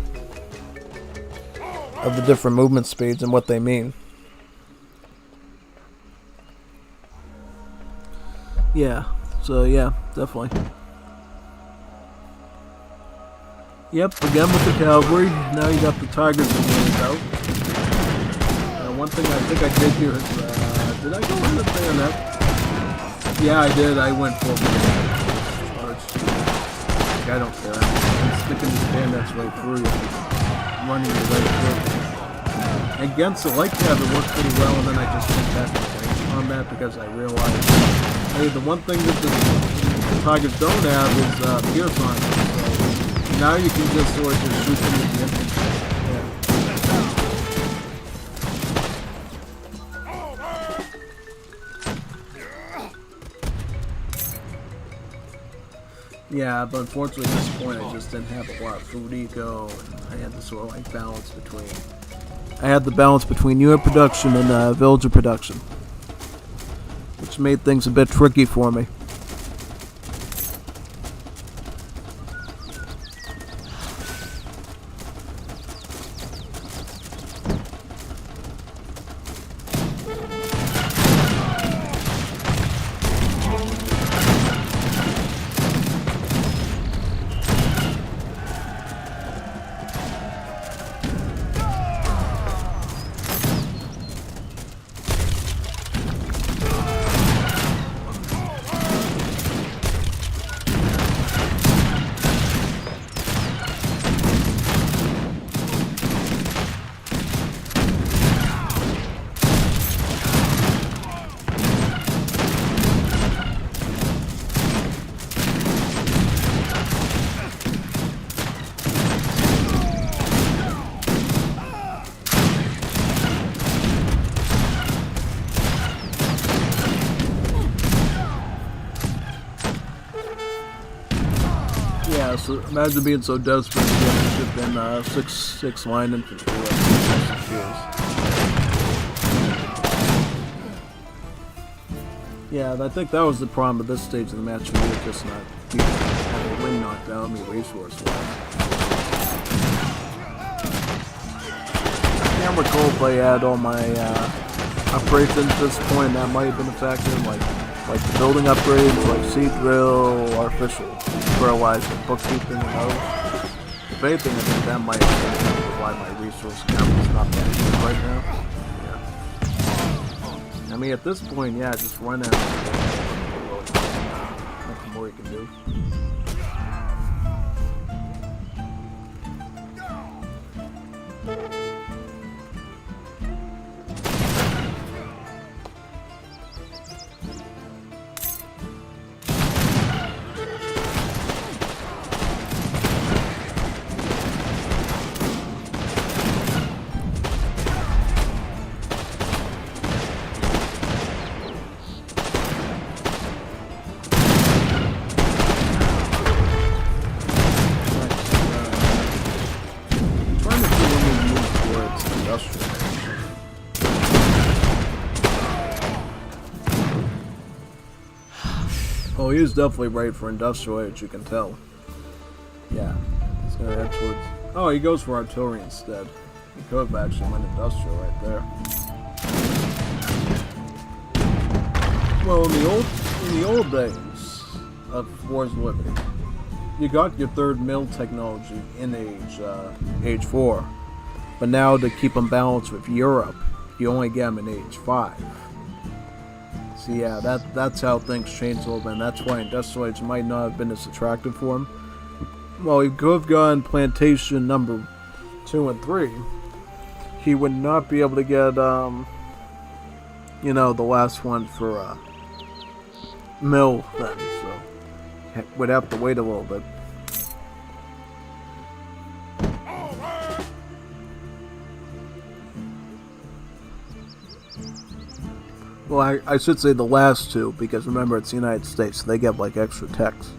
Speaker 1: of the different movement speeds and what they mean. Yeah, so yeah, definitely. Yep, again with the cavalry. Now you got the Tigers in the out. One thing I think I did here is, did I go in the bayonet? Yeah, I did. I went for charge. I don't care. I'm sticking these bayonets right through you. running the right through. Against the light cab, it worked pretty well, and then I just went back to range combat because I realized, hey, the one thing that the Tigers don't have is Pierce on them, so now you can just sort of just shoot them with the infantry. Yeah, but unfortunately at this point I just didn't have a lot of food eco, and I had to sort of like balance between... I had the balance between unit production and villager production, which made things a bit tricky for me. Yeah, so imagine being so desperate to ship in six line infantry. Yeah, and I think that was the problem at this stage of the match. We were just not having a win knocked out me resource-wise. I can't recall if I had all my upgrades at this point. That might have been a factor, like the building upgrades, like seed drill, artificial fertilizer, bookkeeping, and those. If anything, I think that might have been why my resource count is not that good right now. Yeah. I mean, at this point, yeah, just run out. Nothing more you can do. Oh, he was definitely right for industrial age, you can tell. Yeah. He's gonna head towards... Oh, he goes for artillery instead. He could have actually went industrial right there. Well, in the old days of Wars of Liberty, you got your third mill technology in age 4. But now to keep them balanced with Europe, you only get them in age 5. So yeah, that's how things changed a little bit, and that's why industrial age might not have been as attractive for him. Well, he could have gone plantation number 2 and 3. He would not be able to get, you know, the last one for mill then, so would have to wait a little bit. Well, I should say the last 2, because remember, it's the United States, so they get, like, extra techs.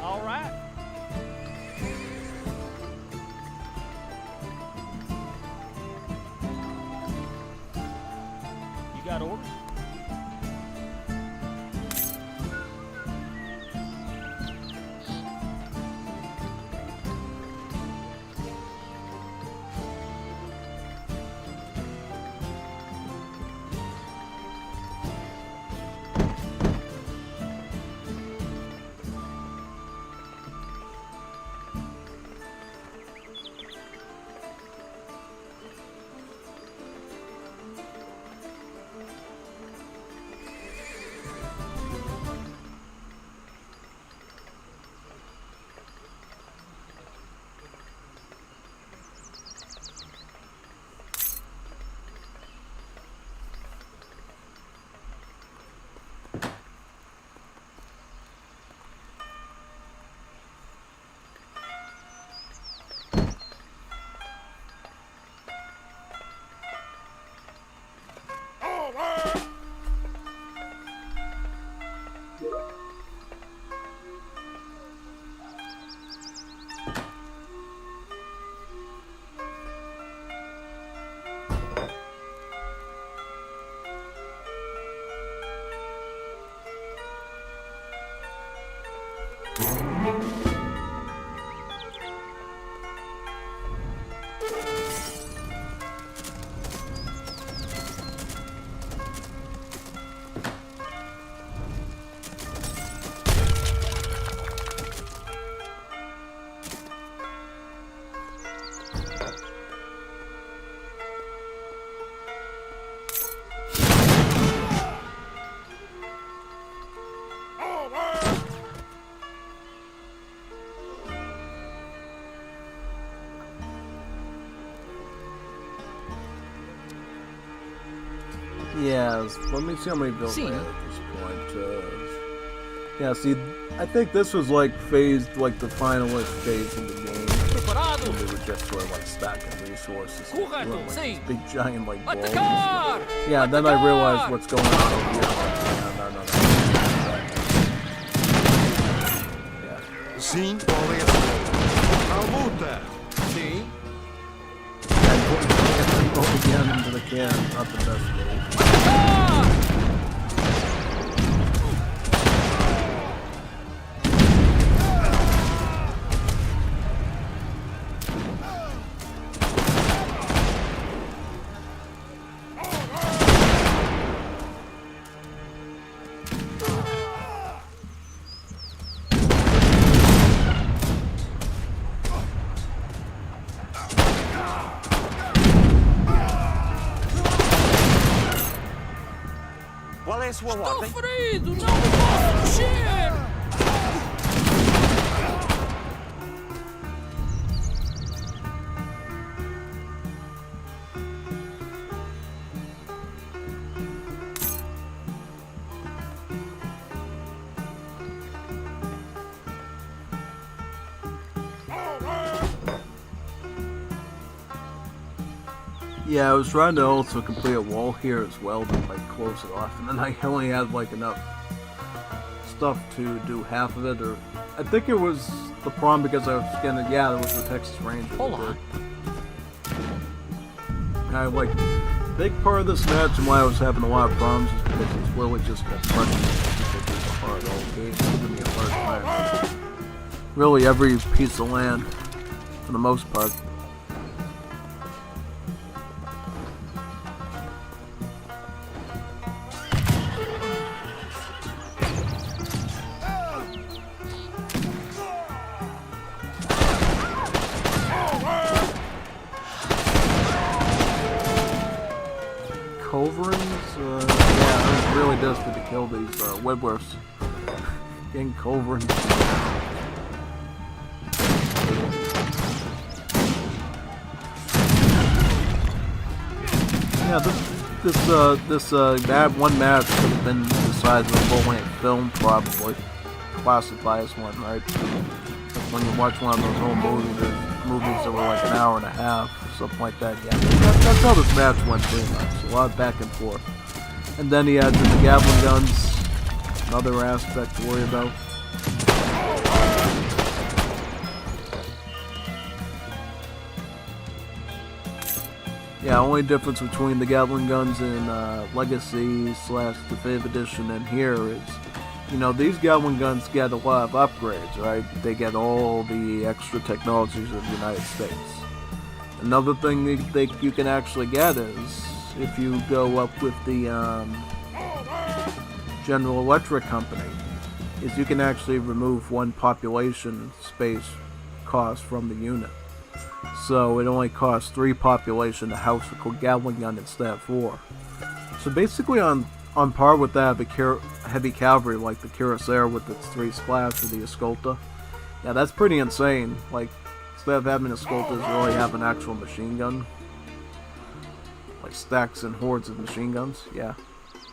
Speaker 6: All right. You got orders?
Speaker 1: Yeah, let me see how many builds I had at this point. Yeah, see, I think this was like phased, like the finalist phase of the game.
Speaker 5: Preparado.
Speaker 1: When we were just sort of like stacking resources.
Speaker 5: Correto,
Speaker 1: Doing, like,
Speaker 5: sim.
Speaker 1: these big giant like balls.
Speaker 5: Atacar!
Speaker 1: Yeah, then I realized what's going on over here. Like, no. Yeah.
Speaker 7: Sim, qual é a luta?
Speaker 5: Sim.
Speaker 1: And going again into the can, not the best move.
Speaker 5: Atacar! Qual é a sua
Speaker 6: Estou
Speaker 5: ordem?
Speaker 6: ferido, não me posso mexer!
Speaker 1: Yeah, I was trying to also complete a wall here as well to like close it off, and then I only had like enough stuff to do half of it, or I think it was the problem because I was gonna, yeah, there was the Texas Ranger.
Speaker 5: Hold on.
Speaker 1: I like big part of this match and why I was having a lot of problems is because it's really just got punched hard all game, giving me a hard time. Really every piece of land for the most part. Culverins, yeah, I was really desperate to kill these Webworths. Getting Culverins. Yeah, this one match could have been the size of a full-length film, probably. Classified as one, right? When you watch one of those old movies that were like an hour and a half, something like that. Yeah, that's how this match went pretty much. A lot back and forth. And then he adds in the Gatling guns, another aspect to worry about. Yeah, only difference between the Gatling guns in Legacy / Definitive Edition and here is, you know, these Gatling guns get a lot of upgrades, right? They get all the extra technologies of the United States. Another thing that you can actually get is, if you go up with the General Electric Company, is you can actually remove one population space cost from the unit. So it only costs 3 population to house a Gatling gun instead of 4. So basically on par with that of a heavy cavalry like the Cuirassier with its 3 splash or the Escolta. Yeah, that's pretty insane. Like, instead of having Escoltas, you really have an actual machine gun. Like stacks and hordes of machine guns, yeah.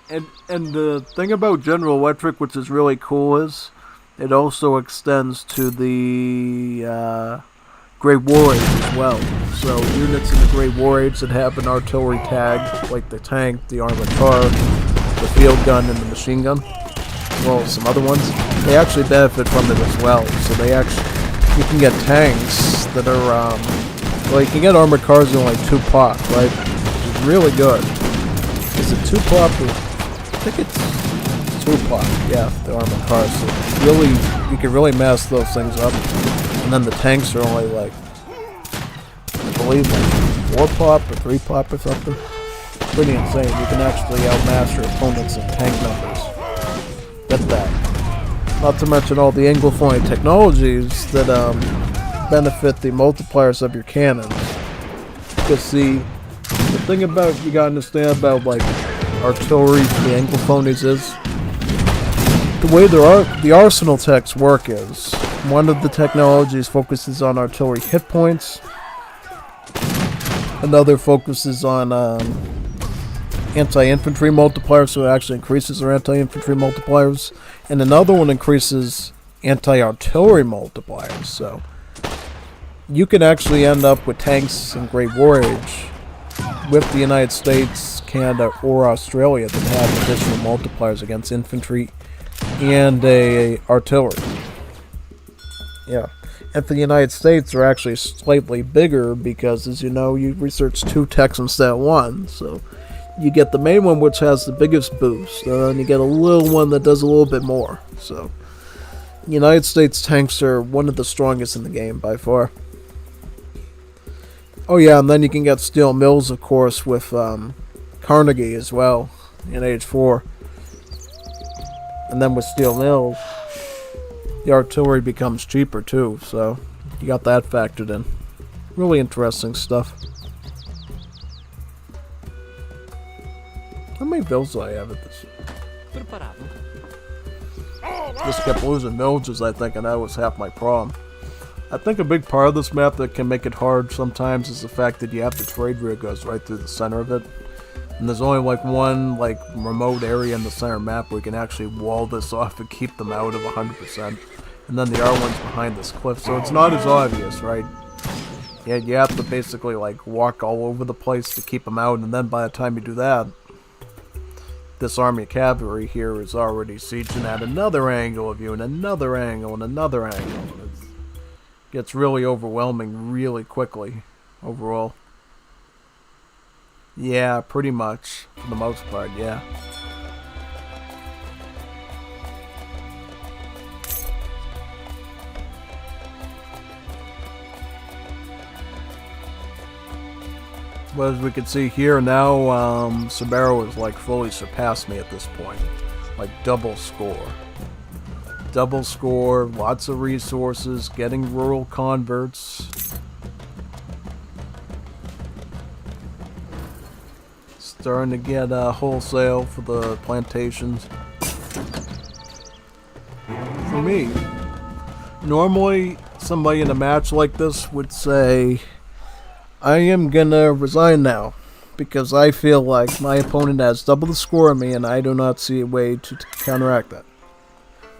Speaker 1: And the thing about General Electric, which is really cool, is it also extends to the Great War Age as well. So units in the Great War Age that have an artillery tag, like the tank, the armored car, the field gun, and the machine gun, as well as some other ones, they actually benefit from it as well. So you can get tanks that are, well, you can get armored cars in only 2 pop, right? Which is really good. Is it 2 pop? I think it's 2 pop. Yeah, the armored cars. So really, you can really mess those things up. And then the tanks are only like, I believe, like 4 pop or 3 pop or something. Pretty insane. You can actually outmatch your opponents in tank numbers. Get that. Not to mention all the Anglophone technologies that benefit the multipliers of your cannons. Because see, the thing about you gotta understand about like artillery for the Anglophonies is the way the arsenal techs work is one of the technologies focuses on artillery hit points. Another focuses on anti-infantry multipliers, so it actually increases their anti-infantry multipliers. And another one increases anti-artillery multipliers, so you can actually end up with tanks in Great War Age with the United States, Canada, or Australia that have additional multipliers against infantry and artillery. Yeah. And for the United States, they're actually slightly bigger because, as you know, you research 2 techs instead of 1. So you get the main one, which has the biggest boost, and then you get a little one that does a little bit more. So United States tanks are one of the strongest in the game by far. Oh yeah, and then you can get steel mills, of course, with Carnegie as well in Age 4. And then with steel mills, the artillery becomes cheaper too, so you got that factored in. Really interesting stuff. How many builds do I have at this?
Speaker 6: Preparado.
Speaker 1: Just kept losing villages, I think, and that was half my problem. I think a big part of this map that can make it hard sometimes is the fact that you have the trade route goes right through the center of it. And there's only like one remote area in the center map where you can actually wall this off and keep them out of 100%. And then the other one's behind this cliff, so it's not as obvious, right? Yeah, you have to basically like walk all over the place to keep them out, and then by the time you do that, this army of cavalry here is already sieging at another angle of you, and another angle, and another angle. It gets really overwhelming really quickly, overall. Yeah, pretty much, for the most part, yeah. But as we can see here now, Sabero has like fully surpassed me at this point. Like double score. Double score, lots of resources, getting rural converts. Starting to get wholesale for the plantations. For me, normally somebody in a match like this would say, I am gonna resign now, because I feel like my opponent has double the score of me and I do not see a way to counteract that.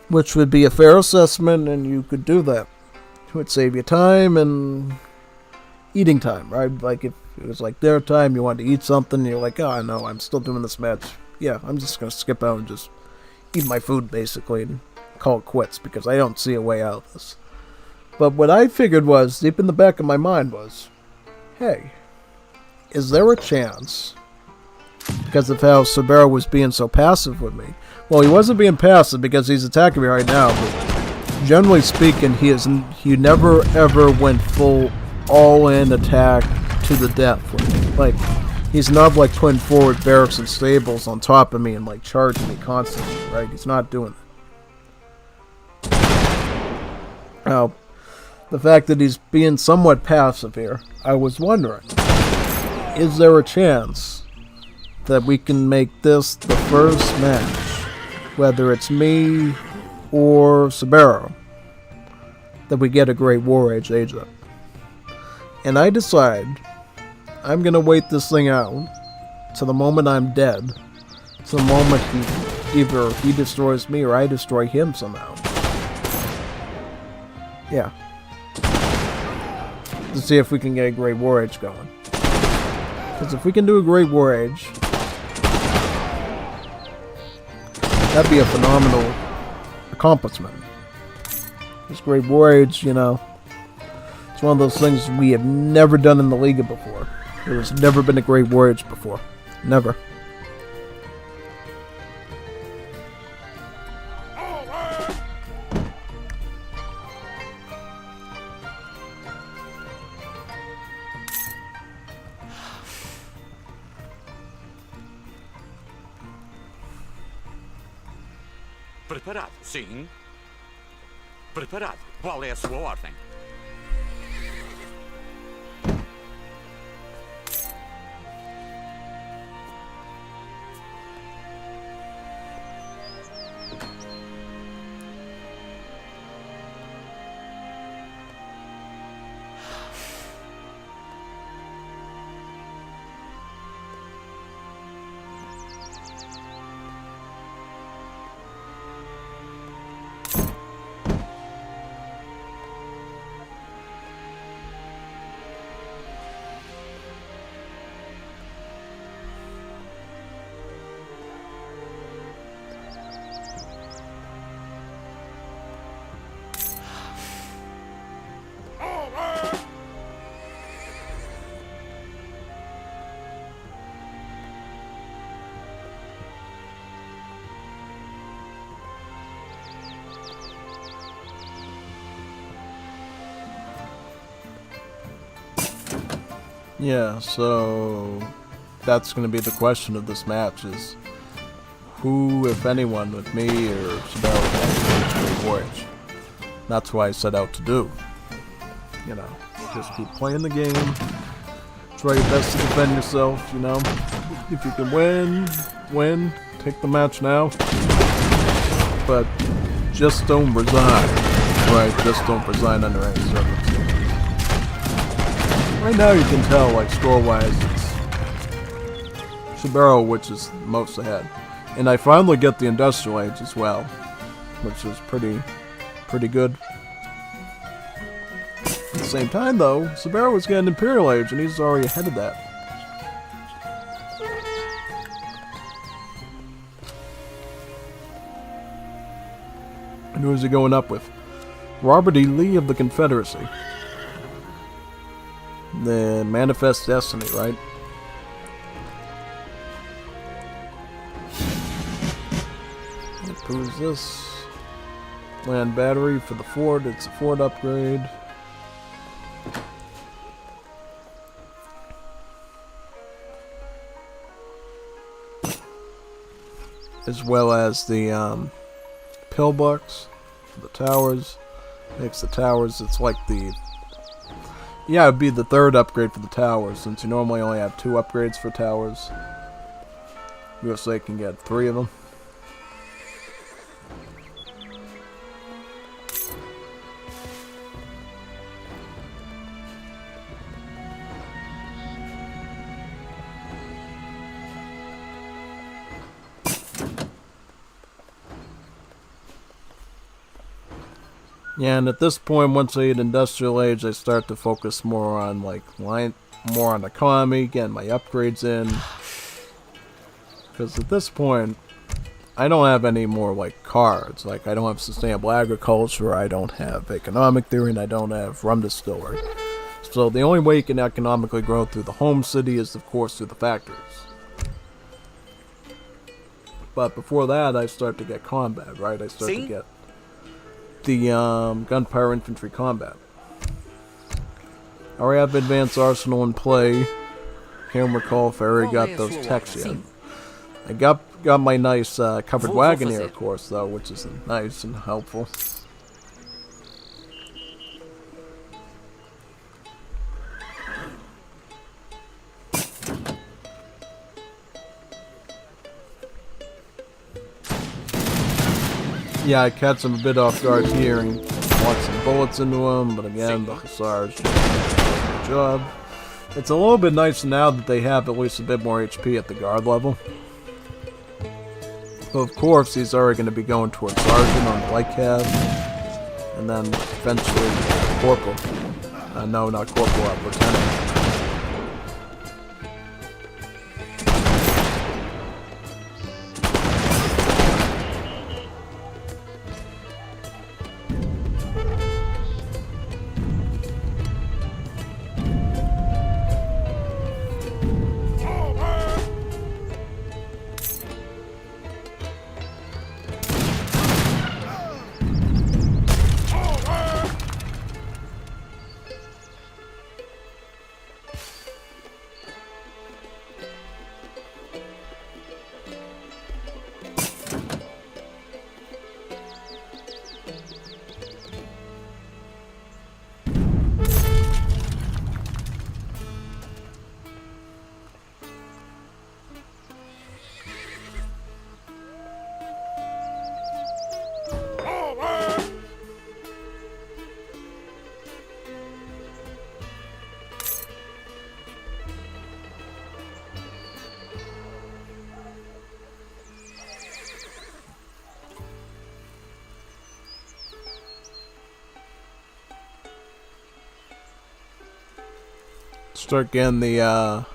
Speaker 1: Which would be a fair assessment, and you could do that. It would save you time and eating time, right? Like if it was like their time, you wanted to eat something, and you're like, oh no, I'm still doing this match. Yeah, I'm just gonna skip out and just eat my food basically and call it quits, because I don't see a way out of this. But what I figured was, deep in the back of my mind was, hey, is there a chance, because of how Sabero was being so passive with me? Well, he wasn't being passive because he's attacking me right now, but generally speaking, he never ever went full all-in attack to the death with me. Like, he's not like putting forward barracks and stables on top of me and like charging me constantly, right? He's not doing that. Now, the fact that he's being somewhat passive here, I was wondering, is there a chance that we can make this the first match, whether it's me or Sabero, that we get a Great War Age up? And I decide I'm going to wait this thing out to the moment I'm dead, to the moment either he destroys me or I destroy him somehow. Yeah. To see if we can get a Great War Age going. Because if we can do a Great War Age, that'd be a phenomenal accomplishment. This Great Warriors, you know, it's one of those things we have never done in the Liga before. There has never been a Great Warriors before. Never.
Speaker 5: Preparado, sim. Preparado. Qual é a sua ordem?
Speaker 1: Yeah, so that's going to be the question of this match is who, if anyone, with me or Shabelle, Warriors. That's what I set out to do. You know, just keep playing the game, try your best to defend yourself, you know. If you can win, take the match now. But just don't resign, right? Just don't resign under any circumstances. Right now you can tell, like, score-wise, it's Shabelle, which is most ahead. And I finally get the Industrial Age as well, which is pretty good. At the same time, though, Shabelle was getting Imperial Age, and he's already ahead of that. And who is he going up with? Robert E. Lee of the Confederacy. The Manifest Destiny, right? Who's this? Land battery for the fort. It's a fort upgrade. As well as the pillbox for the towers. Makes the towers, it's like the... Yeah, it'd be the third upgrade for the towers, since you normally only have 2 upgrades for towers. USA can get 3 of them. Yeah, and at this point, once I hit Industrial Age, I start to focus more on, like, more on economy, getting my upgrades in. Because at this point, I don't have any more, like, cards. Like, I don't have Sustainable Agriculture, I don't have Economic Theory, and I don't have Rum Distillery. So the only way you can economically grow through the home city is, of course, through the factories. But before that, I start to get combat, right? I start to get the gunpowder infantry combat. I already have Advanced Arsenal in play. Can't recall if I already got those techs yet. I got my nice covered wagon here, of course, though, which is nice and helpful. Yeah, I catch him a bit off guard here and launch some bullets into him, but again, the Hussars do a good job. It's a little bit nicer now that they have at least a bit more HP at the guard level. But of course, he's already going to be going towards Sergeant on the light cab, and then eventually Corporal. No, not Corporal, Lieutenant. start getting the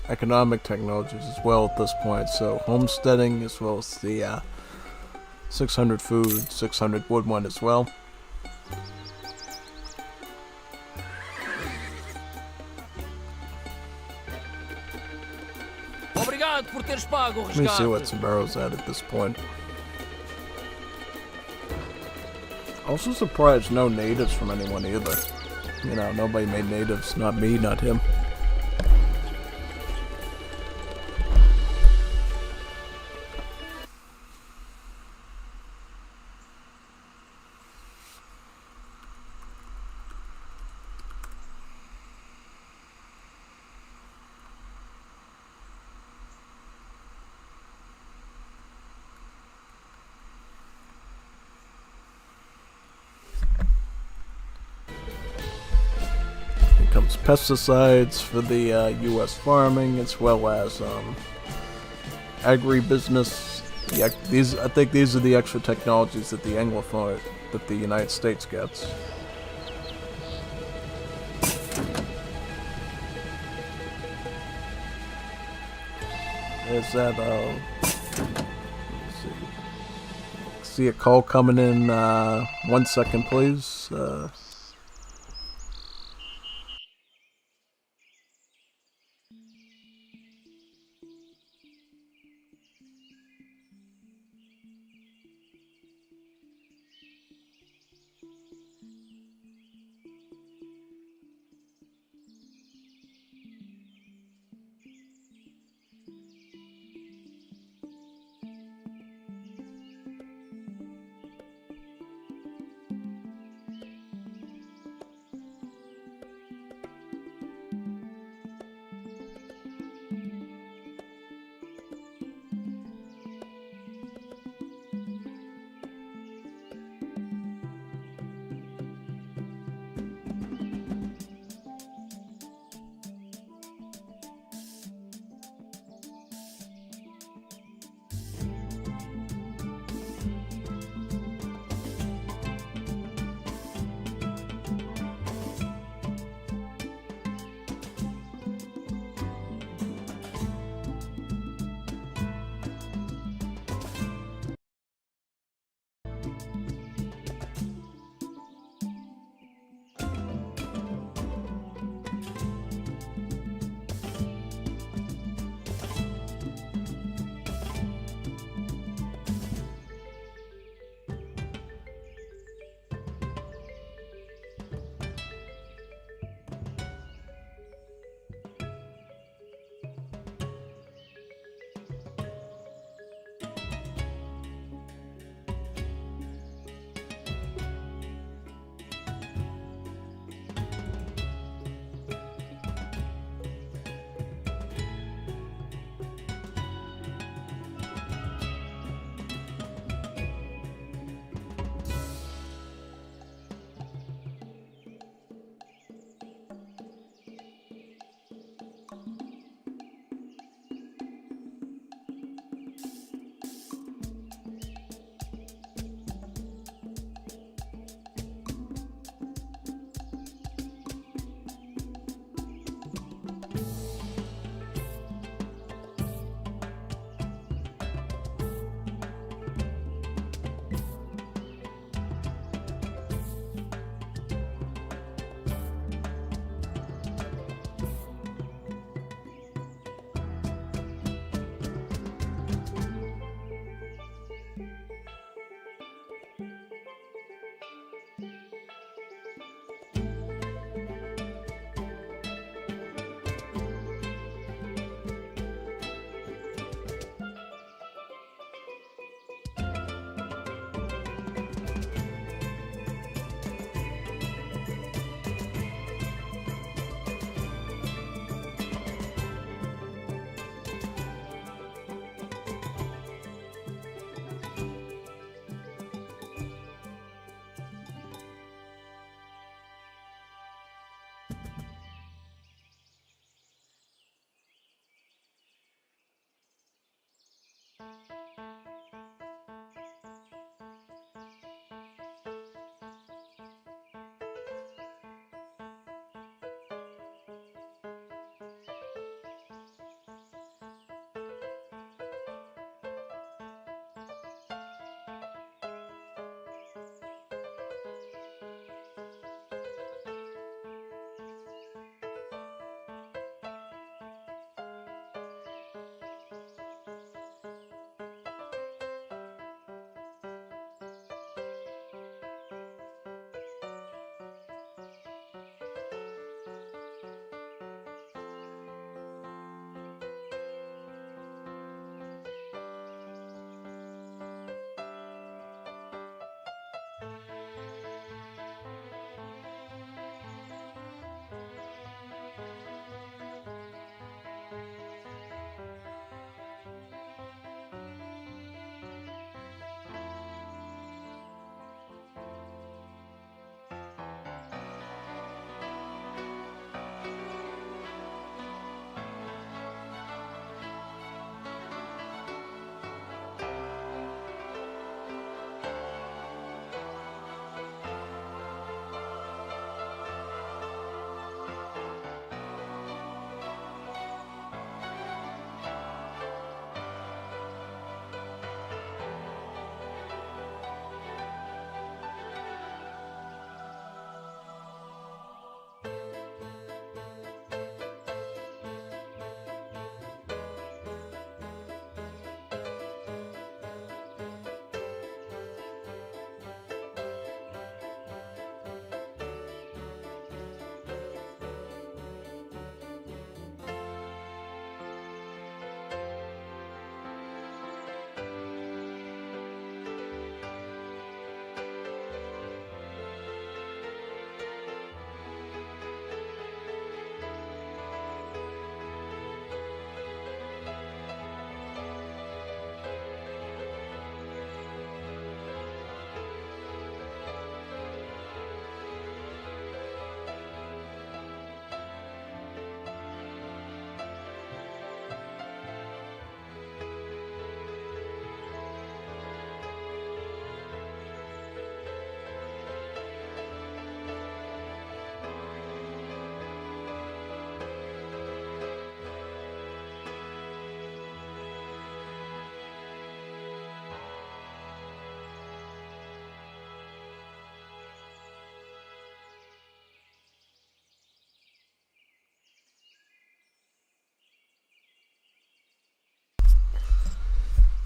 Speaker 1: economic technologies as well at this point. So homesteading as well as the 600 food, 600 wood one as well.
Speaker 6: Obrigado por teres pago o
Speaker 1: Let me see what
Speaker 6: resgate.
Speaker 1: Samaro's at this point. Also surprised no natives from anyone either. You know, nobody made natives. Not me, not him. Comes pesticides for the U.S. farming, as well as agribusiness. Yeah, I think these are the extra technologies that the Anglophone, that the United States gets. Is that let's see a call coming in. 1 second, please.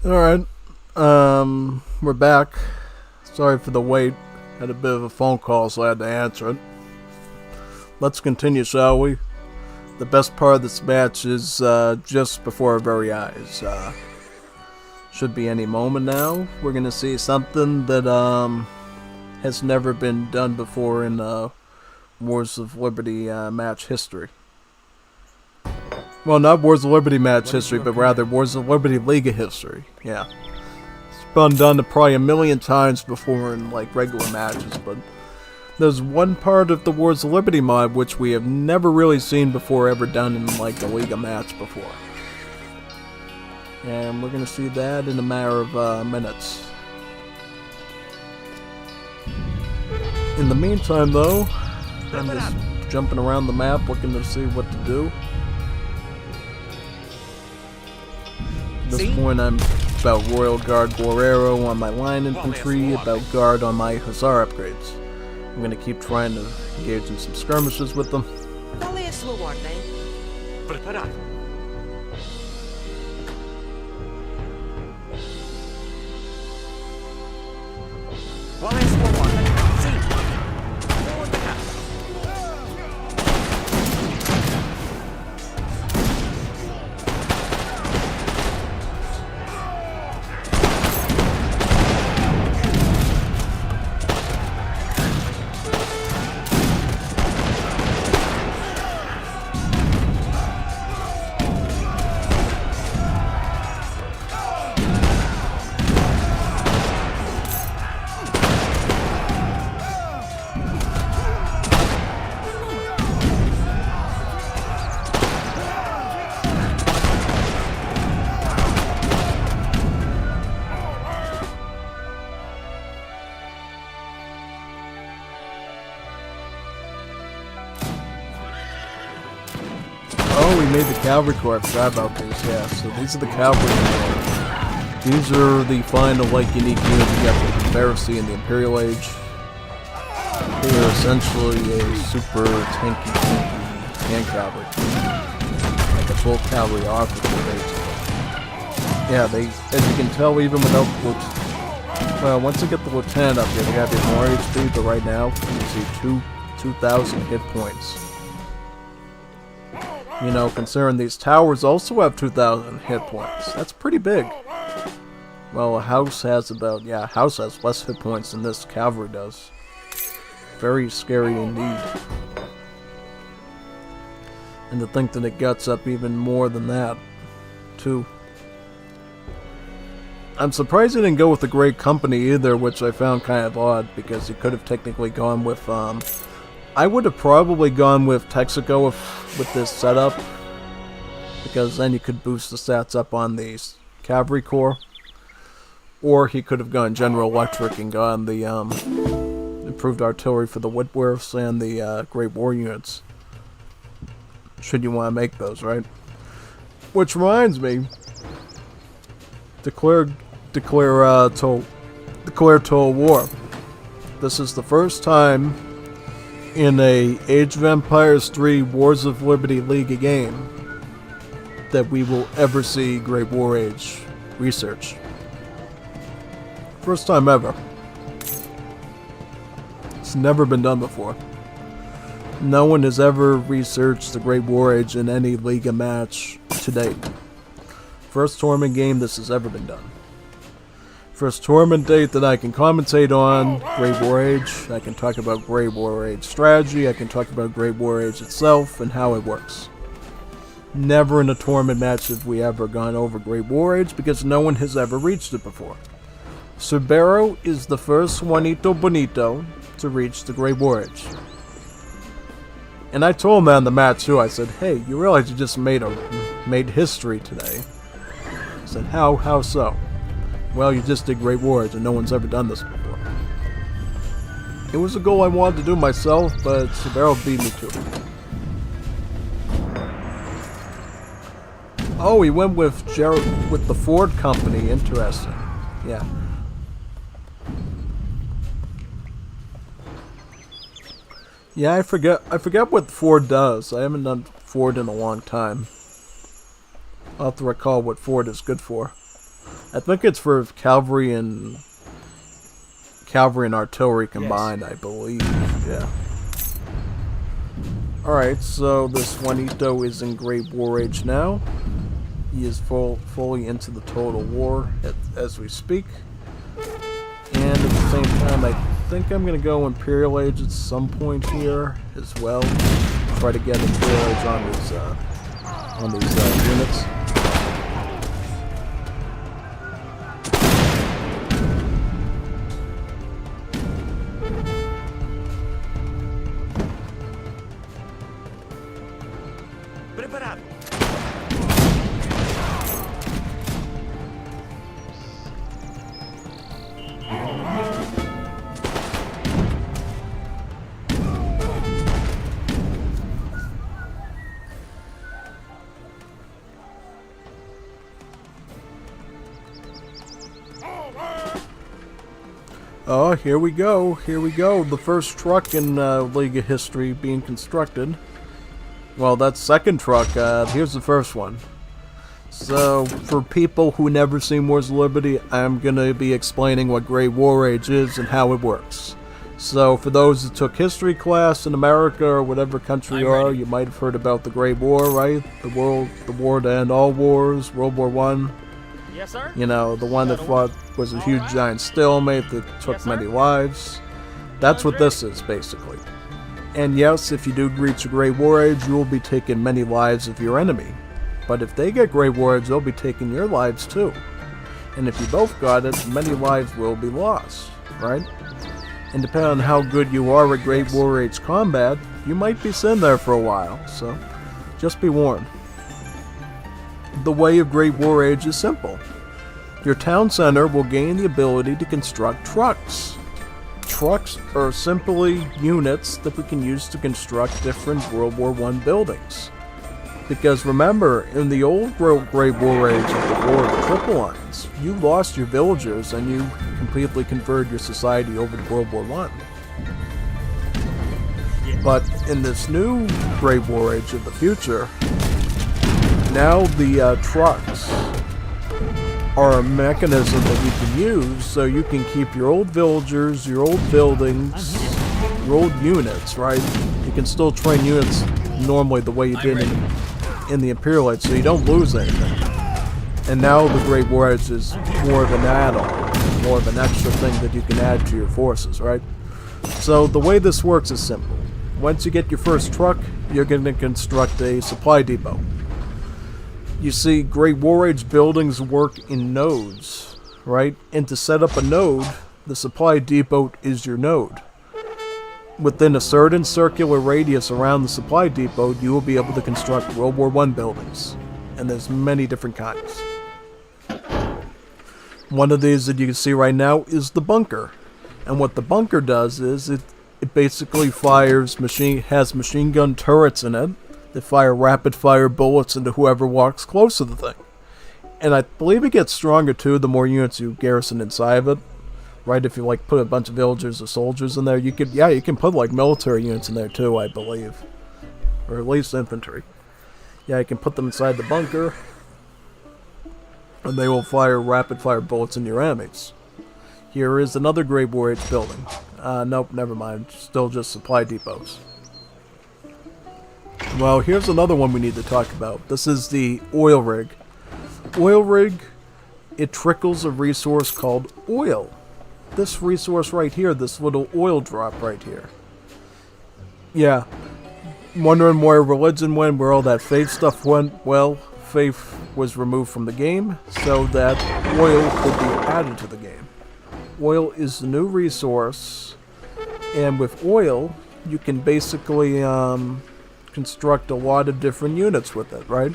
Speaker 1: Alright. We're back. Sorry for the wait. Had a bit of a phone call, so I had to answer it. Let's continue, shall we? The best part of this match is just before our very eyes. Should be any moment now. We're gonna see something that has never been done before in Wars of Liberty match history. Well, not Wars of Liberty match history, but rather Wars of Liberty Liga history. Yeah. It's been done probably a million times before in like regular matches, but there's one part of the Wars of Liberty mod which we have never really seen before, ever done in like a Liga match before. And we're gonna see that in a matter of minutes. In the meantime though, I'm just jumping around the map looking to see what to do. At this point I'm about Royal Guard Guerrero on my line infantry, about Guard on my Hussar upgrades. I'm gonna keep trying to engage in some skirmishes with them.
Speaker 8: Qual é a sua ordem?
Speaker 5: Preparado.
Speaker 8: Qual é a sua ordem? Sim. Vou atacar.
Speaker 1: Oh, we made the Cavalry Corps. I forgot about these. Yeah, so these are the Cavalry Corps. These are the final, like, unique units you got from the Confederacy and the Imperial Age. They are essentially a super tanky hand cavalry. Like a full cavalry officer, basically. Yeah, they, as you can tell, even without the well, once you get the lieutenant up here, they have more HP, but right now, you see 2,000 hit points. You know, considering these towers also have 2,000 hit points. That's pretty big. Well, a house has about, yeah, a house has less hit points than this cavalry does. Very scary indeed. And to think that it guts up even more than that, too. I'm surprised he didn't go with the Great Company either, which I found kind of odd, because he could have technically gone with, I would have probably gone with Texaco with this setup, because then you could boost the stats up on the Cavalry Corps. Or he could have gone General Electric and gone the improved artillery for the Whitworths and the Great War units. Should you want to make those, right? Which reminds me, declare total war. This is the first time in a Age of Empires 3 Wars of Liberty League game that we will ever see Great War Age research. First time ever. It's never been done before. No one has ever researched the Great War Age in any Liga match to date. First tournament game this has ever been done. First tournament date that I can commentate on Great War Age. I can talk about Great War Age strategy. I can talk about Great War Age itself and how it works. Never in a tournament match have we ever gone over Great War Age because no one has ever reached it before. Cerbero is the first Juanito Bonito to reach the Great War Age. And I told him that in the match too. I said, "Hey, you realize you just made history today?" I said, "How so?" "Well, you just did Great War Age and no one's ever done this before." It was a goal I wanted to do myself, but Cerbero beat me to it. Oh, he went with the Ford Company. Interesting. Yeah. Yeah, I forget what Ford does. I haven't done Ford in a long time. I'll have to recall what Ford is good for. I think it's for cavalry and artillery combined, I believe. Yeah. Alright, so this Juanito is in Great War Age now. He is fully into the Total War as we speak. And at the same time, I think I'm going to go Imperial Age at some point here as well. Try to get Imperial Age on these units.
Speaker 5: Preparado.
Speaker 1: Oh, here we go. Here we go. The first truck in Liga history being constructed. Well, that's second truck. Here's the first one. So, for people who never seen Wars of Liberty, I'm going to be explaining what Great War Age is and how it works. So, for those that took history class in America or whatever country you are, you might have heard about the Great War, right? The war to end all wars, World War I.
Speaker 6: Yes, sir.
Speaker 1: You know, the one that fought was a huge giant stalemate that took many lives. That's what this is, basically. And yes, if you do reach a Great War Age, you will be taking many lives of your enemy. But if they get Great War Age, they'll be taking your lives too. And if you both got it, many lives will be lost, right? And depending on how good you are at Great War Age combat, you might be sitting there for a while, so just be warned. The way of Great War Age is simple. Your town center will gain the ability to construct trucks. Trucks are simply units that we can use to construct different World War I buildings. Because remember, in the old Great War Age of the War of the Triple Lines, you lost your villagers and you completely converted your society over to World War I. But in this new Great War Age of the future, now the trucks are a mechanism that you can use so you can keep your old villagers, your old buildings, your old units, right? You can still train units normally the way you did in the Imperial Age, so you don't lose anything. And now the Great War Age is more of an add-on, more of an extra thing that you can add to your forces, right? So the way this works is simple. Once you get your first truck, you're going to construct a supply depot. You see, Great War Age buildings work in nodes, right? And to set up a node, the supply depot is your node. Within a certain circular radius around the supply depot, you will be able to construct World War I buildings. And there's many different kinds. One of these that you can see right now is the bunker. And what the bunker does is it basically has machine gun turrets in it that fire rapid fire bullets into whoever walks close to the thing. And I believe it gets stronger too the more units you garrison inside of it. Right, if you like put a bunch of villagers or soldiers in there, you can put like military units in there too, I believe. Or at least infantry. Yeah, you can put them inside the bunker, and they will fire rapid fire bullets into your enemies. Here is another Great War Age building. Nope, never mind. Still just supply depots. Well, here's another one we need to talk about. This is the oil rig. Oil rig, it trickles a resource called oil. This resource right here, this little oil drop right here. Yeah. Wondering where religion went, where all that faith stuff went? Well, faith was removed from the game, so that oil could be added to the game. Oil is the new resource, and with oil, you can basically construct a lot of different units with it, right?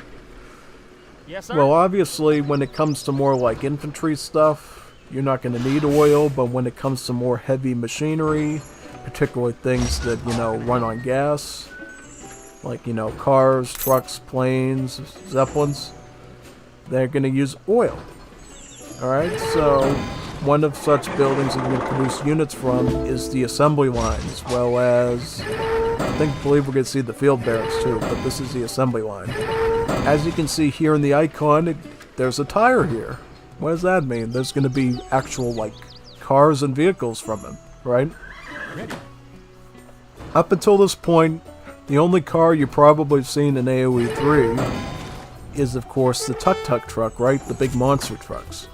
Speaker 6: Yes, sir.
Speaker 1: Well, obviously, when it comes to more like infantry stuff, you're not going to need oil, but when it comes to more heavy machinery, particularly things that, run on gas, like, cars, trucks, planes, zeppelins, they're going to use oil. Alright, so one of such buildings that we can produce units from is the assembly line, as well as, I believe we're going to see the field barracks too, but this is the assembly line. As you can see here in the icon, there's a tire here. What does that mean? There's going to be actual, like, cars and vehicles from him, right? Up until this point, the only car you've probably seen in AoE 3 is, of course, the tuk-tuk truck, right? The big monster trucks.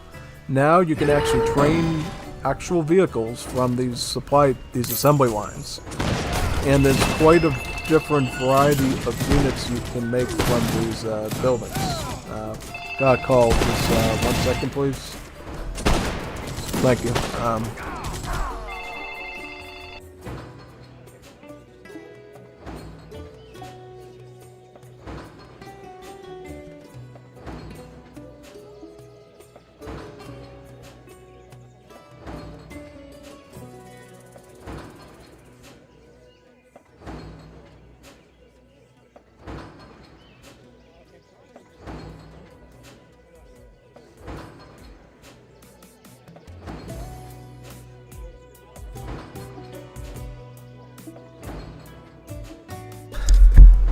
Speaker 1: Now you can actually train actual vehicles from these assembly lines. And there's quite a different variety of units you can make from these buildings. Gotta call this, 1 second please. Thank you.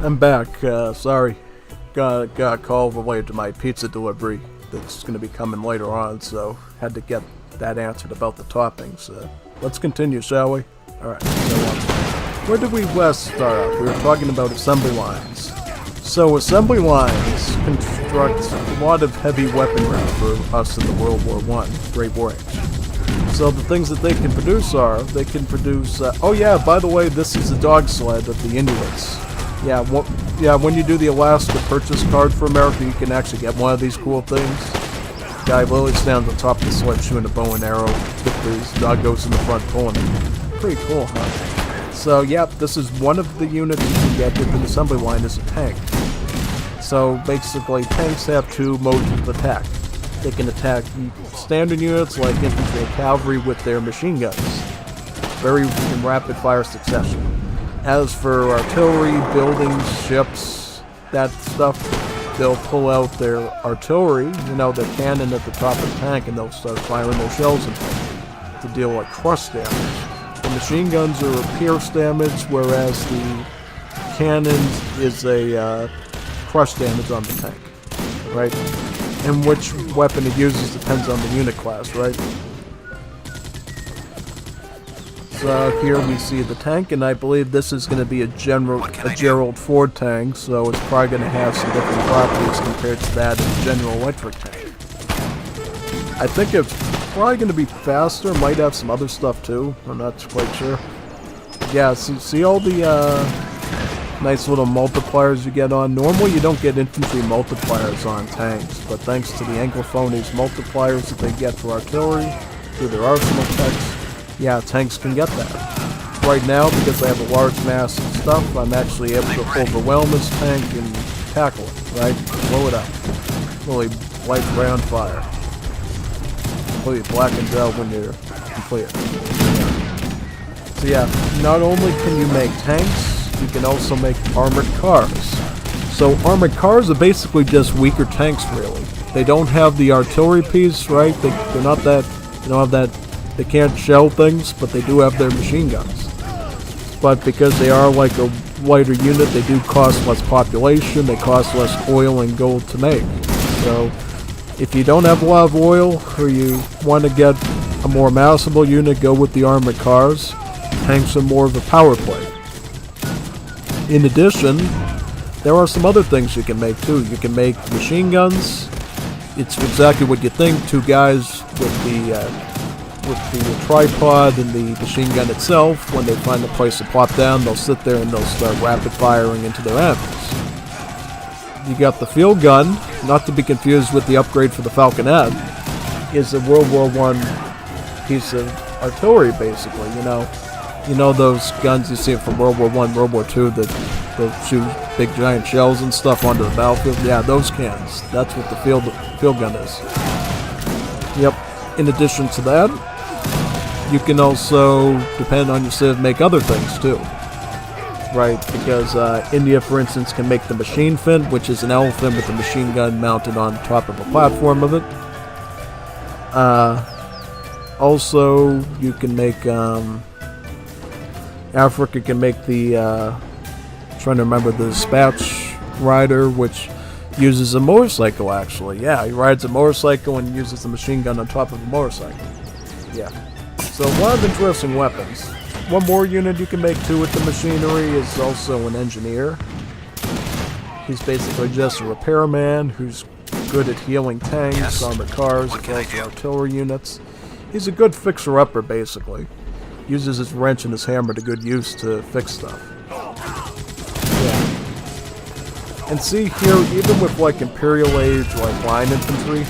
Speaker 1: I'm back. Sorry. Got a call related to my pizza delivery that's going to be coming later on, so had to get that answered about the toppings. Let's continue, shall we? Alright, so where did we last start off? We were talking about assembly lines. So assembly lines construct a lot of heavy weaponry for us in the World War I, Great War Age. So the things that they can produce are, they can produce, oh yeah, by the way, this is the dog sled of the Inuits. Yeah, when you do the Alaska purchase card for America, you can actually get one of these cool things. Guy literally stands on top of the sled shooting a bow and arrow with his doggos in the front pulling it. Pretty cool, huh? So, yep, this is one of the units you can get with an assembly line is a tank. So, basically, tanks have two modes of attack. They can attack standard units like infantry and cavalry with their machine guns. Very in rapid fire succession. As for artillery, buildings, ships, that stuff, they'll pull out their artillery, their cannon at the top of the tank, and they'll start firing their shells into it to deal like crush damage. The machine guns are pierce damage, whereas the cannon is a crush damage on the tank, right? And which weapon it uses depends on the unit class, right? So here we see the tank, and I believe this is going to be a Gerald Ford tank, so it's probably going to have some different properties compared to that of the General Electric tank. I think it's probably going to be faster, might have some other stuff too, I'm not quite sure. Yeah, see all the nice little multipliers you get on. Normally you don't get infantry multipliers on tanks, but thanks to the Anglophonies multipliers that they get for artillery, through their arsenal techs, yeah, tanks can get that. Right now, because I have a large mass of stuff, I'm actually able to overwhelm this tank and tackle it, right? Blow it up. Really light round fire. Completely blackens out when you're complete. So yeah, not only can you make tanks, you can also make armored cars. So armored cars are basically just weaker tanks, really. They don't have the artillery piece, right? They're not that, they don't have that. They can't shell things, but they do have their machine guns. But because they are like a lighter unit, they do cost less population, they cost less oil and gold to make. So, if you don't have a lot of oil, or you want to get a more massable unit, go with the armored cars. Tanks are more of a power play. In addition, there are some other things you can make too. You can make machine guns. It's exactly what you think, two guys with the tripod and the machine gun itself. When they find a place to plop down, they'll sit there and they'll start rapid firing into their enemies. You got the field gun, not to be confused with the upgrade for the Falconet, is a World War I piece of artillery, basically. You know those guns you see from World War I, World War II that shoot big giant shells and stuff onto the battlefield? Yeah, those cans. That's what the field gun is. Yep. In addition to that, you can also, depending on your civ, make other things too. Right, because India, for instance, can make the machine fin, which is an elephant with a machine gun mounted on top of a platform of it. Also, you can make, Africa can make the, trying to remember, the dispatch rider, which uses a motorcycle, actually. Yeah, he rides a motorcycle and uses a machine gun on top of a motorcycle. Yeah. So a lot of interesting weapons. One more unit you can make too with the machinery is also an engineer. He's basically just a repairman who's good at healing tanks, armored cars, as well as artillery units. He's a good fixer-upper, basically. Uses his wrench and his hammer to good use to fix stuff. Yeah. And see here, even with like Imperial Age, like line infantry,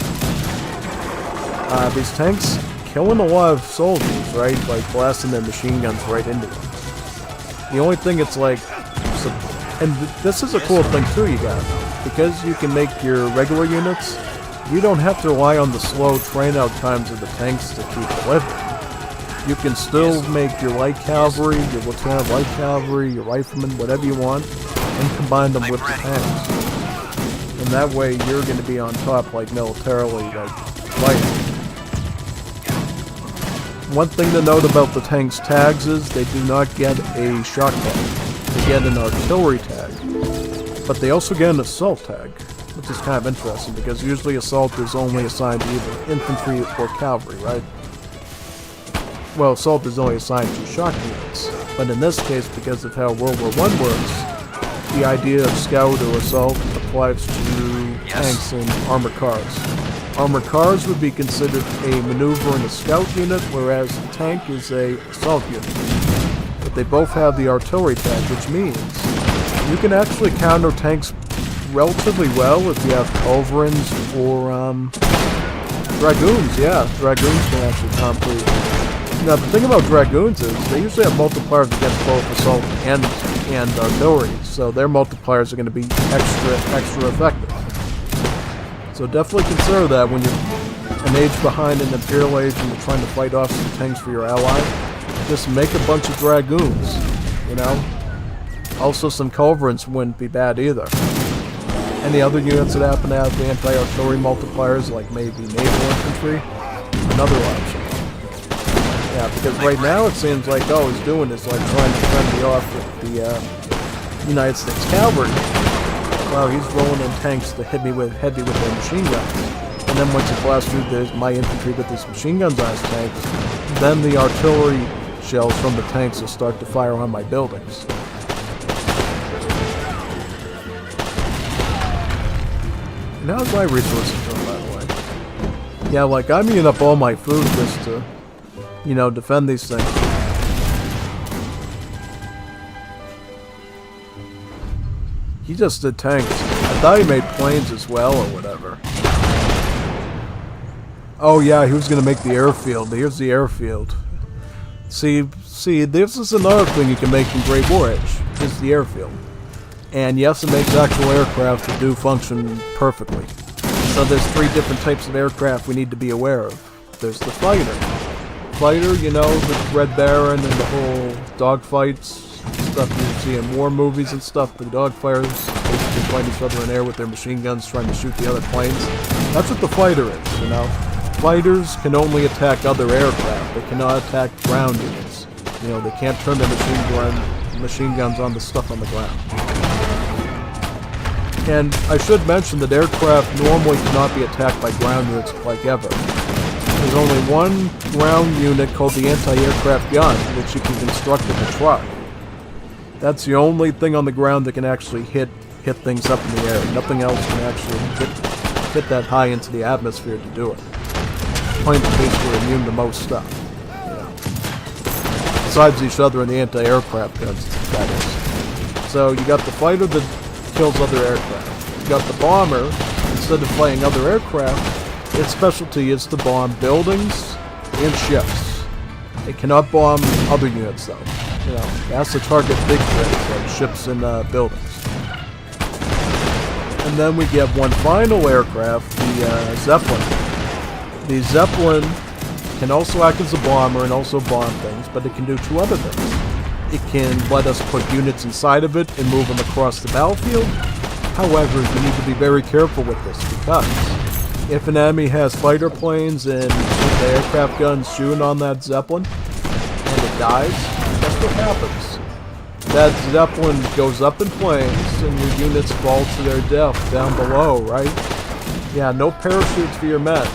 Speaker 1: these tanks killing a lot of soldiers, right? Like blasting their machine guns right into them. The only thing it's like, and this is a cool thing too you got, because you can make your regular units, you don't have to rely on the slow train out times of the tanks to keep living. You can still make your light cavalry, your lieutenant light cavalry, your riflemen, whatever you want, and combine them with the tanks. And that way you're going to be on top, like militarily, like fighting. One thing to note about the tank's tags is they do not get a shock tag. They get an artillery tag. But they also get an assault tag, which is kind of interesting because usually assault is only assigned to either infantry or cavalry, right? Well, assault is only assigned to shock units, but in this case, because of how World War I works, the idea of scout or assault applies to tanks and armored cars. Armored cars would be considered a maneuver and a scout unit, whereas the tank is a assault unit. But they both have the artillery tag, which means you can actually counter tanks relatively well if you have culverins or dragoons. Yeah, dragoons can actually complete. Now the thing about dragoons is they usually have multipliers against both assault and artillery, so their multipliers are going to be extra effective. So definitely consider that when you're an age behind an Imperial Age and you're trying to fight off some tanks for your ally. Just make a bunch of dragoons, you know? Also some culverins wouldn't be bad either. Any other units that happen to have the anti-artillery multipliers, like maybe naval infantry, another option. Yeah, because right now it seems like all he's doing is like trying to fend me off with the United States cavalry. Wow, he's rolling in tanks to hit me with heavy with their machine guns. And then once he blasts through my infantry with his machine guns on his tanks, then the artillery shells from the tanks will start to fire on my buildings. And how's my resources doing, by the way? Yeah, like I'm eating up all my food just to, you know, defend these things. He just did tanks. I thought he made planes as well or whatever. Oh yeah, he was gonna make the airfield. Here's the airfield. See, this is another thing you can make in Great War Age, is the airfield. And yes, it makes actual aircraft that do function perfectly. So there's 3 different types of aircraft we need to be aware of. There's the fighter. Fighter, you know, the Red Baron and the whole dogfights, stuff you see in war movies and stuff, the dogfighters basically fight each other in air with their machine guns trying to shoot the other planes. That's what the fighter is, you know. Fighters can only attack other aircraft. They cannot attack ground units. You know, they can't turn their machine guns on the stuff on the ground. And I should mention that aircraft normally cannot be attacked by ground units like ever. There's only one ground unit called the anti-aircraft gun, which you can construct with a truck. That's the only thing on the ground that can actually hit things up in the air. Nothing else can actually hit that high into the atmosphere to do it. Planes are basically immune to most stuff. You know. Besides each other and the anti-aircraft guns, that is. So you got the fighter that kills other aircraft. You got the bomber, instead of fighting other aircraft, its specialty is to bomb buildings and ships. It cannot bomb other units though. You know, it has to target big threats like ships and buildings. And then we get one final aircraft, the Zeppelin. The Zeppelin can also act as a bomber and also bomb things, but it can do 2 other things. It can let us put units inside of it and move them across the battlefield. However, you need to be very careful with this because if an enemy has fighter planes and the aircraft guns shooting on that Zeppelin and it dies, guess what happens? that Zeppelin goes up in flames and your units fall to their death down below, right? Yeah, no parachutes for your men.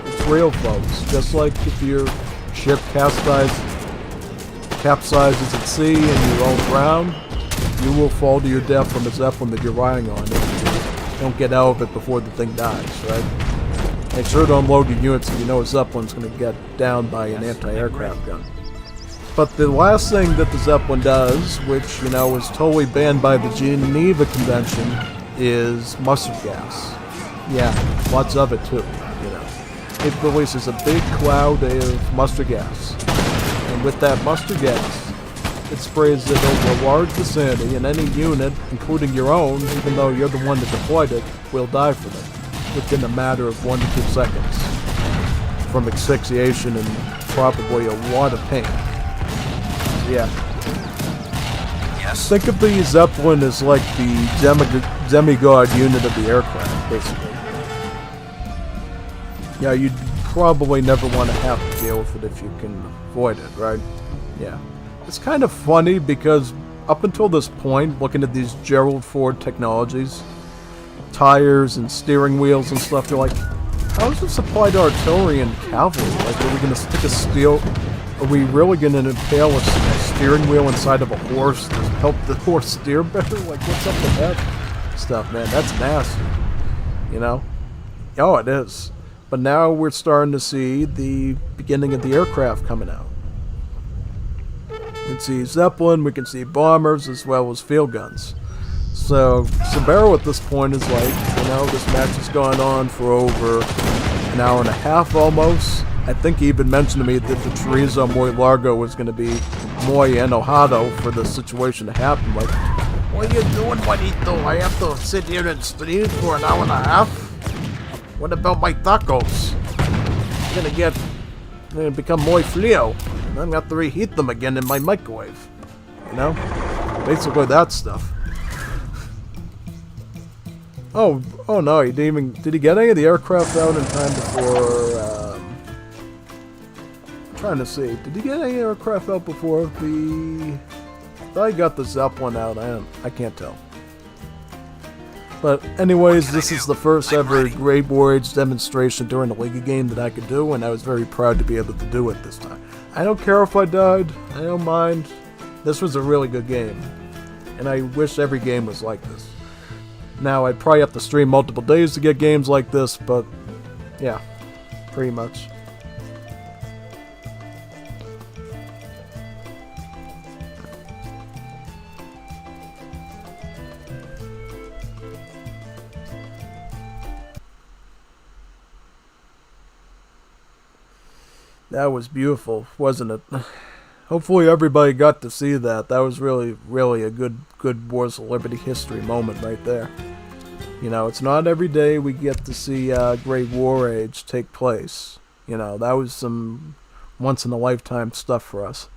Speaker 1: It's real, folks. Just like if your ship capsizes at sea and you roll around, you will fall to your death from a Zeppelin that you're riding on if you don't get out of it before the thing dies, right? Make sure to unload your units if you know a Zeppelin's going to get down by an anti-aircraft gun. But the last thing that the Zeppelin does, which, you know, is totally banned by the Geneva Convention, is mustard gas. Yeah, lots of it too, you know. It releases a big cloud of mustard gas. And with that mustard gas, it sprays it over a large vicinity, and any unit, including your own, even though you're the one that deployed it, will die from it within a matter of 1 to 2 seconds. From asphyxiation and probably a lot of pain. Yeah.
Speaker 8: Yes.
Speaker 1: Think of the Zeppelin as like the demigod unit of the aircraft, basically. Yeah, you'd probably never want to have to deal with it if you can avoid it, right? Yeah. It's kind of funny because up until this point, looking at these Gerald Ford technologies, tires and steering wheels and stuff, you're like, how is this applied to artillery and cavalry? Like, are we going to stick a steel... Are we really going to impale a steering wheel inside of a horse to help the horse steer better? Like, what's up with that stuff, man? That's nasty. You know? Oh, it is. But now we're starting to see the beginning of the aircraft coming out. We can see Zeppelin, we can see bombers, as well as field guns. So, Sabero at this point is like, you know, this match has gone on for over an hour and a half almost. I think he even mentioned to me that the chorizo muy largo was going to be muy enojado for the situation to happen. Like, what are you doing, Juanito? I have to sit here and stream for an hour and a half? What about my tacos? They're going to become muy frío. And I'm going to have to reheat them again in my microwave. You know? Basically that stuff. Oh no, he didn't even... Did he get any of the aircraft out in time before... Trying to see. Did he get any aircraft out before the... I thought he got the Zeppelin out. I can't tell. But anyways, this is the first ever Great Warriors demonstration during the Liga game that I could do, and I was very proud to be able to do it this time. I don't care if I died. I don't mind. This was a really good game. And I wish every game was like this. Now, I'd probably have to stream multiple days to get games like this, but yeah, pretty much. That was beautiful, wasn't it? Hopefully everybody got to see that. That was really, really a good Wars of Liberty history moment right there. You know, it's not every day we get to see Great War Age take place. You know, that was some once-in-a-lifetime stuff for us.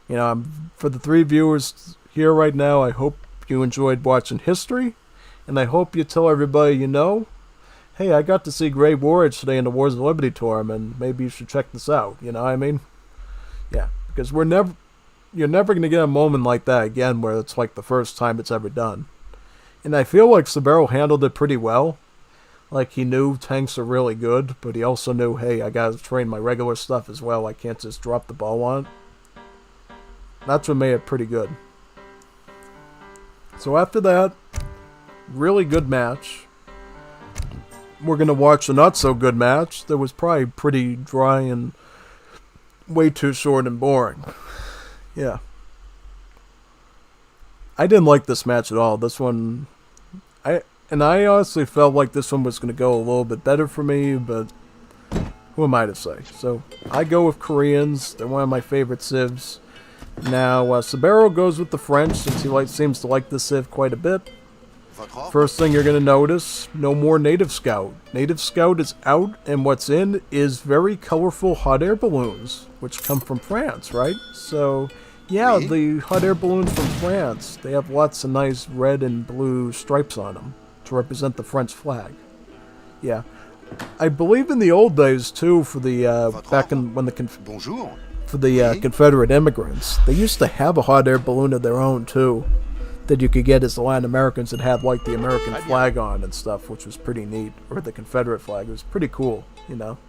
Speaker 1: You know, for the 3 viewers here right now, I hope you enjoyed watching history, and I hope you tell everybody you know, hey, I got to see Great War Age today in the Wars of Liberty tournament. Maybe you should check this out. You know what I mean? Yeah, because you're never going to get a moment like that again where it's like the first time it's ever done. And I feel like Sabero handled it pretty well. Like, he knew tanks are really good, but he also knew, hey, I got to train my regular stuff as well. I can't just drop the ball on it. That's what made it pretty good. So after that, really good match. We're going to watch a not-so-good match that was probably pretty dry and way too short and boring. Yeah. I didn't like this match at all. This one... I honestly felt like this one was going to go a little bit better for me, but who am I to say? So, I go with Koreans. They're one of my favorite civs. Now, Sabero goes with the French, since he seems to like this civ quite a bit. First thing you're going to notice, no more Native Scout. Native Scout is out, and what's in is very colorful hot air balloons, which come from France, right? So, yeah, the hot air balloons from France, they have lots of nice red and blue stripes on them to represent the French flag. Yeah. I believe in the old days, too, for the, back in when the for the Confederate immigrants, they used to have a hot air balloon of their own too, that you could get as the Latin Americans that had like the American flag on and stuff, which was pretty neat, or the Confederate flag. It was pretty cool, you know.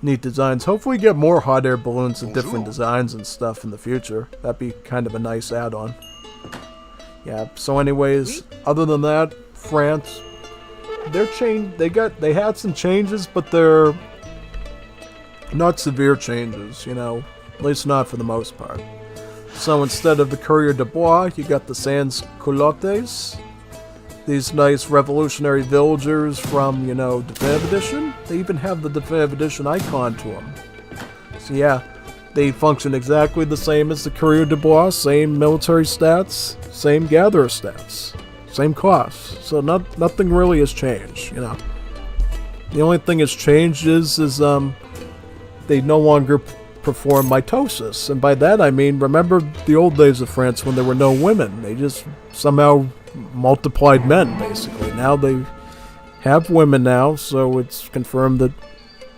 Speaker 1: Neat designs. Hopefully get more hot air balloons of different designs and stuff in the future. That'd be kind of a nice add-on. Yeah, so anyways, other than that, France, they had some changes, but they're not severe changes, you know, at least not for the most part. So instead of the Courrier de Bois, you got the Sans Culottes. These nice revolutionary villagers from, you know, Definitive Edition. They even have the Definitive Edition icon to them. So yeah, they function exactly the same as the Courrier de Bois. Same military stats, same gatherer stats, same costs. So nothing really has changed, you know. The only thing that's changed is they no longer perform mitosis, and by that I mean, remember the old days of France when there were no women. They just somehow multiplied men, basically. Now they have women now, so it's confirmed that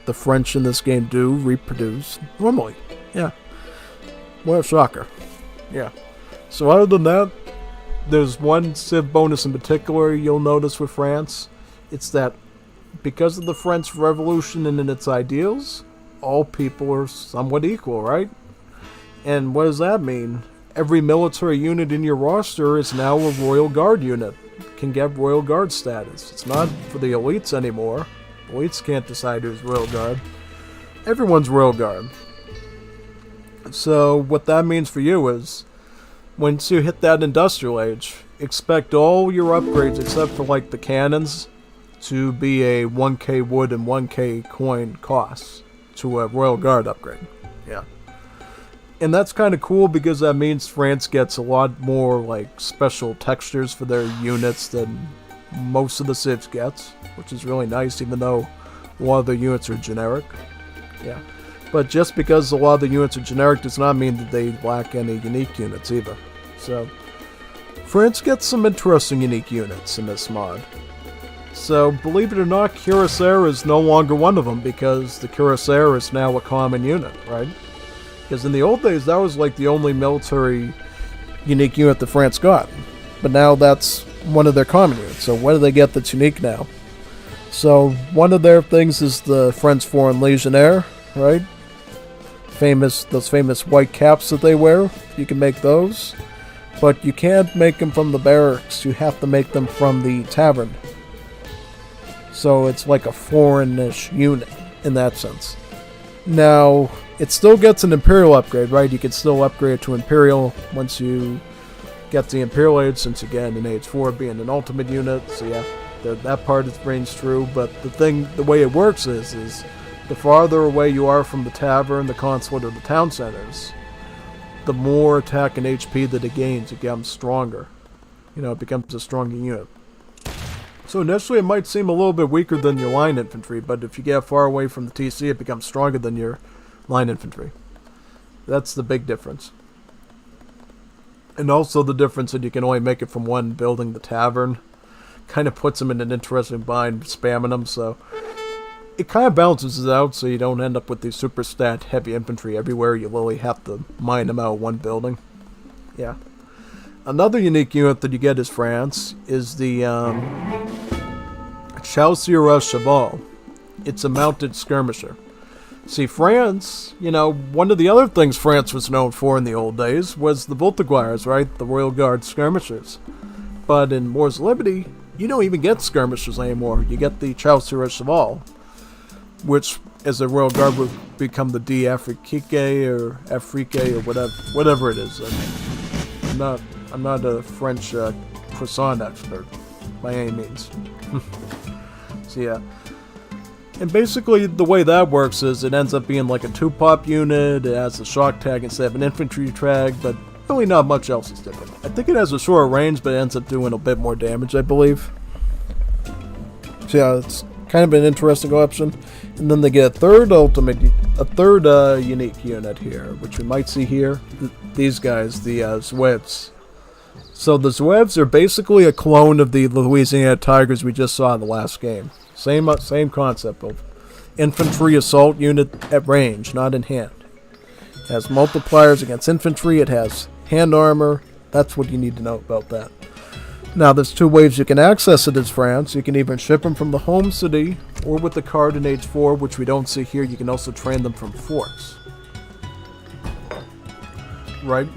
Speaker 1: the French in this game do reproduce normally. Yeah. What a shocker. Yeah. So other than that, there's one civ bonus in particular you'll notice with France. It's that because of the French Revolution and in its ideals, all people are somewhat equal, right? And what does that mean? Every military unit in your roster is now a Royal Guard unit. Can get Royal Guard status. It's not for the elites anymore. Elites can't decide who's Royal Guard. Everyone's Royal Guard. So what that means for you is, once you hit that industrial age, expect all your upgrades except for like the cannons to be a 1k wood and 1k coin costs to a Royal Guard upgrade. Yeah. And that's kind of cool because that means France gets a lot more like special textures for their units than most of the civs gets, which is really nice, even though a lot of their units are generic. Yeah. But just because a lot of the units are generic does not mean that they lack any unique units either. So France gets some interesting unique units in this mod. So, believe it or not, Cuirassier is no longer one of them because the Cuirassier is now a common unit, right? Because in the old days, that was like the only military unique unit that France got. But now that's one of their common units. So what do they get that's unique now? So, one of their things is the French Foreign Legionnaire, right? Those famous white caps that they wear. You can make those. But you can't make them from the barracks. You have to make them from the tavern. So it's like a foreign-ish unit in that sense. Now, it still gets an Imperial upgrade, right? You can still upgrade to Imperial once you get the Imperial Age, since again, in Age 4 being an ultimate unit. So yeah, that part remains true. But the way it works is the farther away you are from the tavern, the consulate, or the town centers, the more attack and HP that it gains, it becomes stronger. You know, it becomes a stronger unit. So initially it might seem a little bit weaker than your line infantry, but if you get far away from the TC, it becomes stronger than your line infantry. That's the big difference. And also the difference that you can only make it from one building, the tavern. Kind of puts them in an interesting bind, spamming them, so it kind of balances it out so you don't end up with these super stat heavy infantry everywhere. You literally have to mine them out of one building. Yeah. Another unique unit that you get as France is the Chasseur Cheval. It's a mounted skirmisher. See, France, you know, one of the other things France was known for in the old days was the Voltigeurs, right? The Royal Guard skirmishers. But in War's Liberty, you don't even get skirmishers anymore. You get the Chasseur Cheval, which as a Royal Guard would become the d'Afrique or Afrique or whatever it is. I mean, I'm not a French croissant expert by any means. So yeah. And basically the way that works is it ends up being like a 2-pop unit. It has a shock tag instead of an infantry tag, but really not much else is different. I think it has a shorter range, but it ends up doing a bit more damage, I believe. So yeah, it's kind of an interesting option. And then they get a third unique unit here, which we might see here. These guys, the Zouaves. So the Zouaves are basically a clone of the Louisiana Tigers we just saw in the last game. Same concept of infantry assault unit at range, not in hand. It has multipliers against infantry. It has hand armor. That's what you need to know about that. Now, there's two ways you can access it as France. You can even ship them from the home city, or with the card in Age 4, which we don't see here, you can also train them from forts. Right?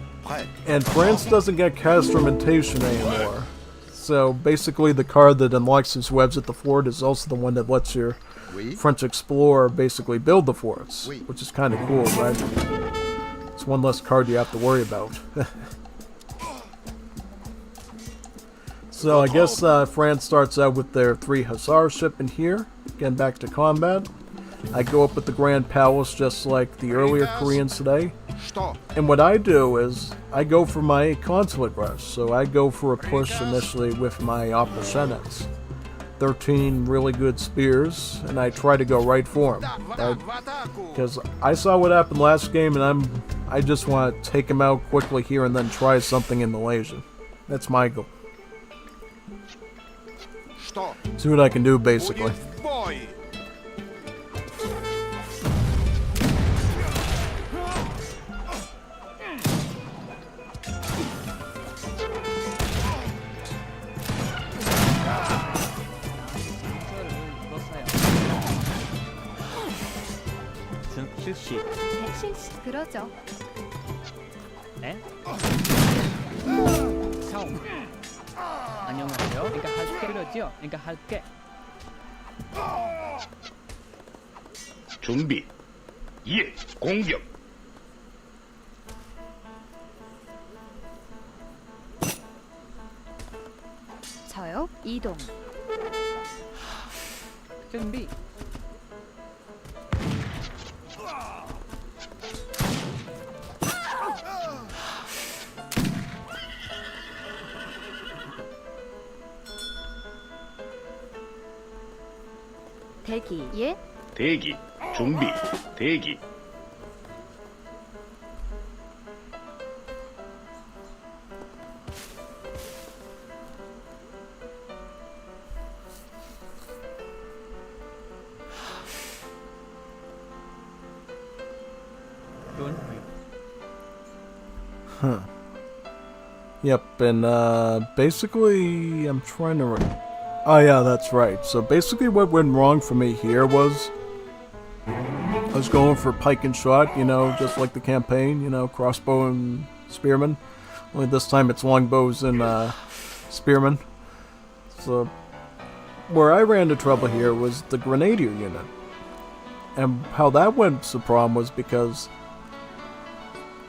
Speaker 1: And France doesn't get castrumentation anymore. So basically the card that unlocks his webs at the fort is also the one that lets your French explorer basically build the forts, which is kind of cool, right? It's one less card you have to worry about. So I guess France starts out with their 3 Hussar ship in here. Again, back to combat. I go up with the Grand Palace just like the earlier Koreans today. And what I do is, I go for my consulate rush. So I go for a push initially with my Opposhenets. 13 really good spears, and I try to go right for them. Because I saw what happened last game, and I just want to take him out quickly here and then try something in Malaysia. That's my goal. See what I can do, basically.
Speaker 3: 실시.
Speaker 2: 그러죠.
Speaker 6: 네? 사옹. 안녕하세요. 그러니까 할게 그러죠? 그러니까 할게.
Speaker 4: 준비. 예, 공격.
Speaker 2: 저요? 이동.
Speaker 6: 준비.
Speaker 2: 대기. 예?
Speaker 4: 대기. 준비. 대기.
Speaker 1: Huh. Yep, and basically, I'm trying to... Oh yeah, that's right. So basically what went wrong for me here was... I was going for pike and shot, you know, just like the campaign, you know, crossbow and spearman. Only this time it's longbows and spearmen. So, where I ran into trouble here was the grenadier unit. And how that went to problem was because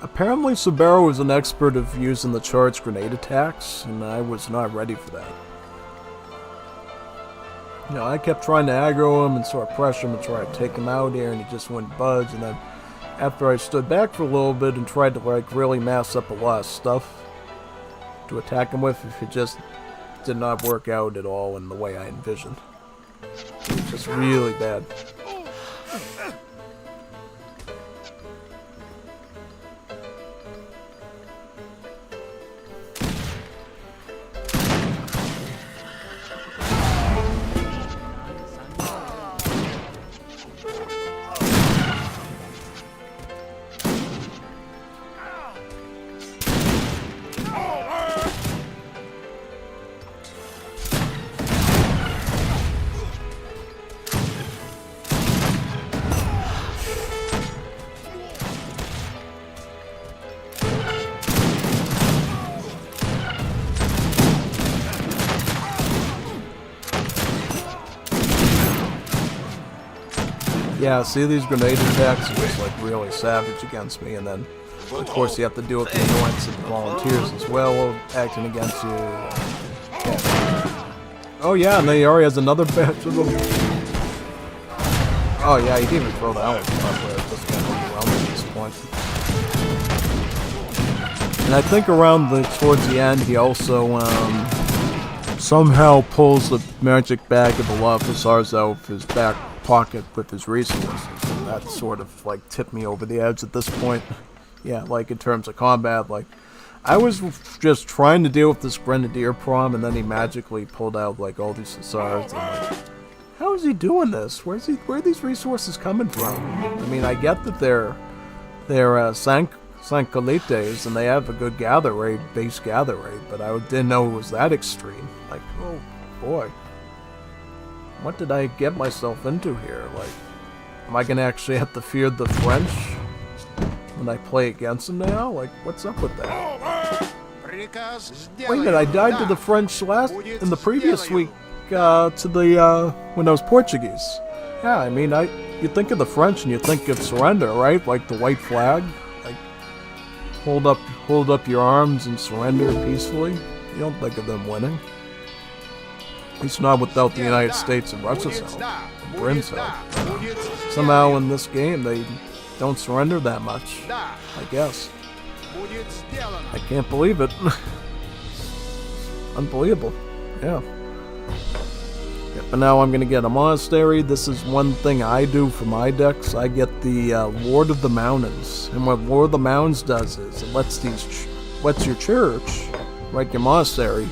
Speaker 1: apparently Subaru was an expert of using the charged grenade attacks, and I was not ready for that. You know, I kept trying to aggro him and sort of pressure him and try to take him out here, and he just wouldn't budge. And then after I stood back for a little bit and tried to like really mass up a lot of stuff to attack him with, it just did not work out at all in the way I envisioned. It was just really bad. Yeah, see these grenade attacks are just like really savage against me, and then of course you have to deal with the annoyance of the volunteers as well acting against you. Yeah. Oh yeah, and then he already has another batch of them. Oh yeah, he didn't even throw that one properly. It's just kind of overwhelming at this point. And I think around towards the end he also somehow pulls the magic bag of the love hussars out of his back pocket with his resources, and that sort of like tipped me over the edge at this point. Yeah, like in terms of combat, like I was just trying to deal with this grenadier prom, and then he magically pulled out like all these hussars. And like, how is he doing this? Where are these resources coming from? I mean, I get that They're Sankolites, and they have a good gather rate, base gather rate, but I didn't know it was that extreme. Like, oh boy. What did I get myself into here? Like, am I gonna actually have to fear the French when I play against them now? Like, what's up with that? Wait a minute, I died to the French in the previous week, when I was Portuguese. Yeah, I mean, you think of the French and you think of surrender, right? Like the white flag, like hold up your arms and surrender peacefully. You don't think of them winning. At least not without the United States and Russia's help, and Britain's help. Somehow in this game they don't surrender that much, I guess. I can't believe it. Unbelievable. Yeah. But now I'm going to get a monastery. This is one thing I do for my decks. I get the Lord of the Mountains. And what Lord of the Mountains does is it lets your church, right, your monastery,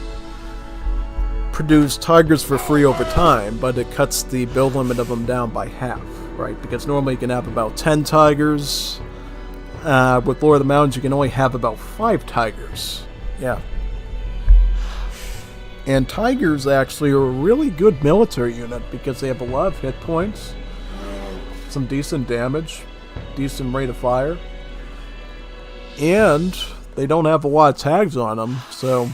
Speaker 1: produce tigers for free over time, but it cuts the build limit of them down by half, right? Because normally you can have about 10 tigers. With Lord of the Mountains, you can only have about 5 tigers. Yeah. And tigers actually are a really good military unit because they have a lot of hit points, some decent damage, decent rate of fire, and they don't have a lot of tags on them, so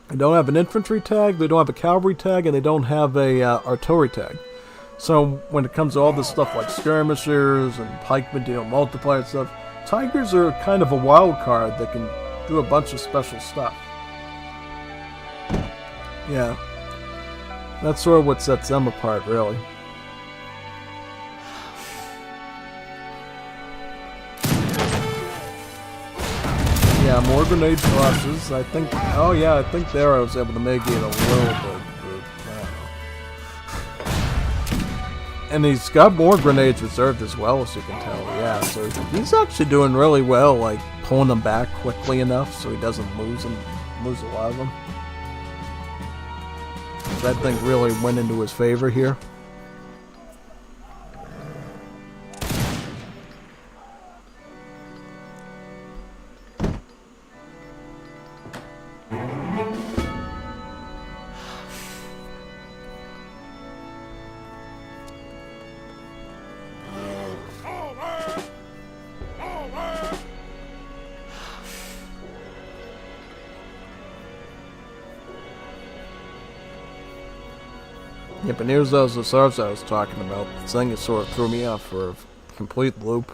Speaker 1: they don't have an infantry tag, they don't have a cavalry tag, and they don't have a artillery tag. So when it comes to all this stuff like skirmishers and pikemen, multiplier stuff, tigers are kind of a wild card that can do a bunch of special stuff. Yeah, that's sort of what sets them apart, really. Yeah, more grenade tosses. I think. Oh yeah, I think there I was able to make it a little bit. And he's got more grenades reserved as well, as you can tell. Yeah, so he's actually doing really well, like pulling them back quickly enough so he doesn't lose a lot of them. Which I think really went into his favor here. Yeah, but here's those reserves I was talking about. This thing sort of threw me off for a complete loop.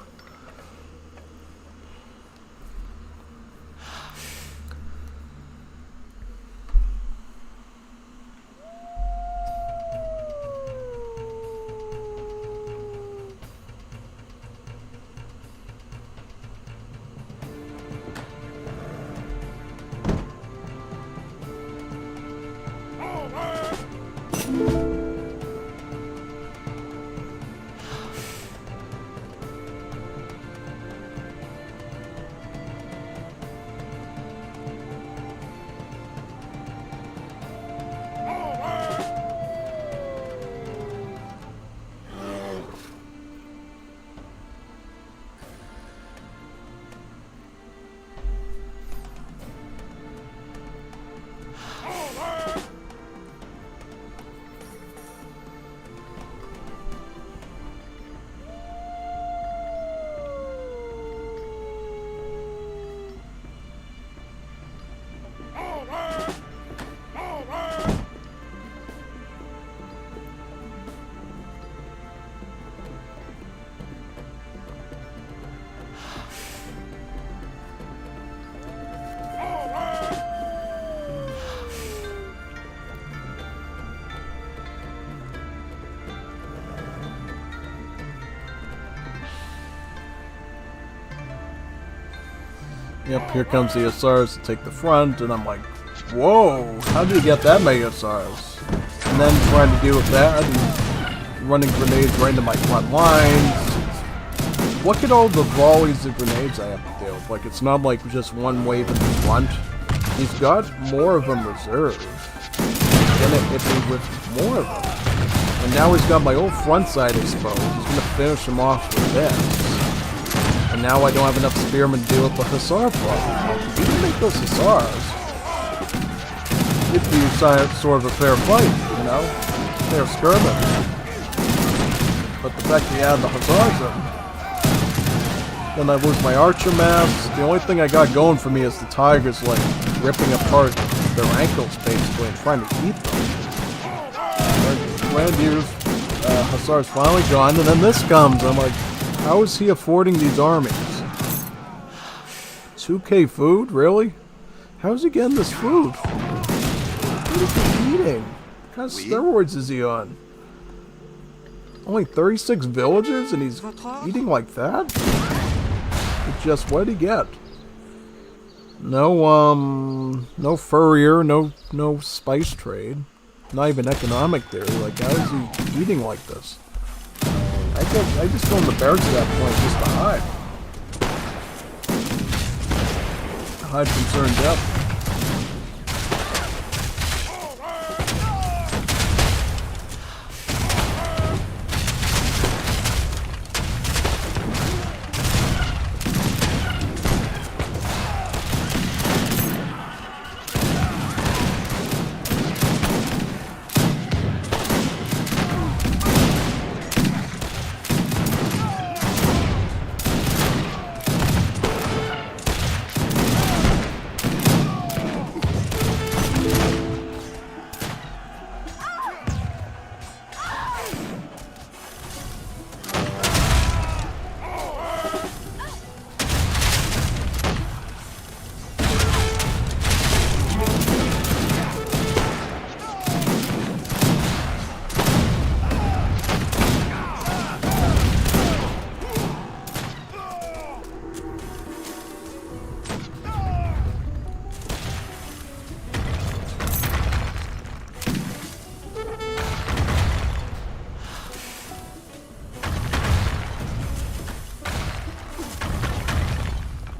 Speaker 1: Yep, here comes the Hussars to take the front, and I'm like, whoa, how did you get that many Hussars? And then trying to deal with that, and running grenades right into my front lines. Look at all the volleys of grenades I have to deal with. Like, it's not like just one wave in the front. He's got more of them reserved. Then it hit me with more of them. And now he's got my whole front side exposed. He's gonna finish him off with this. And now I don't have enough spearmen to deal with the Hussar problem. You can make those Hussars. If you decide sort of a fair fight, you know? Fair skirmish. But the fact you add the Hussars in, then I lose my archer mass. The only thing I got going for me is the tigers, like, ripping apart their ankles, basically, and trying to eat them. Grenadiers, Hussars finally gone, and then this comes. I'm like, how is he affording these armies? 2k food? Really? How's he getting this food? What is he eating? What kind of steroids is he on? Only 36 villagers and he's eating like that? It's just, what did he get? No furrier, no spice trade. Not even economic theory. Like, how is he eating like this? I just go in the barracks at that point just to hide. Hide from certain death.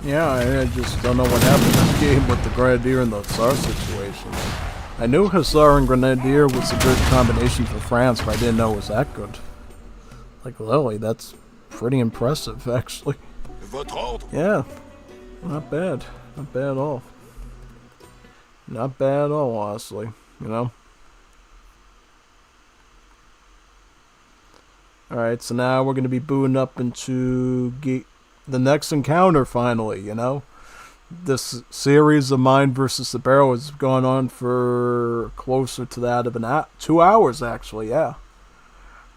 Speaker 1: Yeah, I just don't know what happened in this game with the Grenadier and the Hussar situation. I knew Hussar and Grenadier was a good combination for France, but I didn't know it was that good. Like, Lily, that's pretty impressive, actually. Yeah, not bad. Not bad at all. Not bad at all, honestly, you know? Alright, so now we're going to be booting up into the next encounter, finally, you know? This series of Mine versus the Barrel has gone on for closer to that of 2 hours, actually, yeah.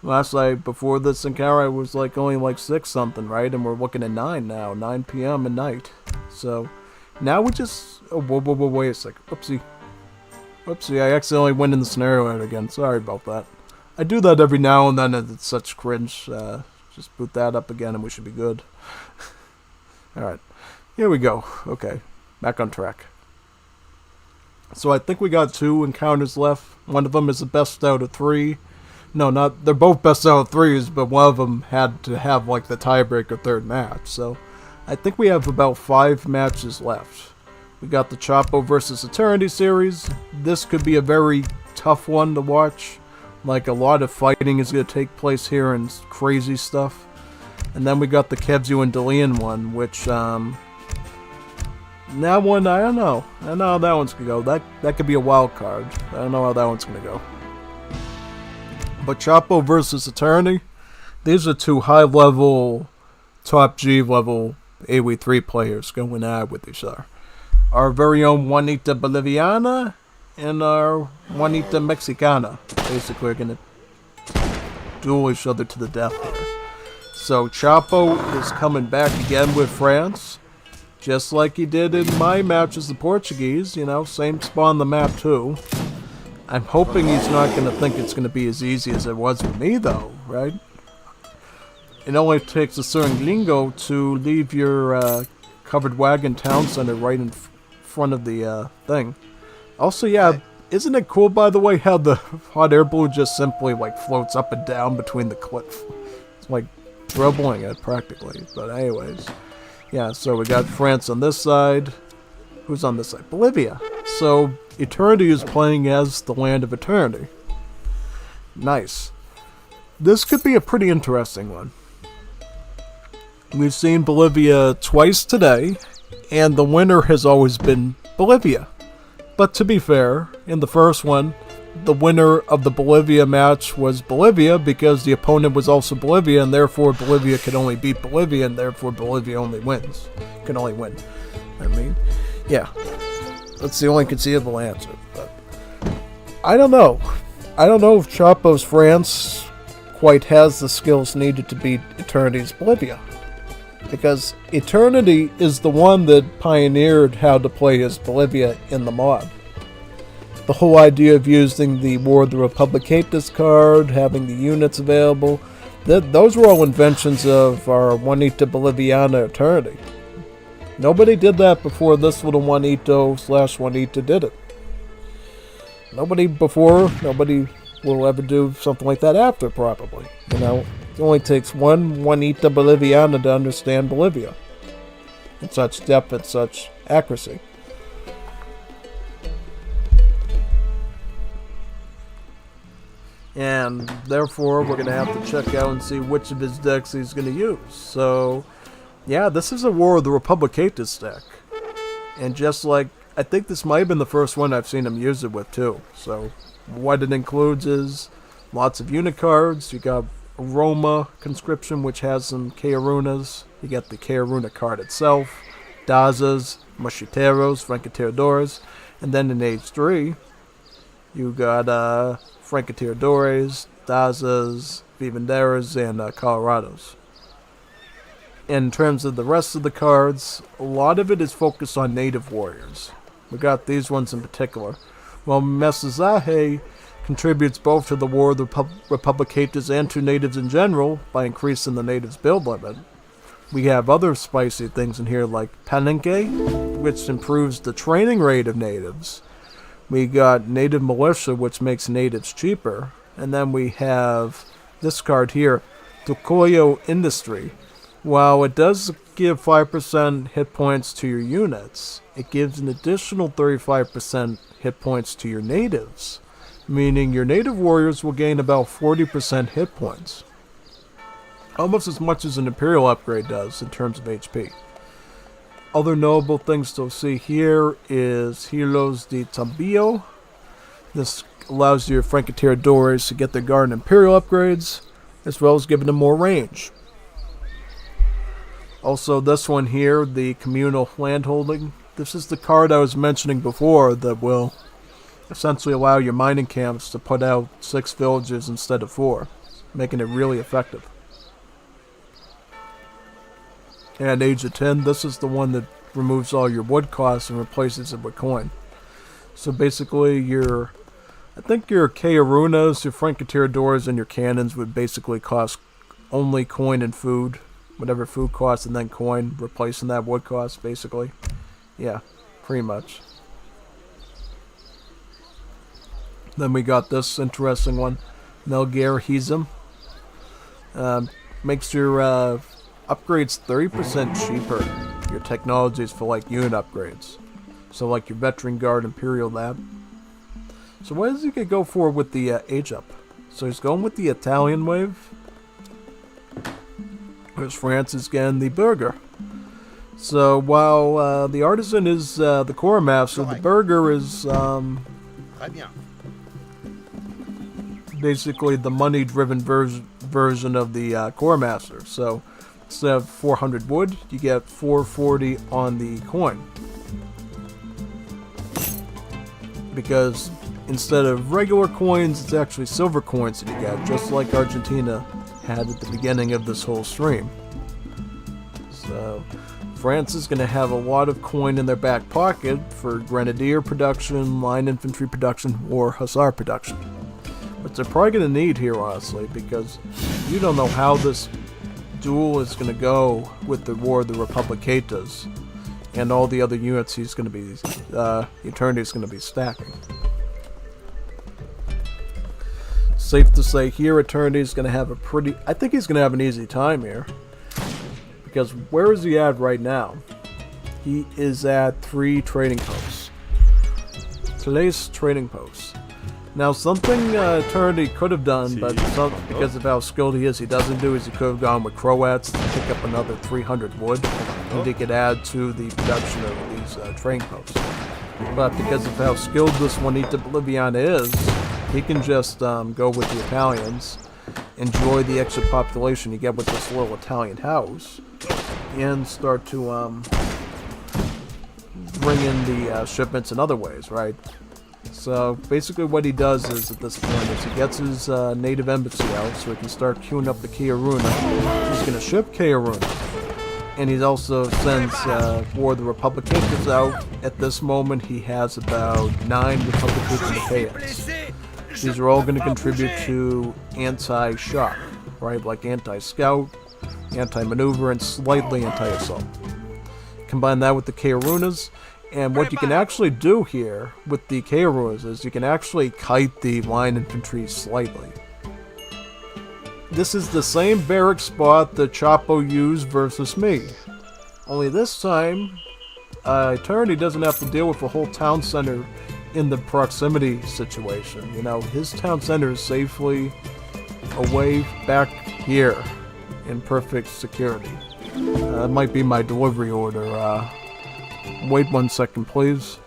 Speaker 1: Last night, before this encounter, I was like only like 6 something, right? And we're looking at 9 now, 9 p.m. at night. So, now we just... Oh, whoa, wait a sec. Oopsie. Oopsie, I accidentally went in the scenario editor again. Sorry about that. I do that every now and then, and it's such cringe. Just boot that up again and we should be good. Alright, here we go. Okay, back on track. So I think we got 2 encounters left. One of them is the best out of 3. No, they're both best out of 3s, but one of them had to have like the tiebreaker 3rd match. So I think we have about 5 matches left. We got the Chapo versus Eternity series. This could be a very tough one to watch. Like, a lot of fighting is going to take place here and crazy stuff. And then we got the Kevzu and Delian one, which, that one, I don't know. I don't know how that one's going to go. That could be a wild card. I don't know how that one's going to go. But Chapo versus Eternity, these are 2 high-level, top G-level AoE3 players going at it with each other. Our very own Juanita Boliviana and our Juanita Mexicana basically are going to duel each other to the death here. So Chapo is coming back again with France, just like he did in my match as the Portuguese, you know, same spot on the map too. I'm hoping he's not going to think it's going to be as easy as it was with me though, right? It only takes a certain lingo to leave your covered wagon town center right in front of the thing. Also, yeah, isn't it cool, by the way, how the hot air balloon just simply, like, floats up and down between the cliff? It's like dribbling it, practically. But anyways, yeah, so we got France on this side. Who's on this side? Bolivia. So, Eternity is playing as the Land of Eternity. Nice. This could be a pretty interesting one. We've seen Bolivia twice today, and the winner has always been Bolivia. But to be fair, in the first one, the winner of the Bolivia match was Bolivia because the opponent was also Bolivia, and therefore Bolivia could only beat Bolivia, and therefore Bolivia only wins. Can only win. I mean, yeah. That's the only conceivable answer. But I don't know. I don't know if Chapo's France quite has the skills needed to beat Eternity's Bolivia. Because Eternity is the one that pioneered how to play as Bolivia in the mod. The whole idea of using the War of the Republicatus card, having the units available, those were all inventions of our Juanita Boliviana Eternity. Nobody did that before this little Juanito/Juanita did it. Nobody will ever do something like that after, probably. You know, it only takes one Juanita Boliviana to understand Bolivia. In such depth and such accuracy. And therefore, we're going to have to check out and see which of his decks he's going to use. So, yeah, this is a War of the Republicatus deck. And just like, I think this might have been the first one I've seen him use it with too. So, what it includes is lots of unit cards. You got Roma Conscription, which has some Kearunas. You got the Kearuna card itself. Dazas, Mosquiteros, Francotiradores. And then in Age 3, you got Francotiradores, Dazas, Vivanderas, and Colorados. In terms of the rest of the cards, a lot of it is focused on native warriors. We got these ones in particular. While Mesazahe contributes both to the War of the Republicatus and to natives in general by increasing the natives build limit, we have other spicy things in here like Palenque, which improves the training rate of natives. We got Native Militia, which makes natives cheaper. And then we have this card here, Tokoyo Industry. While it does give 5% hit points to your units, it gives an additional 35% hit points to your natives. Meaning your native warriors will gain about 40% hit points. Almost as much as an Imperial upgrade does in terms of HP. Other notable things to see here is Hilos de Tambillo. This allows your Francotiradores to get their Guard and Imperial upgrades, as well as giving them more range. Also this one here, the Communal Landholding. This is the card I was mentioning before that will essentially allow your mining camps to put out 6 villages instead of 4, making it really effective. And Age of 10, this is the one that removes all your wood costs and replaces it with coin. So basically I think your Kearunas, your Francotiradores, and your cannons would basically cost only coin and food. Whatever food costs and then coin, replacing that wood cost basically. Yeah, pretty much. Then we got this interesting one, Melgar Hizam. Makes your upgrades 30% cheaper. Your technologies for like unit upgrades. So like your Veteran Guard Imperial Lab. So what is he going to go for with the age up? So he's going with the Italian wave. Whereas France is getting the Burger. So while the Artisan is the Core Master, the Burger is basically the money-driven version of the Core Master. So instead of 400 wood, you get 440 on the coin. Because instead of regular coins, it's actually silver coins that you get, just like Argentina had at the beginning of this whole stream. So France is going to have a lot of coin in their back pocket for Grenadier production, Line Infantry production, or Hussar production. Which they're probably going to need here, honestly, because you don't know how this duel is going to go with the War of the Republicatas and all the other units he's going to be, Eternity is going to be stacking. Safe to say here, Eternity is going to have I think he's going to have an easy time here. Because where is he at right now? He is at 3 trading posts. Today's trading posts. Now, something Eternity could have done, but because of how skilled he is, he doesn't do, is he could have gone with Croats to pick up another 300 wood, and he could add to the production of these train posts. But because of how skilled this Juanita Boliviana is, he can just go with the Italians, enjoy the extra population you get with this little Italian house, and start to bring in the shipments in other ways, right? So basically what he does is, at this point, is he gets his native embassy out so he can start queuing up the Kiaruna. He's going to ship Kiaruna. And he also sends for the Republicanos out. At this moment, he has about 9 Republicanos. These are all going to contribute to anti-shock, right? Like anti-scout, anti-maneuver, and slightly anti-assault. Combine that with the Kiarunas. And what you can actually do here with the Kairos is you can actually kite the line infantry slightly. This is the same barrack spot that Chapo used versus me. Only this time, Eternity doesn't have to deal with a whole town center in the proximity situation. You know, his town center is safely away back here in perfect security. That might be my delivery order. Wait 1 second, please.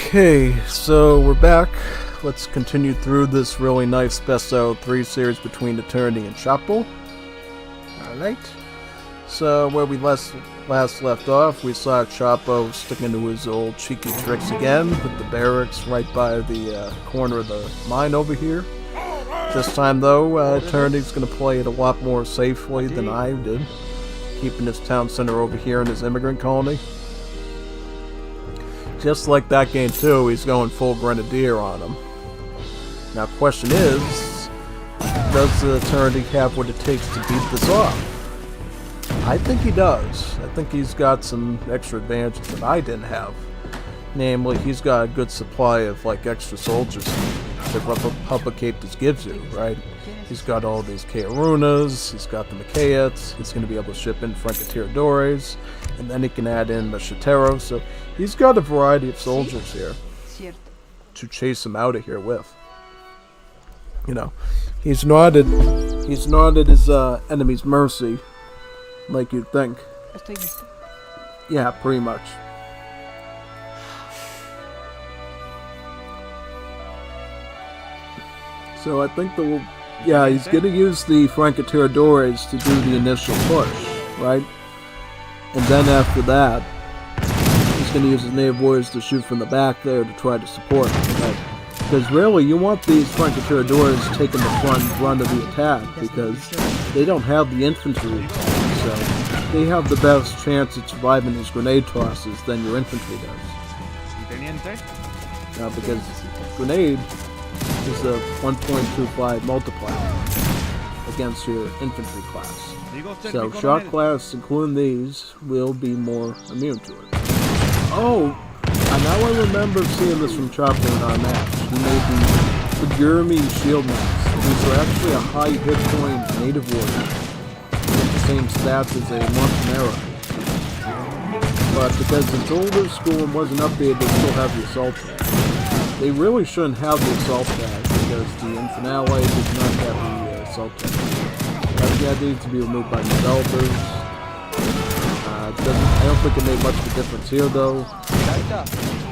Speaker 1: Okay, so we're back. Let's continue through this really nice best out of 3 series between Eternity and Chapo. Alright. So where we last left off, we saw Chapo sticking to his old cheeky tricks again with the barracks right by the corner of the mine over here. This time though, Eternity's going to play it a lot more safely than I did, keeping his town center over here in his immigrant colony. Just like that game too, he's going full Grenadier on him. Now question is, does the Eternity have what it takes to beat this off? I think he does. I think he's got some extra advantages that I didn't have. Namely, he's got a good supply of like extra soldiers that Republic just gives you, right? He's got all these Kaerunas, he's got the Macaeats, he's going to be able to ship in Francatiradores, and then he can add in Macheteros, so he's got a variety of soldiers here to chase him out of here with. You know, he's not at his enemy's mercy, like you'd think. Yeah, pretty much. So I think he's going to use the Francatiradores to do the initial push, right? And then after that, he's going to use his native warriors to shoot from the back there to try to support him, right? Because really, you want these Francatiradores taking the front run of the attack, because they don't have the infantry attack, so they have the best chance at surviving his grenade tosses than your infantry does. Because grenade is a 1.25 multiplier against your infantry class. So shot class, including these, will be more immune to it. Oh, now I remember seeing this from Chopper in our match. He made the Jeremy shield maps. These are actually a high hit point native warrior with the same stats as a Montanera. But because it's older school and wasn't updated, they still have the assault tag. They really shouldn't have the assault tag because the Infinale does not have the assault tag. That needs to be removed by the developers. I don't think it made much of a difference here though.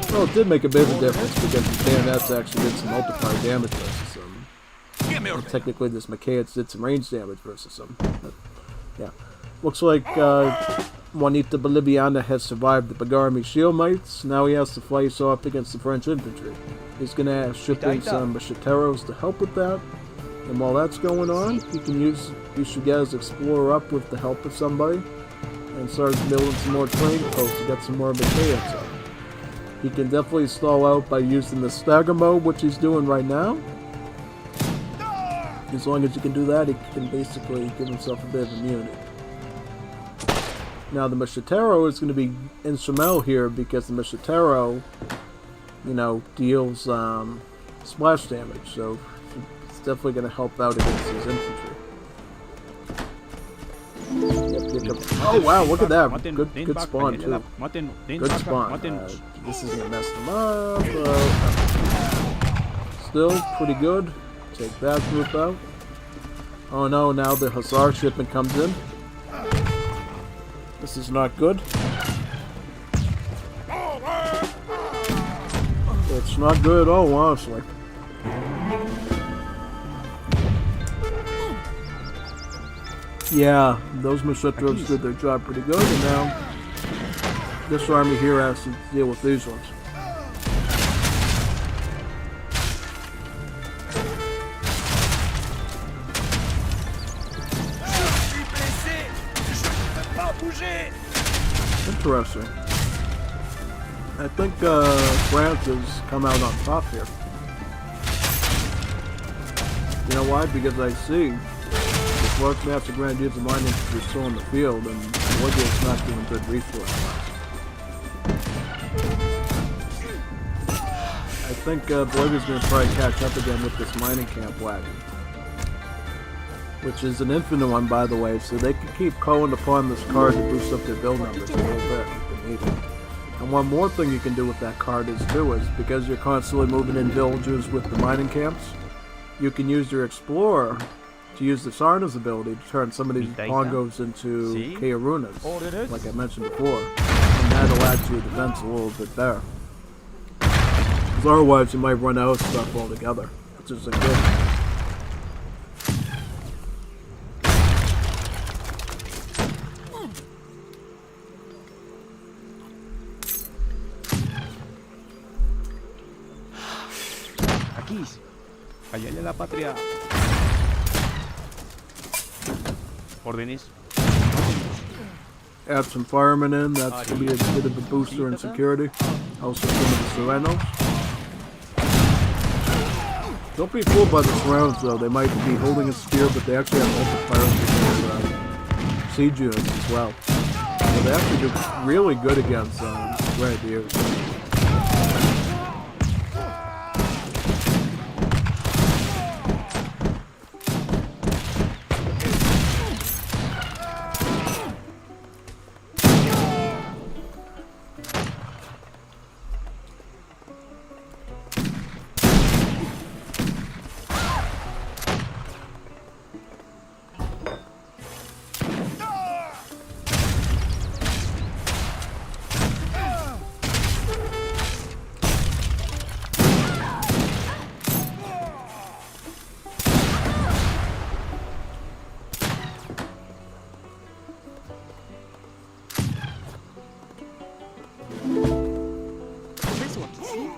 Speaker 1: Well, it did make a bit of a difference because the bayonets actually did some multiplier damage versus them. And technically this Macaeus did some range damage versus them. But, yeah. Looks like Juanita Boliviana has survived the Bagarmi shield mites. Now he has to face off against the French infantry. He's going to ship in some Macheteros to help with that. And while that's going on, you should get his Explorer up with the help of somebody and start building some more training posts to get some more Macaeus up. He can definitely stall out by using the stagger mode, which he's doing right now. As long as he can do that, he can basically give himself a bit of immunity. Now the Machetero is going to be instrumental here because the Machetero, deals splash damage, so it's definitely going to help out against his infantry. Oh wow, look at that. Good spawn too. Good spawn. This is going to mess them up. Still pretty good. Take that group out. Oh no, now the Hussar shipment comes in. This is not good. It's not good at all, honestly. Yeah, those Macheteros did their job pretty good, and now this army here has to deal with these ones. Interesting. I think France has come out on top here. You know why? Because I see the large maps of Grenadiers and Line Infantry still in the field, and Bolivia's not doing good resource wise. I think Bolivia's going to probably catch up again with this mining camp wagon. Which is an infinite one, by the way, so they can keep calling upon this card to boost up their build numbers a little bit if they need it. And one more thing you can do with that card is because you're constantly moving in villages with the mining camps, you can use your Explorer to use the Sarna's ability to turn some of these Pongos into Kaerunas, like I mentioned before, and that'll add to your defense a little bit better. otherwise you might run out of stuff altogether, which is a good.
Speaker 8: Aquí. Allá en la patria. Órdenes.
Speaker 1: Add some firemen in, that's going to be a bit of a booster in security. Also some of the Serenos. Don't be fooled by the Serenos though, they might be holding a spear, but they actually have multipliers against siege units as well. So they actually do really good against Grenadiers.
Speaker 6: Começou aqui, sim?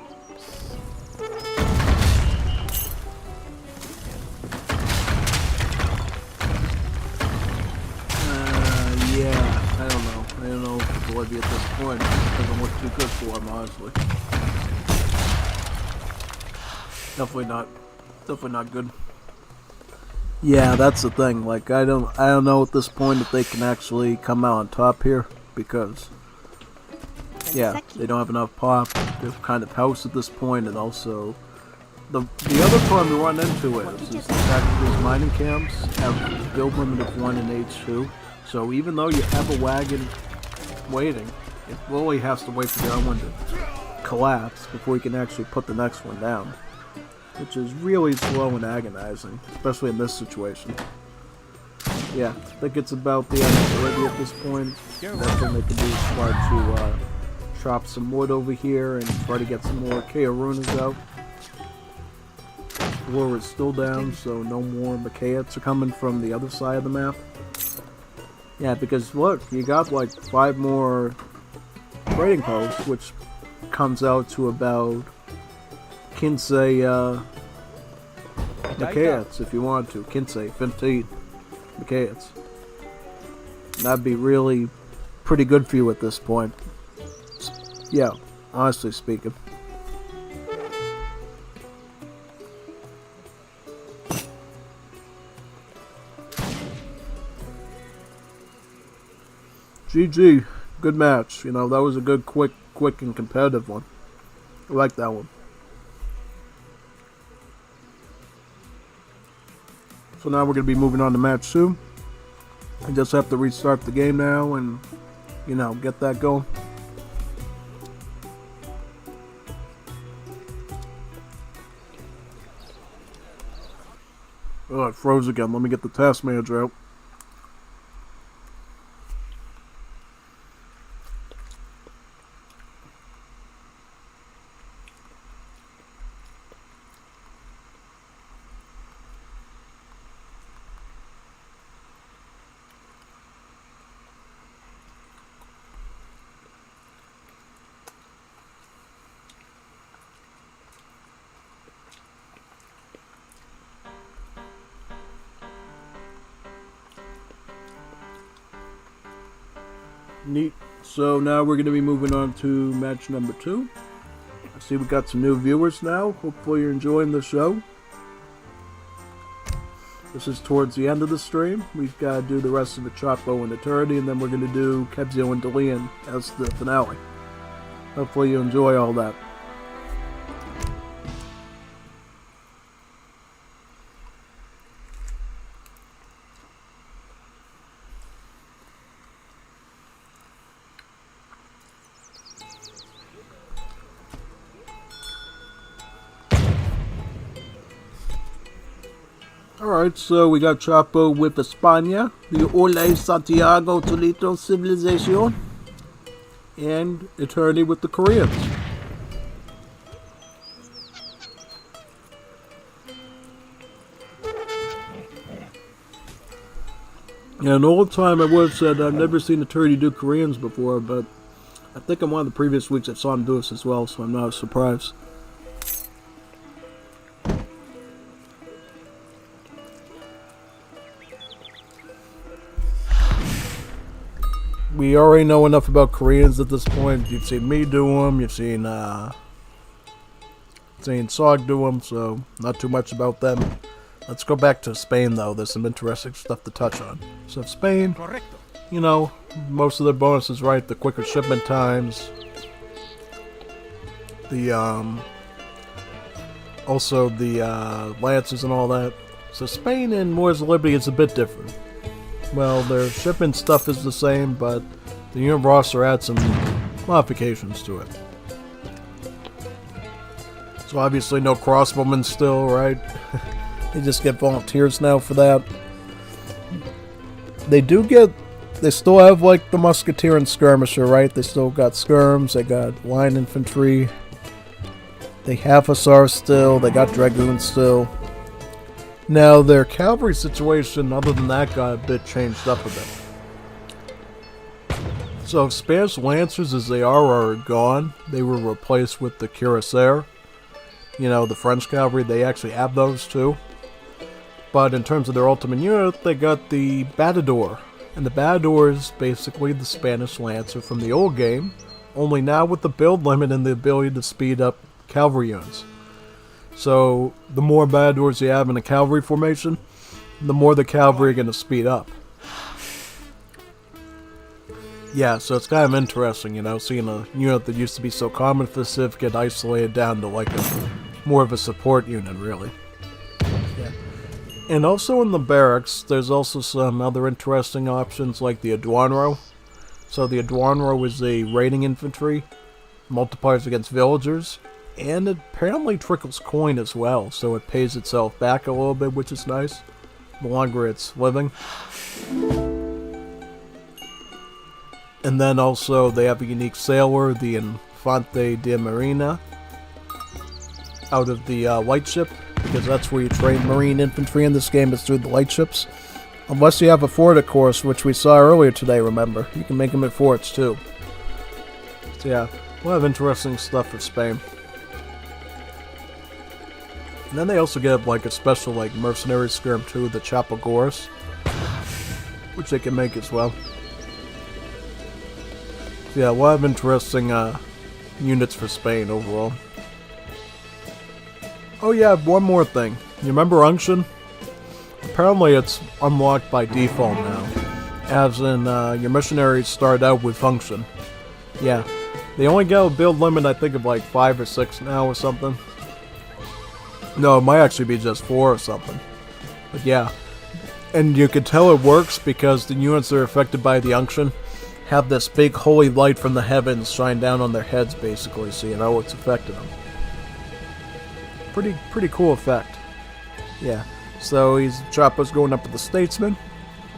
Speaker 1: Yeah, I don't know. I don't know if it's Levy at this point. It doesn't look too good for him, honestly. Definitely not good. Yeah, that's the thing. Like, I don't know at this point if they can actually come out on top here, because yeah, they don't have enough pop. They're kind of housed at this point, and also the other problem we run into is the fact that these mining camps have a build limit of 1 in H2. So even though you have a wagon waiting, it really has to wait for the other one to collapse before you can actually put the next one down, which is really slow and agonizing, especially in this situation. Yeah, I think it's about the end of Libya at this point. The next thing they can do is start to chop some wood over here and try to get some more Kaorunas out. The war is still down, so no more Macaeats are coming from the other side of the map. Yeah, because look, you got like 5 more trading posts, which comes out to about 15 Macaeats if you want to. 15 Macaeats. That'd be really pretty good for you at this point. Yeah, honestly speaking. GG, good match. You know, that was a good, quick and competitive one. I like that one. So now we're going to be moving on to match 2. I just have to restart the game now and, you know, get that going. Oh, it froze again. Let me get the task manager out. Neat. So now we're going to be moving on to match number 2. I see we got some new viewers now. Hopefully you're enjoying the show. This is towards the end of the stream. We've got to do the rest of the Chapo and Eternity, and then we're going to do Kebzio and Delian as the finale. Hopefully you enjoy all that. Alright, so we got Chapo with España, the Ole Santiago Toledo Civilization, and Eternity with the Koreans. Yeah, an old time I would have said I've never seen a Turdy do Koreans before, but I think in one of the previous weeks I saw him do this as well, so I'm not surprised. We already know enough about Koreans at this point. You've seen me do them, you've seen Sog do them, so not too much about them. Let's go back to Spain, though. There's some interesting stuff to touch on. So Spain, you know, most of their bonuses, right? The quicker shipment times. The, also the, Lancers and all that. So Spain and Moors of Liberty is a bit different. Well, their shipment stuff is the same, but the unit roster adds some modifications to it. So obviously no crossbowmen still, right? They just get volunteers now for that. They still have like the musketeer and skirmisher, right? They still got skirms, they got line infantry. They have hussars still, they got dragoons still. Now their cavalry situation, other than that, got a bit changed up a bit. So Spanish lancers as they are gone. They were replaced with the cuirassier. You know, the French cavalry, they actually have those too. But in terms of their ultimate unit, they got the Batador. And the Batador is basically the Spanish lancer from the old game, only now with the build limit and the ability to speed up cavalry units. So the more Batadors you have in a cavalry formation, the more the cavalry are going to speed up. Yeah, so it's kind of interesting, you know, seeing a unit that used to be so common for Civ get isolated down to like more of a support unit, really. Yeah. And also in the barracks, there's also some other interesting options like the Aduanro. So the Aduanro is a raiding infantry, multipliers against villagers, and it apparently trickles coin as well, so it pays itself back a little bit, which is nice, the longer it's living. And then also they have a unique sailor, the Infante de Marina, out of the lightship, because that's where you train marine infantry in this game, is through the lightships. Unless you have a fort, of course, which we saw earlier today, remember. You can make them at forts, too. So yeah, a lot of interesting stuff for Spain. And then they also get like a special like mercenary skirm too, the Chapagores, which they can make as well. So yeah, a lot of interesting units for Spain overall. Oh yeah, one more thing. You remember Unction? Apparently it's unlocked by default now. As in, your missionaries start out with Function. Yeah. They only get a build limit, I think, of like 5 or 6 now or something. No, it might actually be just 4 or something. But yeah. And you can tell it works because the units that are affected by the Unction have this big holy light from the heavens shine down on their heads, basically, so you know it's affecting them. Pretty cool effect. Yeah. So Chapo's going up with the Statesman.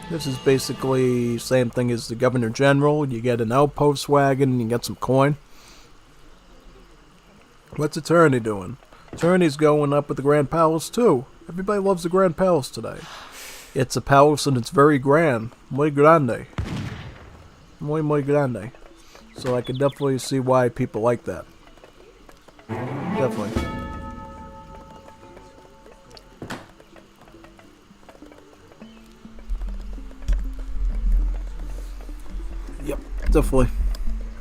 Speaker 1: This is basically same thing as the Governor General. You get an outpost wagon and you get some coin. What's Eternity doing? Eternity's going up with the Grand Palace too. Everybody loves the Grand Palace today. It's a palace and it's very grand. Muy grande. Muy grande. So I can definitely see why people like that. Definitely. Yep, definitely.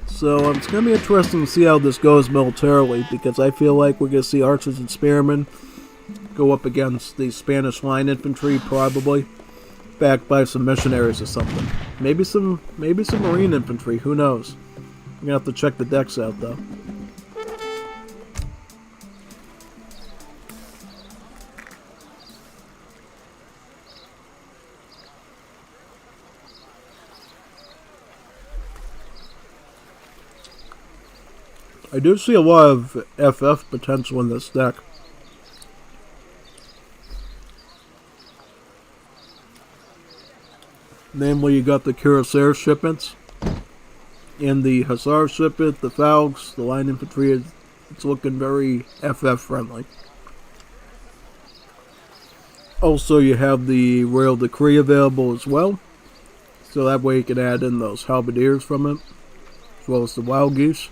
Speaker 1: So it's going to be interesting to see how this goes militarily, because I feel like we're going to see archers and spearmen go up against the Spanish line infantry, probably, backed by some missionaries or something. Maybe some marine infantry, who knows. I'm going to have to check the decks out, though. I do see a lot of FF potential in this deck. Namely, you got the Cuirassier shipments, and the Hussar shipment, the Falcons, the line infantry. It's looking very FF friendly. Also, you have the Royal Decree available as well. So that way you can add in those halberdiers from it, as well as the wild geese.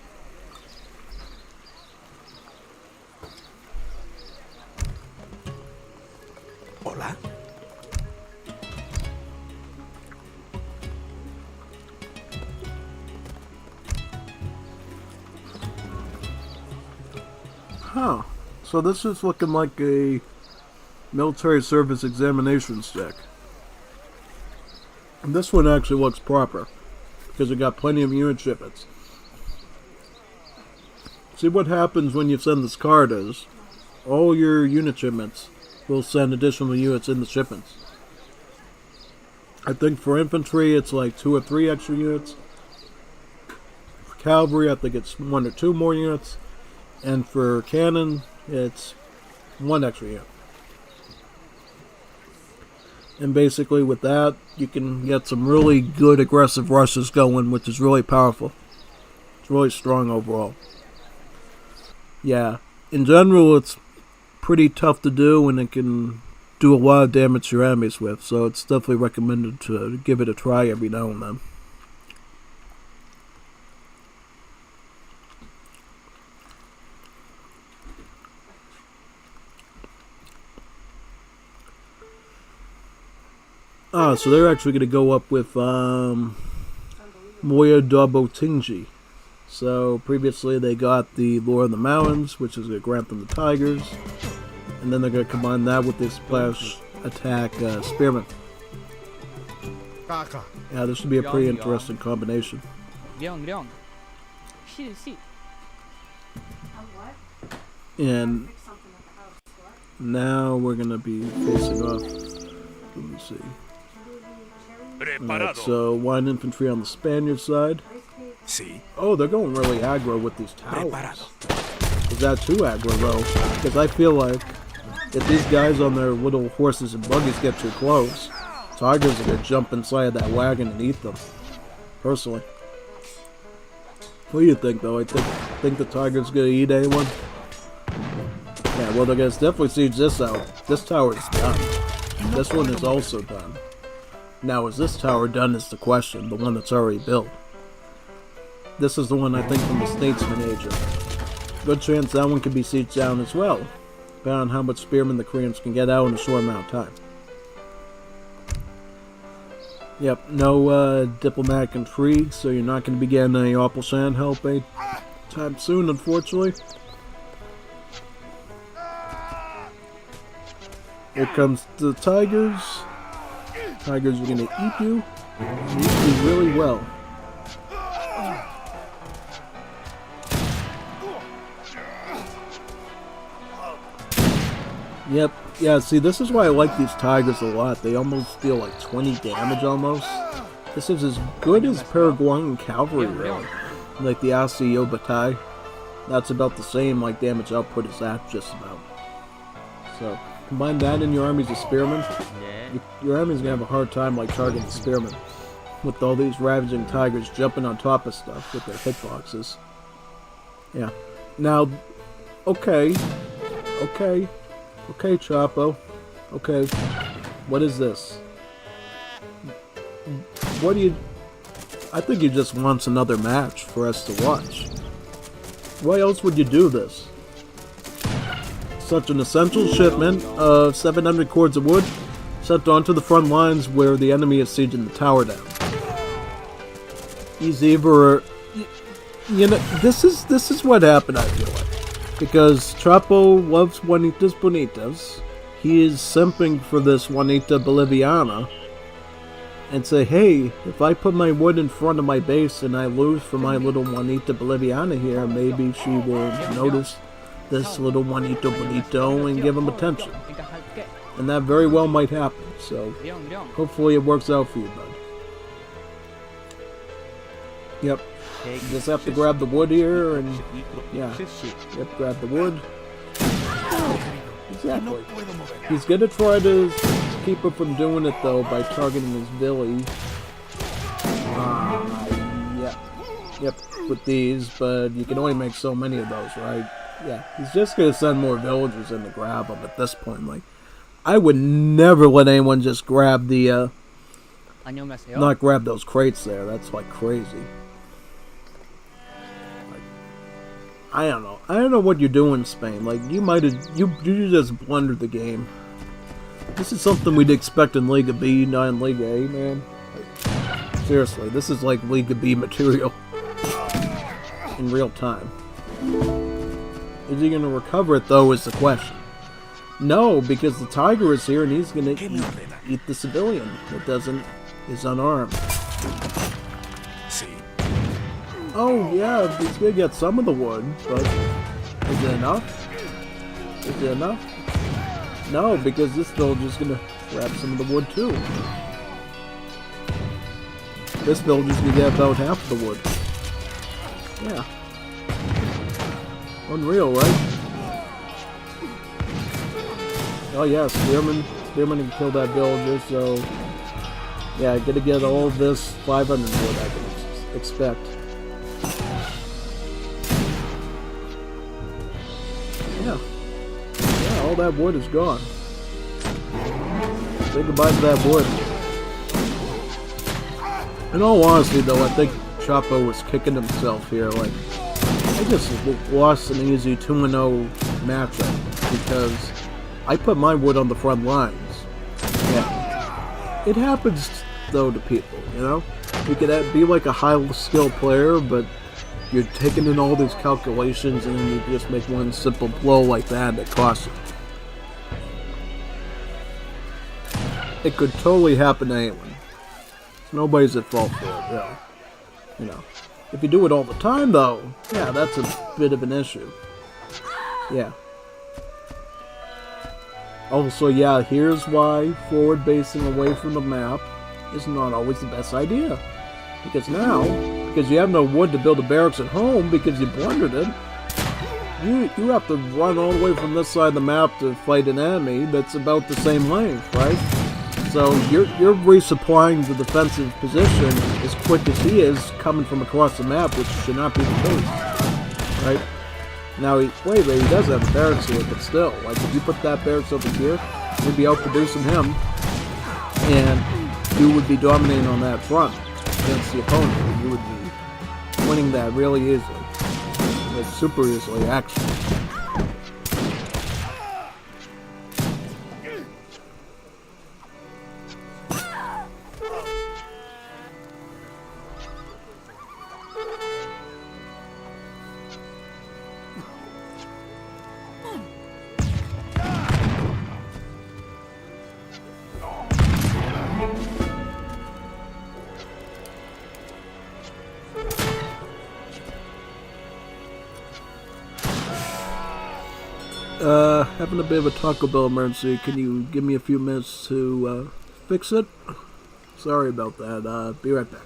Speaker 5: Hola.
Speaker 1: Huh. So this is looking like a military service examinations deck. And this one actually looks proper, because it got plenty of unit shipments. See, what happens when you send this card is, all your unit shipments will send additional units in the shipments. I think for infantry it's like 2 or 3 extra units. For cavalry I think it's 1 or 2 more units. And for cannon it's 1 extra unit. And basically with that, you can get some really good aggressive rushes going, which is really powerful. It's really strong overall. Yeah, in general it's pretty tough to do, and it can do a lot of damage to your enemies with, so it's definitely recommended to give it a try every now and then. So they're actually going to go up with Moya Darbotingi. So previously they got the Lure of the Mountains, which is going to grant them the Tigers. And then they're going to combine that with the Splash Attack Spearman. Yeah, this should be a pretty interesting combination.
Speaker 6: 령. 실.
Speaker 1: And now we're going to be facing off. Let me see. Alright, so 1 infantry on the Spaniard side.
Speaker 5: Sí.
Speaker 1: Oh, they're going really aggro with these towers. Is that too aggro though? Because I feel like if these guys on their little horses and buggies get too close, tigers are going to jump inside of that wagon and eat them. Personally. What do you think though? I think the tiger's going to eat anyone? Yeah, well they're going to definitely siege this out. This tower is done. This one is also done. Now is this tower done is the question, the one that's already built. This is the one I think from the Statesman Agent. Good chance that one could be sieged down as well, depending on how much spearmen the Koreans can get out in a short amount of time. Yep, no diplomatic intrigue, so you're not going to be getting any Opalshan help anytime soon, unfortunately. Here comes the tigers. Tigers are going to eat you, and eat you really well. Yep, yeah, see, this is why I like these tigers a lot. They almost deal like 20 damage almost. This is as good as Paraguayan cavalry, really. Like the Asiyo Batai. That's about the same like damage output as that, just about. So, combine that in your armies of spearmen. Your army's gonna have a hard time like targeting the spearmen. With all these ravaging tigers jumping on top of stuff with their hitboxes. Yeah. Now, okay, Chapo. Okay, what is this? What do you... I think he just wants another match for us to watch. Why else would you do this? Such an essential shipment of 700 cords of wood sent onto the front lines where the enemy is sieging the tower down. He's either... You know, this is what happened, I feel like. Because Chapo loves Juanitas Bonitas. He is simping for this Juanita Boliviana. And say, hey, if I put my wood in front of my base and I lose for my little Juanita Boliviana here, maybe she will notice this little Juanito Bonito and give him attention. And that very well might happen. So, hopefully it works out for you, bud. Yep. Just have to grab the wood here and, yeah, yep, grab the wood. Exactly. He's gonna try to keep her from doing it though by targeting his Billy. Yep, with these, but you can only make so many of those, right? Yeah, he's just gonna send more villagers in to grab them at this point. Like, I would never let anyone just grab the
Speaker 6: 안녕하세요.
Speaker 1: Not grab those crates there. That's like crazy. I don't know. I don't know what you're doing in Spain. Like, you might have... You just blundered the game. This is something we'd expect in Liga B, not in Liga A, man. Like, seriously, this is like Liga B material. In real time. Is he going to recover it, though, is the question. No, because the tiger is here and he's going to eat the civilian that is unarmed. Oh, yeah, he's going to get some of the wood, but is it enough? Is it enough? No, because this villager's going to grab some of the wood, too. This villager's going to get about half of the wood. Yeah. Unreal, right? Oh, yeah, Spearman can kill that villager, so... Yeah, I gotta get all this 500 wood I can expect. Yeah, all that wood is gone. Say goodbye to that wood. In all honesty, though, I think Chapo was kicking himself here. Like, I just lost an easy 2-0 matchup because I put my wood on the front lines. Yeah. It happens, though, to people, you know? You could be like a high-skill player, but you're taking in all these calculations and then you just make one simple blow like that costs you. It could totally happen to anyone. Nobody's at fault for it, really. You know. If you do it all the time, though, yeah, that's a bit of an issue. Yeah. Also, yeah, here's why forward basing away from the map is not always the best idea. Because now, because you have no wood to build a barracks at home because you blundered it, you have to run all the way from this side of the map to fight an enemy that's about the same length, right? So you're resupplying the defensive position as quick as he is coming from across the map, which should not be the case, right? Now, he does have a barracks here, but still, like, if you put that barracks over here, you'd be outproducing him, and you would be dominating on that front against the opponent. You would be winning that really easily. Like, super easily, actually. Having a bit of a Taco Bell emergency. Can you give me a few minutes to fix it? Sorry about that. Be right back.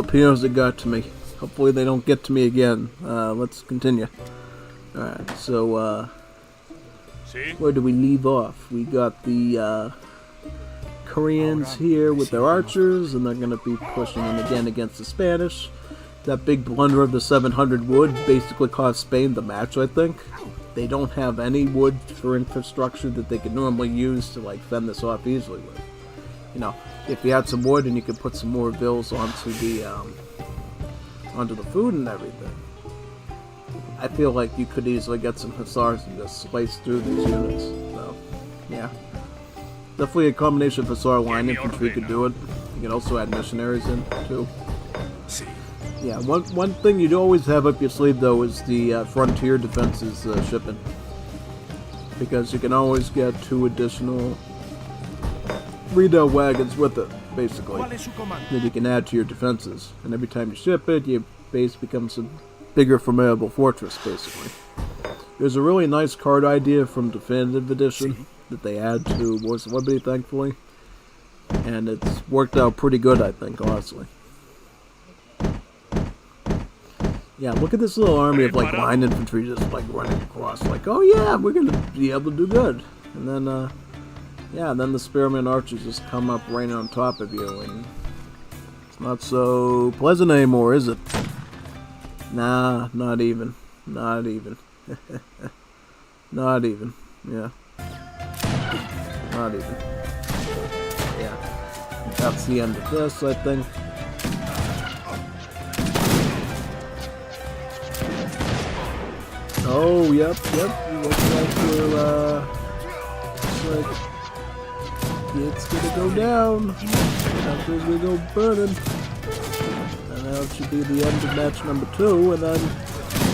Speaker 1: jalapenos that got to me. Hopefully they don't get to me again. Let's continue. Alright, so, where do we leave off? We got the, Koreans here with their archers, and they're going to be pushing them again against the Spanish. That big blunder of the 700 wood basically cost Spain the match, I think. They don't have any wood for infrastructure that they could normally use to, like, fend this off easily with. You know, if you had some wood and you could put some more bills onto the food and everything, I feel like you could easily get some hussars and just slice through these units. So, yeah. Definitely a combination of hussar line infantry could do it. You can also add missionaries in, too. Yeah, one thing you'd always have up your sleeve, though, is the frontier defenses shipping. Because you can always get 2 additional redoubt wagons with it, basically, that you can add to your defenses. And every time you ship it, your base becomes a bigger, formidable fortress, basically. There's a really nice card idea from Definitive Edition that they add to Wars of Liberty, thankfully. And it's worked out pretty good, I think, honestly. Yeah, look at this little army of, like, line infantry just, like, running across. Like, oh yeah, we're gonna be able to do good. And then, yeah, then the spearmen archers just come up right on top of you, and it's not so pleasant anymore, is it? Nah, not even. Not even. Not even. Yeah. Not even. Yeah. That's the end of this, I think. Oh, yep. Looks like we're, it's gonna go down. Country's gonna go burning. And now it should be the end of match number 2, and then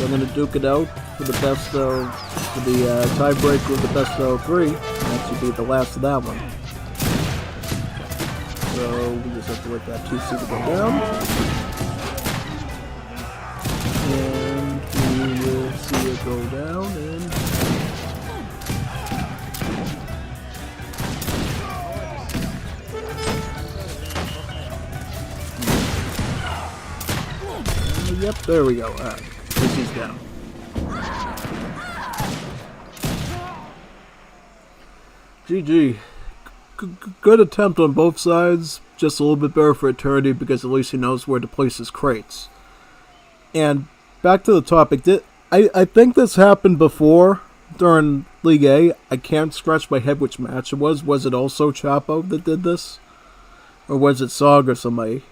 Speaker 1: we're gonna duke it out for the best of, for the tiebreaker of the best of 3. And that should be the last of that one. So we just have to let that TC to go down. And we will see it go down, and yep, there we go. Alright, TC's down. GG. Good attempt on both sides, just a little bit better for Eternity because at least he knows where to place his crates. And back to the topic, I think this happened before during Liga A. I can't scratch my head which match it was. Was it also Chapo that did this? Or was it Sog or somebody?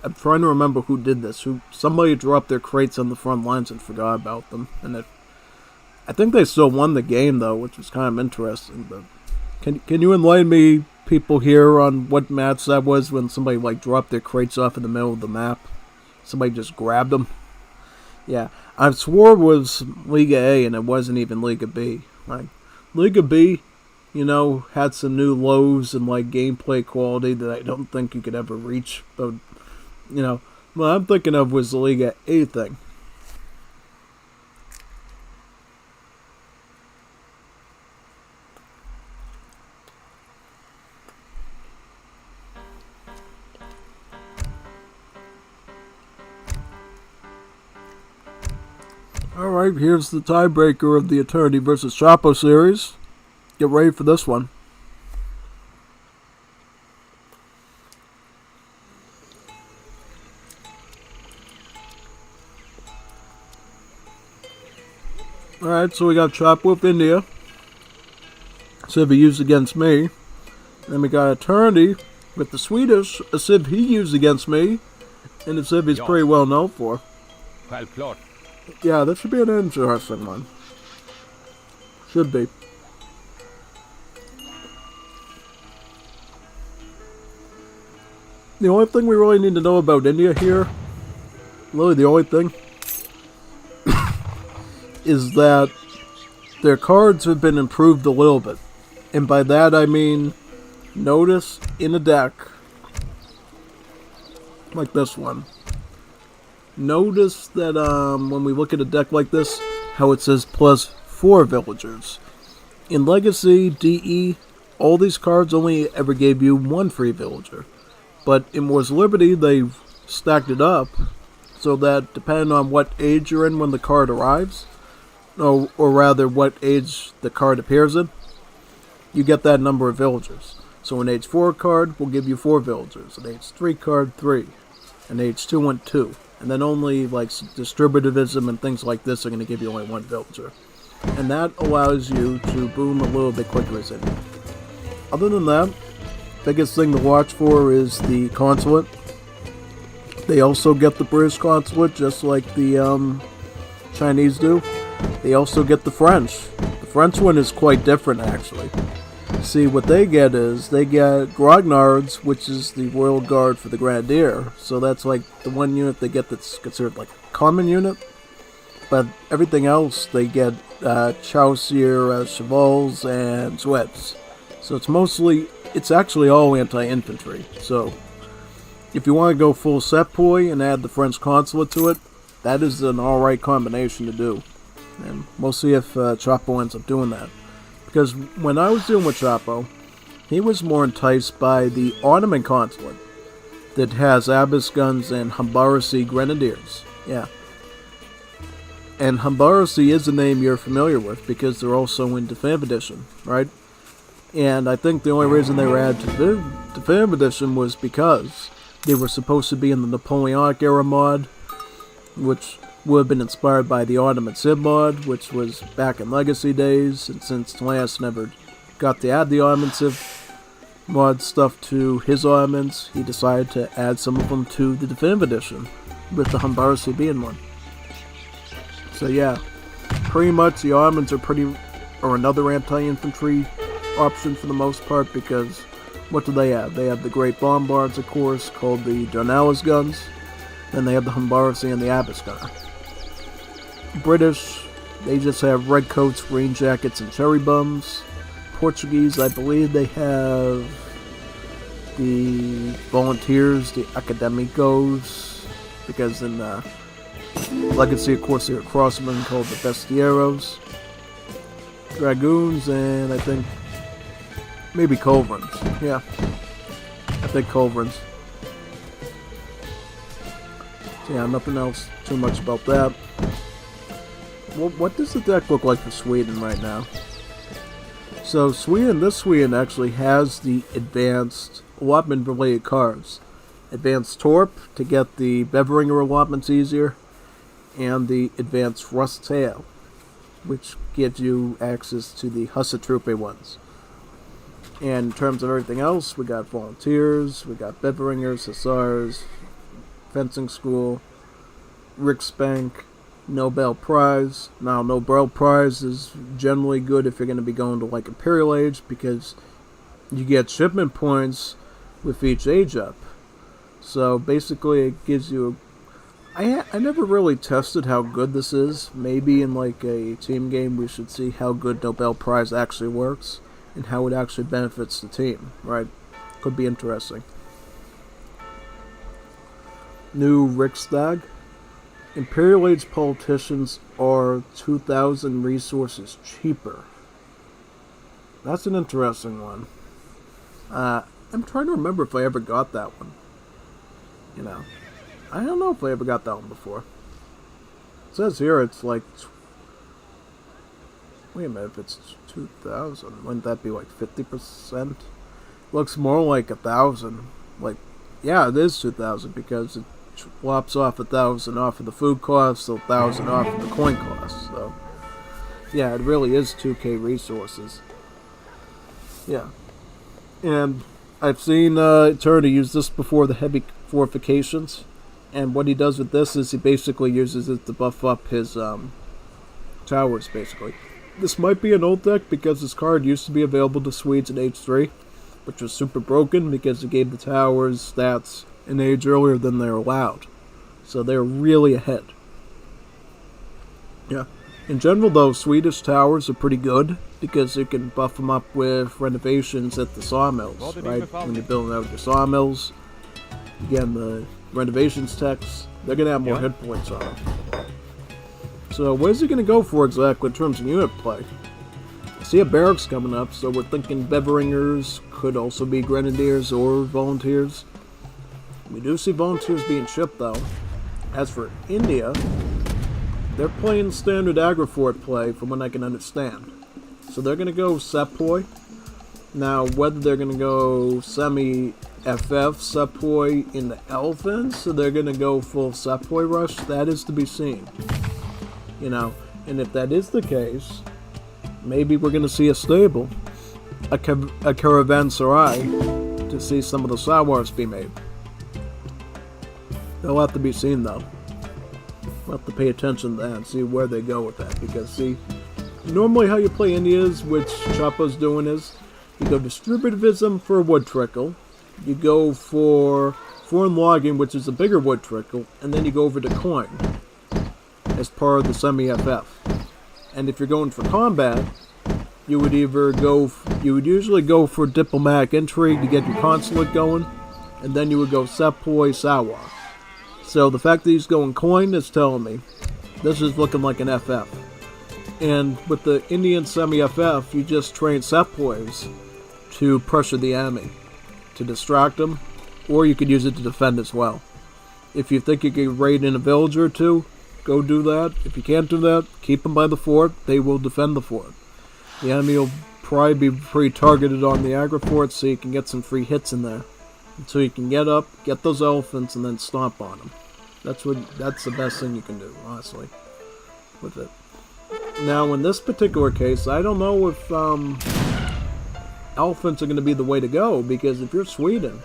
Speaker 1: I'm trying to remember who did this. Somebody dropped their crates on the front lines and forgot about them. And I think they still won the game though, which was kind of interesting. But can you enlighten me, people here, on what match that was when somebody like dropped their crates off in the middle of the map? Somebody just grabbed them. Yeah, I swore it was Liga A and it wasn't even Liga B. Like, Liga B, you know, had some new lows and like gameplay quality that I don't think you could ever reach. But, you know, what I'm thinking of was the Liga A thing. Alright, here's the tiebreaker of the Eternity vs. Chapo series. Get ready for this one. Alright, so we got Chapo with India. Civ he used against me. Then we got Eternity with the Swedish, a Civ he used against me, and a Civ he's pretty well known for.
Speaker 3: Självklart.
Speaker 1: Yeah, that should be an interesting one. Should be. The only thing we really need to know about India here, really the only thing, is that their cards have been improved a little bit. And by that I mean, notice in a deck, like this one, notice that when we look at a deck like this, how it says +4 villagers. In Legacy, DE, all these cards only ever gave you 1 free villager. But in Wars of Liberty, they've stacked it up so that depending on what age you're in when the card arrives, or rather what age the card appears in, you get that number of villagers. So an age 4 card will give you 4 villagers, an age 3 card 3, an age 2 1 2, and then only like distributivism and things like this are going to give you only 1 villager. And that allows you to boom a little bit quicker as in. Other than that, biggest thing to watch for is the consulate. They also get the British consulate just like the Chinese do. They also get the French. The French one is quite different actually. See, what they get is, they get grognards, which is the royal guard for the grenadier. So that's like the one unit they get that's considered like a common unit. But everything else, they get Chaucier, Chevals, and Zoueves. So it's actually all anti-infantry. So if you want to go full sepoy and add the French consulate to it, that is an alright combination to do. And we'll see if Chapo ends up doing that. Because when I was dealing with Chapo, he was more enticed by the Ottoman consulate that has Abyss guns and Humbarasi grenadiers. Yeah. And Humbarasi is a name you're familiar with because they're also in Definitive Edition, right? And I think the only reason they were added to Definitive Edition was because they were supposed to be in the Napoleonic era mod, which would have been inspired by the Ottoman Civ mod, which was back in Legacy days, and since Lance never got to add the Ottoman Civ mod stuff to his Ottomans, he decided to add some of them to the Definitive Edition, with the Humbarasi being one. So yeah, pretty much the Ottomans are another anti-infantry option for the most part, because what do they have? They have the Great Bombards, of course, called the Darnelles guns. Then they have the Humbarasi and the Abyss gunner. British, they just have red coats, rain jackets, and cherry bums. Portuguese, I believe they have the volunteers, the academicos, because in Legacy, of course, they're crossmen called the Bestieros. Dragoons, and I think maybe Culverins. Yeah, I think Culverins. So yeah, nothing else too much about that. Well, what does the deck look like for Sweden right now? So this Sweden actually has the advanced allotment related cards. Advanced Torp to get the Beveringer allotments easier, and the advanced Rust Tail, which gives you access to the Hussatrupe ones. And in terms of everything else, we got volunteers, we got Beveringers, Hussars, Fencing School, Riksbank, Nobel Prize. Now, Nobel Prize is generally good if you're going to be going to like Imperial Age, because you get shipment points with each age up. So basically it gives you I never really tested how good this is. Maybe in like a team game we should see how good Nobel Prize actually works and how it actually benefits the team, right? Could be interesting. New Riksdag. Imperial Age politicians are 2,000 resources cheaper. That's an interesting one. I'm trying to remember if I ever got that one. You know, I don't know if I ever got that one before. It says here it's like... Wait a minute, if it's 2,000, wouldn't that be like 50%? Looks more like 1,000. Like, yeah, it is 2,000 because it lops off 1,000 off of the food costs, so 1,000 off of the coin costs. So, yeah, it really is 2k resources. Yeah. And I've seen Eternity use this before the heavy fortifications. And what he does with this is he basically uses it to buff up his towers, basically. This might be an old deck because this card used to be available to Swedes in Age 3, which was super broken because it gave the towers stats an age earlier than they're allowed. So they're really ahead. Yeah. In general, though, Swedish towers are pretty good because you can buff them up with renovations at the sawmills, right? When you're building out your sawmills, again, the renovations techs, they're going to have more hit points on them. So where's he going to go for exactly in terms of unit play? I see a barracks coming up, so we're thinking Beveringers could also be Grenadiers or Volunteers. We do see volunteers being shipped, though. As for India, they're playing standard Agrifort play, from what I can understand. So they're going to go Sepoy. Now, whether they're going to go semi-FF Sepoy in the Elephants, or they're going to go full Sepoy rush, that is to be seen. You know, and if that is the case, maybe we're going to see a stable, a caravanserai, to see some of the Sawars be made. They'll have to be seen, though. We'll have to pay attention to that and see where they go with that. Because, see, normally how you play Indias, which Chapo's doing, is you go distributivism for a wood trickle, you go for foreign logging, which is a bigger wood trickle, and then you go over to coin as part of the semi-FF. And if you're going for combat, you would usually go for diplomatic intrigue to get your consulate going, and then you would go Sepoy Sawar. So the fact that he's going coin is telling me this is looking like an FF. And with the Indian semi-FF, you just train Sepoys to pressure the enemy, to distract them, or you could use it to defend as well. If you think you can raid in a village or two, go do that. If you can't do that, keep them by the fort. They will defend the fort. The enemy will probably be pretty targeted on the Agrifort, so you can get some free hits in there. So you can get up, get those elephants, and then stomp on them. That's the best thing you can do, honestly, with it. Now, in this particular case, I don't know if elephants are going to be the way to go, because if you're Sweden,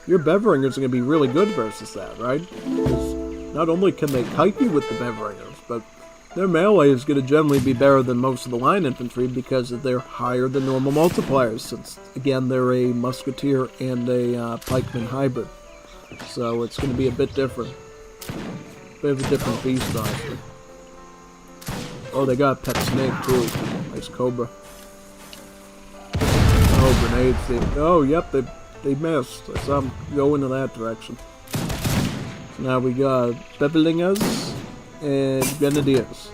Speaker 1: your Beveringers are going to be really good versus that, right? Because not only can they kite you with the Beveringers, but their melee is going to generally be better than most of the line infantry because they're higher than normal multipliers, since, again, they're a musketeer and a pikeman hybrid. So it's going to be a bit different. Bit of a different beast, honestly. Oh, they got a pet snake, too. Nice cobra. Oh, grenades. Oh, yep, they missed. I saw them go into that direction. So now we got Bevelingers and Grenadiers.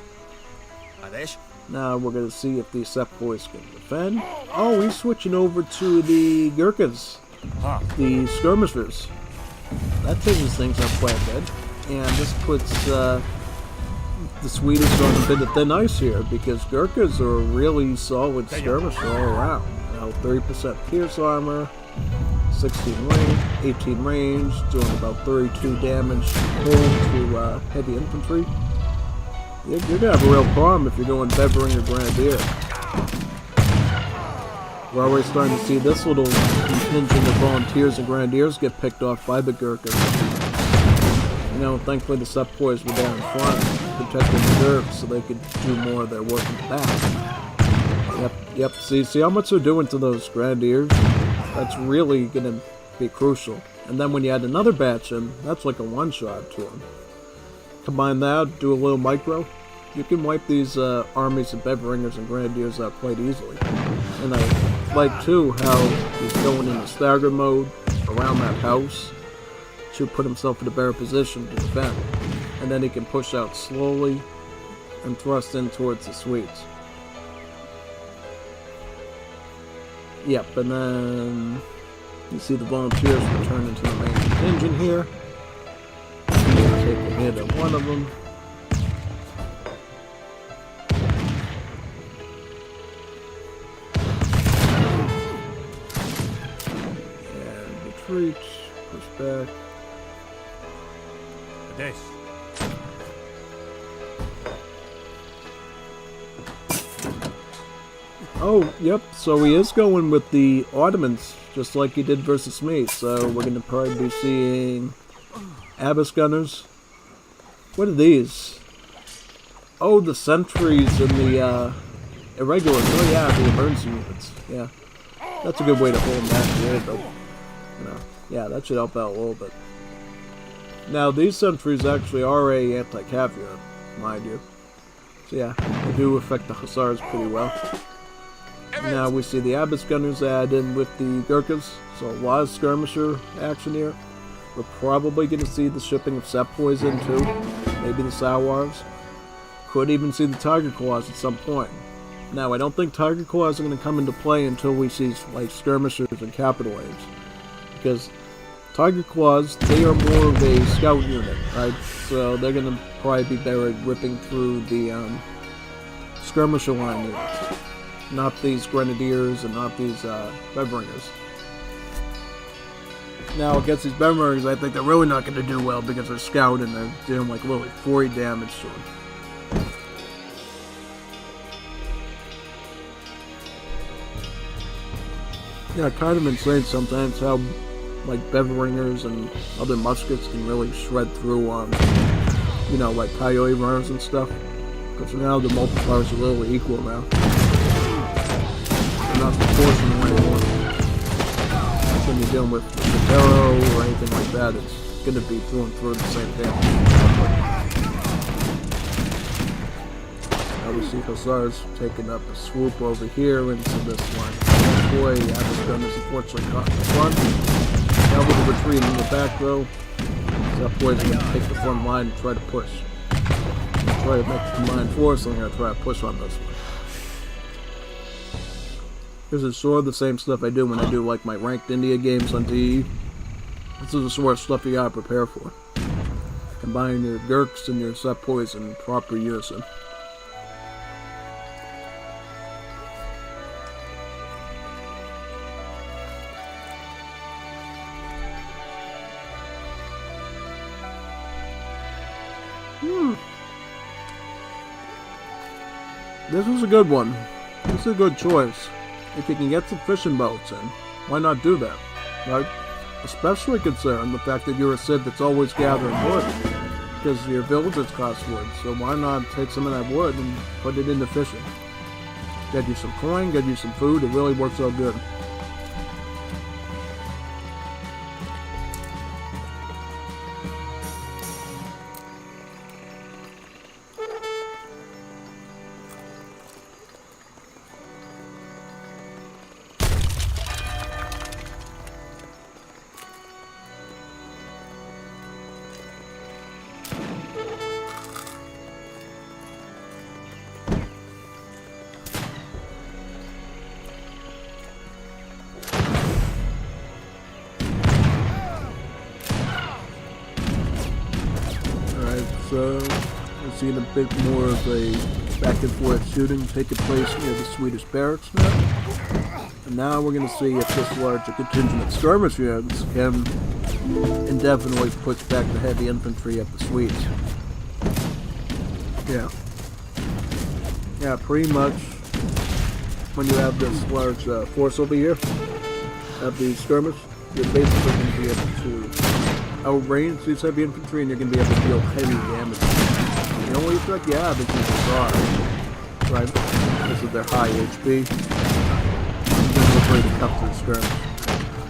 Speaker 1: Now we're going to see if these Sepoys can defend. Oh, he's switching over to the Gurkhas, the skirmishers. That changes things up quite a bit. And this puts the Swedish on a bit of thin ice here, because Gurkhas are a really solid skirmisher all around. Now 30% pierce armor, 16 range, 18 range, doing about 32 damage cold to heavy infantry. You're going to have a real problem if you're going Bevering or Grenadier. We're already starting to see this little contingent of volunteers and Grenadiers get picked off by the Gurkhas. You know, thankfully the Sepoys were there in front, protecting the Gurkhas so they could do more of their work in the back. Yep, see how much they're doing to those Grenadiers? That's really going to be crucial. And then when you add another batch in, that's like a one-shot to them. Combine that, do a little micro, you can wipe these armies of Beveringers and Grenadiers out quite easily. And I like, too, how he's going into stagger mode around that house to put himself in a better position to defend. And then he can push out slowly and thrust in towards the Swedes. Yep, and then you see the volunteers return into the main contingent here. Take a hit at one of them. And retreat, push back. Oh, yep, so he is going with the Ottomans, just like he did versus me. So we're going to probably be seeing Abyss Gunners. What are these? Oh, the sentries and the irregulars. Oh yeah, the emergency units. Yeah, that's a good way to hold them back a little bit. You know, yeah, that should help out a little bit. Now, these sentries actually are a anti-cav, mind you. So yeah, they do affect the Hussars pretty well. Now we see the Abyss Gunners add in with the Gurkhas, so a lot of skirmisher action here. We're probably going to see the shipping of Sepoys in too, maybe the Sawars. Could even see the Tiger Claws at some point. Now I don't think Tiger Claws are going to come into play until we see like skirmishers and capital waves, because Tiger Claws, they are more of a scout unit, right? So they're gonna probably be better at ripping through the skirmisher line units. Not these Grenadiers and not these Bedringers. Now against these Bedringers, I think they're really not gonna do well because they're scout and they're doing like literally 40 damage to them. Yeah, kind of insane sometimes how like Bedringers and other muskets can really shred through you know, like coyote runners and stuff. Because now the multipliers are literally equal now. They're not proportional anymore. When you're dealing with the arrow or anything like that, it's going to be through and through the same damage. Now we see Hussars taking up a swoop over here into this one. Boy, Abbas gun is unfortunately caught in the front. Now with the retreat in the back row, that boy's going to take the front line and try to push. Try to make the combined force, I'm going to try to push on this one. This is sort of the same stuff I do when I do like my ranked India games on DE. This is the sort of stuff you gotta prepare for. Combine your Gurks and your Sepoys in proper unison. This was a good one. This is a good choice. If you can get some fishing boats in, why not do that, right? Especially considering the fact that you're a Civ that's always gathering wood, because your villages cost wood, so why not take some of that wood and put it into fishing? Get you some coin, get you some food, it really works out good. So we're seeing a bit more of a back and forth shooting taking place near the Swedish barracks now. And now we're going to see if this larger contingent of skirmish units can indefinitely push back the heavy infantry of the Swedes. Yeah, pretty much when you have this large force over here of the skirmish, you're basically going to be able to outrange these heavy infantry and you're going to be able to deal heavy damage. The only threat you have is these Hussars, right? Because of their high HP. They're pretty tough to the skirmish.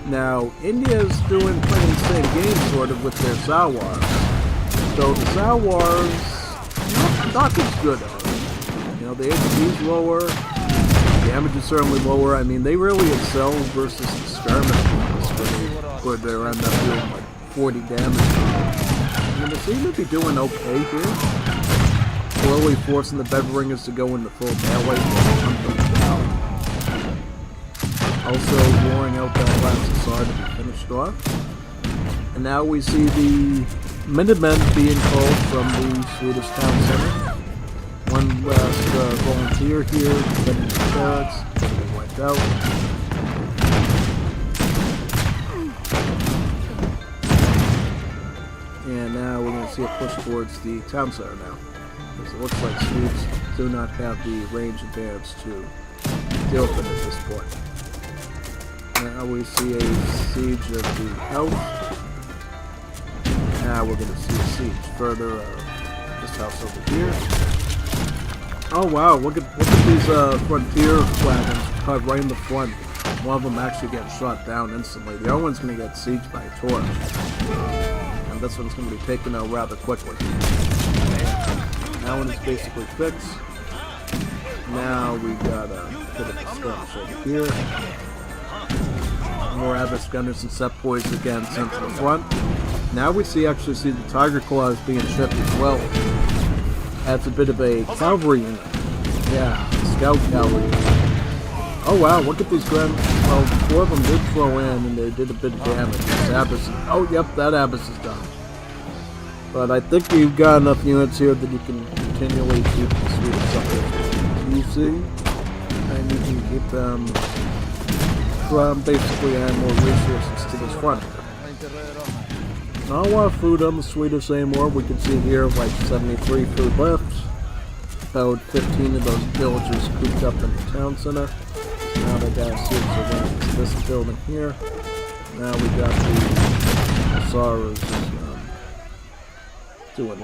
Speaker 1: Now, India's doing playing the same game sort of with their Sawars. So the Sawars, not as good are they? You know, the HP's lower, the damage is certainly lower. I mean, they really excel versus the skirmish where they're end up doing like 40 damage. I mean, they seem to be doing okay here. Slowly forcing the Bedringers to go into full melee. Also roaring out that last Hussar to be finished off. And now we see the Minutemen being called from the Swedish town center. One last volunteer here, getting the barracks, getting wiped out. And now we're going to see a push towards the town center now. Because it looks like Swedes do not have the range advantage to deal with them at this point. Now we see a siege of the house. Now we're going to see a siege further this house over here. Oh wow, look at these frontier wagons cut right in the front. One of them actually gets shot down instantly. The other one's going to get sieged by a torch. And this one's going to be taken out rather quickly. That one is basically fixed. Now we got a bit of a skirmish over here. More Abbas gunners and Sepoys again sent to the front. Now we actually see the Tiger Claws being shipped as well. That's a bit of a cavalry unit. Yeah, scout cavalry unit. Oh wow, look at these grand... Well, 4 of them did throw in and they did a bit of damage. This Abyss... Oh, yep, that Abyss is done. But I think you've got enough units here that you can continually keep the Swedish suckers easy. And you can keep them from basically add more resources to this front. Not a lot of food on the Swedish anymore. We can see here like 73 food left. About 15 of those villagers cooped up in the town center. Now they got siege around this building here. Now we got the Saras doing.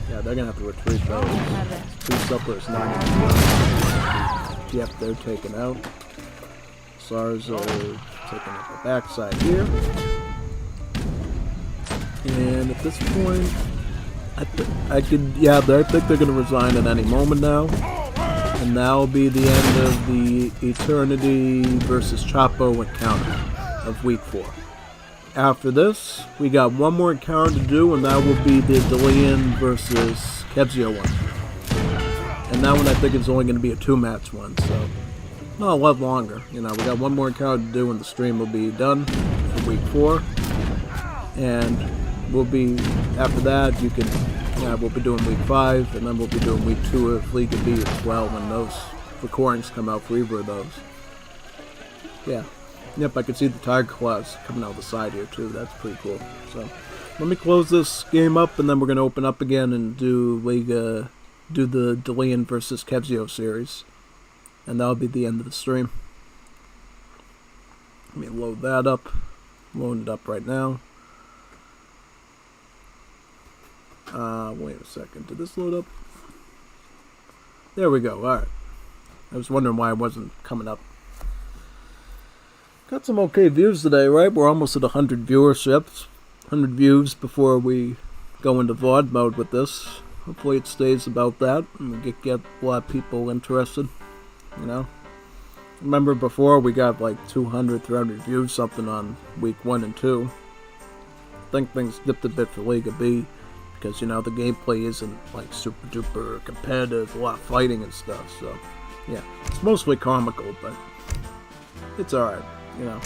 Speaker 1: Yeah, they're gonna have to retreat though. 2 supplers not gonna. Yep, they're taken out. Sars are taking up the backside here. And at this point, I think they're gonna resign at any moment now. And that'll be the end of the Eternity versus Chapo encounter of week 4. After this, we got one more encounter to do, and that will be the Delian versus Kebzio one. And that one I think is only going to be a 2-match one, so not a lot longer. You know, we got one more encounter to do, and the stream will be done for week 4. And we'll be after that. We'll be doing week 5, and then we'll be doing week 2 of Liga B as well when those recordings come out for either of those. Yeah. Yep, I can see the tiger claws coming out the side here too. That's pretty cool. So, let me close this game up, and then we're gonna open up again and do the Delian versus Kebzio series, and that'll be the end of the stream. Let me load that up. Loading it up right now. Wait a second. Did this load up? There we go. Alright. I was wondering why it wasn't coming up. Got some okay views today, right? We're almost at 100 viewerships. 100 views before we go into VOD mode with this. Hopefully it stays about that and we get a lot of people interested. You know? Remember before we got like 200, 300 views something on week 1 and 2. I think things dipped a bit for Liga B. Because, you know, the gameplay isn't, like, super duper competitive, a lot of fighting and stuff, so, yeah. It's mostly comical, but it's alright, you know.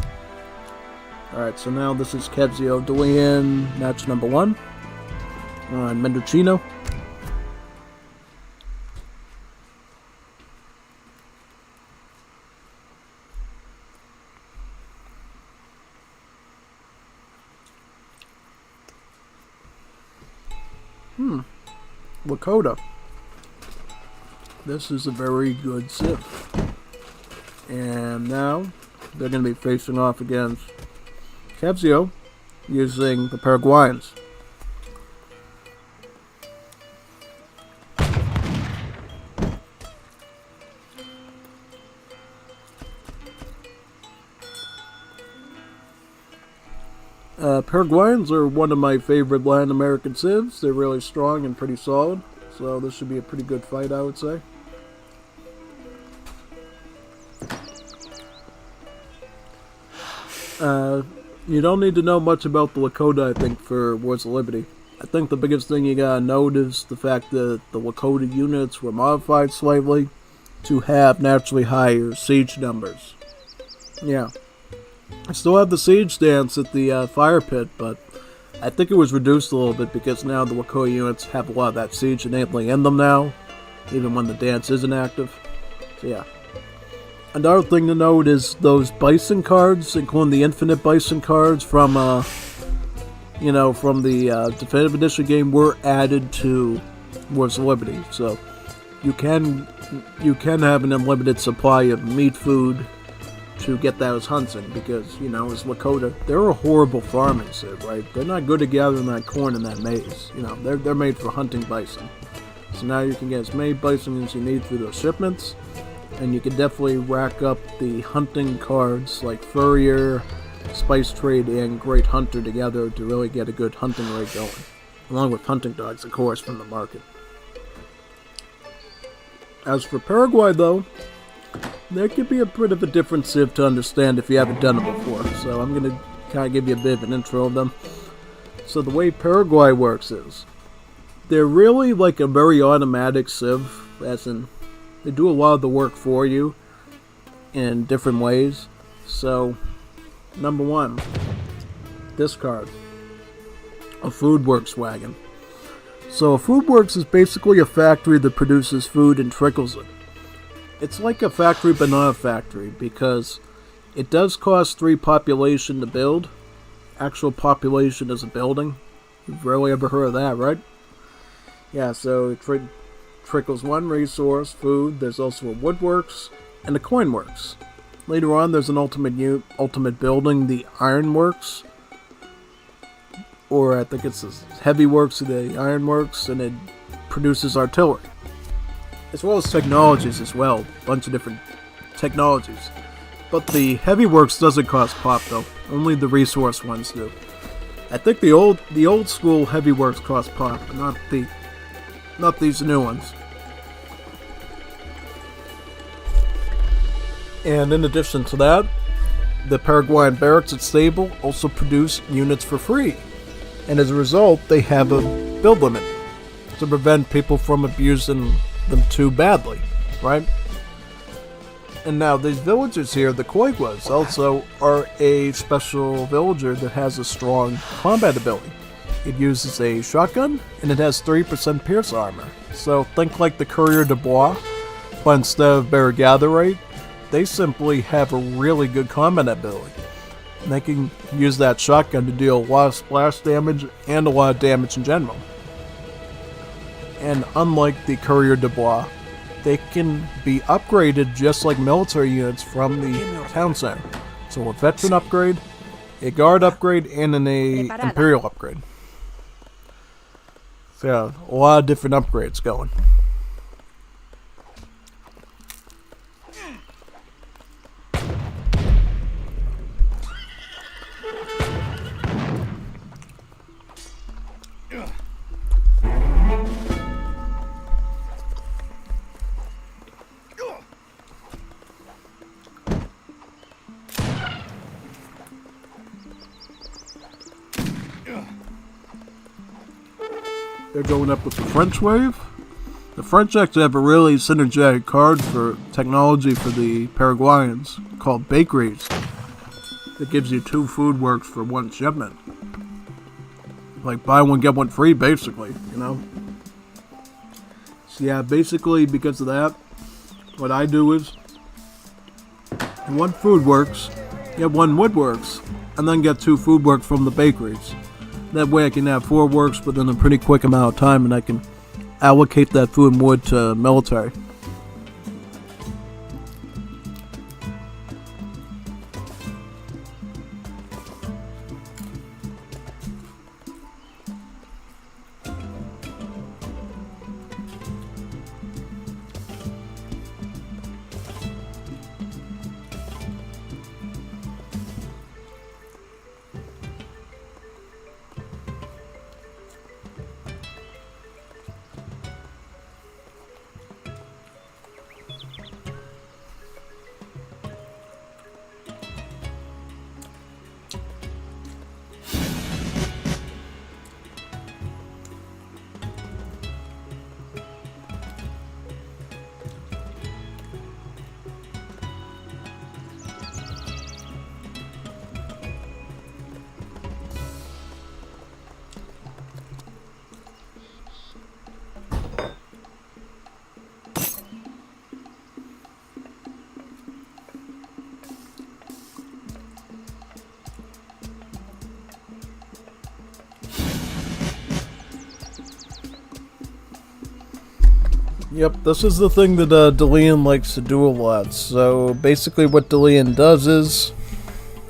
Speaker 1: Alright, so now this is Kebzio Delian, match number 1. On Mendocino. Lakota. This is a very good Civ. And now they're going to be facing off against Kebzio using the Paraguayans. Paraguayans are one of my favorite Latin American civs. They're really strong and pretty solid, so this should be a pretty good fight, I would say. You don't need to know much about the Lakota, I think, for Wars of Liberty. I think the biggest thing you gotta note is the fact that the Lakota units were modified slightly to have naturally higher siege numbers. Yeah. I still have the siege dance at the fire pit, but I think it was reduced a little bit because now the Lakota units have a lot of that siege enabling in them now, even when the dance isn't active. So yeah. Another thing to note is those bison cards, including the infinite bison cards from from the definitive edition game, were added to Wars of Liberty. So you can have an unlimited supply of meat food to get those hunts in, because, you know, as Lakota, they're a horrible farming civ, right? They're not good at gathering that corn and that maize. You know, they're made for hunting bison. So now you can get as many bison as you need through those shipments, and you can definitely rack up the hunting cards like Furrier, Spice Trade, and Great Hunter together to really get a good hunting rate going. Along with hunting dogs, of course, from the market. As for Paraguay, though, there could be a bit of a different civ to understand if you haven't done it before, so I'm going to kind of give you a bit of an intro of them. So the way Paraguay works is, they're really like a very automatic civ, as in, They do a lot of the work for you in different ways. So, number one, this card. A Foodworks wagon. So a Foodworks is basically a factory that produces food and trickles it. It's like a factory but not a factory, because it does cost 3 population to build. Actual population is a building. You've rarely ever heard of that, right? Yeah, so it trickles 1 resource, food. There's also a Woodworks and a Coinworks. Later on, there's an ultimate building, the Ironworks. Or I think it's the Heavy Works of the Ironworks, and it produces artillery. As well as technologies as well. A bunch of different technologies. But the Heavy Works doesn't cost pop though. Only the resource ones do. I think the old school Heavy Works cost pop, but not these new ones. And in addition to that, the Paraguayan barracks and stable also produce units for free. And as a result, they have a build limit to prevent people from abusing them too badly, right? And now these villagers here, the Koigwas, also are a special villager that has a strong combat ability. It uses a shotgun, and it has 3% pierce armor. So think like the Courier de Bois, but instead of Barrigatherite, they simply have a really good combat ability. And they can use that shotgun to deal a lot of splash damage and a lot of damage in general. And unlike the Courier de Bois, they can be upgraded just like military units from the town center. So a veteran upgrade, a guard upgrade, and an imperial upgrade. So yeah, a lot of different upgrades going. They're going up with the French wave. The French actually have a really synergetic card for technology for the Paraguayans called Bakeries. That gives you 2 food works for 1 shipment. Like buy one, get one free, basically, you know? So yeah, basically because of that, what I do is 1 food works, get 1 woodworks, and then get 2 food works from the bakeries. That way I can have 4 works within a pretty quick amount of time, and I can allocate that food and wood to military. Yep, this is the thing that Delian likes to do a lot. So basically what Delian does is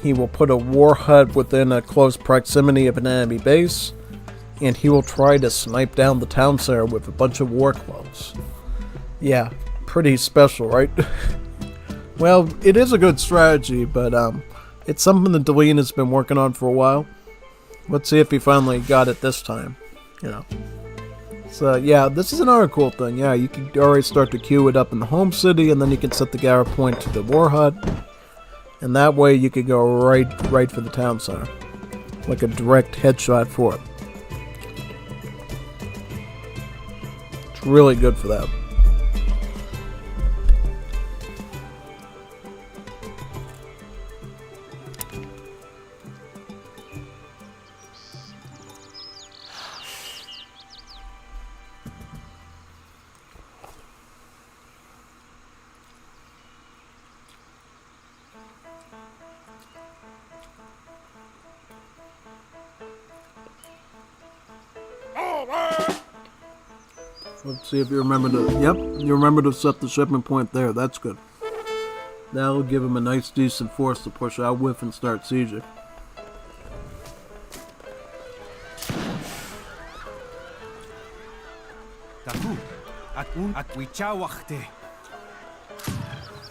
Speaker 1: he will put a war hut within a close proximity of an enemy base, and he will try to snipe down the town center with a bunch of war clothes. Yeah, pretty special, right? Well, it is a good strategy, but it's something that Delian has been working on for a while. Let's see if he finally got it this time, you know. So yeah, this is another cool thing. Yeah, you can already start to queue it up in the home city, and then you can set the Gara point to the war hut, and that way you can go right for the town center, like a direct headshot for it. It's really good for that. Let's see if you remember to... Yep, you remember to set the shipment point there. That's good. That'll give him a nice, decent force to push out with and start sieging.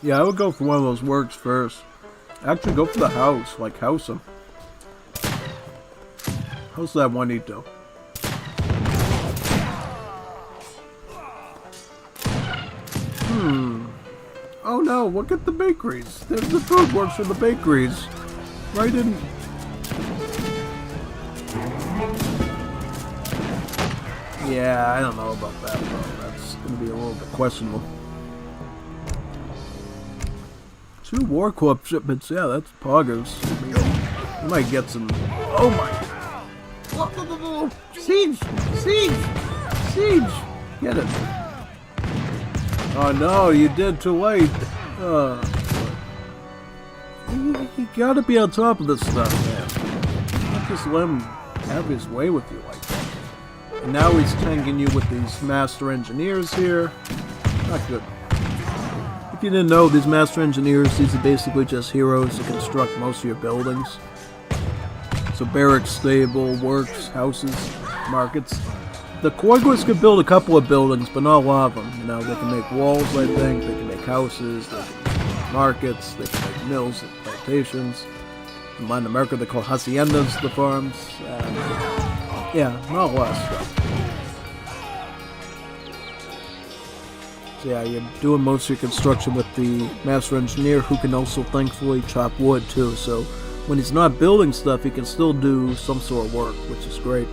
Speaker 1: Yeah, I would go for one of those works first. Actually, go for the house. Like, house him. How's that Juanito? Oh no, look at the bakeries. There's the food works for the bakeries. Right in... Yeah, I don't know about that, though. That's gonna be a little bit questionable. 2 War Club shipments, yeah, that's poggers. You might get some... Oh my... Siege! Siege! Siege! Get it. Oh no, you did too late. You gotta be on top of this stuff, man. You can't just let him have his way with you like that. And now he's tanking you with these master engineers here. Not good. If you didn't know, these master engineers, these are basically just heroes to construct most of your buildings. So barracks, stable, works, houses, markets. The Quaggas can build a couple of buildings, but not a lot of them. You know, they can make walls, I think, they can make houses, they can make markets, they can make mills and plantations. In Latin America, they call haciendas the farms. Yeah, not a lot of stuff. So yeah, you're doing most of your construction with the master engineer, who can also, thankfully, chop wood too. So when he's not building stuff, he can still do some sort of work, which is great.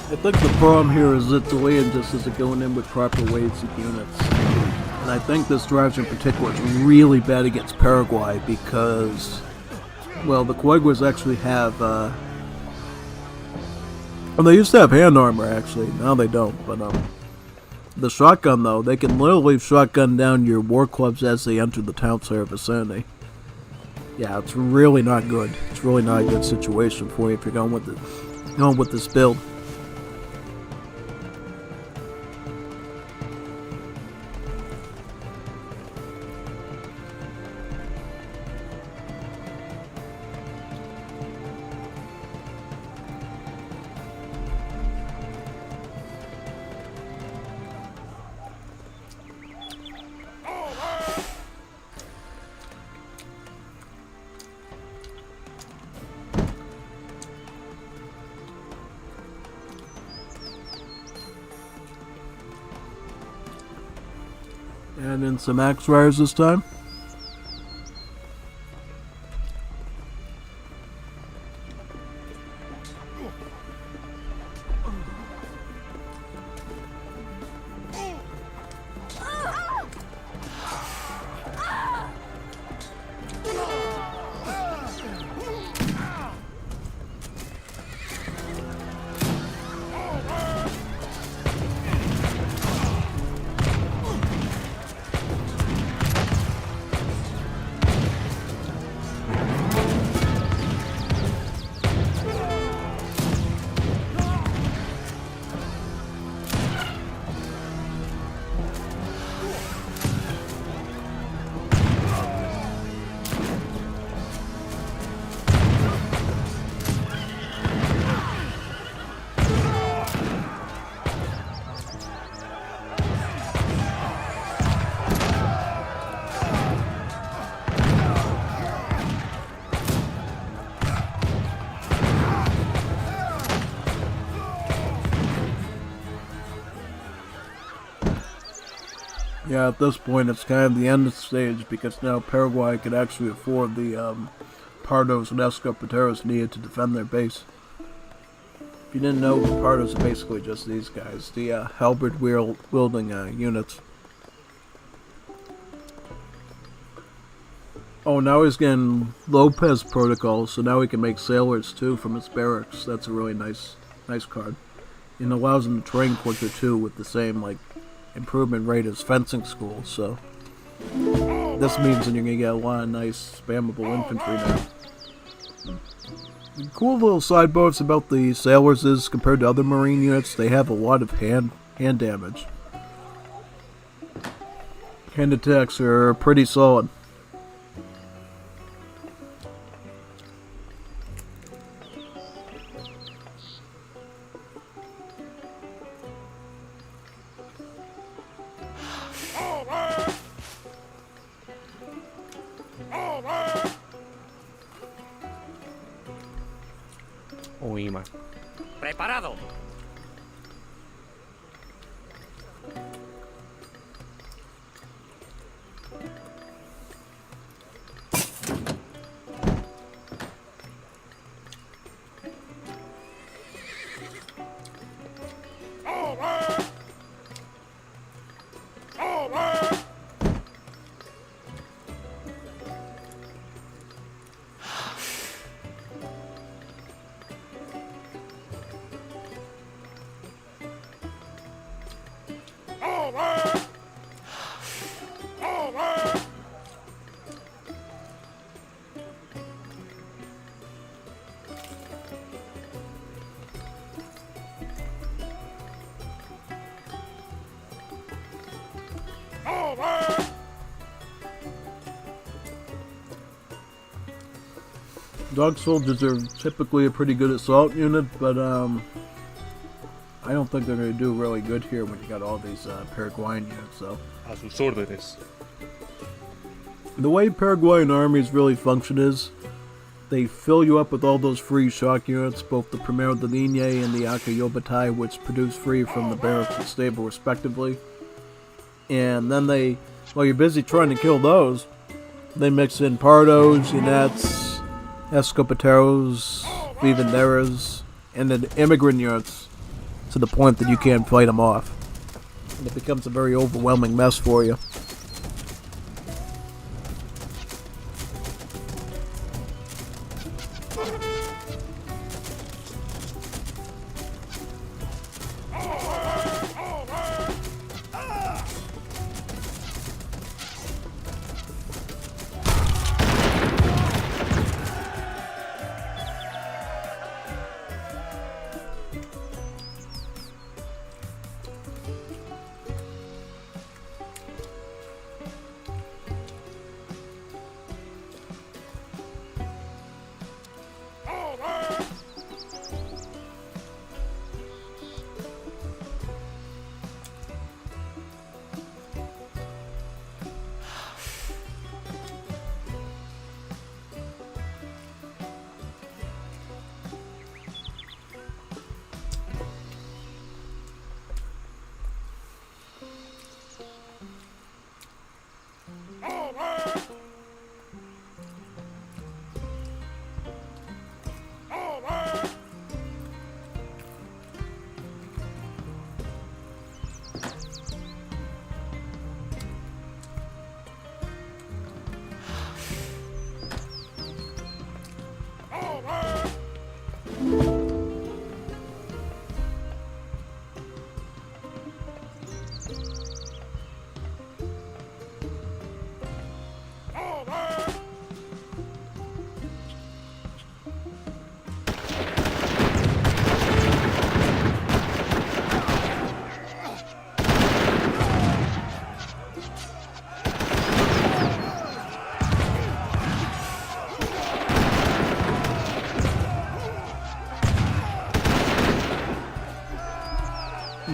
Speaker 1: I think the problem here is Italian just isn't going in with proper weights of units. And I think this drives in particular is really bad against Paraguay because, well, the Quaggas actually have, well, they used to have hand armor actually, now they don't, but the shotgun though, they can literally shotgun down your war clubs as they enter the town center vicinity. Yeah, it's really not good. It's really not a good situation for you if you're going with this build. And in some axe riders this time. Yeah, at this point it's kind of the end stage because now Paraguay can actually afford the Pardos and Escopeteros needed to defend their base. If you didn't know, the Pardos are basically just these guys, the halberd wielding units. Oh, now he's getting Lopez Protocol, so now he can make sailors too from his barracks. That's a really nice card. And allows him to train quicker too with the same improvement rate as fencing school, so this means that you're gonna get a lot of nice spammable infantry now. The cool little side bonus about the sailors is compared to other marine units, they have a lot of hand damage. Hand attacks are pretty solid.
Speaker 8: Oíma.
Speaker 6: Preparado.
Speaker 1: Dog soldiers are typically a pretty good assault unit, but I don't think they're going to do really good here when you got all these Paraguayan units, so.
Speaker 7: A sus órdenes.
Speaker 1: The way Paraguayan armies really function is, they fill you up with all those free shock units, both the Primero de Linea and the Acayobatai, which produce free from the barracks and stable respectively. And then they, while you're busy trying to kill those, they mix in Pardos, Unettes, Escopeteros, Vivanderas, and then immigrant units to the point that you can't fight them off. And it becomes a very overwhelming mess for you.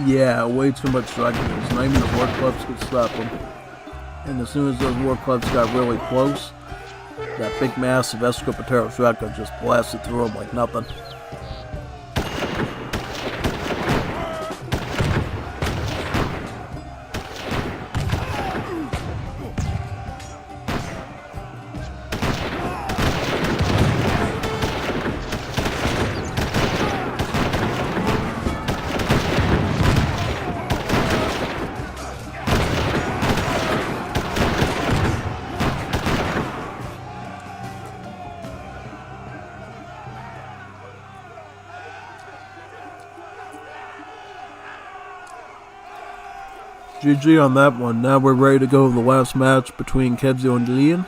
Speaker 1: Yeah, way too much striking. Not even the war clubs could stop them. And as soon as those war clubs got really close, that big mass of Escopetero shotgun just blasted through them like nothing. GG on that one. Now we're ready to go to the last match between Kevzio and Lian.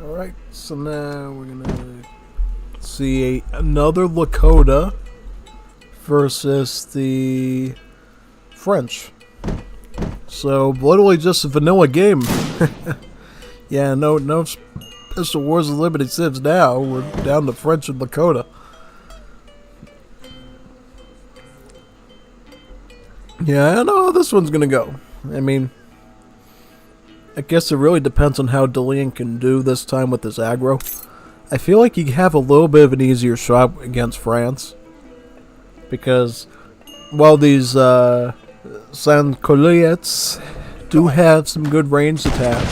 Speaker 1: Alright, so now we're gonna see another Lakota versus the French. So, literally just a vanilla game. Yeah, no Special Wars of Limited Civs now. We're down to French and Lakota. Yeah, I don't know how this one's gonna go. I mean, I guess it really depends on how Delian can do this time with his aggro. I feel like you have a little bit of an easier shot against France. Because while these Sans-Culottes do have some good ranged attack,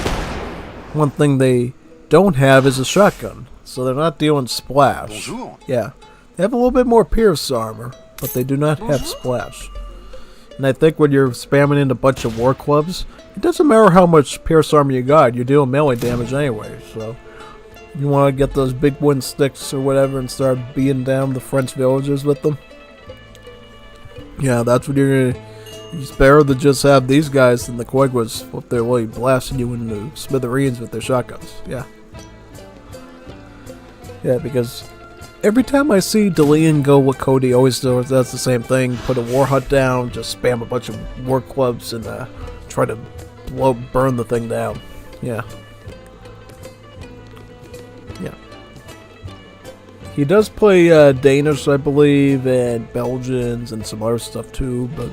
Speaker 1: one thing they don't have is a shotgun. So they're not dealing splash. Yeah, they have a little bit more pierce armor, but they do not have splash. And I think when you're spamming in a bunch of war clubs, it doesn't matter how much pierce armor you got, you're dealing melee damage anyway, so you want to get those big wooden sticks or whatever and start beating down the French villagers with them. Yeah, that's what you're gonna... It's better to just have these guys than the Queguas up there really blasting you into smithereens with their shotguns. Yeah. Yeah, because every time I see Delian go what Cody always does, that's the same thing. Put a war hut down, just spam a bunch of war clubs and try to burn the thing down. Yeah. Yeah. He does play Danish, I believe, and Belgians and some other stuff too, but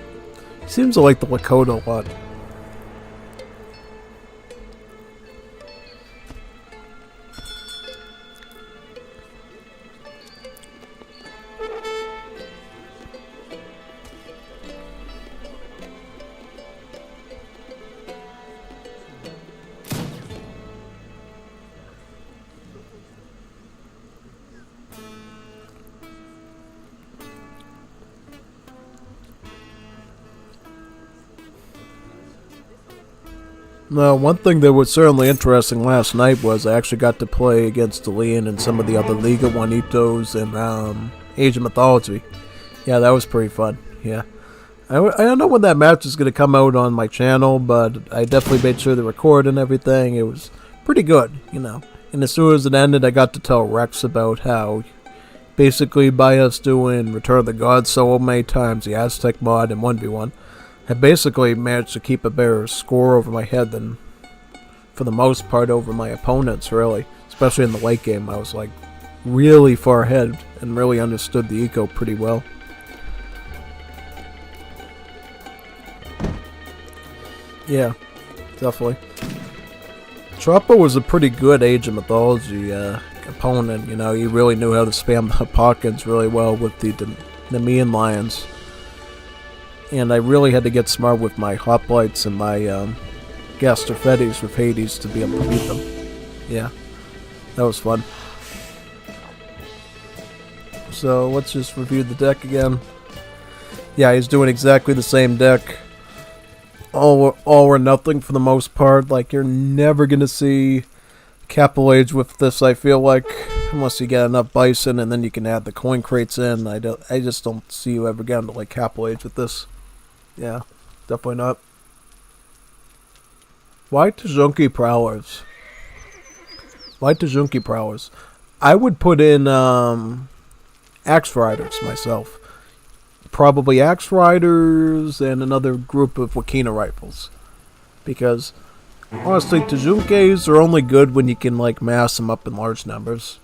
Speaker 1: he seems to like the Lakota a lot. Now, one thing that was certainly interesting last night was I actually got to play against Delian and some of the other Liga Juanitos and Age of Mythology. Yeah, that was pretty fun. Yeah. I don't know when that match is going to come out on my channel, but I definitely made sure to record and everything. It was pretty good, you know. And as soon as it ended, I got to tell Rex about how basically by us doing Return of the Gods so many times, the Aztec mod and 1v1, I basically managed to keep a better score over my head than, for the most part, over my opponents, really. Especially in the late game, I was, like, really far ahead and really understood the eco pretty well. Yeah, definitely. Troppo was a pretty good Age of Mythology opponent, you know. He really knew how to spam the Hopkins really well with the Nemean Lions. And I really had to get smart with my Hoplites and my Gasterfettis with Hades to be able to beat them. Yeah, that was fun. So let's just review the deck again. Yeah, he's doing exactly the same deck. All or nothing for the most part. Like, you're never going to see Capital Age with this, I feel like. Unless you get enough Bison and then you can add the coin crates in. I just don't see you ever getting to, like, Capital Age with this. Yeah, definitely not. Why Tajunki Prowlers? Why Tajunki Prowlers? I would put in Axe Riders myself. probably axe riders and another group of Wakina rifles. Because, honestly, Tajunkes are only good when you can, like, mass them up in large numbers.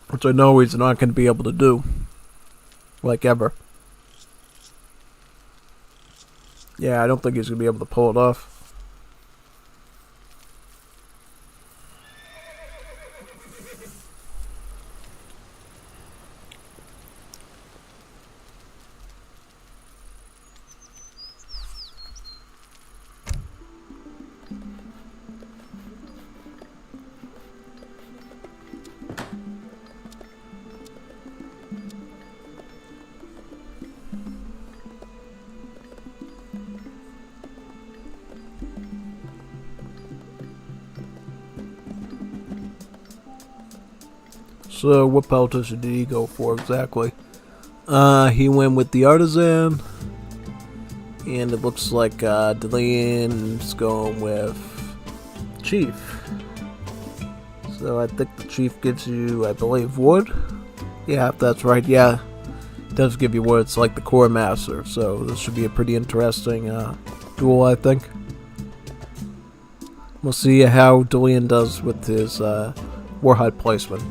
Speaker 1: Which I know he's not going to be able to do. Like, ever. Yeah, I don't think he's going to be able to pull it off. So, what politician did he go for exactly? He went with the artisan, and it looks like Delian's going with chief. So I think the chief gives you, I believe, wood. Yeah, that's right. Yeah, it does give you wood. It's like the core master. So this should be a pretty interesting duel, I think. We'll see how Delian does with his warhead placement.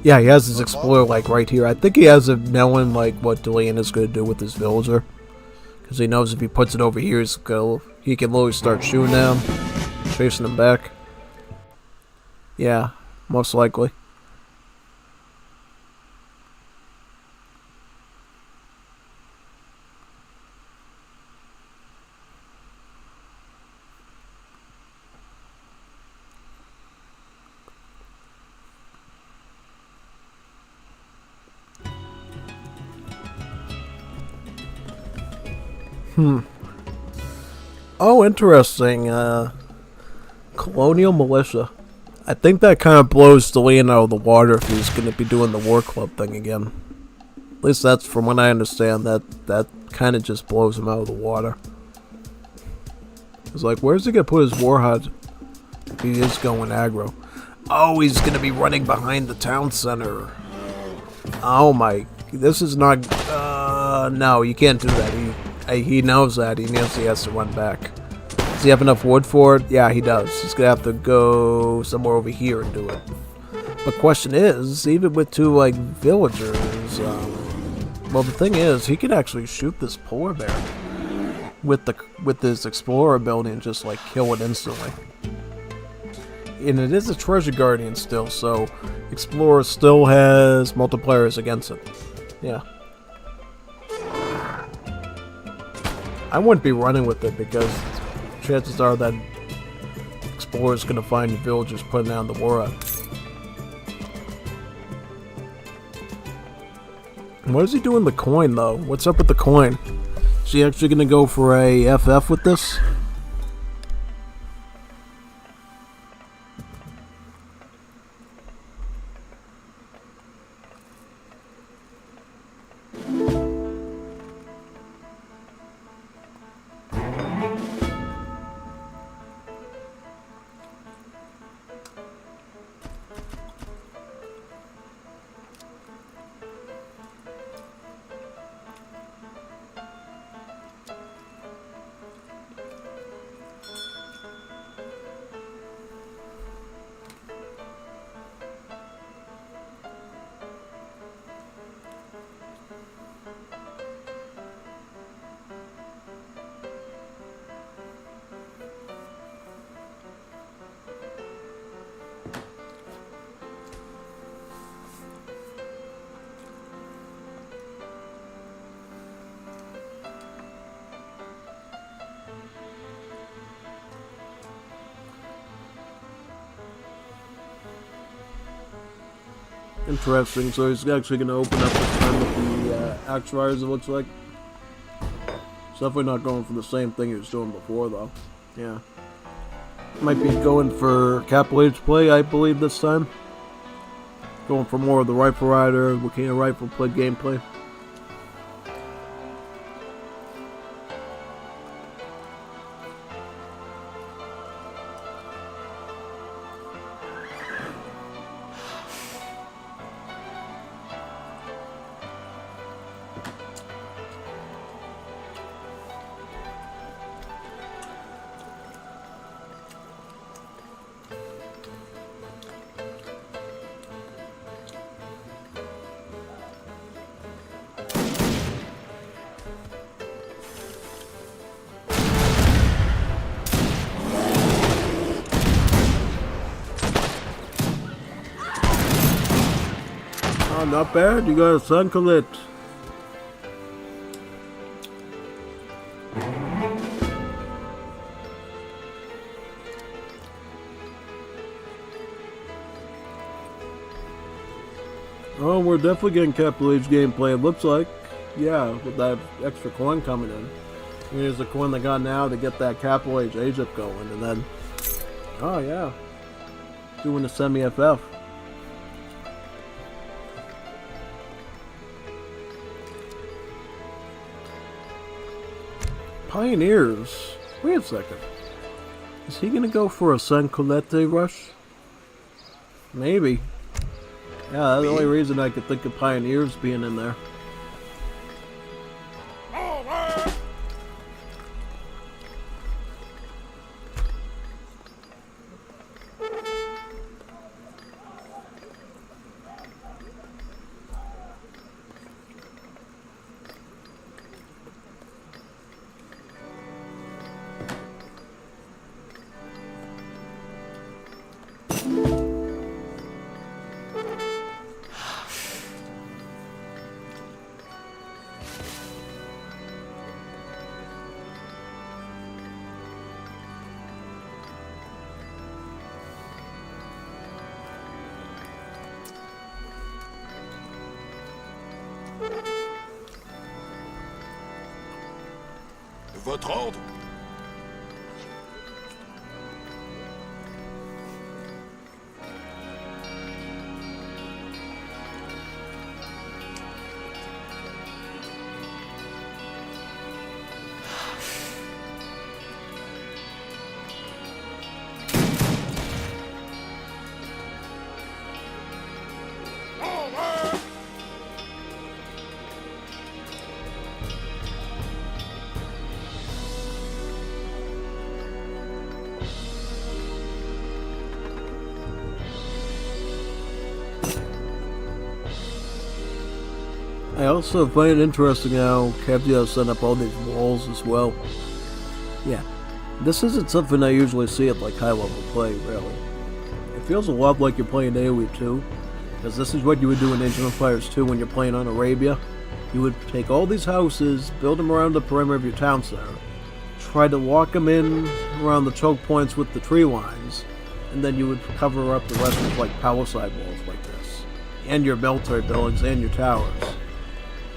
Speaker 1: Yeah, he has his explorer like right here. I think he has it knowing like what Delian is going to do with his villager, because he knows if he puts it over here, he can literally start shooting them, chasing them back. Yeah, most likely. Oh, interesting. Colonial militia. I think that kind of blows Delian out of the water if he's going to be doing the war club thing again. At least that's from what I understand. That kind of just blows him out of the water. It's like, where's he going to put his warhead if he is going aggro? Oh, he's going to be running behind the town center. Oh my, this is not, no, you can't do that. He knows that. He knows he has to run back. Does he have enough wood for it? Yeah, he does. He's going to have to go somewhere over here and do it. But question is, even with two, like, villagers, well, the thing is, he can actually shoot this polar bear with his explorer ability and just, like, kill it instantly. And it is a treasure guardian still, so explorer still has multipliers against it. Yeah. I wouldn't be running with it because chances are that explorer's gonna find villagers putting down the war up. What is he doing with the coin though? What's up with the coin? Is he actually gonna go for a FF with this? Interesting, so he's actually going to open up this time with the axe riders, it looks like. He's definitely not going for the same thing he was doing before, though. Yeah. Might be going for capital H play, I believe, this time. Going for more of the rifle rider, Wakina rifle play gameplay. Oh, not bad. You got a Suncolet. Oh, we're definitely getting Capital Age gameplay, it looks like. Yeah, with that extra coin coming in. Here's the coin they got now to get that Capital Age Egypt going, and then... Oh, yeah. Doing the semi-FF. Pioneers? Wait a second. Is he gonna go for a San Colette rush? Maybe. Yeah, that's the only reason I could think of Pioneers being in there.
Speaker 5: Votre ordre?
Speaker 1: I also find it interesting how Capdio set up all these walls as well. Yeah, this isn't something I usually see at like high level play, really. It feels a lot like you're playing AoE 2, because this is what you would do in Age of Empires 2 when you're playing on Arabia. You would take all these houses, build them around the perimeter of your town center, try to lock them in around the choke points with the tree lines, and then you would cover up the rest with like palisade walls like this, and your military buildings and your towers.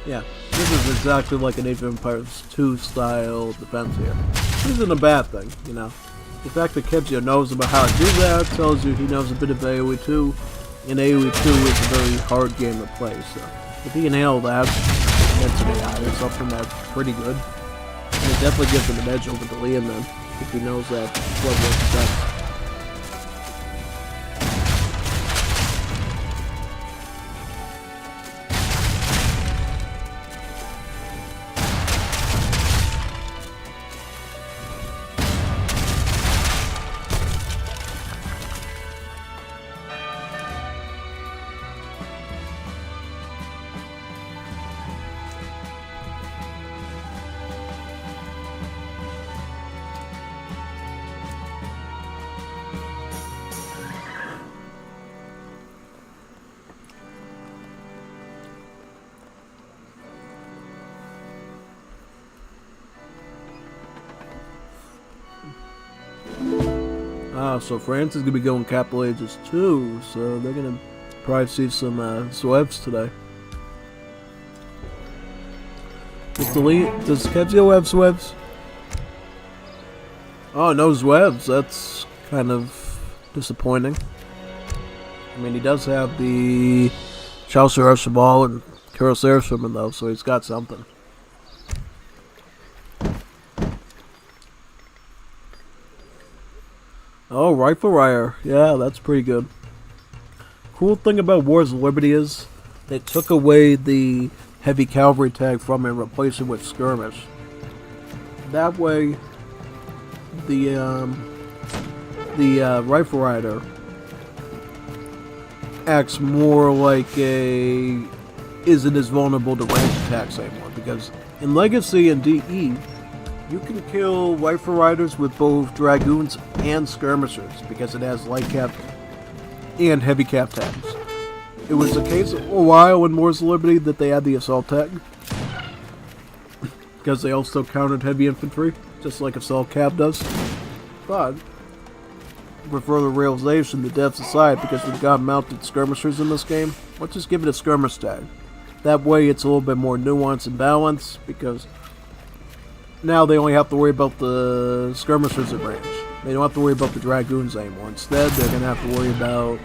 Speaker 1: Yeah, this is exactly like an Age of Empires 2 style defense here. This isn't a bad thing, you know. The fact that Kebzio knows about how to do that tells you he knows a bit of AoE 2, and AoE 2 is a very hard game to play, so if he can handle that against AI, it's something that's pretty good. And it definitely gives him an edge over the Leon then, if he knows that level of defense. So France is going to be going Capital Ages too, so they're going to probably see some Zwevs today. Does Kebzio have Zwevs? Oh, no Zwevs. That's kind of disappointing. I mean, he does have the Chaucer Archibald and Kurosawa though, so he's got something. Oh, Rifle Rider. Yeah, that's pretty good. Cool thing about Wars of Liberty is they took away the heavy cavalry tag from it and replaced it with skirmish. That way, the Rifle Rider acts more like isn't as vulnerable to range attacks anymore, because in Legacy and DE, you can kill Rifle Riders with both Dragoons and Skirmishers because it has light cap and heavy cap tags. it was the case a while in Wars of Liberty that they had the assault tag. Because they also counted heavy infantry, just like assault cav does. But, with further realization, the devs aside, because we've got mounted skirmishers in this game, let's just give it a skirmish tag. That way it's a little bit more nuanced and balanced, because now they only have to worry about the skirmishers at range. They don't have to worry about the dragoons anymore. Instead, they're going to have to worry about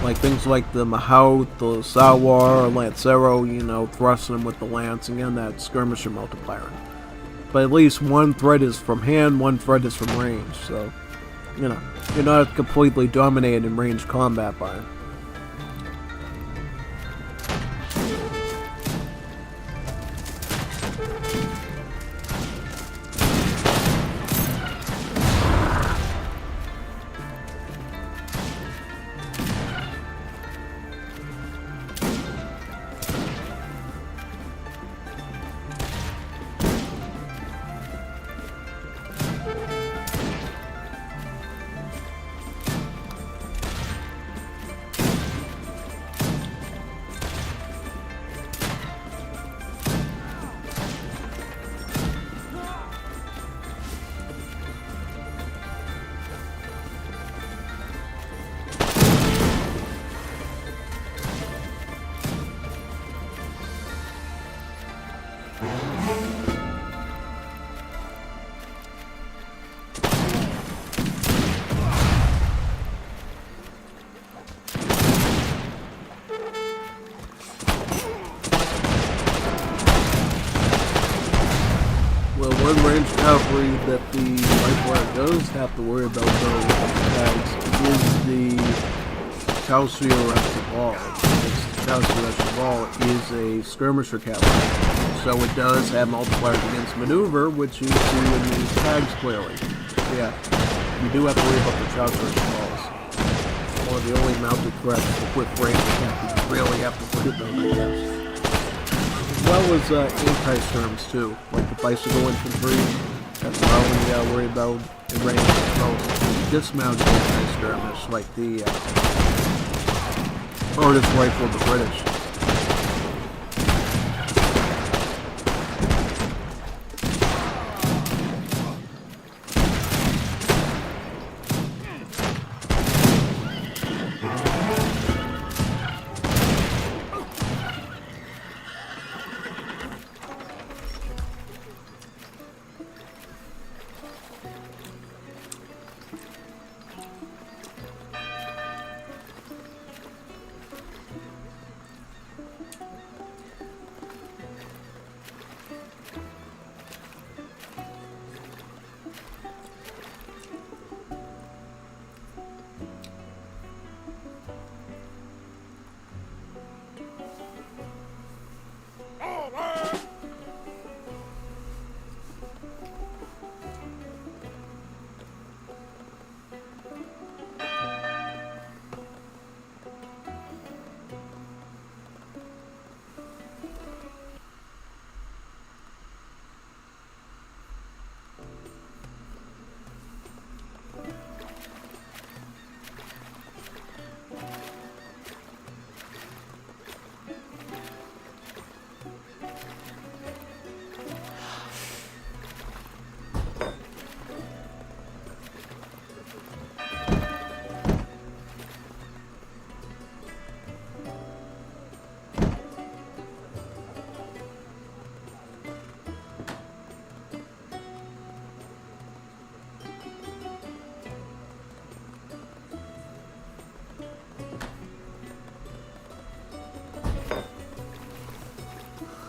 Speaker 1: like things like the Mahout, the Sawar, or Lancero, you know, thrusting them with the lance, and again, that skirmisher multiplier. But at least one threat is from hand, one threat is from range, so, you know, you're not completely dominated in range combat by it. Range cavalry that the Whitewater does have to worry about those tags is the Calcio Estival. Calcio Estival is a skirmisher cavalry, so it does have multipliers against maneuver, which you see in these tags clearly. So yeah, you do have to worry about the Calcio Estivals. One of the only mounted threats with range that you really have to worry about, I guess. As well as anti-skirms too, like the bicycle infantry. That's all we gotta worry about in range. So dismounted anti-skirmish, like the Otis rifle of the British.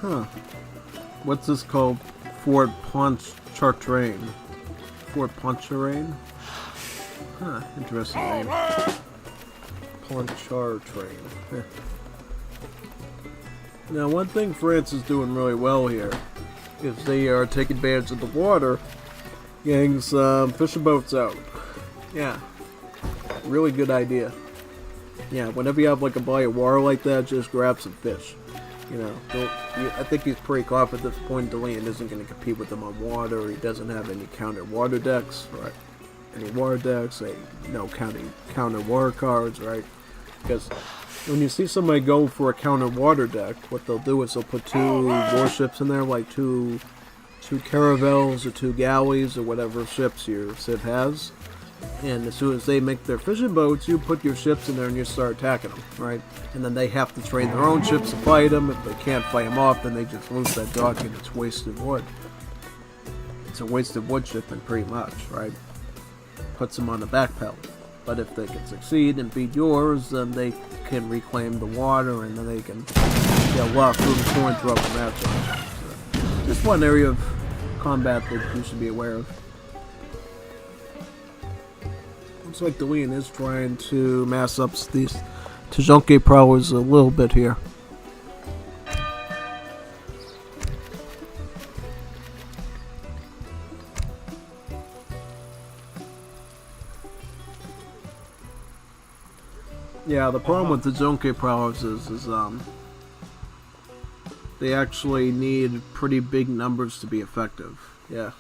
Speaker 1: Huh. What's this called? Fort Pontchartrain. Fort Pontchartrain? Huh, interesting name. Pontchartrain. Now, one thing France is doing really well here is they are taking advantage of the water, getting some fishing boats out. Yeah. Really good idea. Yeah, whenever you have like a body of water like that, just grab some fish. You know, I think he's pretty confident at this point Delian isn't going to compete with him on water. He doesn't have any counter water decks, right? Any water decks, no counter water cards, right? Because when you see somebody go for a counter water deck, what they'll do is they'll put 2 warships in there, like two caravels or 2 galleys or whatever ships your Civ has. And as soon as they make their fishing boats, you put your ships in there and you start attacking them, right? And then they have to train their own ships to fight them. If they can't fight them off, then they just lose that dock and it's wasted wood. It's a wasted wood shipping pretty much, right? Puts them on the back pedal. But if they can succeed and beat yours, then they can reclaim the water and then they can get a lot of food and corn throughout the match. So, just one area of combat that you should be aware of. Looks like Delian is trying to mass up these Tajonke prowlers a little bit here. Yeah, the problem with the Zonke prowlers is they actually need pretty big numbers to be effective. Yeah.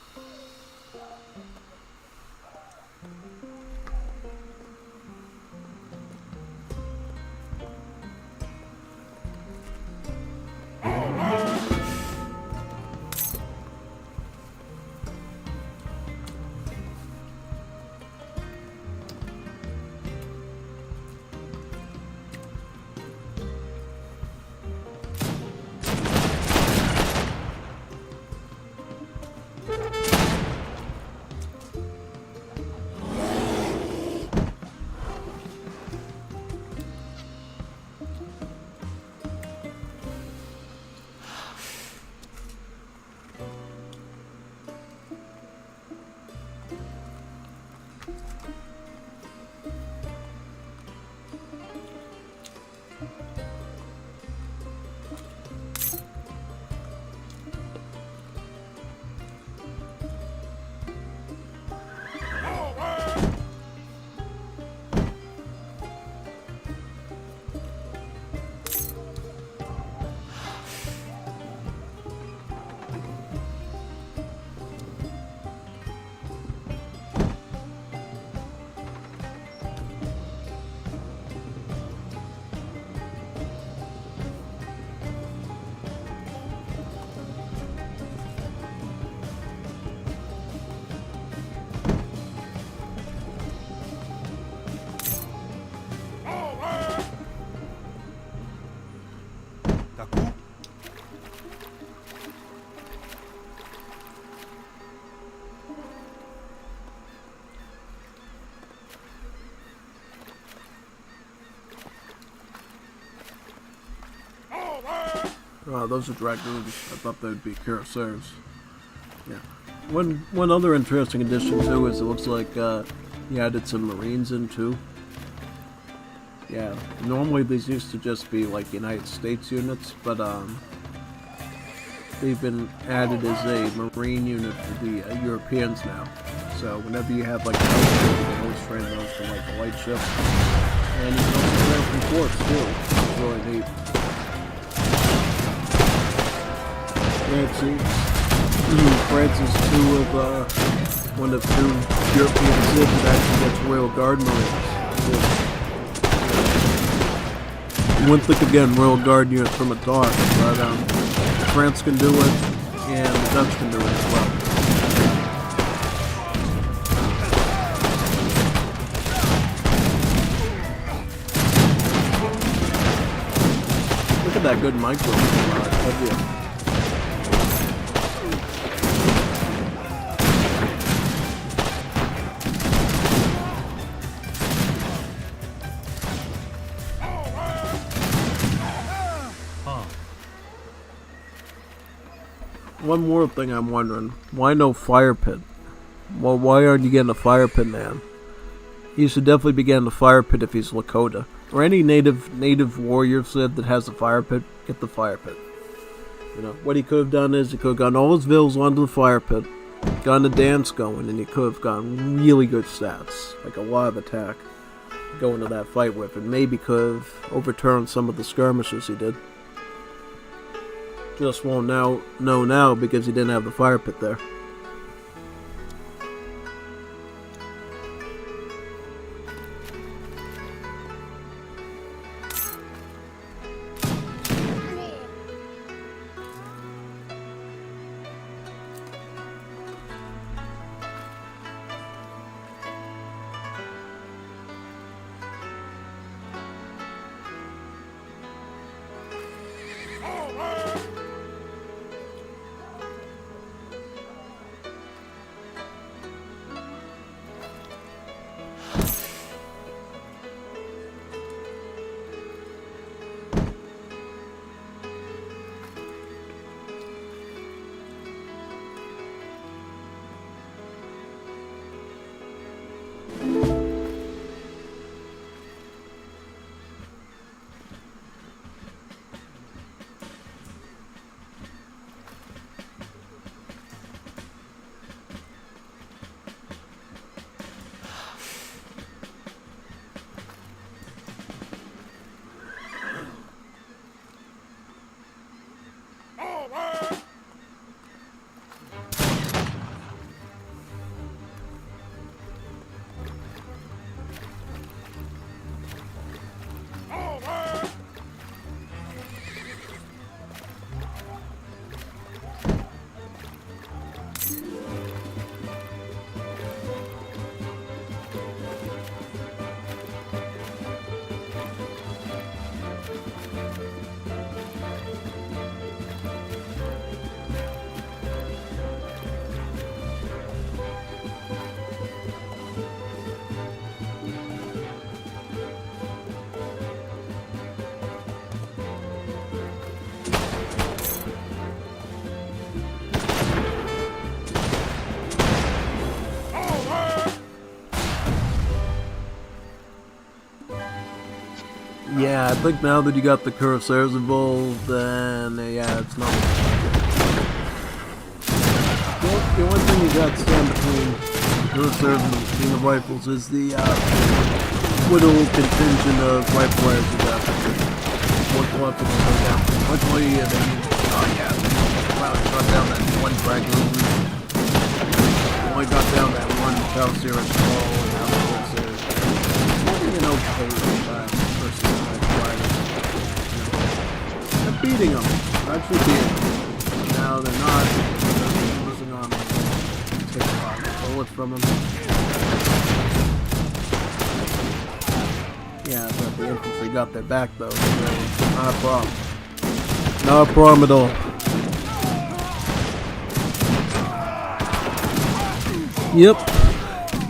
Speaker 1: Those are dragoons. I thought they'd be cuirassiers. Yeah. One other interesting addition too is it looks like he added some marines in too. Yeah. Normally these used to just be like United States units, but they've been added as a marine unit for the Europeans now. So whenever you have like a light ship, you can always train those for like a light ship. And you can also train from forts too. It's really neat. France is one of 2 European cities that actually gets Royal Guard Marines. You wouldn't think again Royal Guard unit from a dock, but France can do it, and the Dutch can do it as well. Look at that good micro of you. One more thing I'm wondering. Why no fire pit? Well, why aren't you getting a fire pit, man? He should definitely be getting a fire pit if he's Lakota. Or any native warrior Civ that has a fire pit, get the fire pit. You know, what he could have done is he could have gotten all his vills onto the fire pit, gotten a dance going, and he could have gotten really good stats. Like a lot of attack going to that fight with, and maybe could have overturned some of the skirmishes he did. Just won't know now because he didn't have the fire pit there. I think now that you got the cursors involved, then yeah, it's not. The only thing you got stand between cursors and the machine of rifles is the little contingent of rifle players you got. One collectible goes down. Luckily, they finally got down that one fragment. Only got down that one Cow Series ball and now the whole series. An okay versus they're beating them. Actually beating them. Now they're not. They're losing on them. Take a lot of bullets from them. Yeah, but the infantry got their back though. So not a problem. Not a problem at all. Yep.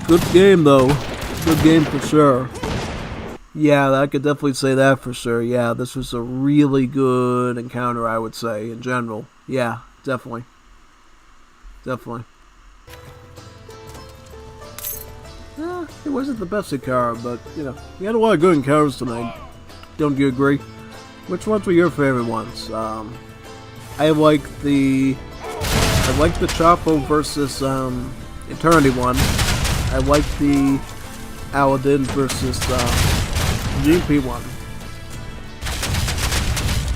Speaker 1: Good game though. Good game for sure. Yeah, I could definitely say that for sure. Yeah, this was a really good encounter, I would say, in general. Yeah, definitely. Definitely. It wasn't the best encounter, but, you know, we had a lot of good encounters tonight. Don't you agree? Which ones were your favorite ones? I like the Chapo versus Eternity one. I like the Aladdin versus GP one.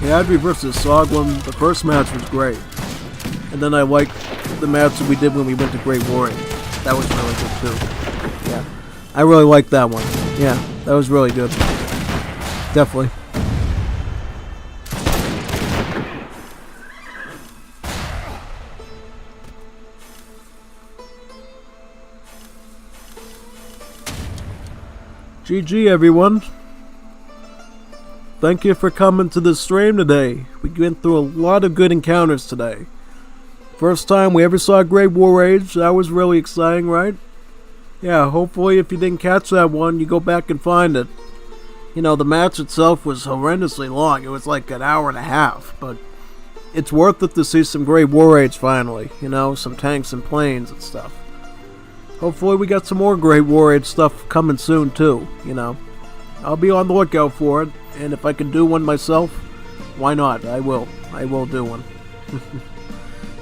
Speaker 1: Hadri versus Soglin, the first match was great. And then I liked the match that we did when we went to Great Warring. That was really good too. Yeah. I really liked that one. Yeah, that was really good. Definitely. GG everyone. Thank you for coming to the stream today. We went through a lot of good encounters today. First time we ever saw Great War Age. That was really exciting, right? Yeah, hopefully if you didn't catch that one, you go back and find it. You know, the match itself was horrendously long. It was like an hour and a half, but it's worth it to see some Great War Age finally. You know, some tanks and planes and stuff. Hopefully we got some more Great War Age stuff coming soon too, you know. I'll be on the lookout for it, and if I can do one myself, why not? I will do one.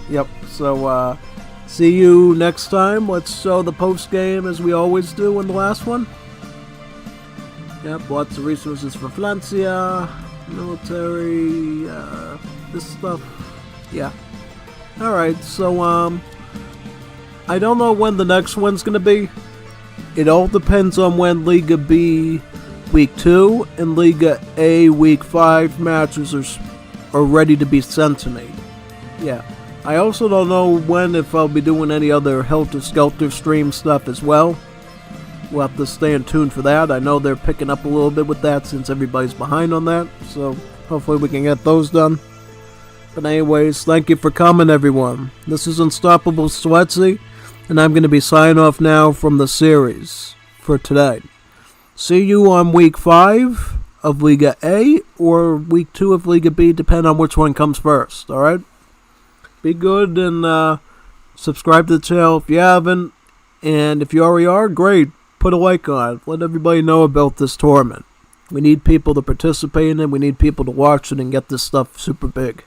Speaker 1: Yep, so see you next time. Let's show the post game as we always do in the last one. Yep, lots of resources for Flancia, military, this stuff. Yeah. Alright, so I don't know when the next one's gonna be. It all depends on when Liga B Week 2 and Liga A Week 5 matches are ready to be sent to me. Yeah. I also don't know if I'll be doing any other Helter Skelter stream stuff as well. We'll have to stay in tune for that. I know they're picking up a little bit with that since everybody's behind on that. So hopefully we can get those done. But anyways, thank you for coming everyone. This is Unstoppable Sweatsy, and I'm going to be signing off now from the series for today. See you on Week 5 of Liga A or Week 2 of Liga B, depending on which one comes first, alright? Be good and subscribe to the channel if you haven't. And if you already are, great. Put a like on it. Let everybody know about this tournament. We need people to participate in it. We need people to watch it and get this stuff super big.